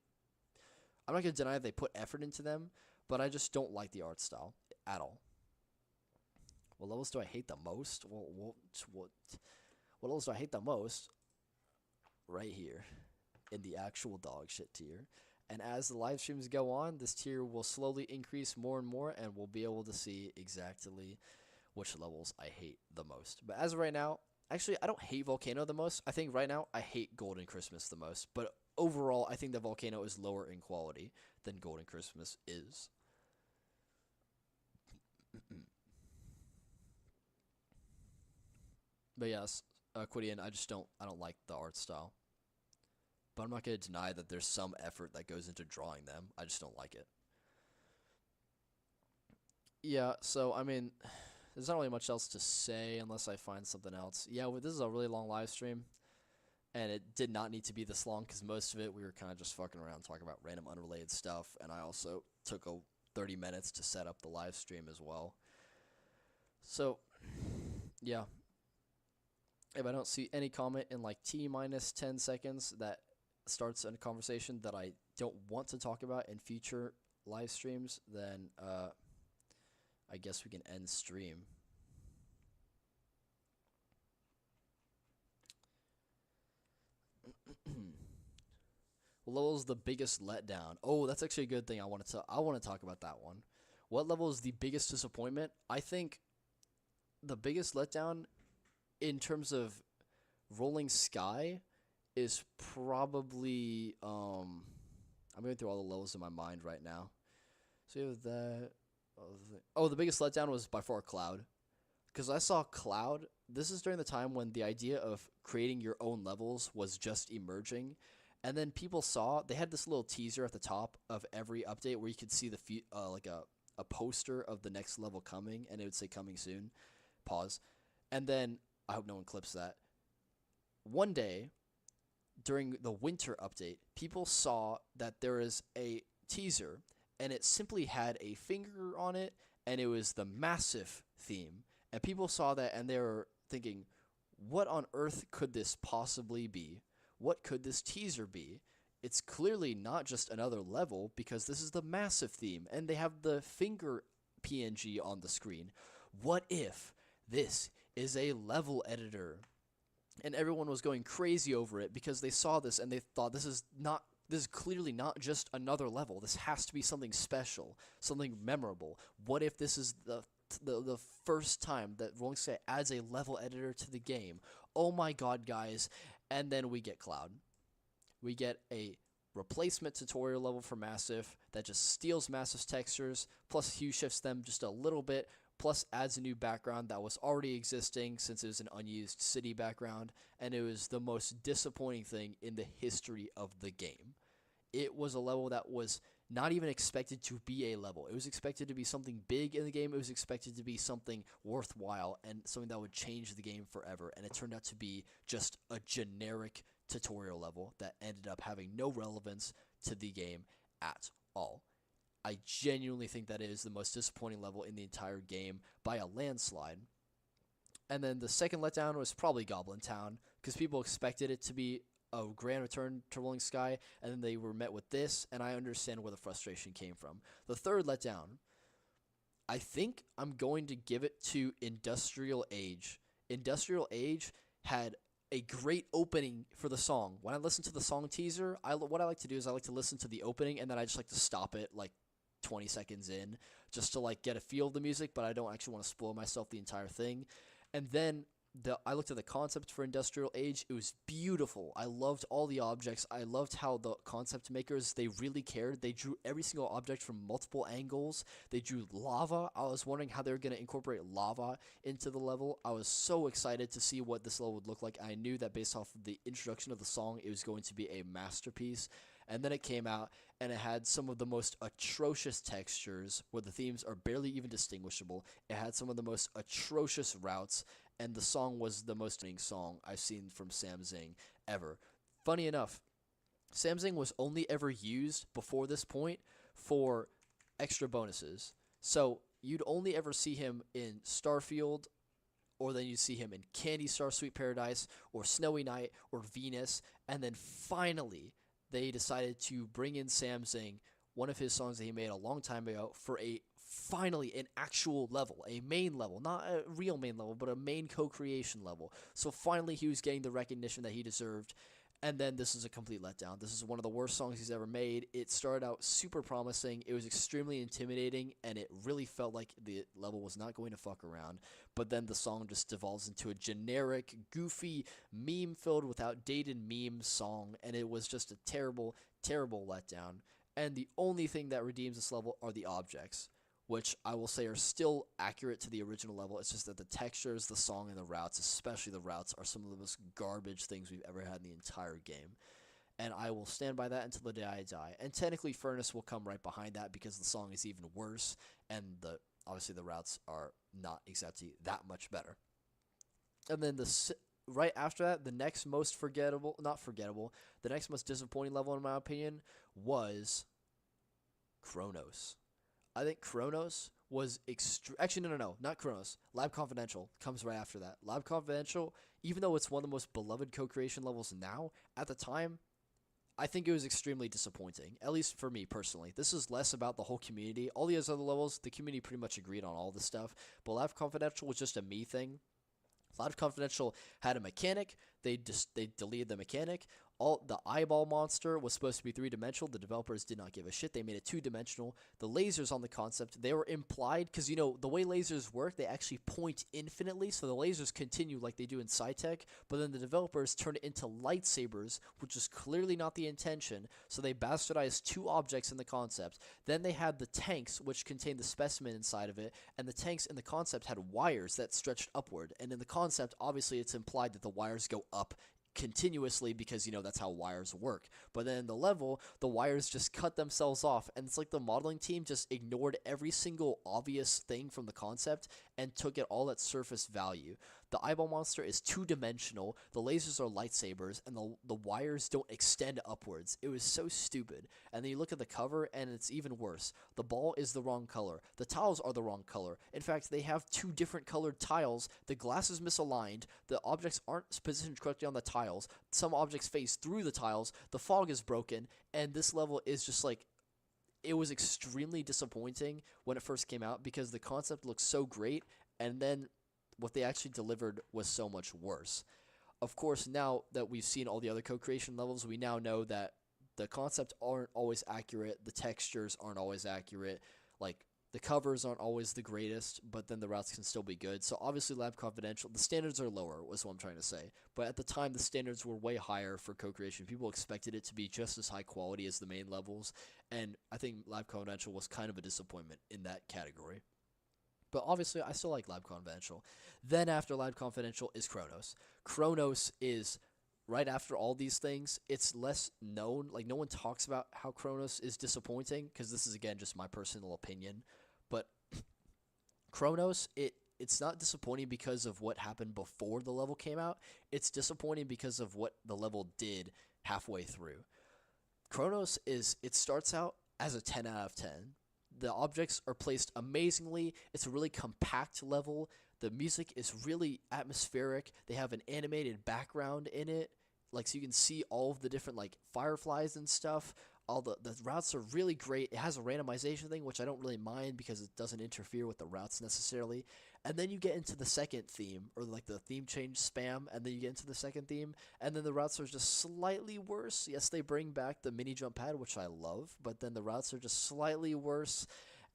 I'm not going to deny they put effort into them, but I just don't like the art style at all. What levels do I hate the most? Well, what levels do I hate the most? Right here, in the actual dog shit tier. And as the live streams go on, this tier will slowly increase more and more, and we'll be able to see exactly which levels I hate the most. But as of right now, actually, I don't hate Volcano the most. I think right now I hate Golden Christmas the most. But overall, I think the Volcano is lower in quality than Golden Christmas is. But yes, Quidian, I don't like the art style. But I'm not going to deny that there's some effort that goes into drawing them. I just don't like it. Yeah, so, I mean, there's not really much else to say unless I find something else. Yeah, well, this is a really long live stream, and it did not need to be this long because most of it we were kind of just fucking around talking about random unrelated stuff, and I also took 30 minutes to set up the live stream as well. So, yeah. If I don't see any comment in like T minus 10 seconds that starts a conversation that I don't want to talk about in future live streams, then I guess we can end stream. What level is the biggest letdown? Oh, that's actually a good thing. I want to talk about that one. What level is the biggest disappointment? I think the biggest letdown in terms of Rolling Sky is probably I'm going through all the levels in my mind right now. So you have that. Oh, the biggest letdown was by far Cloud, because I saw Cloud. This is during the time when the idea of creating your own levels was just emerging, and then people saw they had this little teaser at the top of every update where you could see the like a poster of the next level coming, and it would say coming soon. Pause, and then I hope no one clips that. One day, during the winter update, people saw that there is a teaser, and it simply had a finger on it, and it was the Massive theme. And people saw that, and they were thinking, what on earth could this possibly be? What could this teaser be? It's clearly not just another level, because this is the Massive theme, and they have the finger PNG on the screen. What if this is a level editor? And everyone was going crazy over it because they saw this and they thought this is clearly not just another level. This has to be something special, something memorable. What if this is the first time that Rolling Sky adds a level editor to the game? Oh my god, guys. And then we get Cloud. We get a replacement tutorial level for Massive that just steals Massive's textures, plus hue shifts them just a little bit, plus adds a new background that was already existing since it was an unused city background, and it was the most disappointing thing in the history of the game. It was a level that was not even expected to be a level. It was expected to be something big in the game. It was expected to be something worthwhile and something that would change the game forever, and it turned out to be just a generic tutorial level that ended up having no relevance to the game at all. I genuinely think that is the most disappointing level in the entire game by a landslide. And then the second letdown was probably Goblin Town, because people expected it to be a grand return to Rolling Sky, and then they were met with this, and I understand where the frustration came from. The third letdown, I think I'm going to give it to Industrial Age. Industrial Age had a great opening for the song. When I listen to the song teaser, what I like to do is I like to listen to the opening and then I just like to stop it like 20 seconds in just to like get a feel of the music, but I don't actually want to spoil myself the entire thing. And then I looked at the concept for Industrial Age. It was beautiful. I loved all the objects. I loved how the concept makers, they really cared. They drew every single object from multiple angles. They drew lava. I was wondering how they were going to incorporate lava into the level. I was so excited to see what this level would look like. I knew that based off of the introduction of the song, it was going to be a masterpiece. And then it came out, and it had some of the most atrocious textures where the themes are barely even distinguishable. It had some of the most atrocious routes, and the song was the most annoying song I've seen from Samsung ever. Funny enough, Samsung was only ever used before this point for extra bonuses. So you'd only ever see him in Starfield, or then you'd see him in Candy Star Sweet Paradise, or Snowy Night, or Venus, and then finally they decided to bring in Samsung, one of his songs that he made a long time ago, for finally an actual level, a main level, not a real main level, but a main co-creation level. So finally he was getting the recognition that he deserved. And then this is a complete letdown. This is one of the worst songs he's ever made. It started out super promising. It was extremely intimidating, and it really felt like the level was not going to fuck around. But then the song just devolves into a generic, goofy, meme-filled with outdated meme song, and it was just a terrible, terrible letdown. And the only thing that redeems this level are the objects, which I will say are still accurate to the original level. It's just that the textures, the song, and the routes, especially the routes, are some of the most garbage things we've ever had in the entire game. And I will stand by that until the day I die. And technically, Furnace will come right behind that because the song is even worse, and obviously the routes are not exactly that much better. And then right after that, the next most the next most disappointing level in my opinion was Chronos. I think Chronos was actually, no, not Chronos. Lab Confidential comes right after that. Lab Confidential, even though it's one of the most beloved co-creation levels now, at the time, I think it was extremely disappointing, at least for me personally. This is less about the whole community. All the other levels, the community pretty much agreed on all this stuff, but Lab Confidential was just a me thing. Lab Confidential had a mechanic. They deleted the mechanic. The eyeball monster was supposed to be 3-dimensional. The developers did not give a shit. They made it 2-dimensional. The lasers on the concept, they were implied because, you know, the way lasers work, they actually point infinitely. So the lasers continue like they do in SciTech, but then the developers turn it into lightsabers, which is clearly not the intention. So they bastardized 2 objects in the concept. Then they had the tanks, which contained the specimen inside of it, and the tanks in the concept had wires that stretched upward. And in the concept, obviously, it's implied that the wires go up continuously because, you know, that's how wires work. But then in the level, the wires just cut themselves off, and it's like the modeling team just ignored every single obvious thing from the concept and took it all at surface value. The eyeball monster is 2-dimensional, the lasers are lightsabers, and the wires don't extend upwards. It was so stupid. And then you look at the cover, and it's even worse. The ball is the wrong color. The tiles are the wrong color. In fact, they have 2 different colored tiles. The glass is misaligned. The objects aren't positioned correctly on the tiles. Some objects face through the tiles. The fog is broken, and this level is just like, it was extremely disappointing when it first came out because the concept looked so great, and then what they actually delivered was so much worse. Of course, now that we've seen all the other co-creation levels, we now know that the concepts aren't always accurate, the textures aren't always accurate, like the covers aren't always the greatest, but then the routes can still be good. So obviously Lab Confidential, the standards are lower, was what I'm trying to say. But at the time, the standards were way higher for co-creation. People expected it to be just as high quality as the main levels, and I think Lab Confidential was kind of a disappointment in that category. But obviously, I still like Lab Confidential. Then after Lab Confidential is Chronos. Chronos is right after all these things. It's less known. Like, no one talks about how Chronos is disappointing because this is, again, just my personal opinion. But Chronos, it's not disappointing because of what happened before the level came out. It's disappointing because of what the level did halfway through. Chronos it starts out as a 10 out of 10. The objects are placed amazingly. It's a really compact level. The music is really atmospheric. They have an animated background in it, like, so you can see all of the different, like, fireflies and stuff. All the routes are really great. It has a randomization thing, which I don't really mind because it doesn't interfere with the routes necessarily. And then you get into the second theme, or like the theme change spam, and then you get into the second theme, and then the routes are just slightly worse. Yes, they bring back the mini jump pad, which I love, but then the routes are just slightly worse.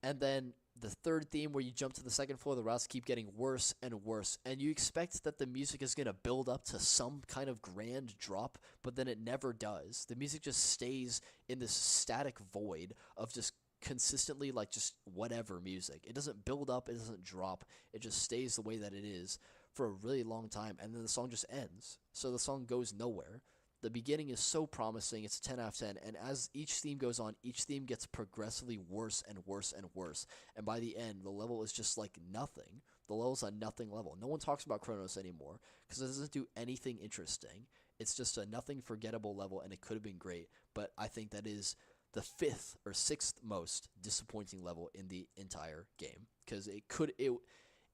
And then the third theme, where you jump to the second floor, the routes keep getting worse and worse, and you expect that the music is going to build up to some kind of grand drop, but then it never does. The music just stays in this static void of just consistently like just whatever music. It doesn't build up, it doesn't drop, it just stays the way that it is for a really long time, and then the song just ends. So the song goes nowhere. The beginning is so promising, it's a 10 out of 10, and as each theme goes on, each theme gets progressively worse and worse and worse, and by the end, the level is just like nothing. The level's a nothing level. No one talks about Chronos anymore, because it doesn't do anything interesting. It's just a nothing forgettable level, and it could have been great, but I think that is the 5th or 6th most disappointing level in the entire game, because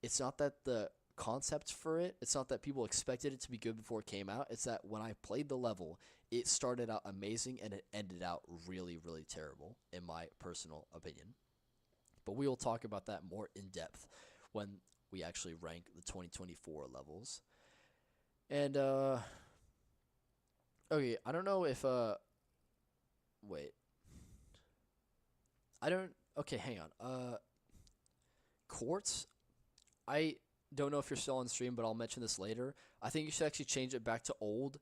it's not that the concept for it's not that people expected it to be good before it came out. It's that when I played the level, it started out amazing and it ended out really, really terrible, in my personal opinion. But we will talk about that more in depth when we actually rank the 2024 levels. And okay, I don't know if wait. Okay, hang on. Quartz, I don't know if you're still on stream, but I'll mention this later. I think you should actually change it back to old.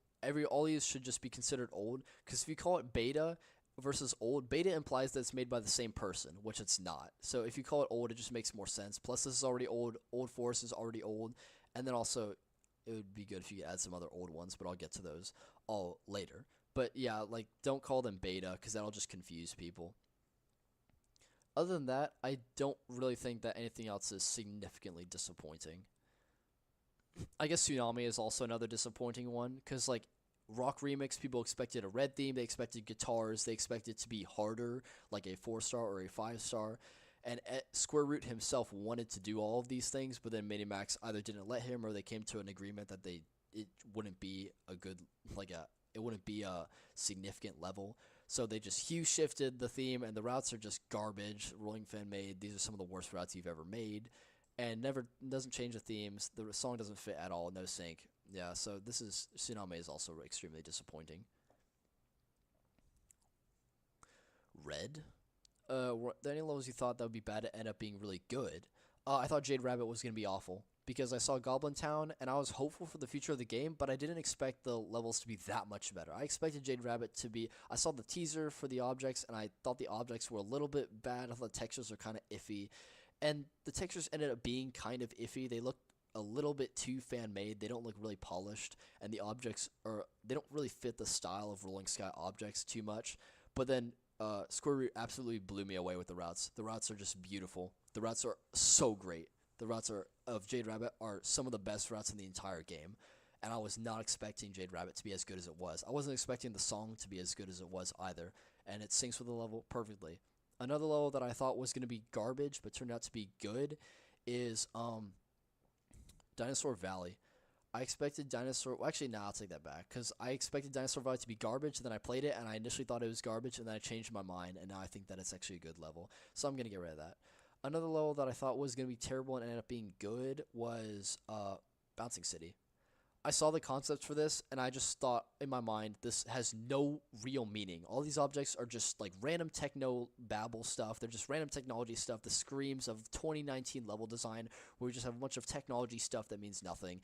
All these should just be considered old, because if you call it beta versus old, beta implies that it's made by the same person, which it's not. So if you call it old, it just makes more sense. Plus, this is already old. Old Forest is already old. And then also, it would be good if you could add some other old ones, but I'll get to those all later. But yeah, like, don't call them beta, because that'll just confuse people. Other than that, I don't really think that anything else is significantly disappointing. I guess Tsunami is also another disappointing one, because, like, Rock Remix, people expected a red theme, they expected guitars, they expected it to be harder, like a 4-star or a 5-star, and Square Root himself wanted to do all of these things, but then Minimax either didn't let him, or they came to an agreement that it wouldn't be a good, it wouldn't be a significant level. So they just hue shifted the theme, and the routes are just garbage. Rolling Fan made, these are some of the worst routes you've ever made, and never doesn't change the themes. The song doesn't fit at all, no sync. Yeah, so Tsunami is also extremely disappointing. Red, were there any levels you thought that would be bad to end up being really good? I thought Jade Rabbit was gonna be awful, because I saw Goblin Town, and I was hopeful for the future of the game, but I didn't expect the levels to be that much better. I expected Jade Rabbit to be... I saw the teaser for the objects, and I thought the objects were a little bit bad. I thought the textures were kind of iffy, and the textures ended up being kind of iffy. They look a little bit too fan-made. They don't look really polished, and the objects they don't really fit the style of Rolling Sky objects too much. But then Square Root absolutely blew me away with the routes. The routes are just beautiful. The routes are so great. The routes of Jade Rabbit are some of the best routes in the entire game, and I was not expecting Jade Rabbit to be as good as it was. I wasn't expecting the song to be as good as it was either, and it syncs with the level perfectly. Another level that I thought was going to be garbage but turned out to be good is Dinosaur Valley. I expected I'll take that back, because I expected Dinosaur Valley to be garbage, and then I played it, and I initially thought it was garbage, and then I changed my mind, and now I think that it's actually a good level. So I'm going to get rid of that. Another level that I thought was going to be terrible and ended up being good was Bouncing City. I saw the concepts for this, and I just thought in my mind, this has no real meaning. All these objects are just like random techno babble stuff. They're just random technology stuff. The screams of 2019 level design, where we just have a bunch of technology stuff that means nothing.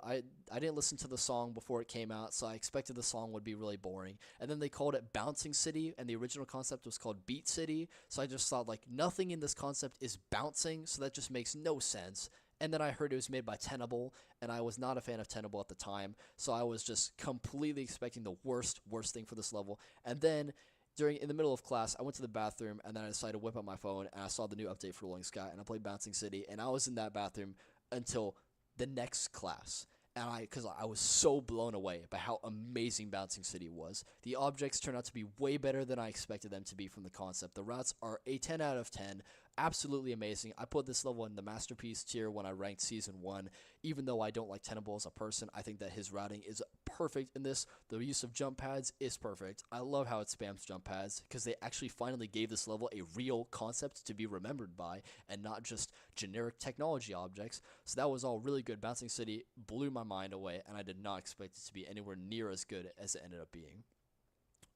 I didn't listen to the song before it came out, so I expected the song would be really boring. And then they called it Bouncing City, and the original concept was called Beat City. So I just thought, like, nothing in this concept is bouncing, so that just makes no sense. And then I heard it was made by Tenable, and I was not a fan of Tenable at the time, so I was just completely expecting the worst thing for this level. And then in the middle of class, I went to the bathroom, and then I decided to whip out my phone, and I saw the new update for Rolling Sky, and I played Bouncing City, and I was in that bathroom until the next class. And because I was so blown away by how amazing Bouncing City was. The objects turned out to be way better than I expected them to be from the concept. The routes are a 10 out of 10. Absolutely amazing. I put this level in the masterpiece tier when I ranked Season 1. Even though I don't like Tenable as a person, I think that his routing is perfect in this. The use of jump pads is perfect. I love how it spams jump pads because they actually finally gave this level a real concept to be remembered by and not just generic technology objects. So that was all really good. Bouncing City blew my mind away, and I did not expect it to be anywhere near as good as it ended up being.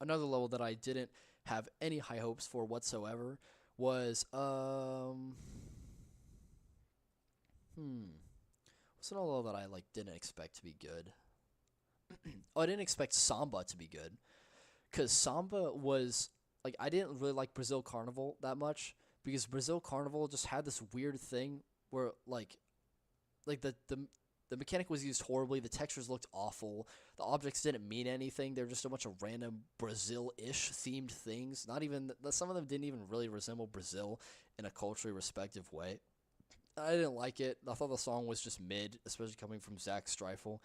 Another level that I didn't have any high hopes for whatsoever was what's another level that I didn't expect to be good? Oh, I didn't expect Samba to be good, because Samba was I didn't really like Brazil Carnival that much, because Brazil Carnival just had this weird thing where the mechanic was used horribly, the textures looked awful, the objects didn't mean anything, they were just a bunch of random Brazil-ish themed things. Not even some of them didn't even really resemble Brazil in a culturally respective way. I didn't like it. I thought the song was just mid, especially coming from Zach Streifel.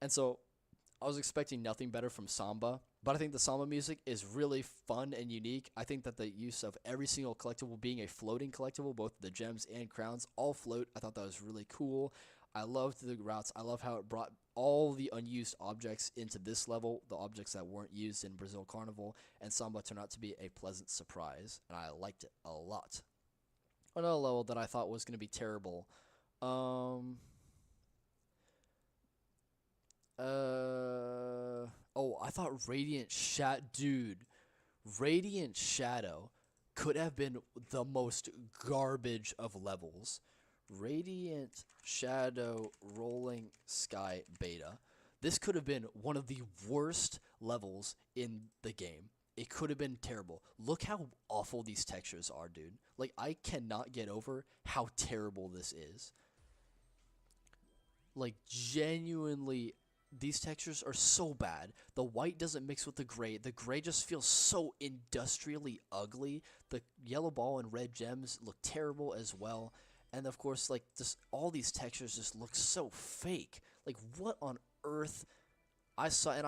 And so I was expecting nothing better from Samba, but I think the Samba music is really fun and unique. I think that the use of every single collectible being a floating collectible, both the gems and crowns, all float. I thought that was really cool. I loved the routes. I love how it brought all the unused objects into this level, the objects that weren't used in Brazil Carnival, and Samba turned out to be a pleasant surprise, and I liked it a lot. Another level that I thought was going to be terrible. I thought Radiant Shadow could have been the most garbage of levels. Radiant Shadow Rolling Sky Beta. This could have been one of the worst levels in the game. It could have been terrible. Look how awful these textures are, dude. I cannot get over how terrible this is. Genuinely, these textures are so bad. The white doesn't mix with the gray. The gray just feels so industrially ugly. The yellow ball and red gems look terrible as well. And of course, just all these textures just look so fake. What on earth? I saw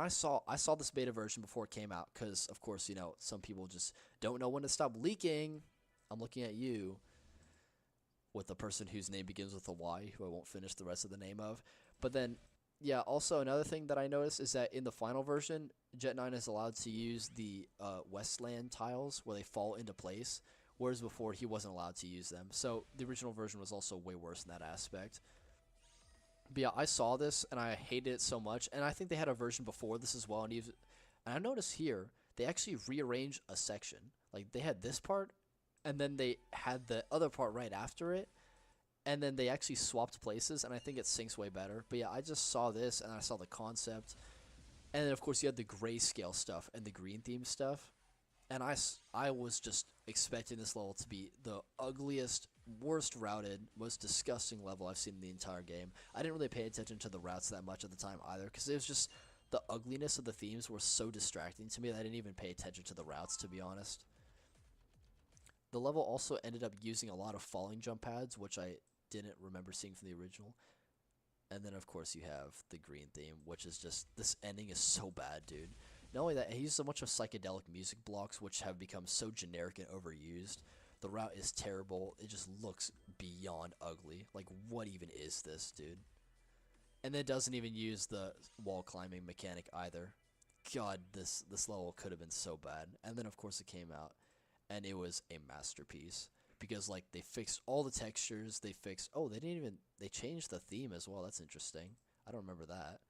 this beta version before it came out, because of course, some people just don't know when to stop leaking. I'm looking at you, with the person whose name begins with a Y, who I won't finish the rest of the name of. But then, yeah, also another thing that I noticed is that in the final version, JetNine is allowed to use the Westland tiles where they fall into place, whereas before he wasn't allowed to use them. So the original version was also way worse in that aspect. But yeah, I saw this and I hated it so much, and I think they had a version before this as well. And I noticed here they actually rearranged a section. They had this part, and then they had the other part right after it, and then they actually swapped places, and I think it syncs way better. But yeah, I just saw this and I saw the concept, and then of course you had the grayscale stuff and the green theme stuff, and I was just expecting this level to be the ugliest, worst routed, most disgusting level I've seen in the entire game. I didn't really pay attention to the routes that much at the time either, because it was just the ugliness of the themes were so distracting to me that I didn't even pay attention to the routes, to be honest. The level also ended up using a lot of falling jump pads, which I didn't remember seeing from the original. And then of course you have the green theme, which is just, this ending is so bad, dude. Not only that, he uses a bunch of psychedelic music blocks, which have become so generic and overused. The route is terrible. It just looks beyond ugly. What even is this, dude? And it doesn't even use the wall climbing mechanic either. God, this level could have been so bad. And then of course it came out, and it was a masterpiece. Because they fixed all the textures. They fixed, they changed the theme as well. That's interesting. I don't remember that.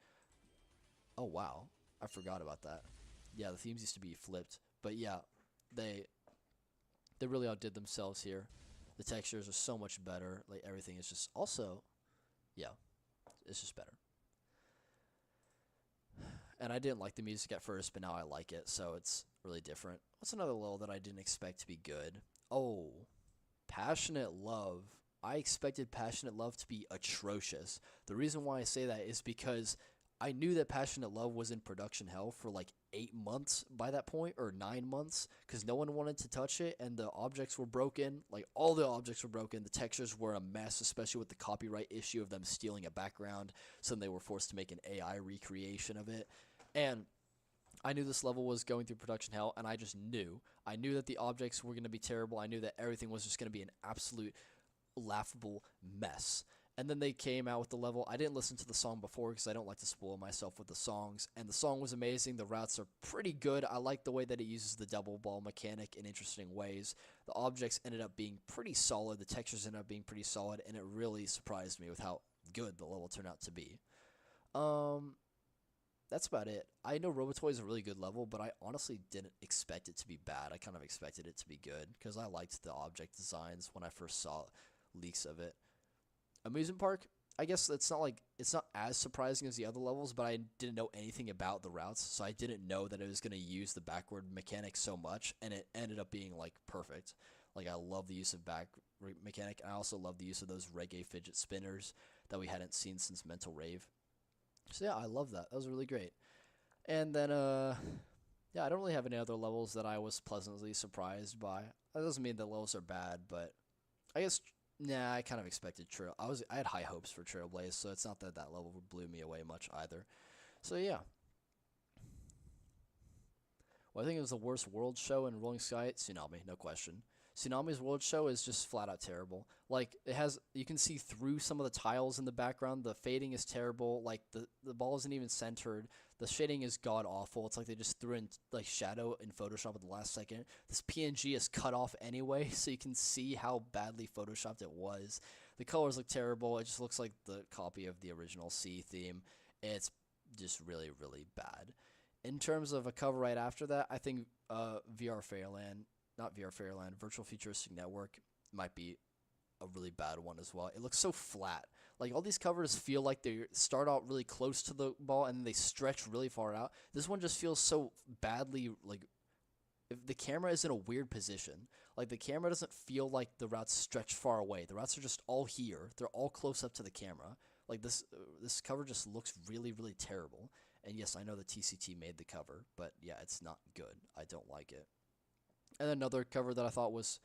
Oh wow, I forgot about that. Yeah, the themes used to be flipped, but yeah, they really outdid themselves here. The textures are so much better. Everything is just also, yeah, it's just better. And I didn't like the music at first, but now I like it, so it's really different. What's another level that I didn't expect to be good? Oh, Passionate Love. I expected Passionate Love to be atrocious. The reason why I say that is because I knew that Passionate Love was in production hell for 8 months by that point, or 9 months, because no one wanted to touch it, and the objects were broken. All the objects were broken. The textures were a mess, especially with the copyright issue of them stealing a background, so then they were forced to make an AI recreation of it. And I knew this level was going through production hell, and I just knew. I knew that the objects were going to be terrible. I knew that everything was just going to be an absolute laughable mess. And then they came out with the level. I didn't listen to the song before because I don't like to spoil myself with the songs. And the song was amazing. The routes are pretty good. I like the way that it uses the double ball mechanic in interesting ways. The objects ended up being pretty solid. The textures ended up being pretty solid. And it really surprised me with how good the level turned out to be. That's about it. I know Robotoy is a really good level, but I honestly didn't expect it to be bad. I kind of expected it to be good because I liked the object designs when I first saw leaks of it. Amusement Park, I guess it's not as surprising as the other levels, but I didn't know anything about the routes, so I didn't know that it was going to use the backward mechanic so much, and it ended up being like perfect. Like, I love the use of back mechanic, and I also love the use of those reggae fidget spinners that we hadn't seen since Mental Rave. So yeah, I love that. That was really great. And then yeah, I don't really have any other levels that I was pleasantly surprised by. That doesn't mean that levels are bad, but I guess nah, I kind of expected Trail. I had high hopes for Trailblaze, so it's not that that level blew me away much either. So yeah. Well, I think it was the worst world show in Rolling Sky. Tsunami, no question. Tsunami's world show is just flat out terrible. Like, you can see through some of the tiles in the background. The fading is terrible. Like, the ball isn't even centered. The shading is god awful. It's like they just threw in like shadow in Photoshop at the last second. This PNG is cut off anyway, so you can see how badly photoshopped it was. The colors look terrible. It just looks like the copy of the original Sea theme. It's just really, really bad. In terms of a cover right after that, I think VR Fairyland, not VR Fairyland, Virtual Futuristic Network might be a really bad one as well. It looks so flat. Like, all these covers feel like they start out really close to the ball and then they stretch really far out. This one just feels so badly, like, if the camera is in a weird position. Like, the camera doesn't feel like the routes stretch far away. The routes are just all here. They're all close up to the camera. Like, this cover just looks really, really terrible. And yes, I know the TCT made the cover, but yeah, it's not good. I don't like it. And another cover that I thought was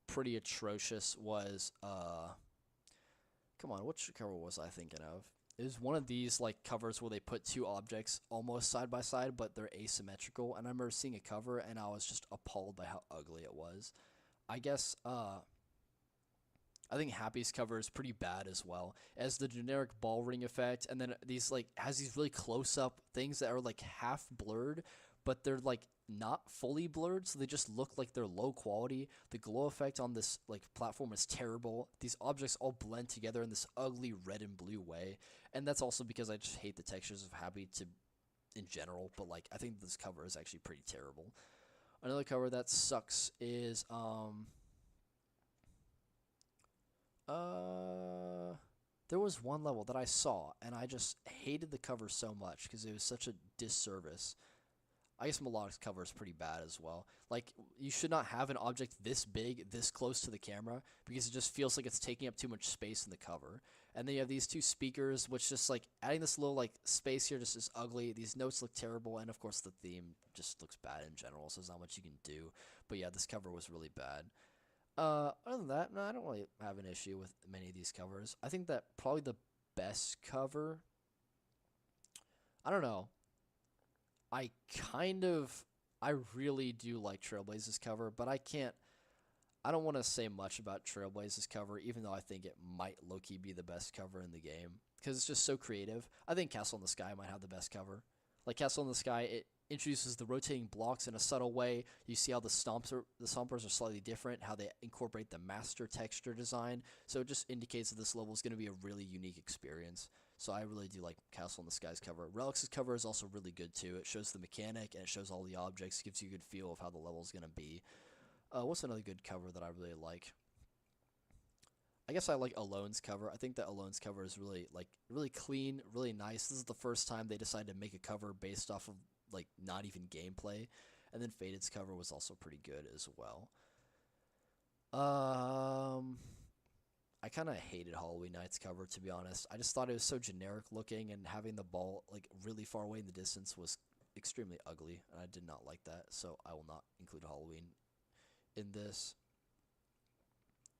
pretty atrocious was come on, which cover was I thinking of? It was one of these like covers where they put two objects almost side by side, but they're asymmetrical. And I remember seeing a cover and I was just appalled by how ugly it was. I guess I think Happy's cover is pretty bad as well, as the generic ball ring effect, and then these like has these really close up things that are like half blurred, but they're like not fully blurred, so they just look like they're low quality. The glow effect on this like platform is terrible. These objects all blend together in this ugly red and blue way, and that's also because I just hate the textures of Happy in general. But like, I think this cover is actually pretty terrible. Another cover that sucks is there was one level that I saw and I just hated the cover so much because it was such a disservice. I guess Melodic's cover is pretty bad as well. Like, you should not have an object this big, this close to the camera, because it just feels like it's taking up too much space in the cover. And then you have these two speakers, which just, like, adding this little, like, space here just is ugly. These notes look terrible, and, of course, the theme just looks bad in general, so there's not much you can do. But, yeah, this cover was really bad. Other than that, no, I don't really have an issue with many of these covers. I think that probably the best cover, I don't know. I really do like Trailblaze's cover, but I don't want to say much about Trailblaze's cover, even though I think it might low-key be the best cover in the game, because it's just so creative. I think Castle in the Sky might have the best cover. Like, Castle in the Sky, it introduces the rotating blocks in a subtle way. You see how the stompers are slightly different, how they incorporate the master texture design, so it just indicates that this level is going to be a really unique experience. So I really do like Castle in the Sky's cover. Relics' cover is also really good too. It shows the mechanic and it shows all the objects, gives you a good feel of how the level is going to be. What's another good cover that I really like? I guess I like Alone's cover. I think that Alone's cover is really clean, really nice. This is the first time they decided to make a cover based off of like not even gameplay. And then Faded's cover was also pretty good as well. I kind of hated Halloween Night's cover, to be honest. I just thought it was so generic looking, and having the ball like really far away in the distance was extremely ugly, and I did not like that, so I will not include Halloween in this.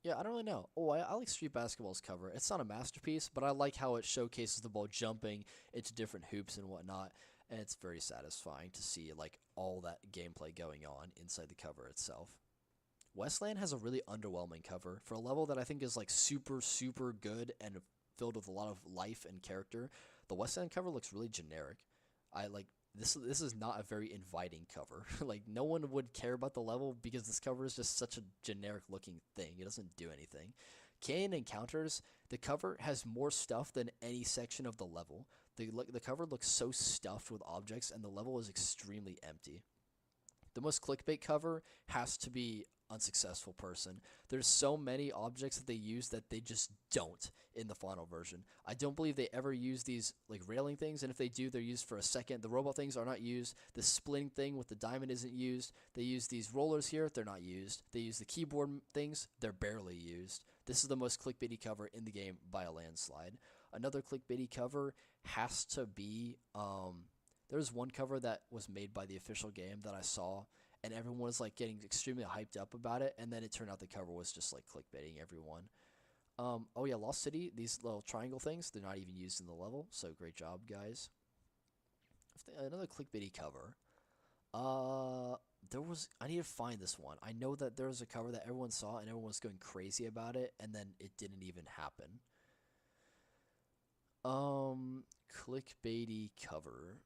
Yeah, I don't really know. Oh, I like Street Basketball's cover. It's not a masterpiece, but I like how it showcases the ball jumping into different hoops and whatnot, and it's very satisfying to see like all that gameplay going on inside the cover itself. Westland has a really underwhelming cover for a level that I think is like super, super good and filled with a lot of life and character. The West End cover looks really generic. I like this. This is not a very inviting cover. Like no one would care about the level because this cover is just such a generic looking thing. It doesn't do anything. Canyon Encounters, the cover has more stuff than any section of the level. The cover looks so stuffed with objects, and the level is extremely empty. The most clickbait cover has to be Unsuccessful Person. There's so many objects that they use that they just don't in the final version. I don't believe they ever use these like railing things, and if they do, they're used for a second. The robot things are not used. The splitting thing with the diamond isn't used. They use these rollers here, they're not used. They use the keyboard things, they're barely used. This is the most clickbaity cover in the game by a landslide. Another clickbaity cover has to be there's one cover that was made by the official game that I saw, and everyone was like getting extremely hyped up about it, and then it turned out the cover was just like clickbaiting everyone. Oh yeah, Lost City, these little triangle things, they're not even used in the level, so great job, guys. Another clickbaity cover. I need to find this one. I know that there was a cover that everyone saw and everyone was going crazy about it, and then it didn't even happen. Clickbaity cover.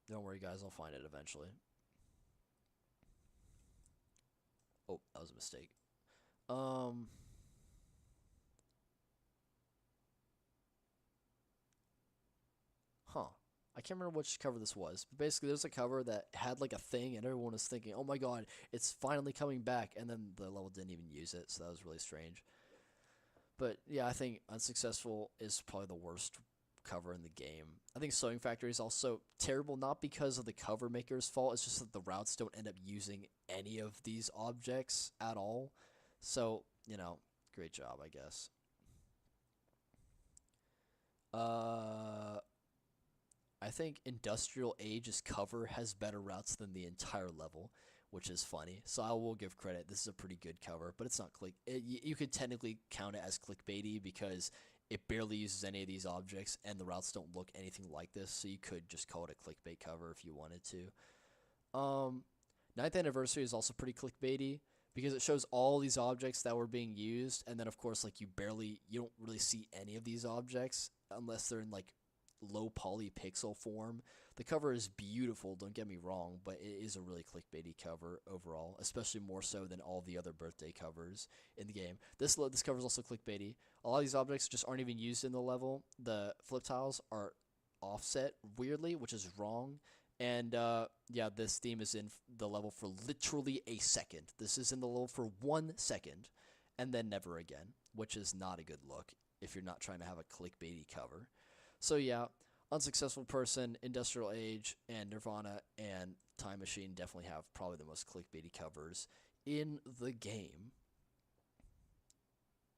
Don't worry, guys. I'll find it eventually. Oh, that was a mistake. I can't remember which cover this was. But basically, there's a cover that had like a thing, and everyone was thinking, "Oh my god, it's finally coming back!" And then the level didn't even use it, so that was really strange. But yeah, I think Unsuccessful is probably the worst cover in the game. I think Sewing Factory is also terrible, not because of the cover maker's fault, it's just that the routes don't end up using any of these objects at all. So, you know, great job, I guess. I think Industrial Age's cover has better routes than the entire level, which is funny. So I will give credit. This is a pretty good cover, but it's not you could technically count it as clickbaity because it barely uses any of these objects, and the routes don't look anything like this, so you could just call it a clickbait cover if you wanted to. Ninth Anniversary is also pretty clickbaity because it shows all these objects that were being used, and then of course like you don't really see any of these objects unless they're in like low poly pixel form. The cover is beautiful, don't get me wrong, but it is a really clickbaity cover overall, especially more so than all the other birthday covers in the game. This cover is also clickbaity. A lot of these objects just aren't even used in the level. The flip tiles are offset weirdly, which is wrong. And yeah, this theme is in the level for literally a second. This is in the level for 1 second, and then never again, which is not a good look if you're not trying to have a clickbaity cover. So yeah, Unsuccessful Person, Industrial Age, and Nirvana and Time Machine definitely have probably the most clickbaity covers in the game.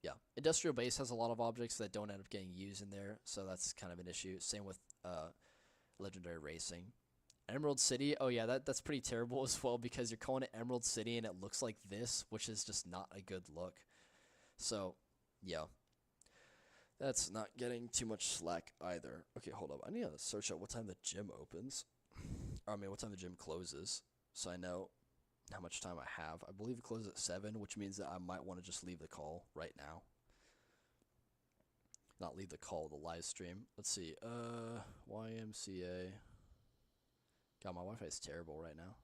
Yeah, Industrial Base has a lot of objects that don't end up getting used in there, so that's kind of an issue. Same with Legendary Racing. Emerald City, oh yeah, that's pretty terrible as well because you're calling it Emerald City and it looks like this, which is just not a good look. So, yeah. That's not getting too much slack either. Okay, hold up. I need to search out what time the gym opens. Or, I mean, what time the gym closes, so I know how much time I have. I believe it closes at 7, which means that I might want to just leave the call right now. Not leave the call, the live stream. Let's see. YMCA. God, my Wi-Fi is terrible right now.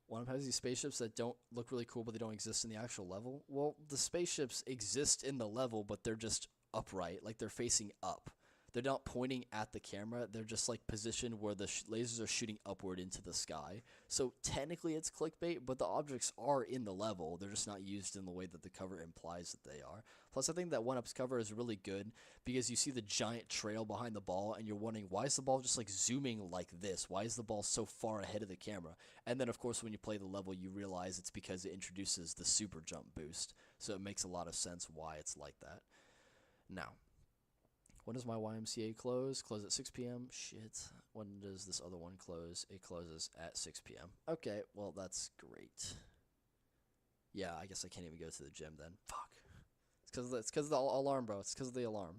One of them has these spaceships that don't look really cool, but they don't exist in the actual level. Well, the spaceships exist in the level, but they're just upright, like they're facing up. They're not pointing at the camera. They're just like positioned where the lasers are shooting upward into the sky. So technically it's clickbait, but the objects are in the level. They're just not used in the way that the cover implies that they are. Plus, I think that 1UP's cover is really good because you see the giant trail behind the ball and you're wondering, why is the ball just like zooming like this? Why is the ball so far ahead of the camera? And then, of course, when you play the level, you realize it's because it introduces the super jump boost. So it makes a lot of sense why it's like that. Now, when does my YMCA close? Close at 6 p.m.? Shit. When does this other one close? It closes at 6 p.m. Okay, well, that's great. Yeah, I guess I can't even go to the gym then. Fuck. It's because of the alarm, bro. It's because of the alarm.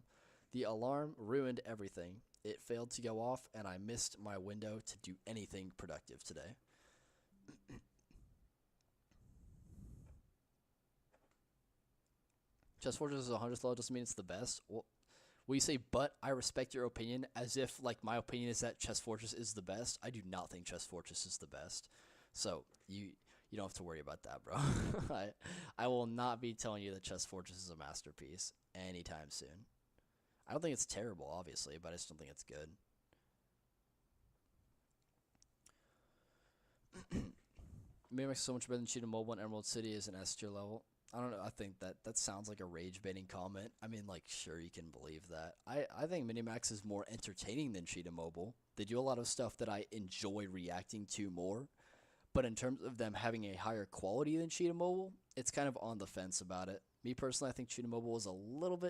The alarm ruined everything. It failed to go off, and I missed my window to do anything productive today. Chess Fortress is 100th level doesn't mean it's the best. Well, will you say, but I respect your opinion, as if, like, my opinion is that Chess Fortress is the best? I do not think Chess Fortress is the best. So, you don't have to worry about that, bro. I will not be telling you that Chess Fortress is a masterpiece anytime soon. I don't think it's terrible, obviously, but I just don't think it's good. Mimic so much better than Cheetah Mobile and Emerald City is an S tier level. I don't know. I think that sounds like a rage-baiting comment. I mean, like, sure, you can believe that. I think Minimax is more entertaining than Cheetah Mobile. They do a lot of stuff that I enjoy reacting to more. But in terms of them having a higher quality than Cheetah Mobile, it's kind of on the fence about it. Me personally, I think Cheetah Mobile is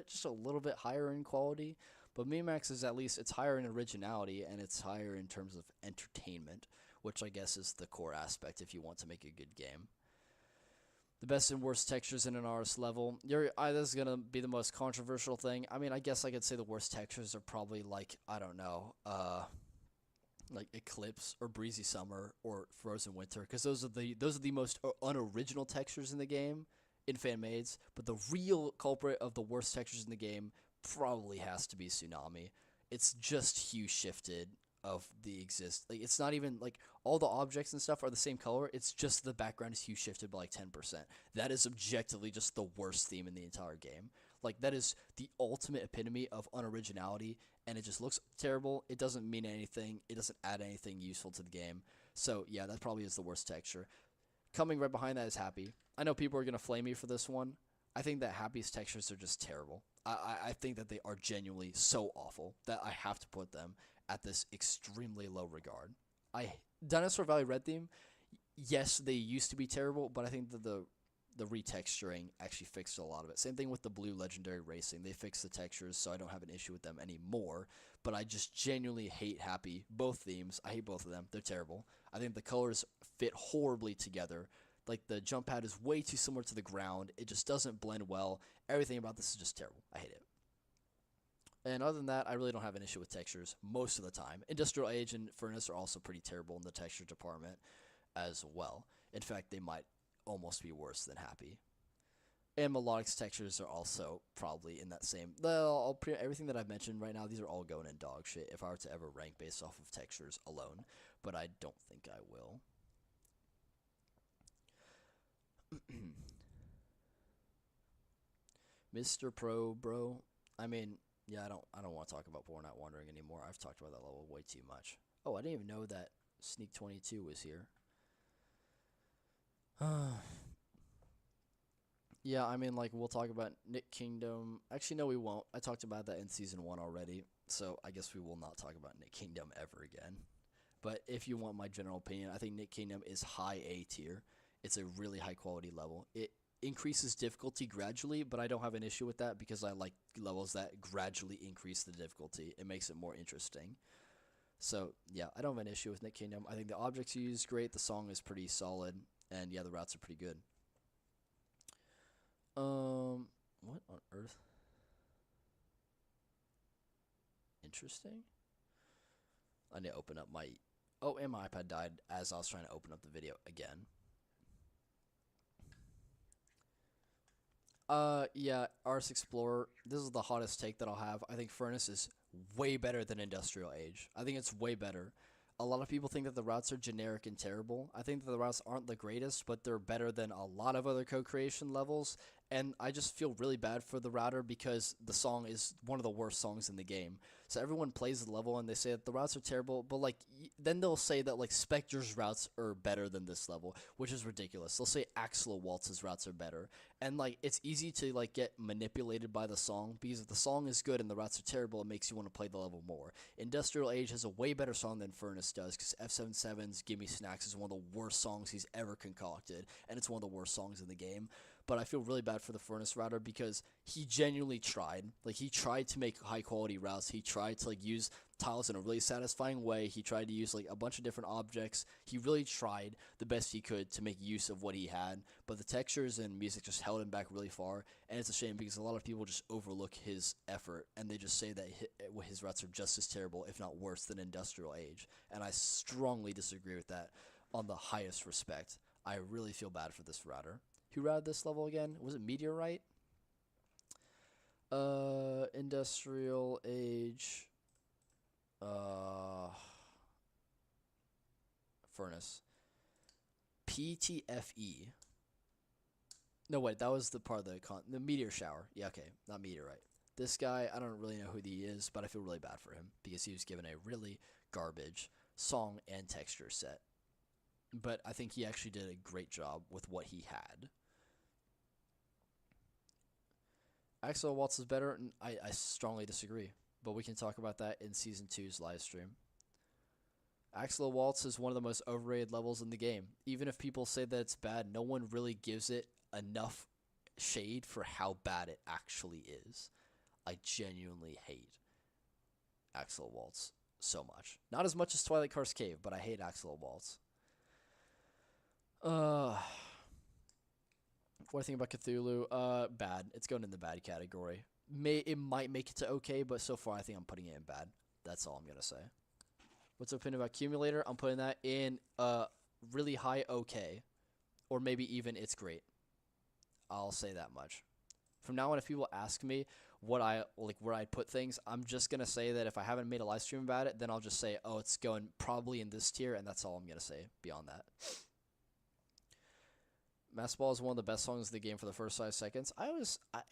just a little bit higher in quality. But Minimax is at least, it's higher in originality and it's higher in terms of entertainment, which I guess is the core aspect if you want to make a good game. The best and worst textures in an RS level. This is going to be the most controversial thing. I mean, I guess I could say the worst textures are probably like, I don't know, like Eclipse or Breezy Summer or Frozen Winter, because those are the most unoriginal textures in the game in fan-mades. But the real culprit of the worst textures in the game probably has to be Tsunami. It's just hue shifted of the like, it's not even like all the objects and stuff are the same color. It's just the background is hue shifted by like 10%. That is objectively just the worst theme in the entire game. Like, that is the ultimate epitome of unoriginality, and it just looks terrible. It doesn't mean anything. It doesn't add anything useful to the game. So yeah, that probably is the worst texture. Coming right behind that is Happy. I know people are gonna flame me for this one. I think that Happy's textures are just terrible. I think that they are genuinely so awful that I have to put them at this extremely low regard. Dinosaur Valley Red theme, yes, they used to be terrible, but I think that the retexturing actually fixed a lot of it. Same thing with the Blue Legendary Racing. They fixed the textures, so I don't have an issue with them anymore. But I just genuinely hate Happy. Both themes, I hate both of them. They're terrible. I think the colors fit horribly together. Like, the jump pad is way too similar to the ground. It just doesn't blend well. Everything about this is just terrible. I hate it. And other than that, I really don't have an issue with textures most of the time. Industrial Age and Furnace are also pretty terrible in the texture department as well. In fact, they might almost be worse than Happy. And Melodic's textures are also probably in that same... everything that I've mentioned right now, these are all going in dog shit if I were to ever rank based off of textures alone. But I don't think I will. Mr. Pro, bro. I mean, yeah, I don't want to talk about Born Out Wandering anymore. I've talked about that level way too much. Oh, I didn't even know that Sneak 22 was here. Yeah, I mean, like, we'll talk about Nick Kingdom. Actually, no, we won't. I talked about that in Season 1 already, so I guess we will not talk about Nick Kingdom ever again. But if you want my general opinion, I think Nick Kingdom is high A tier. It's a really high-quality level. It increases difficulty gradually, but I don't have an issue with that because I like levels that gradually increase the difficulty. It makes it more interesting. So, yeah, I don't have an issue with Nick Kingdom. I think the objects you use great. The song is pretty solid. And, yeah, the routes are pretty good. What on earth? Interesting. I need to open up my... Oh, and my iPad died as I was trying to open up the video again. Yeah, RS Explorer. This is the hottest take that I'll have. I think Furnace is way better than Industrial Age. I think it's way better. A lot of people think that the routes are generic and terrible. I think that the routes aren't the greatest, but they're better than a lot of other co-creation levels. And I just feel really bad for the router because the song is one of the worst songs in the game. So everyone plays the level and they say that the routes are terrible, but like then they'll say that like Spectre's routes are better than this level, which is ridiculous. They'll say Axolo-Waltz's routes are better. And like it's easy to like get manipulated by the song because if the song is good and the routes are terrible, it makes you want to play the level more. Industrial Age has a way better song than Furnace does because F77's Gimme Snacks is one of the worst songs he's ever concocted, and it's one of the worst songs in the game. But I feel really bad for the Furnace router because he genuinely tried. Like, he tried to make high-quality routes. He tried to, like, use tiles in a really satisfying way. He tried to use, like, a bunch of different objects. He really tried the best he could to make use of what he had. But the textures and music just held him back really far. And it's a shame because a lot of people just overlook his effort. And they just say that his routes are just as terrible, if not worse, than Industrial Age. And I strongly disagree with that on the highest respect. I really feel bad for this router. Who routed this level again? Was it Meteorite? Industrial age. Furnace. PTFE. No, wait, that was the part of the meteor shower. Yeah, okay, not meteorite. This guy, I don't really know who he is, but I feel really bad for him because he was given a really garbage song and texture set. But I think he actually did a great job with what he had. Axolo-Waltz is better. I strongly disagree, but we can talk about that in Season 2's live stream. Axolo-Waltz is one of the most overrated levels in the game. Even if people say that it's bad, no one really gives it enough shade for how bad it actually is. I genuinely hate Axolo-Waltz so much. Not as much as Twilight Karst Cave, but I hate Axolo-Waltz. What do I think about Cthulhu? Bad. It's going in the bad category. It might make it to okay, but so far I think I'm putting it in bad. That's all I'm gonna say. What's your opinion about Accumulator? I'm putting that in really high okay, or maybe even it's great. I'll say that much. From now on, if people ask me what where I put things, I'm just gonna say that if I haven't made a live stream about it, then I'll just say, oh, it's going probably in this tier, and that's all I'm gonna say beyond that. Masked Ball is one of the best songs of the game for the first 5 seconds.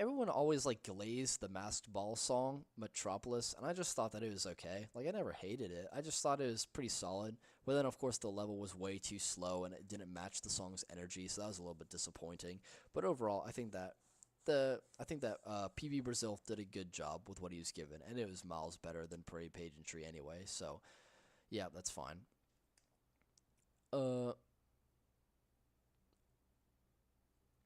Everyone always like glazed the Masked Ball song, Metropolis, and I just thought that it was okay. Like, I never hated it. I just thought it was pretty solid. But then, of course, the level was way too slow, and it didn't match the song's energy, so that was a little bit disappointing. But overall, I think that PB Brazil did a good job with what he was given, and it was miles better than Parade Pageantry anyway. So, yeah, that's fine.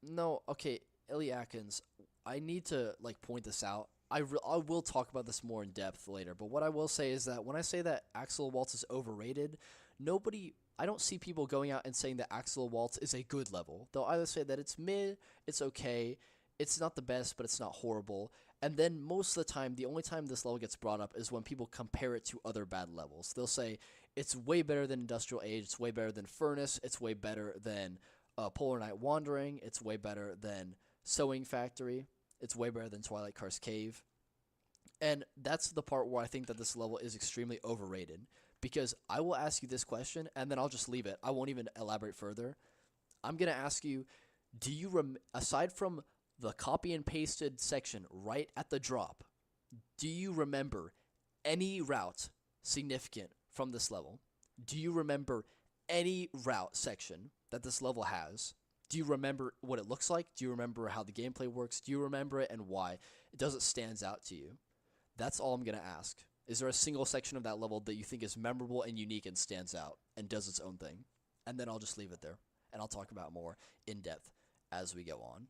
No, okay, Ellie Atkins, I need to like point this out. I will talk about this more in depth later, but what I will say is that when I say that Axolo-Waltz is overrated, I don't see people going out and saying that Axolo-Waltz is a good level. They'll either say that it's mid, it's okay, it's not the best, but it's not horrible. And then most of the time, the only time this level gets brought up is when people compare it to other bad levels. They'll say it's way better than Industrial Age, it's way better than Furnace, it's way better than Polar Night Wandering, it's way better than Sewing Factory, it's way better than Twilight Karst Cave. And that's the part where I think that this level is extremely overrated, because I will ask you this question and then I'll just leave it. I won't even elaborate further. I'm going to ask you, do you aside from the copy and pasted section right at the drop, do you remember any route significant from this level? Do you remember any route section that this level has? Do you remember what it looks like? Do you remember how the gameplay works? Do you remember it and why? Does it stand out to you? That's all I'm going to ask. Is there a single section of that level that you think is memorable and unique and stands out and does its own thing? And then I'll just leave it there, and I'll talk about more in depth as we go on.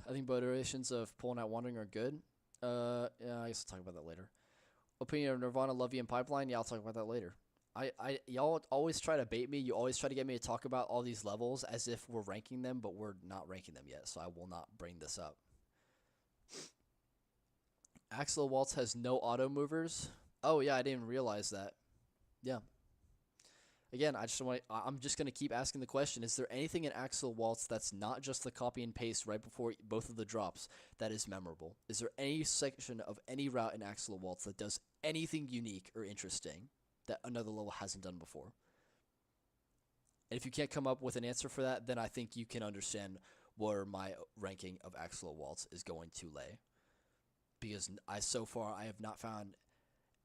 I think both iterations of Polar Night Wandering are good. Yeah, I guess I'll talk about that later. Opinion of Nirvana, Love You, and Pipeline? Yeah, I'll talk about that later. Y'all always try to bait me. You always try to get me to talk about all these levels as if we're ranking them, but we're not ranking them yet, so I will not bring this up. Axolo-Waltz has no auto movers. Oh yeah, I didn't even realize that. Yeah. Again, I'm just gonna keep asking the question: is there anything in Axolo-Waltz that's not just the copy and paste right before both of the drops that is memorable? Is there any section of any route in Axolo-Waltz that does anything unique or interesting that another level hasn't done before? And if you can't come up with an answer for that, then I think you can understand where my ranking of Axolo-Waltz is going to lay. Because so far I have not found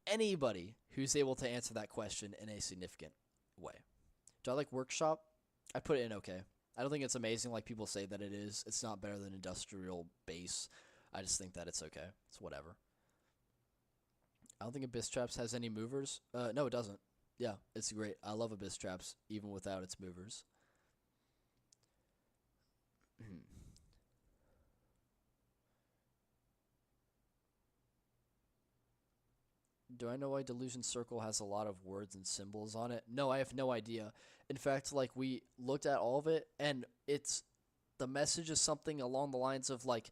anybody who's able to answer that question in a significant way. Do I like Workshop? I put it in okay. I don't think it's amazing like people say that it is. It's not better than Industrial Base. I just think that it's okay. It's whatever. I don't think Abyss Traps has any movers. No, it doesn't. Yeah, it's great. I love Abyss Traps, even without its movers. Do I know why Delusion Circle has a lot of words and symbols on it? No, I have no idea. In fact, like, we looked at all of it, and the message is something along the lines of, like,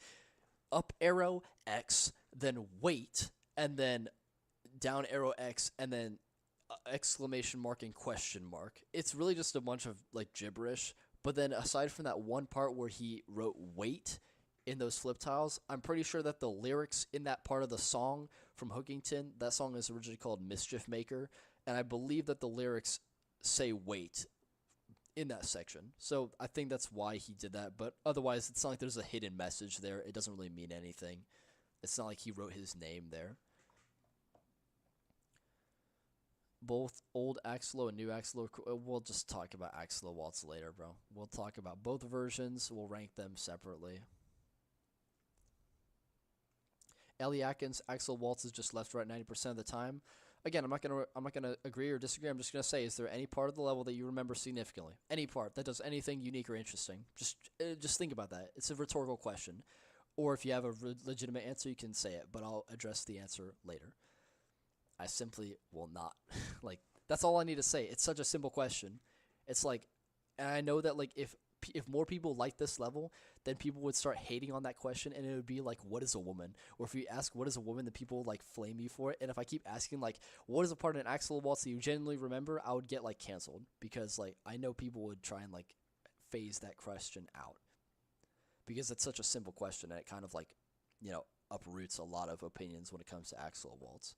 up arrow X, then wait, and then down arrow X, and then exclamation mark and question mark. It's really just a bunch of, like, gibberish. But then aside from that one part where he wrote wait, in those flip tiles. I'm pretty sure that the lyrics in that part of the song from Hookington, that song is originally called Mischief Maker, and I believe that the lyrics say wait in that section. So I think that's why he did that, but otherwise it's not like there's a hidden message there. It doesn't really mean anything. It's not like he wrote his name there. Both old Axolo and new Axolo. We'll just talk about Axolo-Waltz later, bro. We'll talk about both versions. We'll rank them separately. Ellie Atkins, Axolo-Waltz is just left right 90% of the time. Again, I'm not gonna agree or disagree. I'm just gonna say, is there any part of the level that you remember significantly? Any part that does anything unique or interesting? Just think about that. It's a rhetorical question, or if you have a legitimate answer, you can say it. But I'll address the answer later. I simply will not. Like, that's all I need to say. It's such a simple question. It's like, and I know that, like, if more people like this level, then people would start hating on that question, and it would be like, what is a woman? Or if you ask what is a woman, then people like flame you for it. And if I keep asking like, what is a part of an Axolo-Waltz that you genuinely remember, I would get like canceled, because like I know people would try and like phase that question out, because it's such a simple question, and it kind of like, you know, uproots a lot of opinions when it comes to Axolo-Waltz.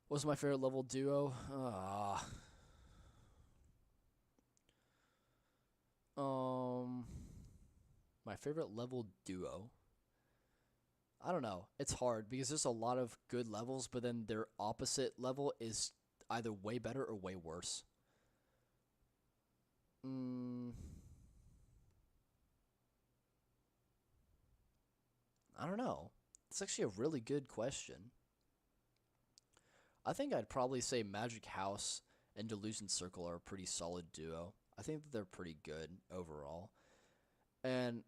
What's my favorite level duo? My favorite level duo. I don't know. It's hard because there's a lot of good levels, but then their opposite level is either way better or way worse. I don't know. It's actually a really good question. I think I'd probably say Magic House and Delusion Circle are a pretty solid duo. I think that they're pretty good overall. And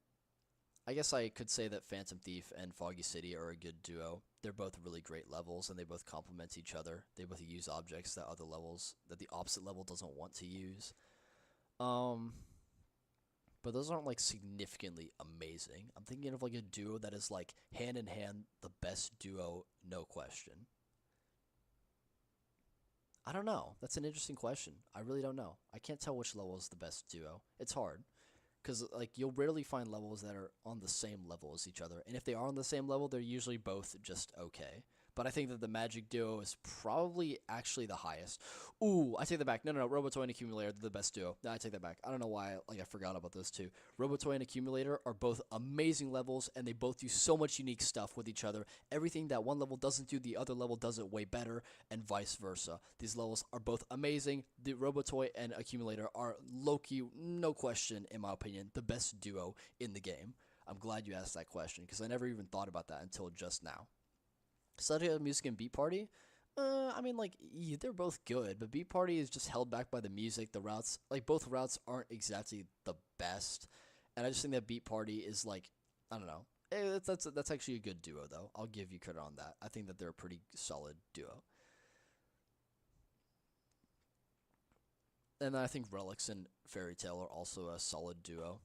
I guess I could say that Phantom Thief and Foggy City are a good duo. They're both really great levels, and they both complement each other. They both use objects that the opposite level doesn't want to use. But those aren't like significantly amazing. I'm thinking of like a duo that is like hand in hand the best duo, no question. I don't know. That's an interesting question. I really don't know. I can't tell which level is the best duo. It's hard, because like you'll rarely find levels that are on the same level as each other, and if they are on the same level, they're usually both just okay. But I think that the Magic duo is probably actually the highest. Ooh, I take that back. No. Robotoy and Accumulator, they're the best duo. No, I take that back. I don't know why I forgot about those two. Robotoy and Accumulator are both amazing levels, and they both do so much unique stuff with each other. Everything that one level doesn't do, the other level does it way better, and vice versa. These levels are both amazing. The Robotoy and Accumulator are low-key, no question, in my opinion, the best duo in the game. I'm glad you asked that question, because I never even thought about that until just now. Study Music and Beat Party, I mean, like, yeah, they're both good, but Beat Party is just held back by the music. The routes, like, both routes aren't exactly the best, and I just think that Beat Party is, like, I don't know. That's actually a good duo, though. I'll give you credit on that. I think that they're a pretty solid duo. And I think Relics and Fairy Tail are also a solid duo.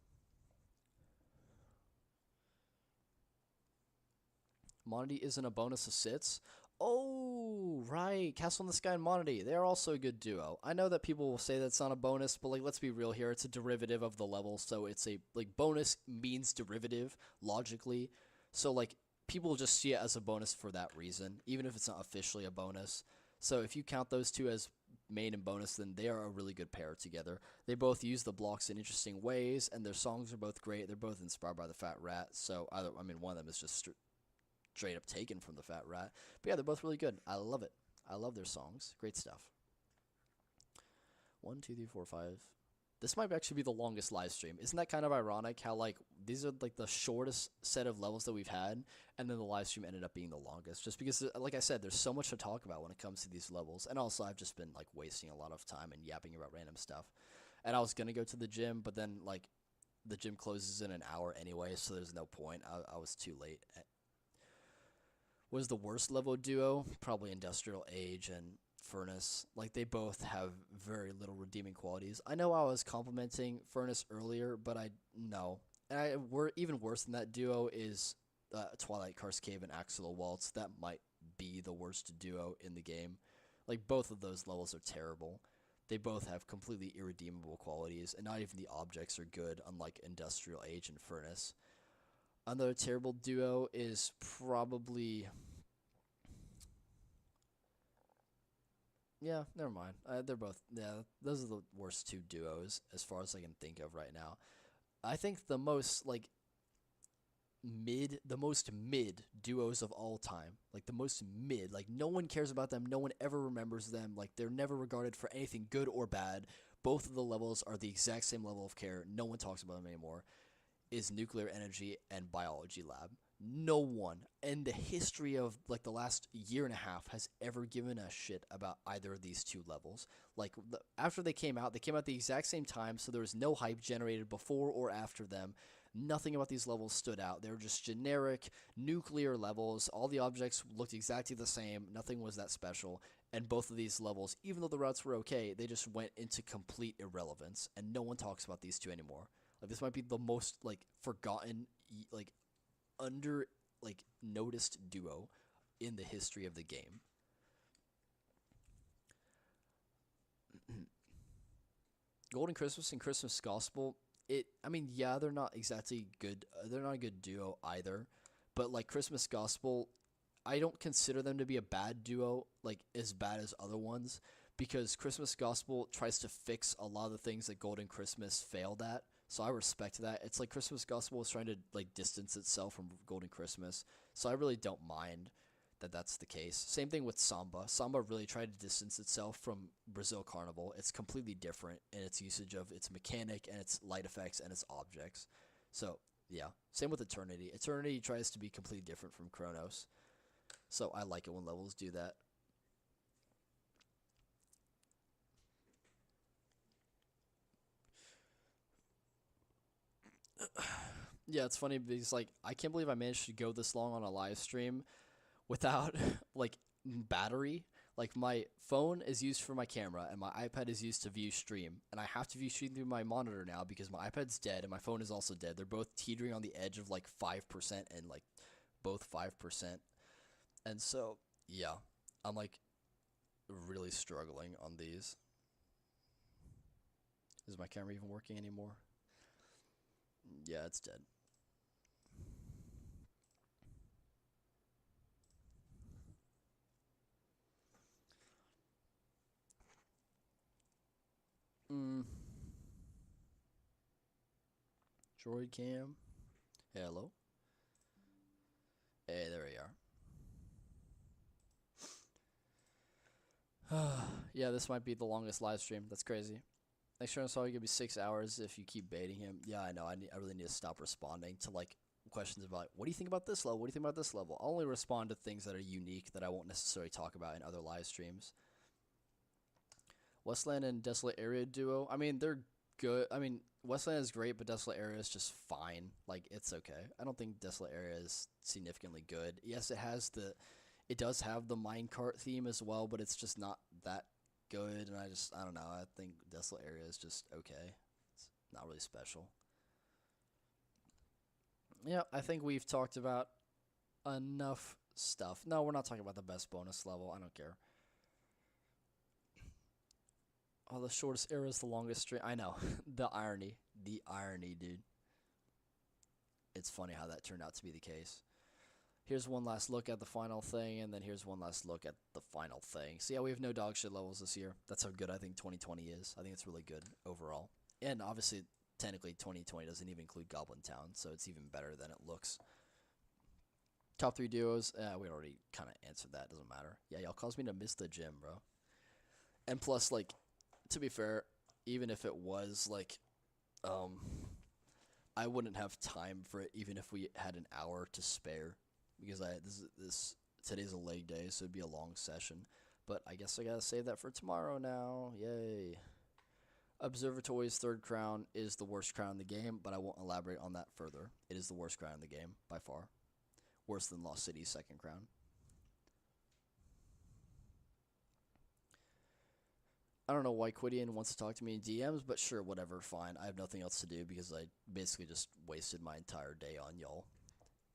Monody isn't a bonus of Sits. Oh, right. Castle in the Sky and Monody. They are also a good duo. I know that people will say that's not a bonus, but like, let's be real here. It's a derivative of the level, so it's a like bonus means derivative logically. So like people just see it as a bonus for that reason, even if it's not officially a bonus. So if you count those two as main and bonus, then they are a really good pair together. They both use the blocks in interesting ways, and their songs are both great. They're both inspired by the Fat Rat. So one of them is just straight up taken from the Fat Rat. But yeah, they're both really good. I love it. I love their songs. Great stuff. 1, 2, 3, 4, 5. This might actually be the longest live stream. Isn't that kind of ironic how like these are like the shortest set of levels that we've had, and then the live stream ended up being the longest, just because like I said, there's so much to talk about when it comes to these levels. And also I've just been like wasting a lot of time and yapping about random stuff. And I was gonna go to the gym, but then like the gym closes in an hour anyway, so there's no point. I was too late. Was the worst level duo? Probably Industrial Age and Furnace. Like, they both have very little redeeming qualities. I know I was complimenting Furnace earlier, but no. And even worse than that duo is Twilight Karst Cave and Axolo-Waltz. That might be the worst duo in the game. Like, both of those levels are terrible. They both have completely irredeemable qualities, and not even the objects are good, unlike Industrial Age and Furnace. Another terrible duo is probably... Yeah, never mind. They're both... Yeah, those are the worst two duos, as far as I can think of right now. I think the most, like, the most mid duos of all time. Like, the most mid. Like, no one cares about them. No one ever remembers them. Like, they're never regarded for anything good or bad. Both of the levels are the exact same level of care. No one talks about them anymore. Is Nuclear Energy and Biology Lab. No one in the history of, like, the last year and a half has ever given a shit about either of these two levels. Like, after they came out the exact same time, so there was no hype generated before or after them. Nothing about these levels stood out. They were just generic nuclear levels. All the objects looked exactly the same. Nothing was that special. And both of these levels, even though the routes were okay, they just went into complete irrelevance. And no one talks about these two anymore. Like, this might be the most, like, forgotten, like, under, like, noticed duo in the history of the game. Golden Christmas and Christmas Gospel, I mean, yeah, they're not exactly good. They're not a good duo either. But, like, Christmas Gospel, I don't consider them to be a bad duo, like, as bad as other ones, because Christmas Gospel tries to fix a lot of the things that Golden Christmas failed at. So I respect that. It's like Christmas Gospel is trying to, like, distance itself from Golden Christmas. So I really don't mind that that's the case. Same thing with Samba. Samba really tried to distance itself from Brazil Carnival. It's completely different in its usage of its mechanic and its light effects and its objects. So, yeah. Same with Eternity. Eternity tries to be completely different from Chronos. So I like it when levels do that. Yeah, it's funny because, like, I can't believe I managed to go this long on a live stream without, like, battery. Like, my phone is used for my camera and my iPad is used to view stream, and I have to view stream through my monitor now because my iPad's dead and my phone is also dead. They're both teetering on the edge of, like, 5% and, like, both 5%. And so, yeah, I'm, like, really struggling on these. Is my camera even working anymore? Yeah, it's dead. Droid cam. Hello. Hey, there we are. Yeah, this might be the longest live stream. That's crazy. Next turn, so give me 6 hours if you keep baiting him. Yeah, I know. I really need to stop responding to, like, questions about, what do you think about this level? What do you think about this level? I'll only respond to things that are unique that I won't necessarily talk about in other live streams. Westland and Desolate Area duo. I mean, they're good. I mean, Westland is great, but Desolate Area is just fine. Like, it's okay. I don't think Desolate Area is significantly good. Yes, it does have the minecart theme as well, but it's just not that good. And I don't know. I think Desolate Area is just okay. It's not really special. Yeah, I think we've talked about enough stuff. No, we're not talking about the best bonus level. I don't care. Oh, the shortest era is the longest stream. I know. The irony. The irony, dude. It's funny how that turned out to be the case. Here's one last look at the final thing, and then here's one last look at the final thing. So yeah, we have no dog shit levels this year. That's how good I think 2020 is. I think it's really good overall. And obviously, technically, 2020 doesn't even include Goblin Town, so it's even better than it looks. Top 3 duos. We already kind of answered that. Doesn't matter. Yeah, y'all caused me to miss the gym, bro. And plus, like, to be fair, even if it was, like, I wouldn't have time for it even if we had an hour to spare, because today's a leg day, so it'd be a long session. But I guess I gotta save that for tomorrow now. Yay. Observatory's third crown is the worst crown in the game, but I won't elaborate on that further. It is the worst crown in the game, by far. Worse than Lost City's second crown. I don't know why Quidian wants to talk to me in DMs, but sure, whatever, fine. I have nothing else to do because I basically just wasted my entire day on y'all.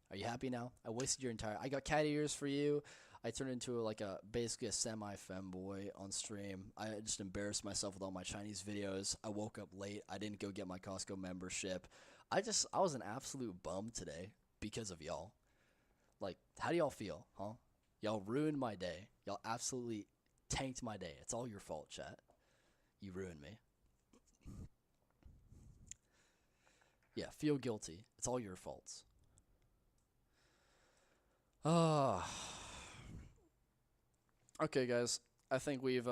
Are you happy now? I wasted your entire... I got cat ears for you. I turned into like a basically a semi femboy on stream. I just embarrassed myself with all my Chinese videos. I woke up late. I didn't go get my Costco membership. I was an absolute bum today because of y'all. Like, how do y'all feel, huh? Y'all ruined my day. Y'all absolutely tanked my day. It's all your fault, chat. You ruined me. Yeah, feel guilty. It's all your faults. Ah. Okay, guys. I think we've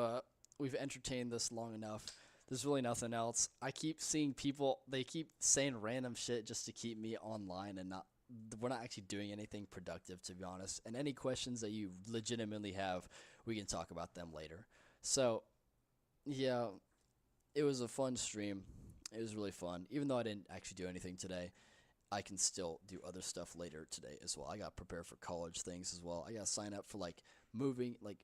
entertained this long enough. There's really nothing else. I keep seeing people, they keep saying random shit just to keep me online, and we're not actually doing anything productive, to be honest. And any questions that you legitimately have, we can talk about them later. So, yeah, it was a fun stream. It was really fun. Even though I didn't actually do anything today, I can still do other stuff later today as well. I got prepared for college things as well. I got to sign up for like moving, like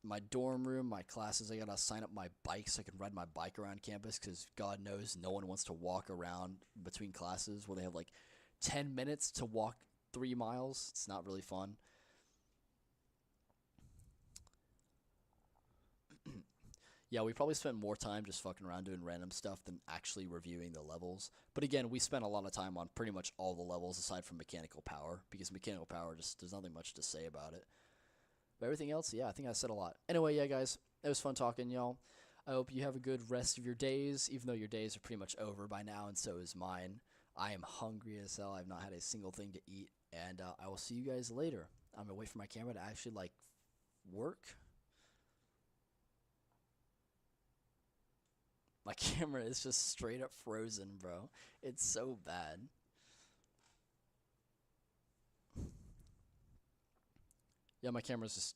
my dorm room, my classes. I got to sign up my bike so I can ride my bike around campus, because God knows no one wants to walk around between classes where they have like 10 minutes to walk 3 miles. It's not really fun. Yeah, we probably spent more time just fucking around doing random stuff than actually reviewing the levels. But again, we spent a lot of time on pretty much all the levels aside from mechanical power, because mechanical power just, there's nothing much to say about it. But everything else, yeah, I think I said a lot. Anyway, yeah, guys, it was fun talking, y'all. I hope you have a good rest of your days, even though your days are pretty much over by now, and so is mine. I am hungry as hell. I've not had a single thing to eat, and I will see you guys later. I'm gonna wait for my camera to actually, like, work. My camera is just straight up frozen, bro. It's so bad. Yeah, my camera's just